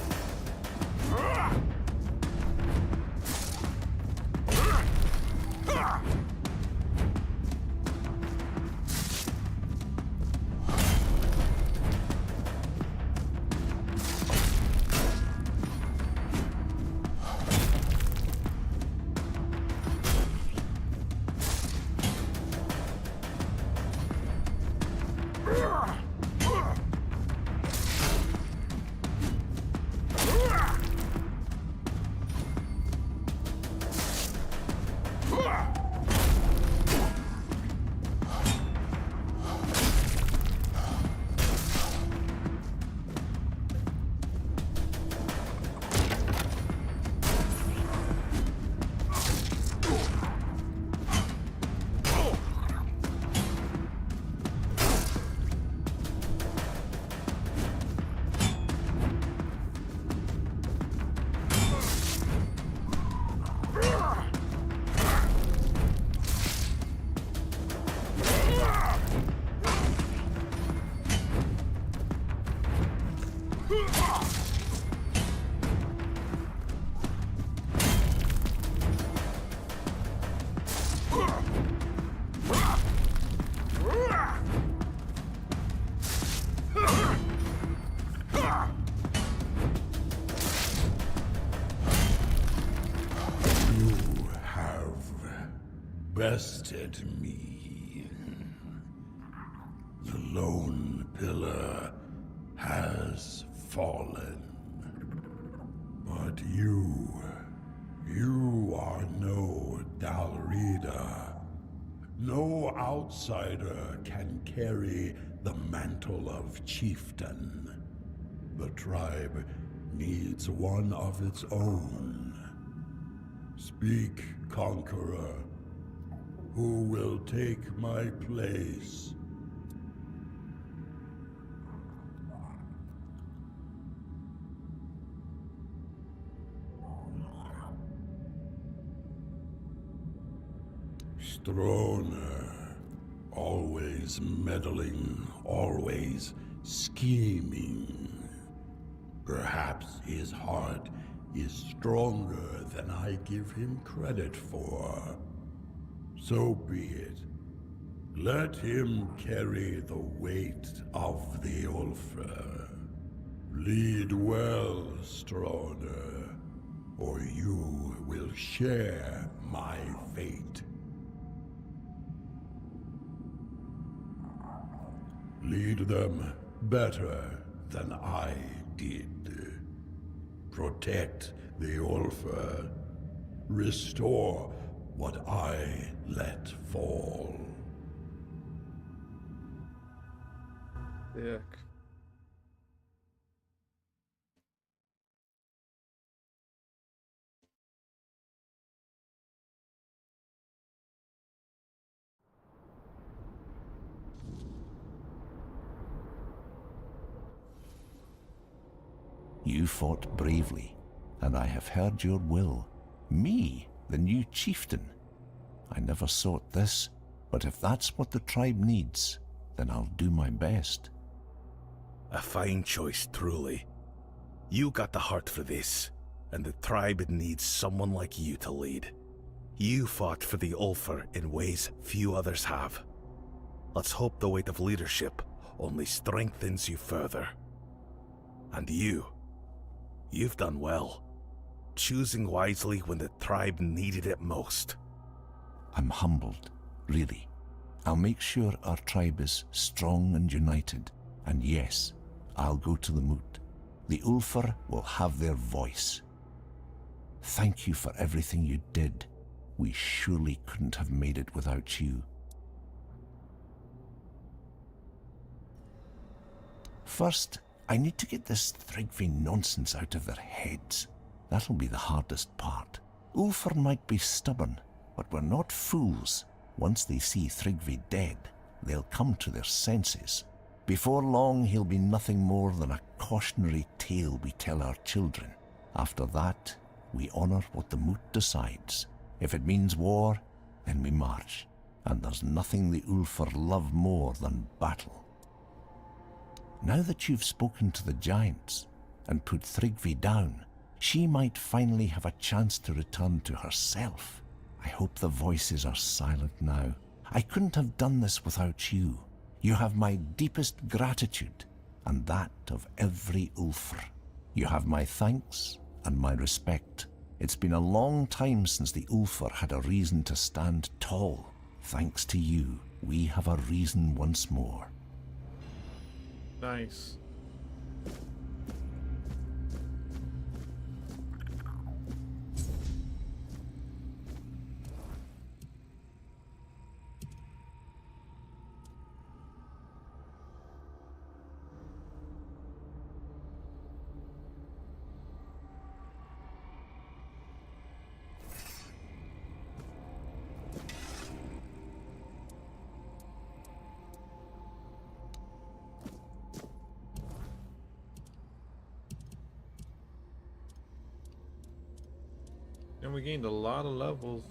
bested me. The lone pillar has fallen. But you are no Dalrida. No outsider can carry the mantle of chieftain. The tribe needs one of its own. Speak, conqueror. Who will take my place? Stroner. Always meddling, always scheming. Perhaps his heart is stronger than I give him credit for. So be it. Let him carry the weight of the Ulfr. Lead well, Stroner, or you will share my fate. Lead them better than I did. Protect the Ulfr. Restore what I let fall. Dick. You fought bravely, and I have heard your will. Me, the new chieftain. I never sought this, but if that's what the tribe needs, then I'll do my best. A fine choice, truly. You got the heart for this, and the tribe needs someone like you to lead. You fought for the Ulfr in ways few others have. Let's hope the weight of leadership only strengthens you further. And you've done well, choosing wisely when the tribe needed it most. I'm humbled, really. I'll make sure our tribe is strong and united. And yes, I'll go to the moot. The Ulfr will have their voice. Thank you for everything you did. We surely couldn't have made it without you. First, I need to get this Thrigvi nonsense out of their heads. That'll be the hardest part. Ulfr might be stubborn, but we're not fools. Once they see Thrigvi dead, they'll come to their senses. Before long, he'll be nothing more than a cautionary tale we tell our children. After that, we honor what the moot decides. If it means war, then we march. And there's nothing the Ulfr love more than battle. Now that you've spoken to the giants and put Thrigvi down, she might finally have a chance to return to herself. I hope the voices are silent now. I couldn't have done this without you. You have my deepest gratitude, and that of every Ulfr. You have my thanks and my respect. It's been a long time since the Ulfr had a reason to stand tall. Thanks to you, we have a reason once more. Nice. And we gained a lot of levels.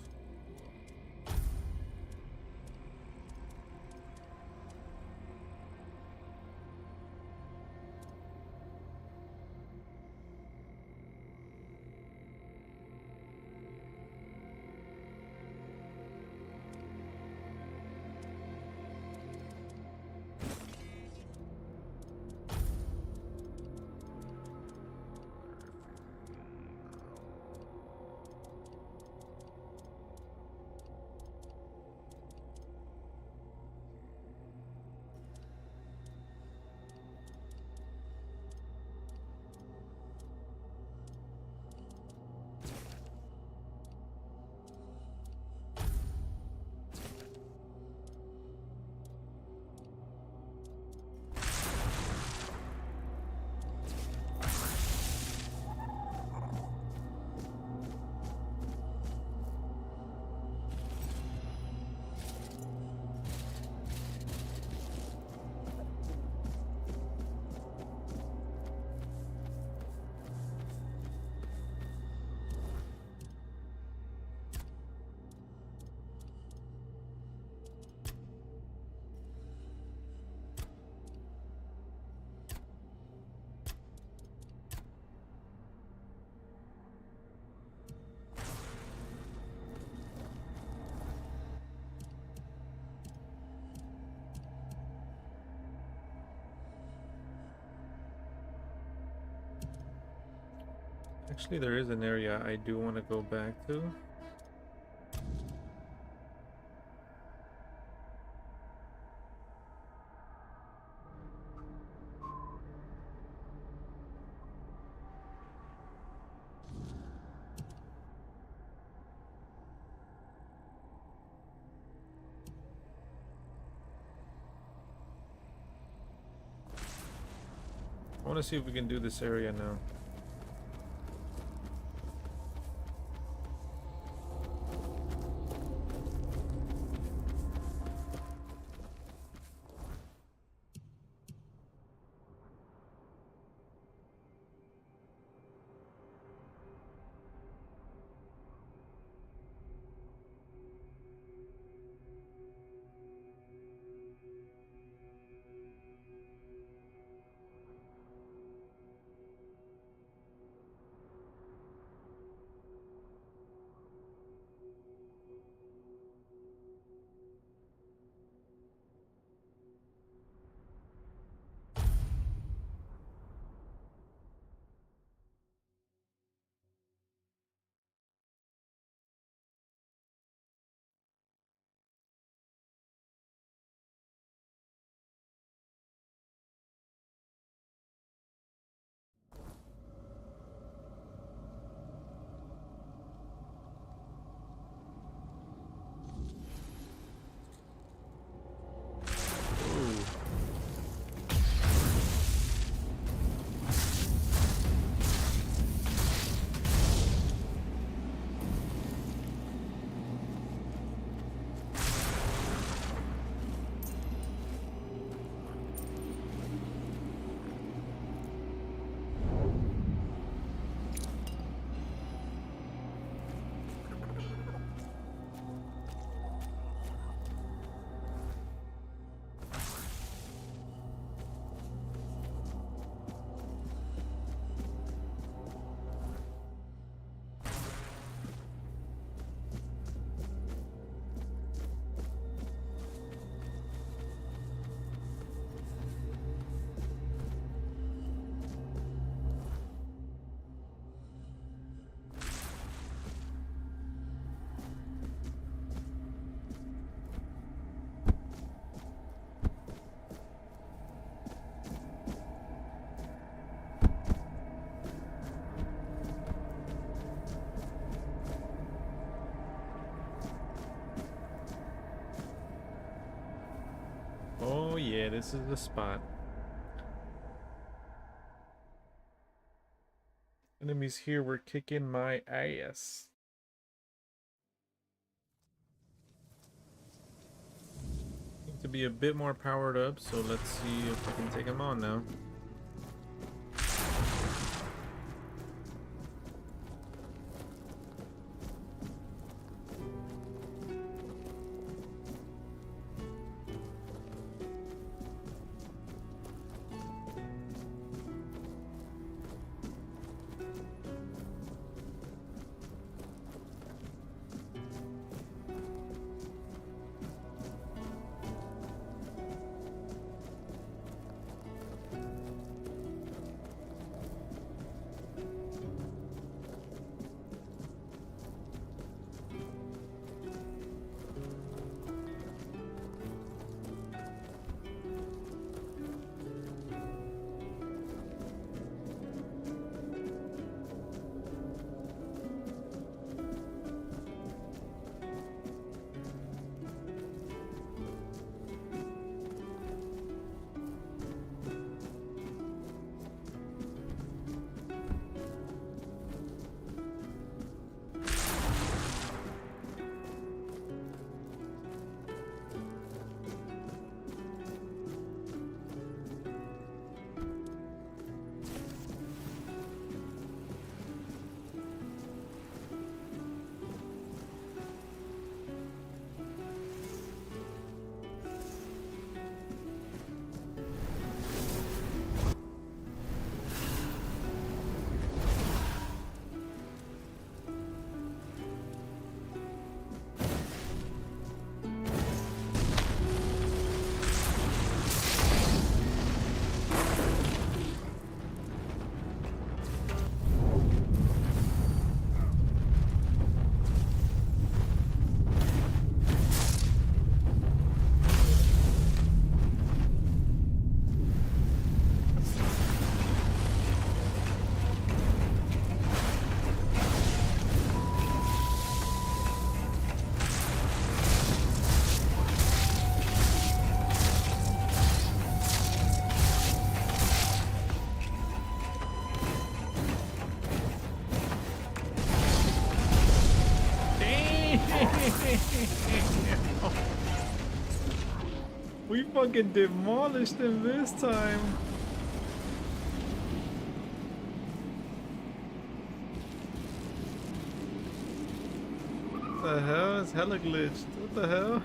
Actually, there is an area I do want to go back to. I want to see if we can do this area now. Oh yeah, this is the spot. Enemies here were kicking my ass. Need to be a bit more powered up, so let's see if I can take them on now. We fucking demolished him this time. What the hell? It's hella glitched. What the hell?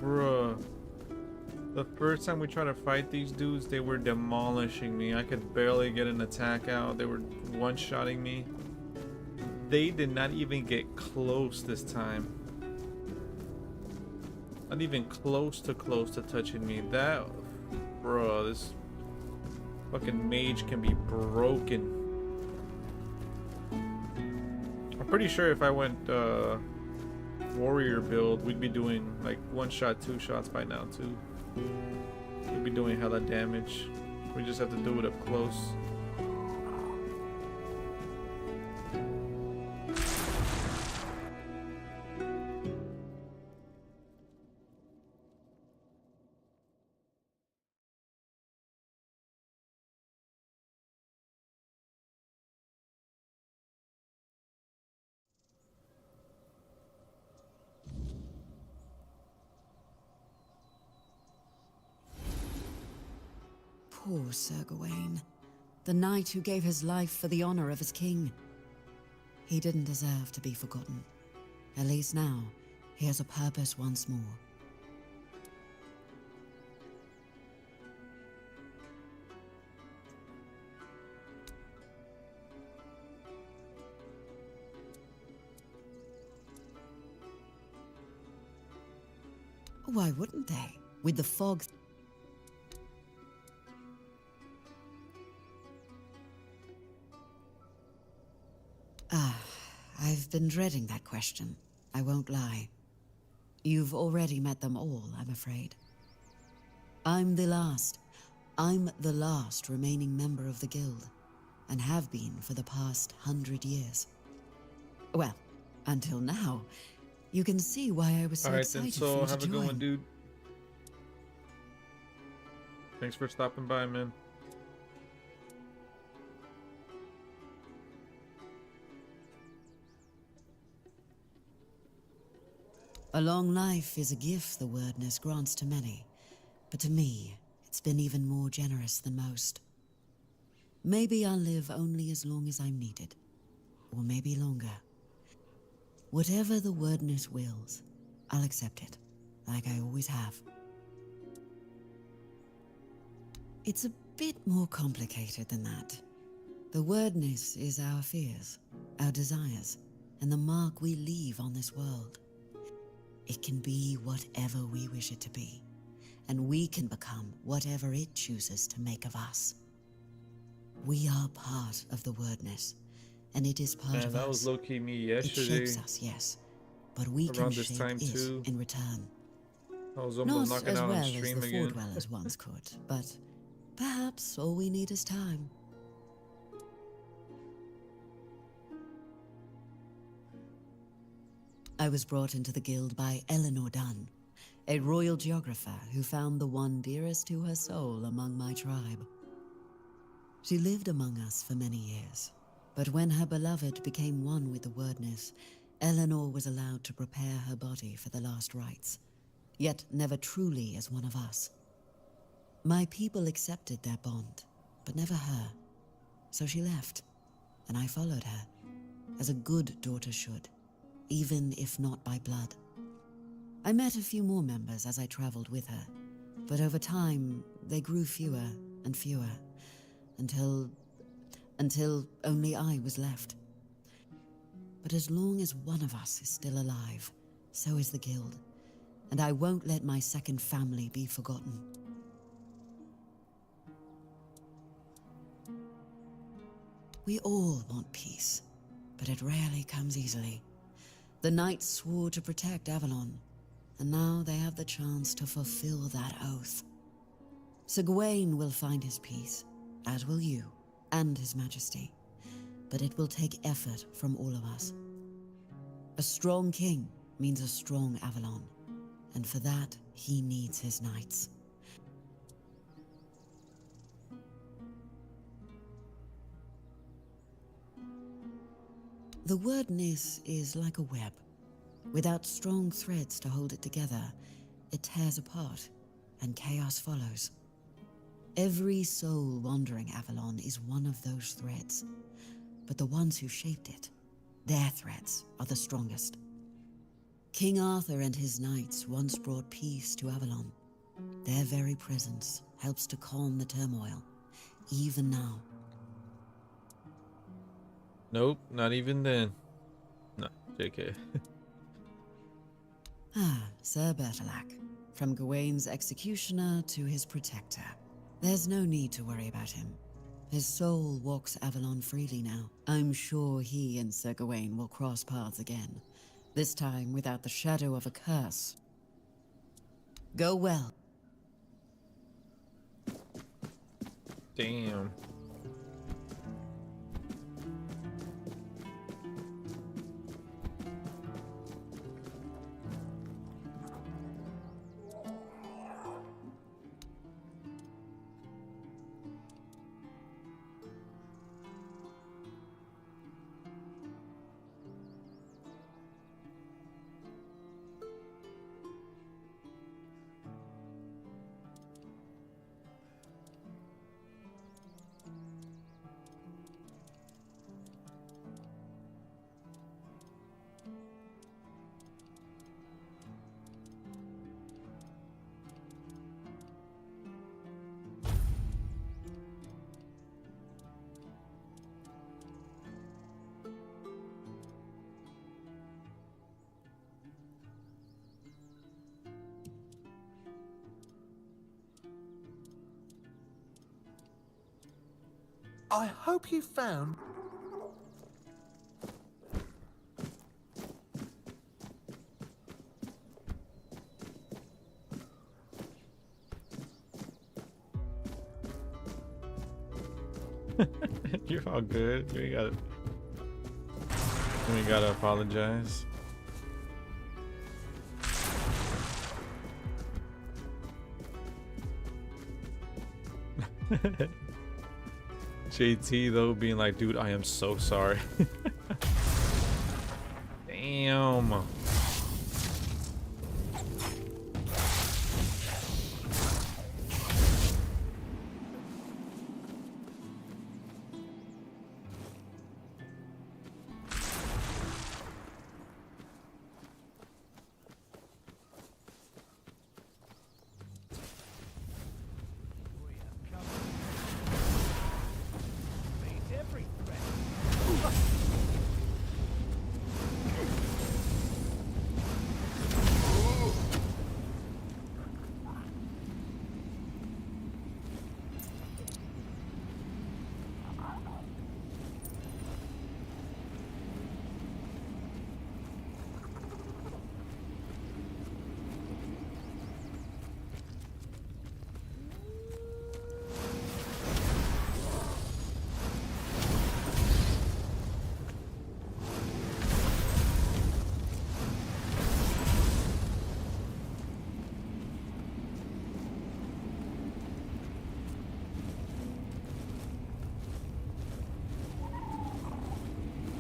Bruh. The first time we tried to fight these dudes, they were demolishing me. I could barely get an attack out. They were one-shotting me. They did not even get close this time. Not even close to touching me. That, bro, this fucking mage can be broken. I'm pretty sure if I went warrior build, we'd be doing like 1 shot, 2 shots by now too. We'd be doing hella damage. We just have to do it up close. Poor Sir Gawain, the knight who gave his life for the honor of his king. He didn't deserve to be forgotten. At least now, he has a purpose once more. Why wouldn't they? With the fog... I've been dreading that question. I won't lie. You've already met them all, I'm afraid. I'm the last remaining member of the guild, and have been for the past 100 years. Well, until now. You can see why I was so excited for you to join. Have a good one, dude. Thanks for stopping by, man. A long life is a gift the wordness grants to many, but to me, it's been even more generous than most. Maybe I'll live only as long as I'm needed, or maybe longer. Whatever the wordness wills, I'll accept it, like I always have. It's a bit more complicated than that. The wordness is our fears, our desires, and the mark we leave on this world. It can be whatever we wish it to be, and we can become whatever it chooses to make of us. We are part of the wordness, and it is part of us. That was low-key me yesterday. It shapes us, yes, but we can shape it in return. I was almost Not knocking as out well on as stream the again. Fordwellers once could, but perhaps all we need is time. I was brought into the guild by Eleanor Dunn, a royal geographer who found the one dearest to her soul among my tribe. She lived among us for many years, but when her beloved became one with the wordness, Eleanor was allowed to prepare her body for the last rites, yet never truly as one of us. My people accepted their bond, but never her. So she left, and I followed her, as a good daughter should, even if not by blood. I met a few more members as I traveled with her, but over time, they grew fewer and fewer, until only I was left. But as long as one of us is still alive, so is the guild, and I won't let my second family be forgotten. We all want peace, but it rarely comes easily. The knights swore to protect Avalon, and now they have the chance to fulfill that oath. Sir Gawain will find his peace, as will you, and his majesty, but it will take effort from all of us. A strong king means a strong Avalon, and for that, he needs his knights. The wordness is like a web. Without strong threads to hold it together, it tears apart, and chaos follows. Every soul wandering Avalon is one of those threads, but the ones who shaped it, their threads are the strongest. King Arthur and his knights once brought peace to Avalon. Their very presence helps to calm the turmoil, even now. Nope, not even then. No, JK. Sir Bertilac. From Gawain's executioner to his protector. There's no need to worry about him. His soul walks Avalon freely now. I'm sure he and Sir Gawain will cross paths again. This time without the shadow of a curse. Go well. Damn. I hope you found... You're all good. You ain't gotta apologize. JT though being like, dude, I am so sorry. Damn.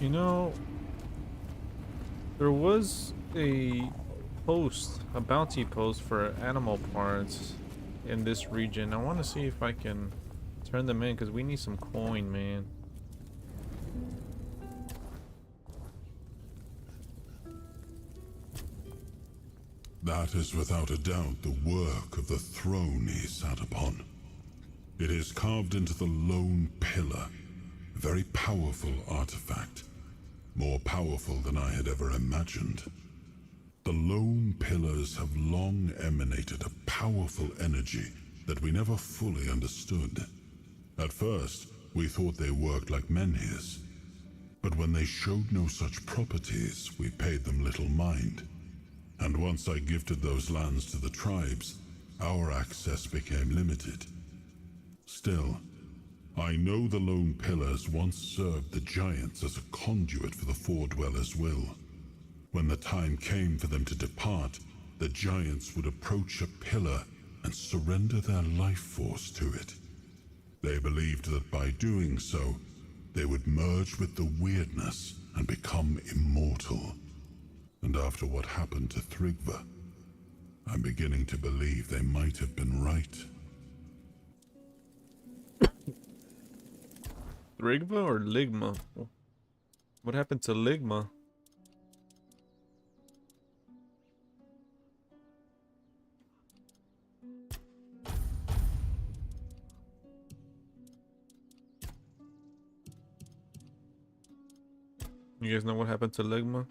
You know, there was a post, a bounty post for animal parts in this region. I want to see if I can turn them in because we need some coin, man. That is without a doubt the work of the throne he sat upon. It is carved into the lone pillar, a very powerful artifact, more powerful than I had ever imagined. The lone pillars have long emanated a powerful energy that we never fully understood. At first, we thought they worked like menhirs, but when they showed no such properties, we paid them little mind. And once I gifted those lands to the tribes, our access became limited. Still, I know the lone pillars once served the giants as a conduit for the Four Dwellers' will. When the time came for them to depart, the giants would approach a pillar and surrender their life force to it. They believed that by doing so, they would merge with the weirdness and become immortal. And after what happened to Thrigva, I'm beginning to believe they might have been right. Thrigva or Ligma? What happened to Ligma? You guys know what happened to Ligma?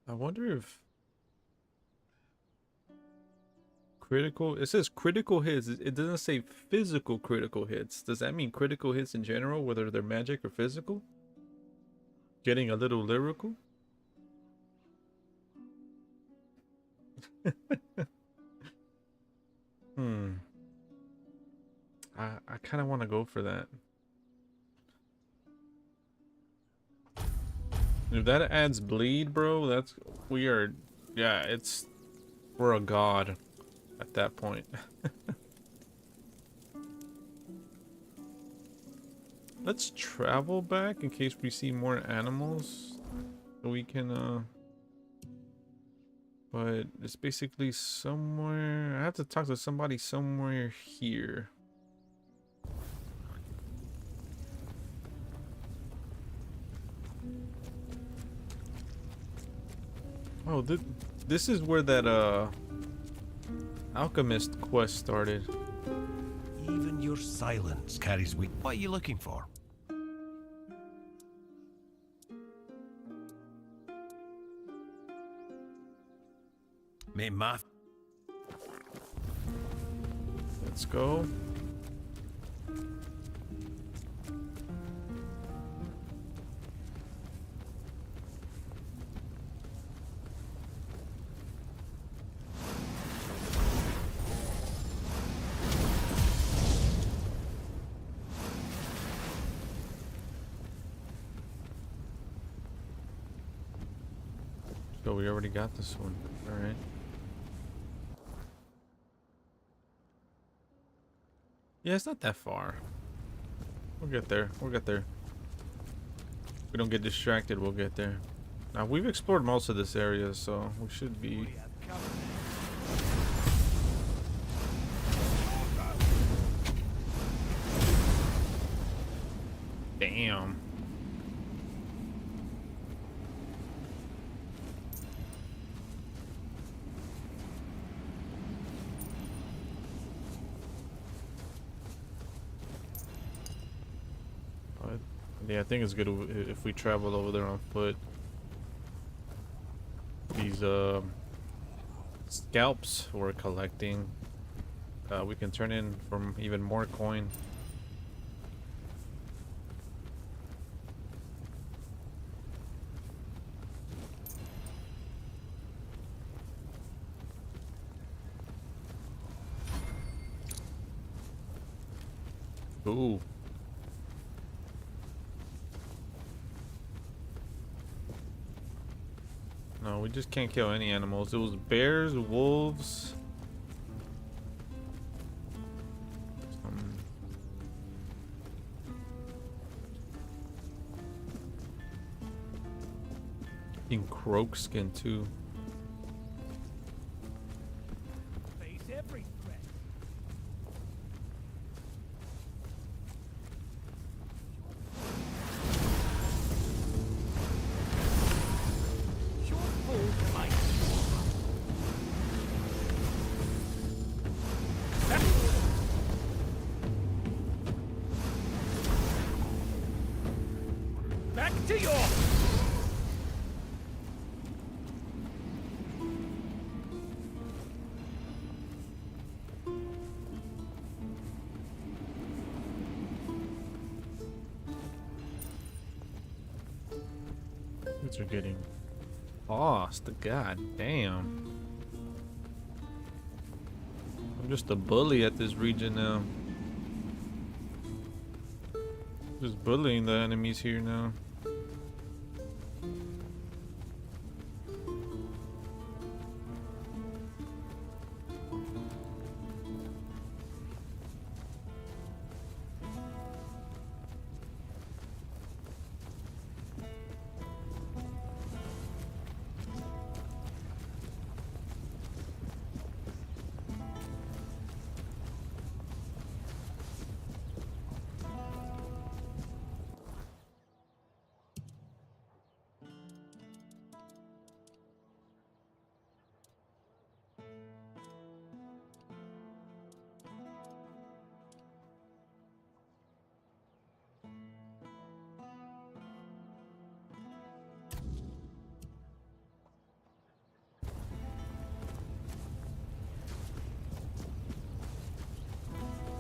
I wonder if critical, it says critical hits, it doesn't say physical critical hits. Does that mean critical hits in general, whether they're magic or physical? Getting a little lyrical? I kind of want to go for that. If that adds bleed, bro, that's we're a god at that point. Let's travel back in case we see more animals so we can but it's basically somewhere. I have to talk to somebody somewhere here. Oh, this is where that alchemist quest started. Even your silence carries weight. What are you looking for? Me math. Let's go. So we already got this one. All right. Yeah, it's not that far. We'll get there. We'll get there. If we don't get distracted, we'll get there. Now, we've explored most of this area, so we should be... Damn. Yeah, I think it's good if we travel over there on foot. These scalps we're collecting, we can turn in from even more coin. Ooh. No, we just can't kill any animals. It was bears, wolves. In croak skin too. Face every threat. Your full might. Back to your. These are getting lost. God damn. I'm just a bully at this region now. Just bullying the enemies here now.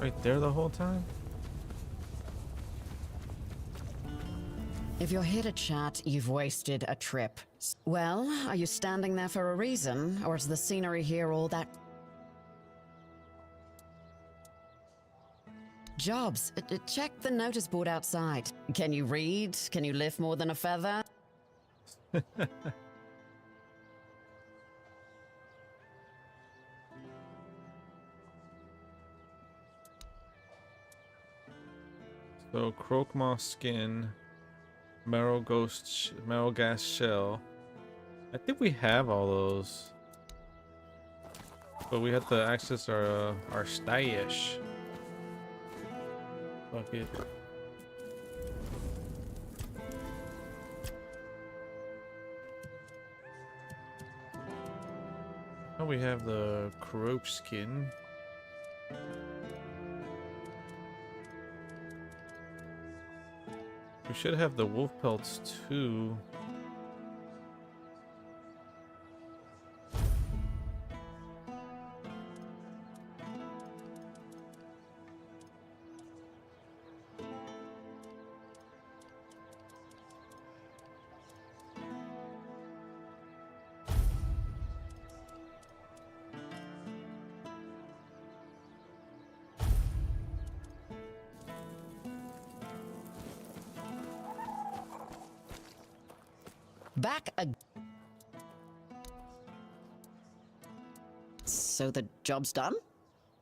Right there the whole time? If you're here to chat, you've wasted a trip. Well, are you standing there for a reason, or is the scenery here all that? Jobs. Check the notice board outside. Can you read? Can you lift more than a feather? So croak moth skin, marrow gas shell. I think we have all those, but we have to access our stash. Fuck it. Oh, we have the croak skin. We should have the wolf pelts too. Back again. So the job's done?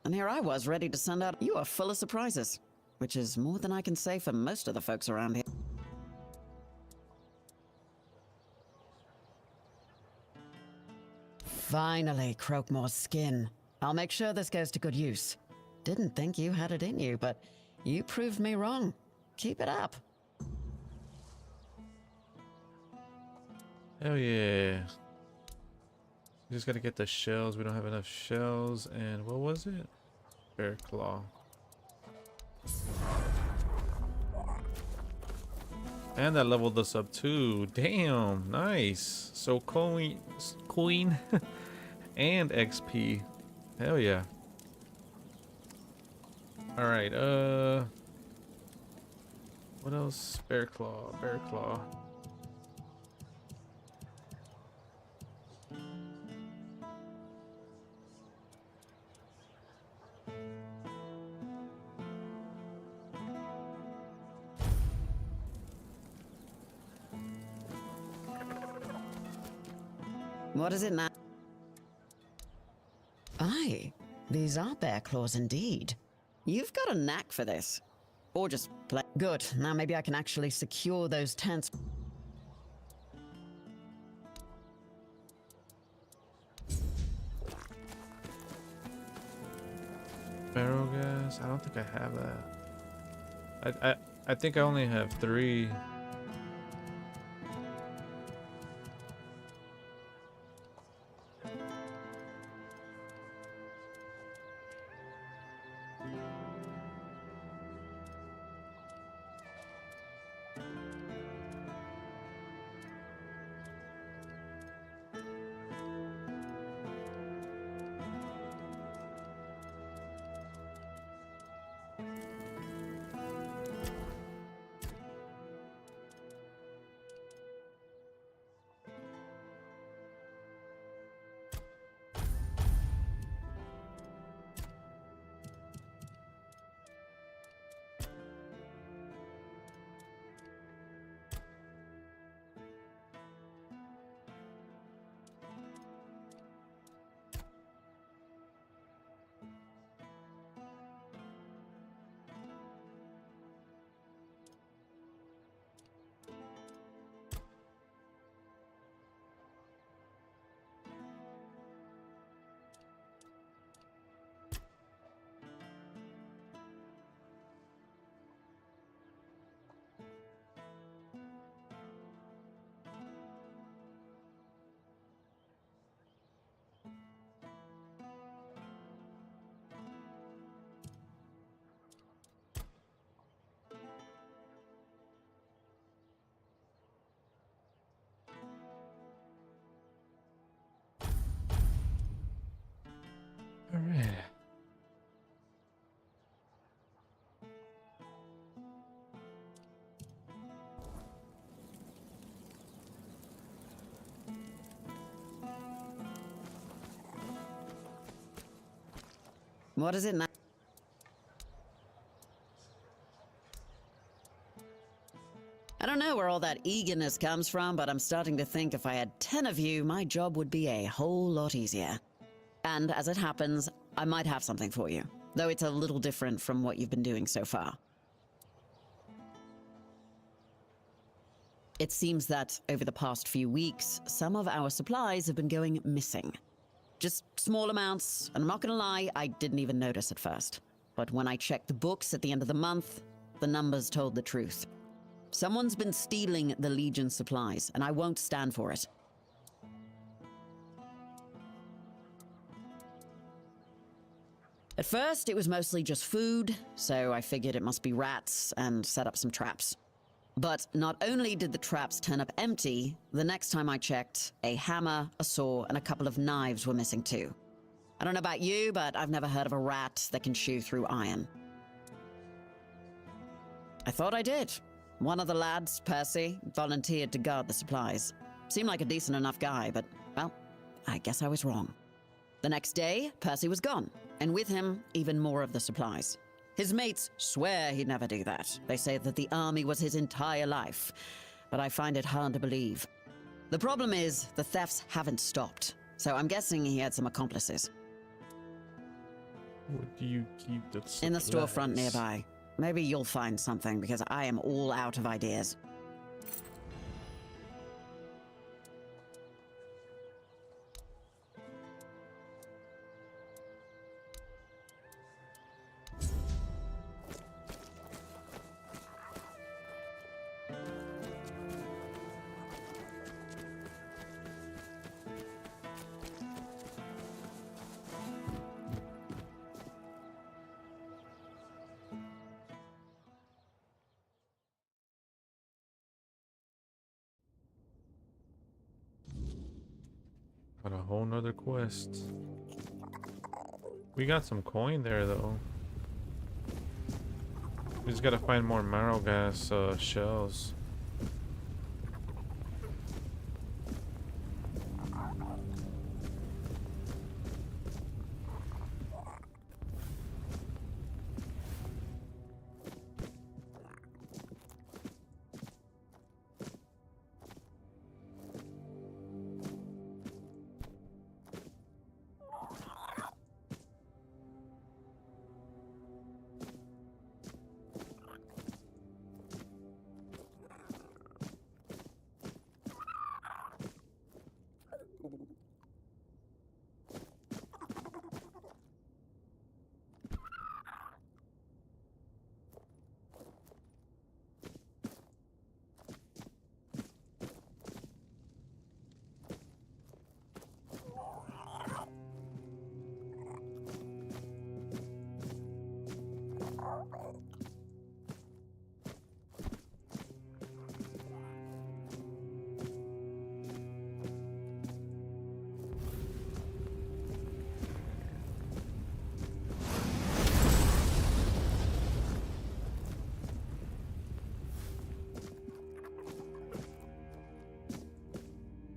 And here I was ready to send out. You are full of surprises, which is more than I can say for most of the folks around here. Finally, Croakmore's skin. I'll make sure this goes to good use. Didn't think you had it in you, but you proved me wrong. Keep it up. Hell yeah. We just gotta get the shells. We don't have enough shells. And what was it? Bear claw. And that leveled us up too. Damn, nice. So queen and XP. Hell yeah. All right. What else? Bear claw. Bear claw. What is it now? Aye, these are bear claws indeed. You've got a knack for this. Or just play. Good, now maybe I can actually secure those tents. Barrel gas? I don't think I have that. I think I only have 3. Alright. What is it now? I don't know where all that eagerness comes from, but I'm starting to think if I had 10 of you, my job would be a whole lot easier. And as it happens, I might have something for you, though it's a little different from what you've been doing so far. It seems that over the past few weeks, some of our supplies have been going missing. Just small amounts, and I'm not gonna lie, I didn't even notice at first. But when I checked the books at the end of the month, the numbers told the truth. Someone's been stealing the Legion supplies, and I won't stand for it. At first, it was mostly just food, so I figured it must be rats and set up some traps. But not only did the traps turn up empty, the next time I checked, a hammer, a saw, and a couple of knives were missing too. I don't know about you, but I've never heard of a rat that can chew through iron. I thought I did. One of the lads, Percy, volunteered to guard the supplies. Seemed like a decent enough guy, but, well, I guess I was wrong. The next day, Percy was gone, and with him, even more of the supplies. His mates swear he'd never do that. They say that the army was his entire life, but I find it hard to believe. The problem is, the thefts haven't stopped, so I'm guessing he had some accomplices. Where do you keep the supplies? In the storefront nearby. Maybe you'll find something, because I am all out of ideas. Got a whole nother quest. We got some coin there though. We just gotta find more marrow gas shells.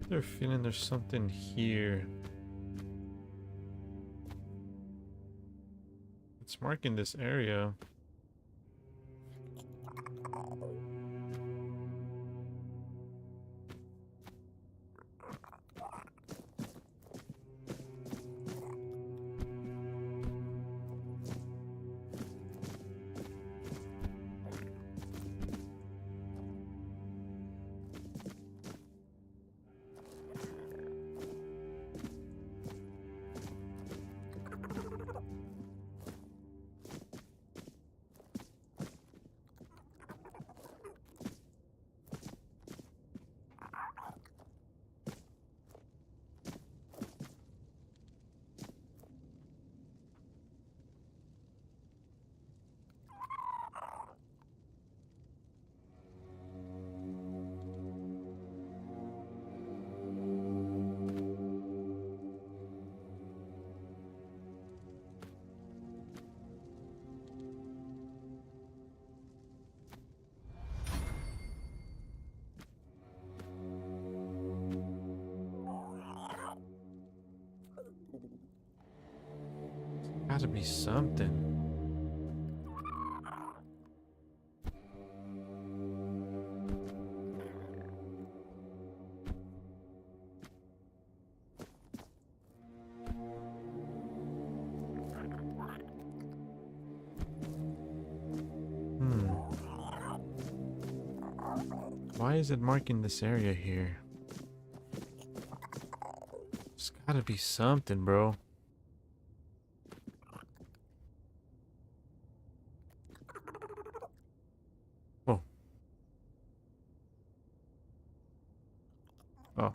They're feeling there's something here. It's marking this area. Gotta be something. Why is it marking this area here? There's gotta be something, bro. Oh. Oh.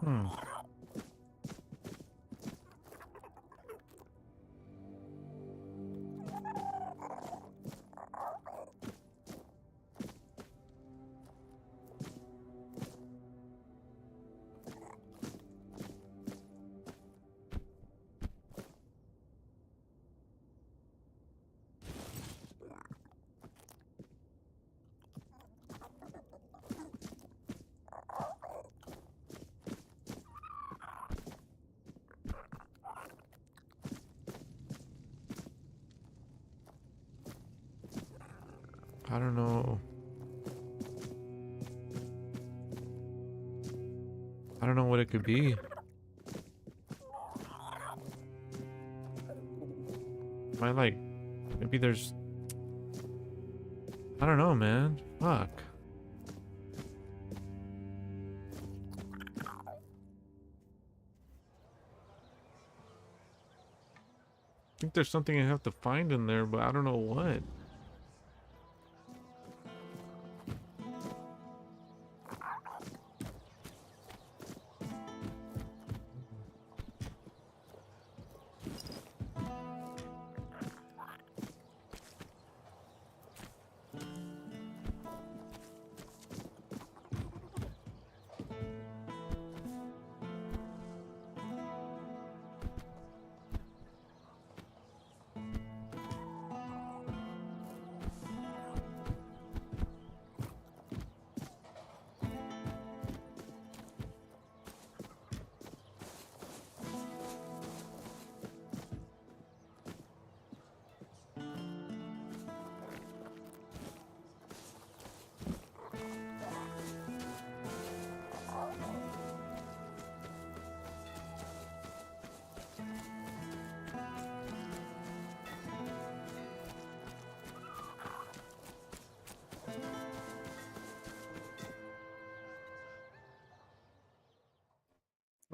Hmm. I don't know. I don't know what it could be. Am I like, maybe there's, I don't know, man. Fuck. I think there's something I have to find in there, but I don't know what.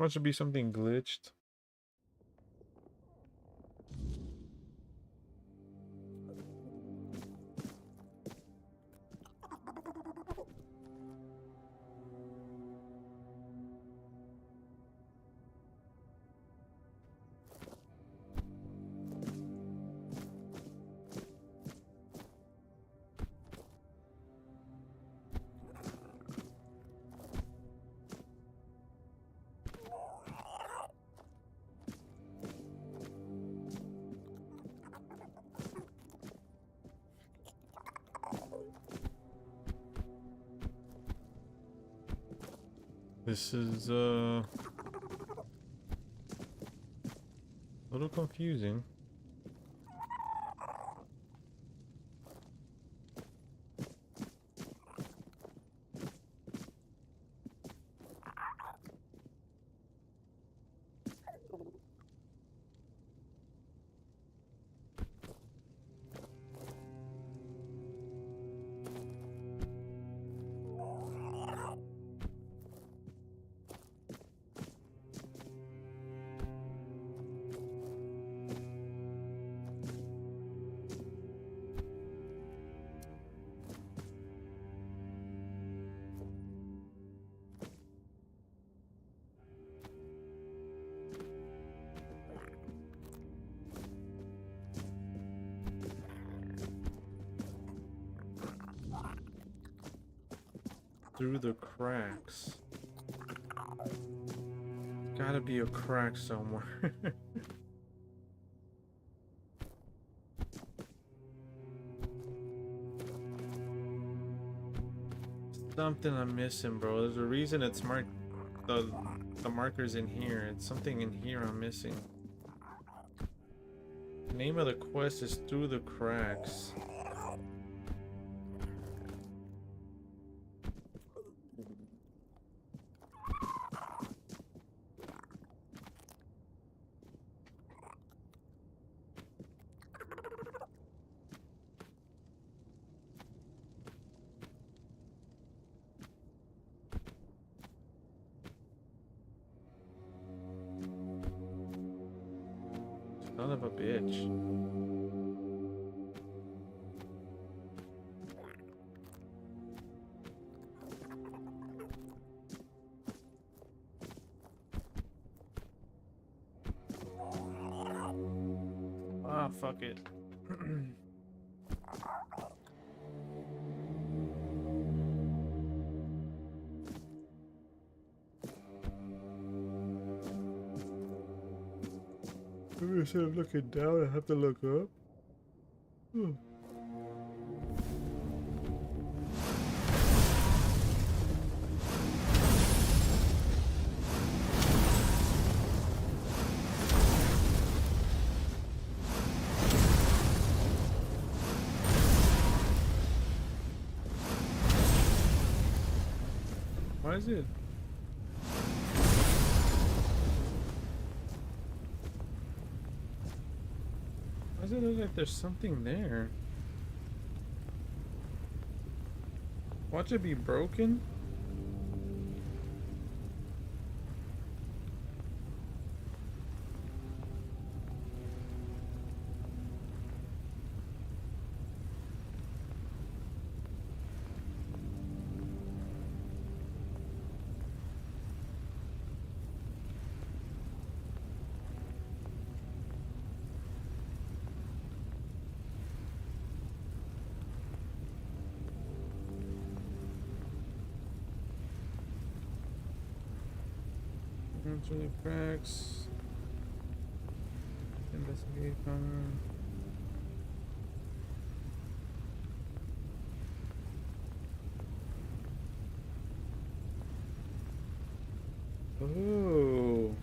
Watch it be something glitched. This is a little confusing. Through the cracks. Gotta be a crack somewhere. Something I'm missing, bro. There's a reason it's marked. The marker's in here. It's something in here I'm missing. The name of the quest is Through the Cracks. Son of a bitch. Ah, fuck it. Instead of looking down, I have to look up. Why is it? Why does it look like there's something there? Watch it be broken? Through the cracks. Investigate. Oh.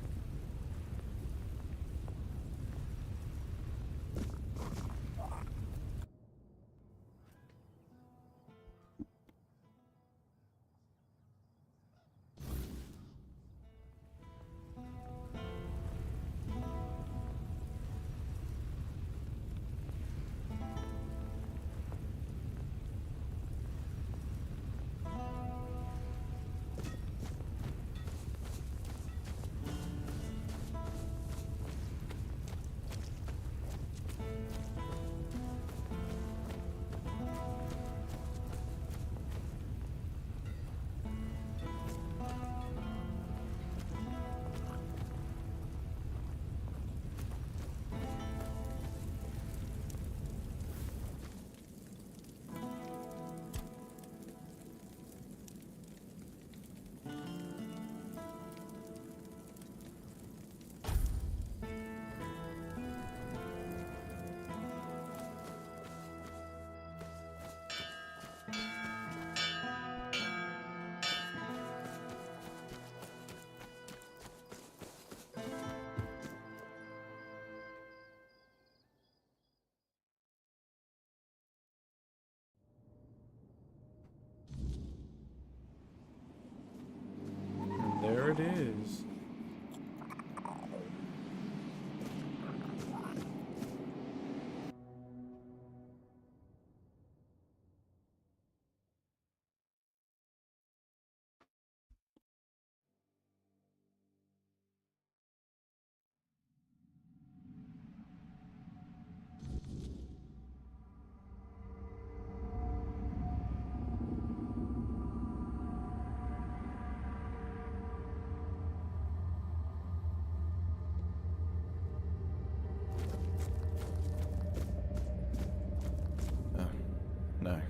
No.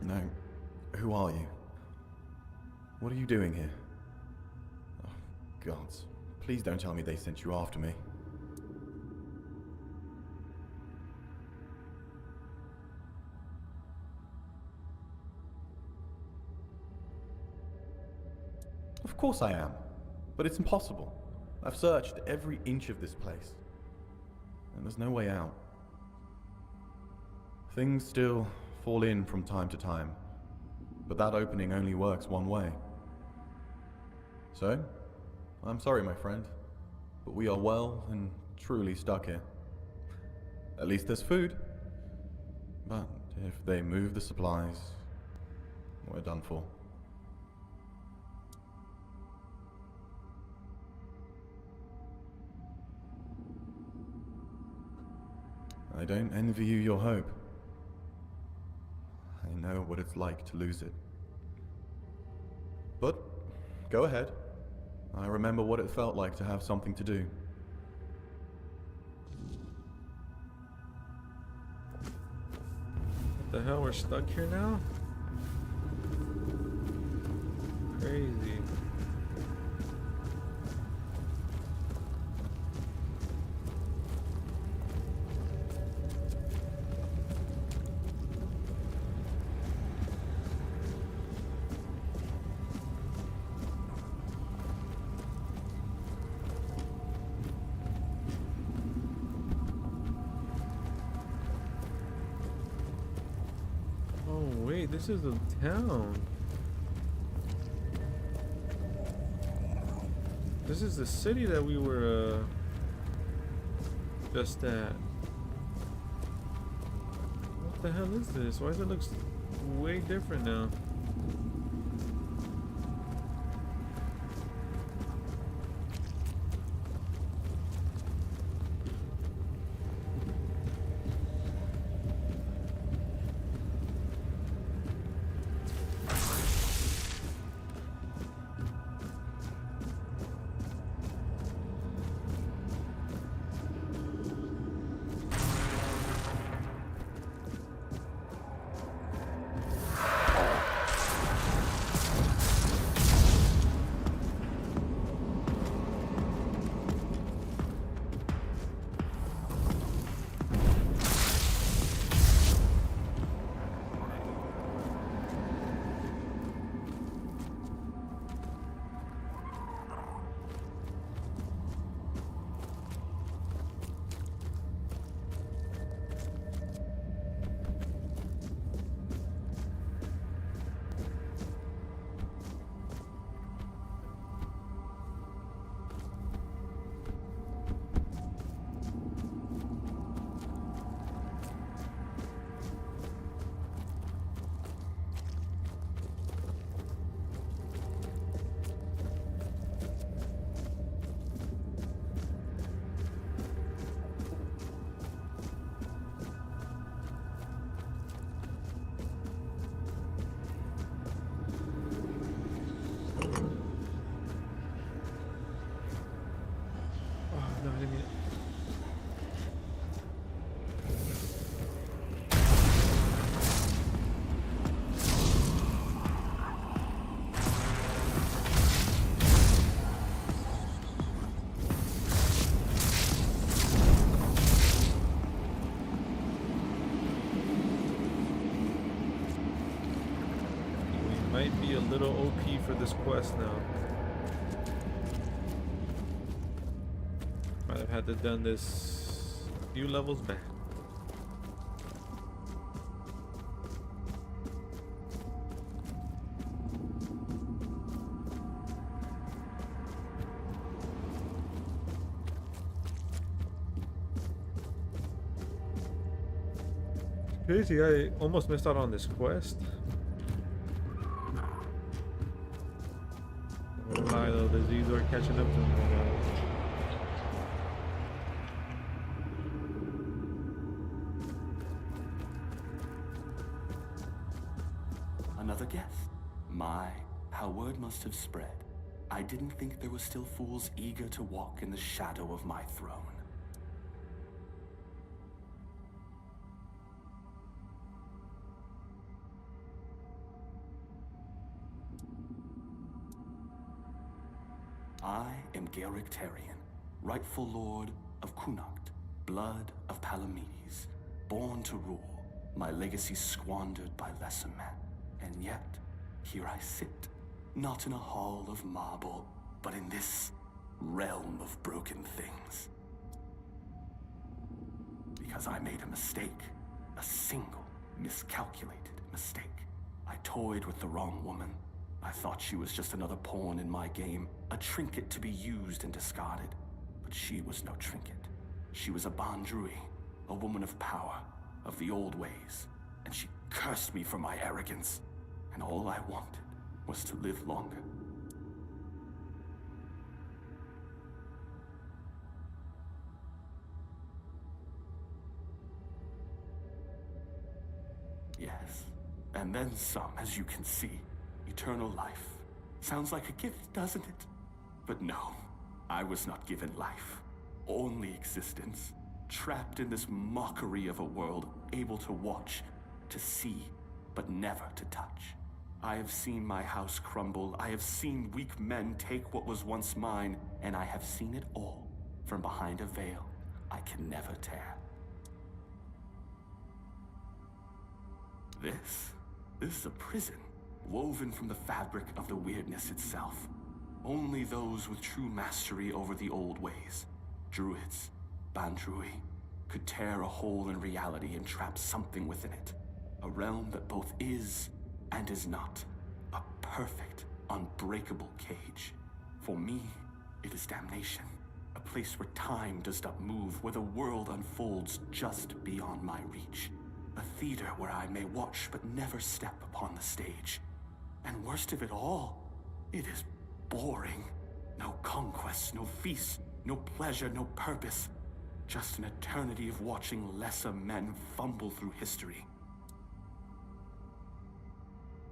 No. Who are you? What are you doing here? Oh, gods. Please don't tell me they sent you after me. Of course I am. But it's impossible. I've searched every inch of this place. And there's no way out. Things still fall in from time to time. But that opening only works one way. So, I'm sorry, my friend. But we are well and truly stuck here. At least there's food. But if they move the supplies, we're done for. I don't envy you your hope. I know what it's like to lose it. But, go ahead. I remember what it felt like to have something to do. What the hell, we're stuck here now? Crazy. This is a town. This is the city that we were just at. What the hell is this? Why does it look way different now? Might be a little OP for this quest now. Might have had to done this a few levels back. Crazy, I almost missed out on this quest. Hi though, the Z's are catching up to me. Another guess. My, how word must have spread. I didn't think there were still fools eager to walk in the shadow of my throne. I am Garrick Tarian, rightful lord of Connacht, blood of Palamedes, born to rule, my legacy squandered by lesser men. And yet, here I sit, not in a hall of marble, but in this realm of broken things. Because I made a mistake, a single, miscalculated mistake. I toyed with the wrong woman. I thought she was just another pawn in my game, a trinket to be used and discarded. But she was no trinket. She was a Bandrui, a woman of power, of the old ways, and she cursed me for my arrogance. And all I wanted was to live longer. Yes, and then some, as you can see. Eternal life. Sounds like a gift, doesn't it? But no, I was not given life. Only existence. Trapped in this mockery of a world, able to watch, to see, but never to touch. I have seen my house crumble. I have seen weak men take what was once mine, and I have seen it all from behind a veil I can never tear. This is a prison, woven from the fabric of the weirdness itself. Only those with true mastery over the old ways, druids, Bandrui, could tear a hole in reality and trap something within it. A realm that both is and is not. A perfect, unbreakable cage. For me, it is damnation. A place where time does not move, where the world unfolds just beyond my reach. A theater where I may watch but never step upon the stage. And worst of it all, it is boring. No conquests, no feasts, no pleasure, no purpose. Just an eternity of watching lesser men fumble through history.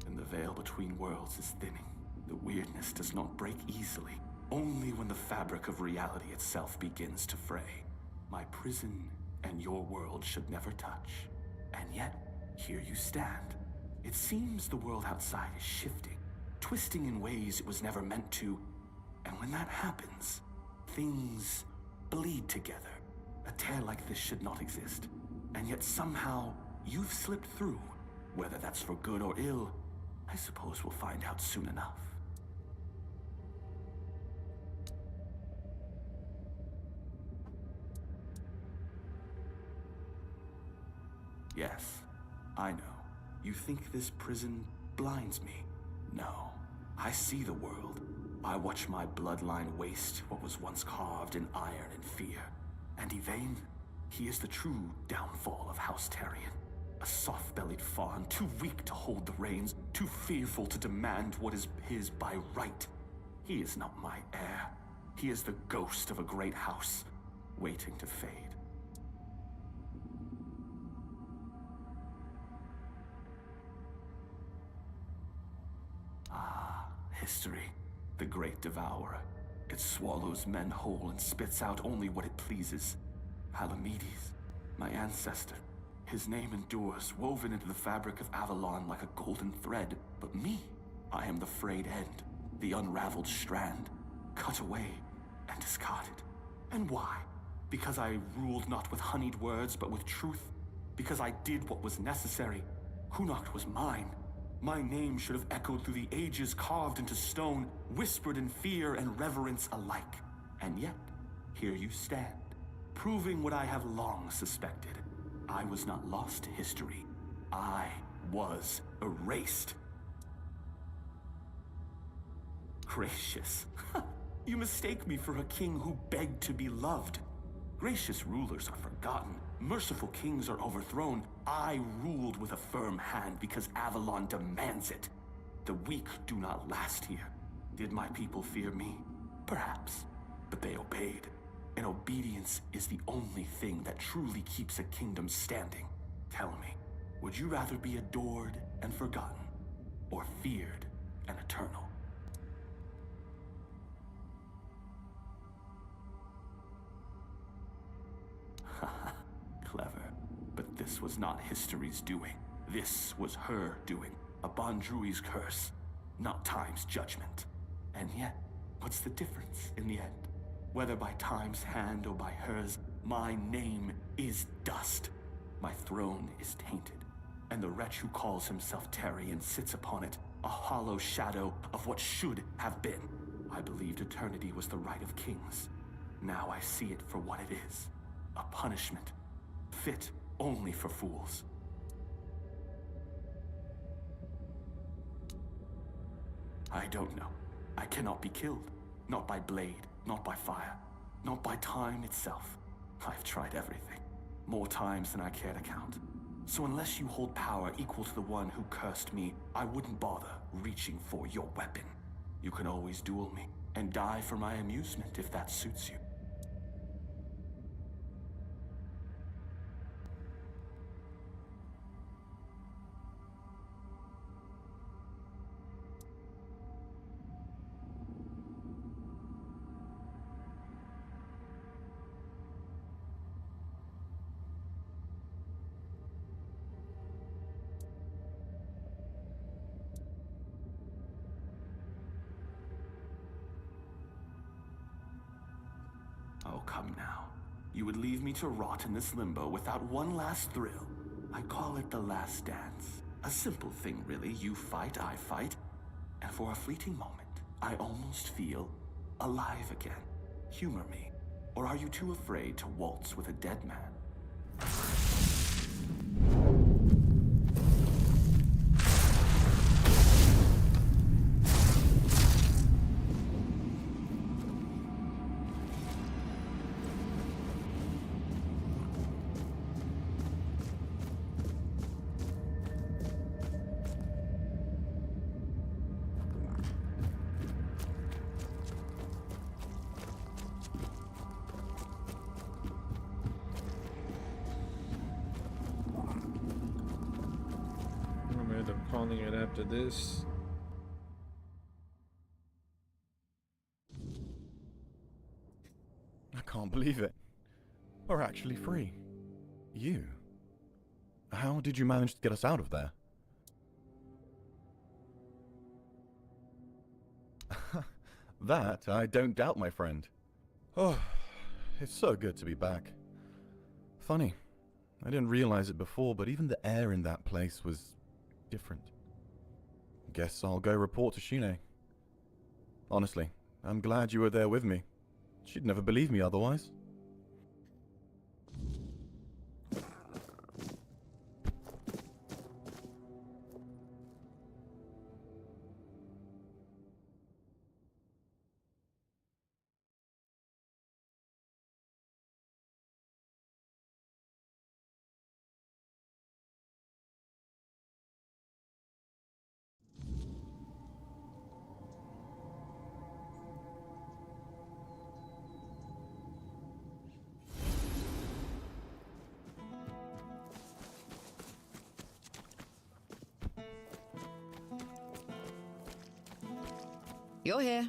And the veil between worlds is thinning. The weirdness does not break easily, only when the fabric of reality itself begins to fray. My prison and your world should never touch. And yet, here you stand. It seems the world outside is shifting, twisting in ways it was never meant to. And when that happens, things bleed together. A tear like this should not exist. And yet somehow, you've slipped through. Whether that's for good or ill, I suppose we'll find out soon enough. Yes, I know. You think this prison blinds me? No. I see the world. I watch my bloodline waste what was once carved in iron and fear. And Yvain, he is the true downfall of House Tarian. A soft-bellied fawn, too weak to hold the reins, too fearful to demand what is his by right. He is not my heir. He is the ghost of a great house, waiting to fade. History, the great devourer. It swallows men whole and spits out only what it pleases. Palamedes, my ancestor. His name endures, woven into the fabric of Avalon like a golden thread. But me, I am the frayed end, the unraveled strand, cut away and discarded. And why? Because I ruled not with honeyed words, but with truth. Because I did what was necessary. Connacht was mine. My name should have echoed through the ages, carved into stone, whispered in fear and reverence alike. And yet, here you stand, proving what I have long suspected. I was not lost to history. I was erased. Gracious. You mistake me for a king who begged to be loved. Gracious rulers are forgotten. Merciful kings are overthrown. I ruled with a firm hand because Avalon demands it. The weak do not last here. Did my people fear me? Perhaps. But they obeyed. And obedience is the only thing that truly keeps a kingdom standing. Tell me, would you rather be adored and forgotten, or feared and eternal? Clever. But this was not history's doing. This was her doing. A Bandrui's curse, not time's judgment. And yet, What's the difference in the end? Whether by time's hand or by hers, my name is dust. My throne is tainted, and the wretch who calls himself Taryon sits upon it, a hollow shadow of what should have been. I believed eternity was the right of kings. Now I see it for what it is, a punishment, fit only for fools. I don't know. I cannot be killed. Not by blade, not by fire, not by time itself. I've tried everything, more times than I care to count. So unless you hold power equal to the one who cursed me, I wouldn't bother reaching for your weapon. You can always duel me, and die for my amusement if that suits you. Oh, come now. You would leave me to rot in this limbo without one last thrill. I call it the last dance. A simple thing, really. You fight, I fight. And for a fleeting moment, I almost feel alive again. Humor me. Or are you too afraid to waltz with a dead man? Calling it after this. I can't believe it. We're actually free. You? How did you manage to get us out of there? That I don't doubt, my friend. Oh, it's so good to be back. Funny, I didn't realize it before, but even the air in that place was different. Guess I'll go report to Shine. Honestly, I'm glad you were there with me. She'd never believe me otherwise. You're here.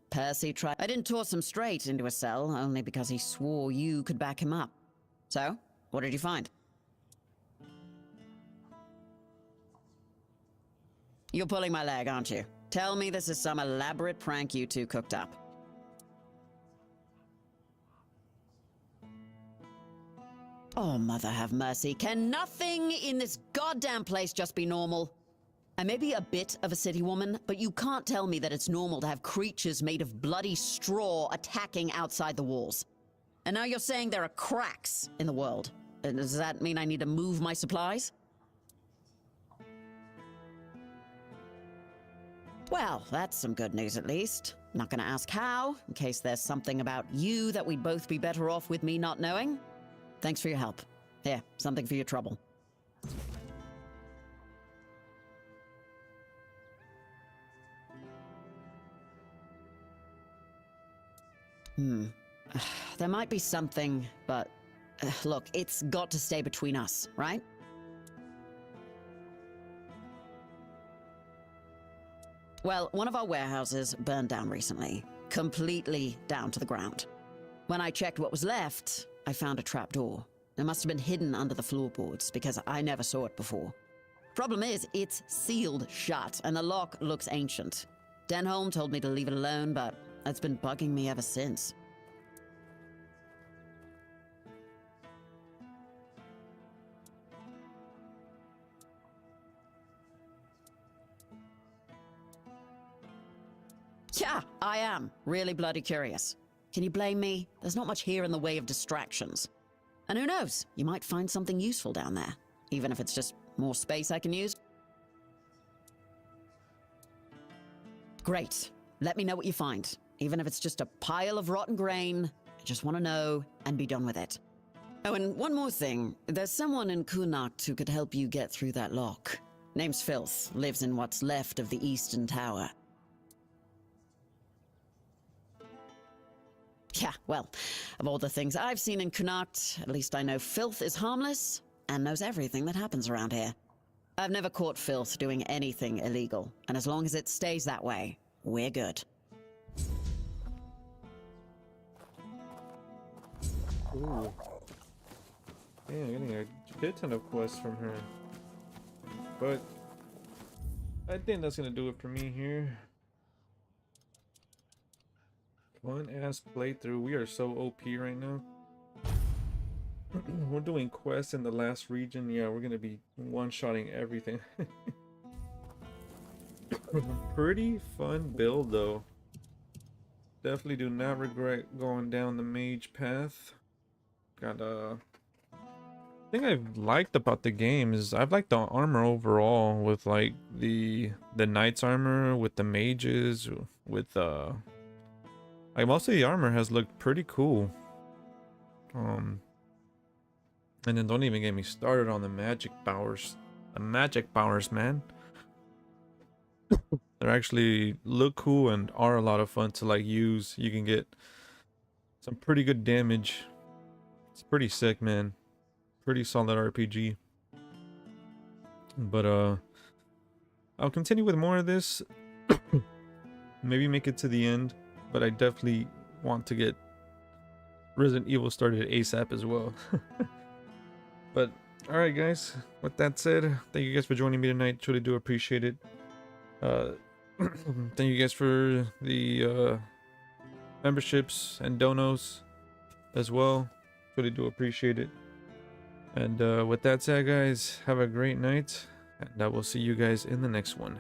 Percy tried. I didn't toss him straight into a cell, only because he swore you could back him up. So, what did you find? You're pulling my leg, aren't you? Tell me this is some elaborate prank you two cooked up. Oh, mother have mercy. Can nothing in this goddamn place just be normal? I may be a bit of a city woman, but you can't tell me that it's normal to have creatures made of bloody straw attacking outside the walls. And now you're saying there are cracks in the world. Does that mean I need to move my supplies? Well, that's some good news at least. Not gonna ask how, in case there's something about you that we'd both be better off with me not knowing. Thanks for your help. Here, something for your trouble. There might be something, but look, it's got to stay between us, right? Well, one of our warehouses burned down recently, completely down to the ground. When I checked what was left, I found a trapdoor. It must have been hidden under the floorboards because I never saw it before. Problem is, it's sealed shut, and the lock looks ancient. Denholm told me to leave it alone, but it's been bugging me ever since. Yeah, I am. Really bloody curious. Can you blame me? There's not much here in the way of distractions. And who knows, you might find something useful down there, even if it's just more space I can use. Great. Let me know what you find. Even if it's just a pile of rotten grain, I just want to know and be done with it. Oh, and one more thing. There's someone in Kunakt who could help you get through that lock. Name's Filth, lives in what's left of the Eastern Tower. Yeah, well, of all the things I've seen in Kunakt, at least I know Filth is harmless and knows everything that happens around here. I've never caught Filth doing anything illegal, and as long as it stays that way, we're good. Ooh. Yeah, getting a shit ton of quests from her. But I think that's gonna do it for me here. Fun ass playthrough. We are so OP right now. We're doing quests in the last region. Yeah, we're gonna be one-shotting everything. Pretty fun build though. Definitely do not regret going down the mage path. Got thing I've liked about the game is I've liked the armor overall, with like the knight's armor, with the mages, with like most of the armor has looked pretty cool. And then don't even get me started on the magic powers. The magic powers, man. They actually look cool and are a lot of fun to like use. You can get some pretty good damage. It's pretty sick, man. Pretty solid RPG. But I'll continue with more of this. Maybe make it to the end, but I definitely want to get Resident Evil started ASAP as well. But alright guys, with that said, thank you guys for joining me tonight. Truly do appreciate it. Thank you guys for the memberships and donos as well. Really do appreciate it. And with that said guys, have a great night, and I will see you guys in the next one.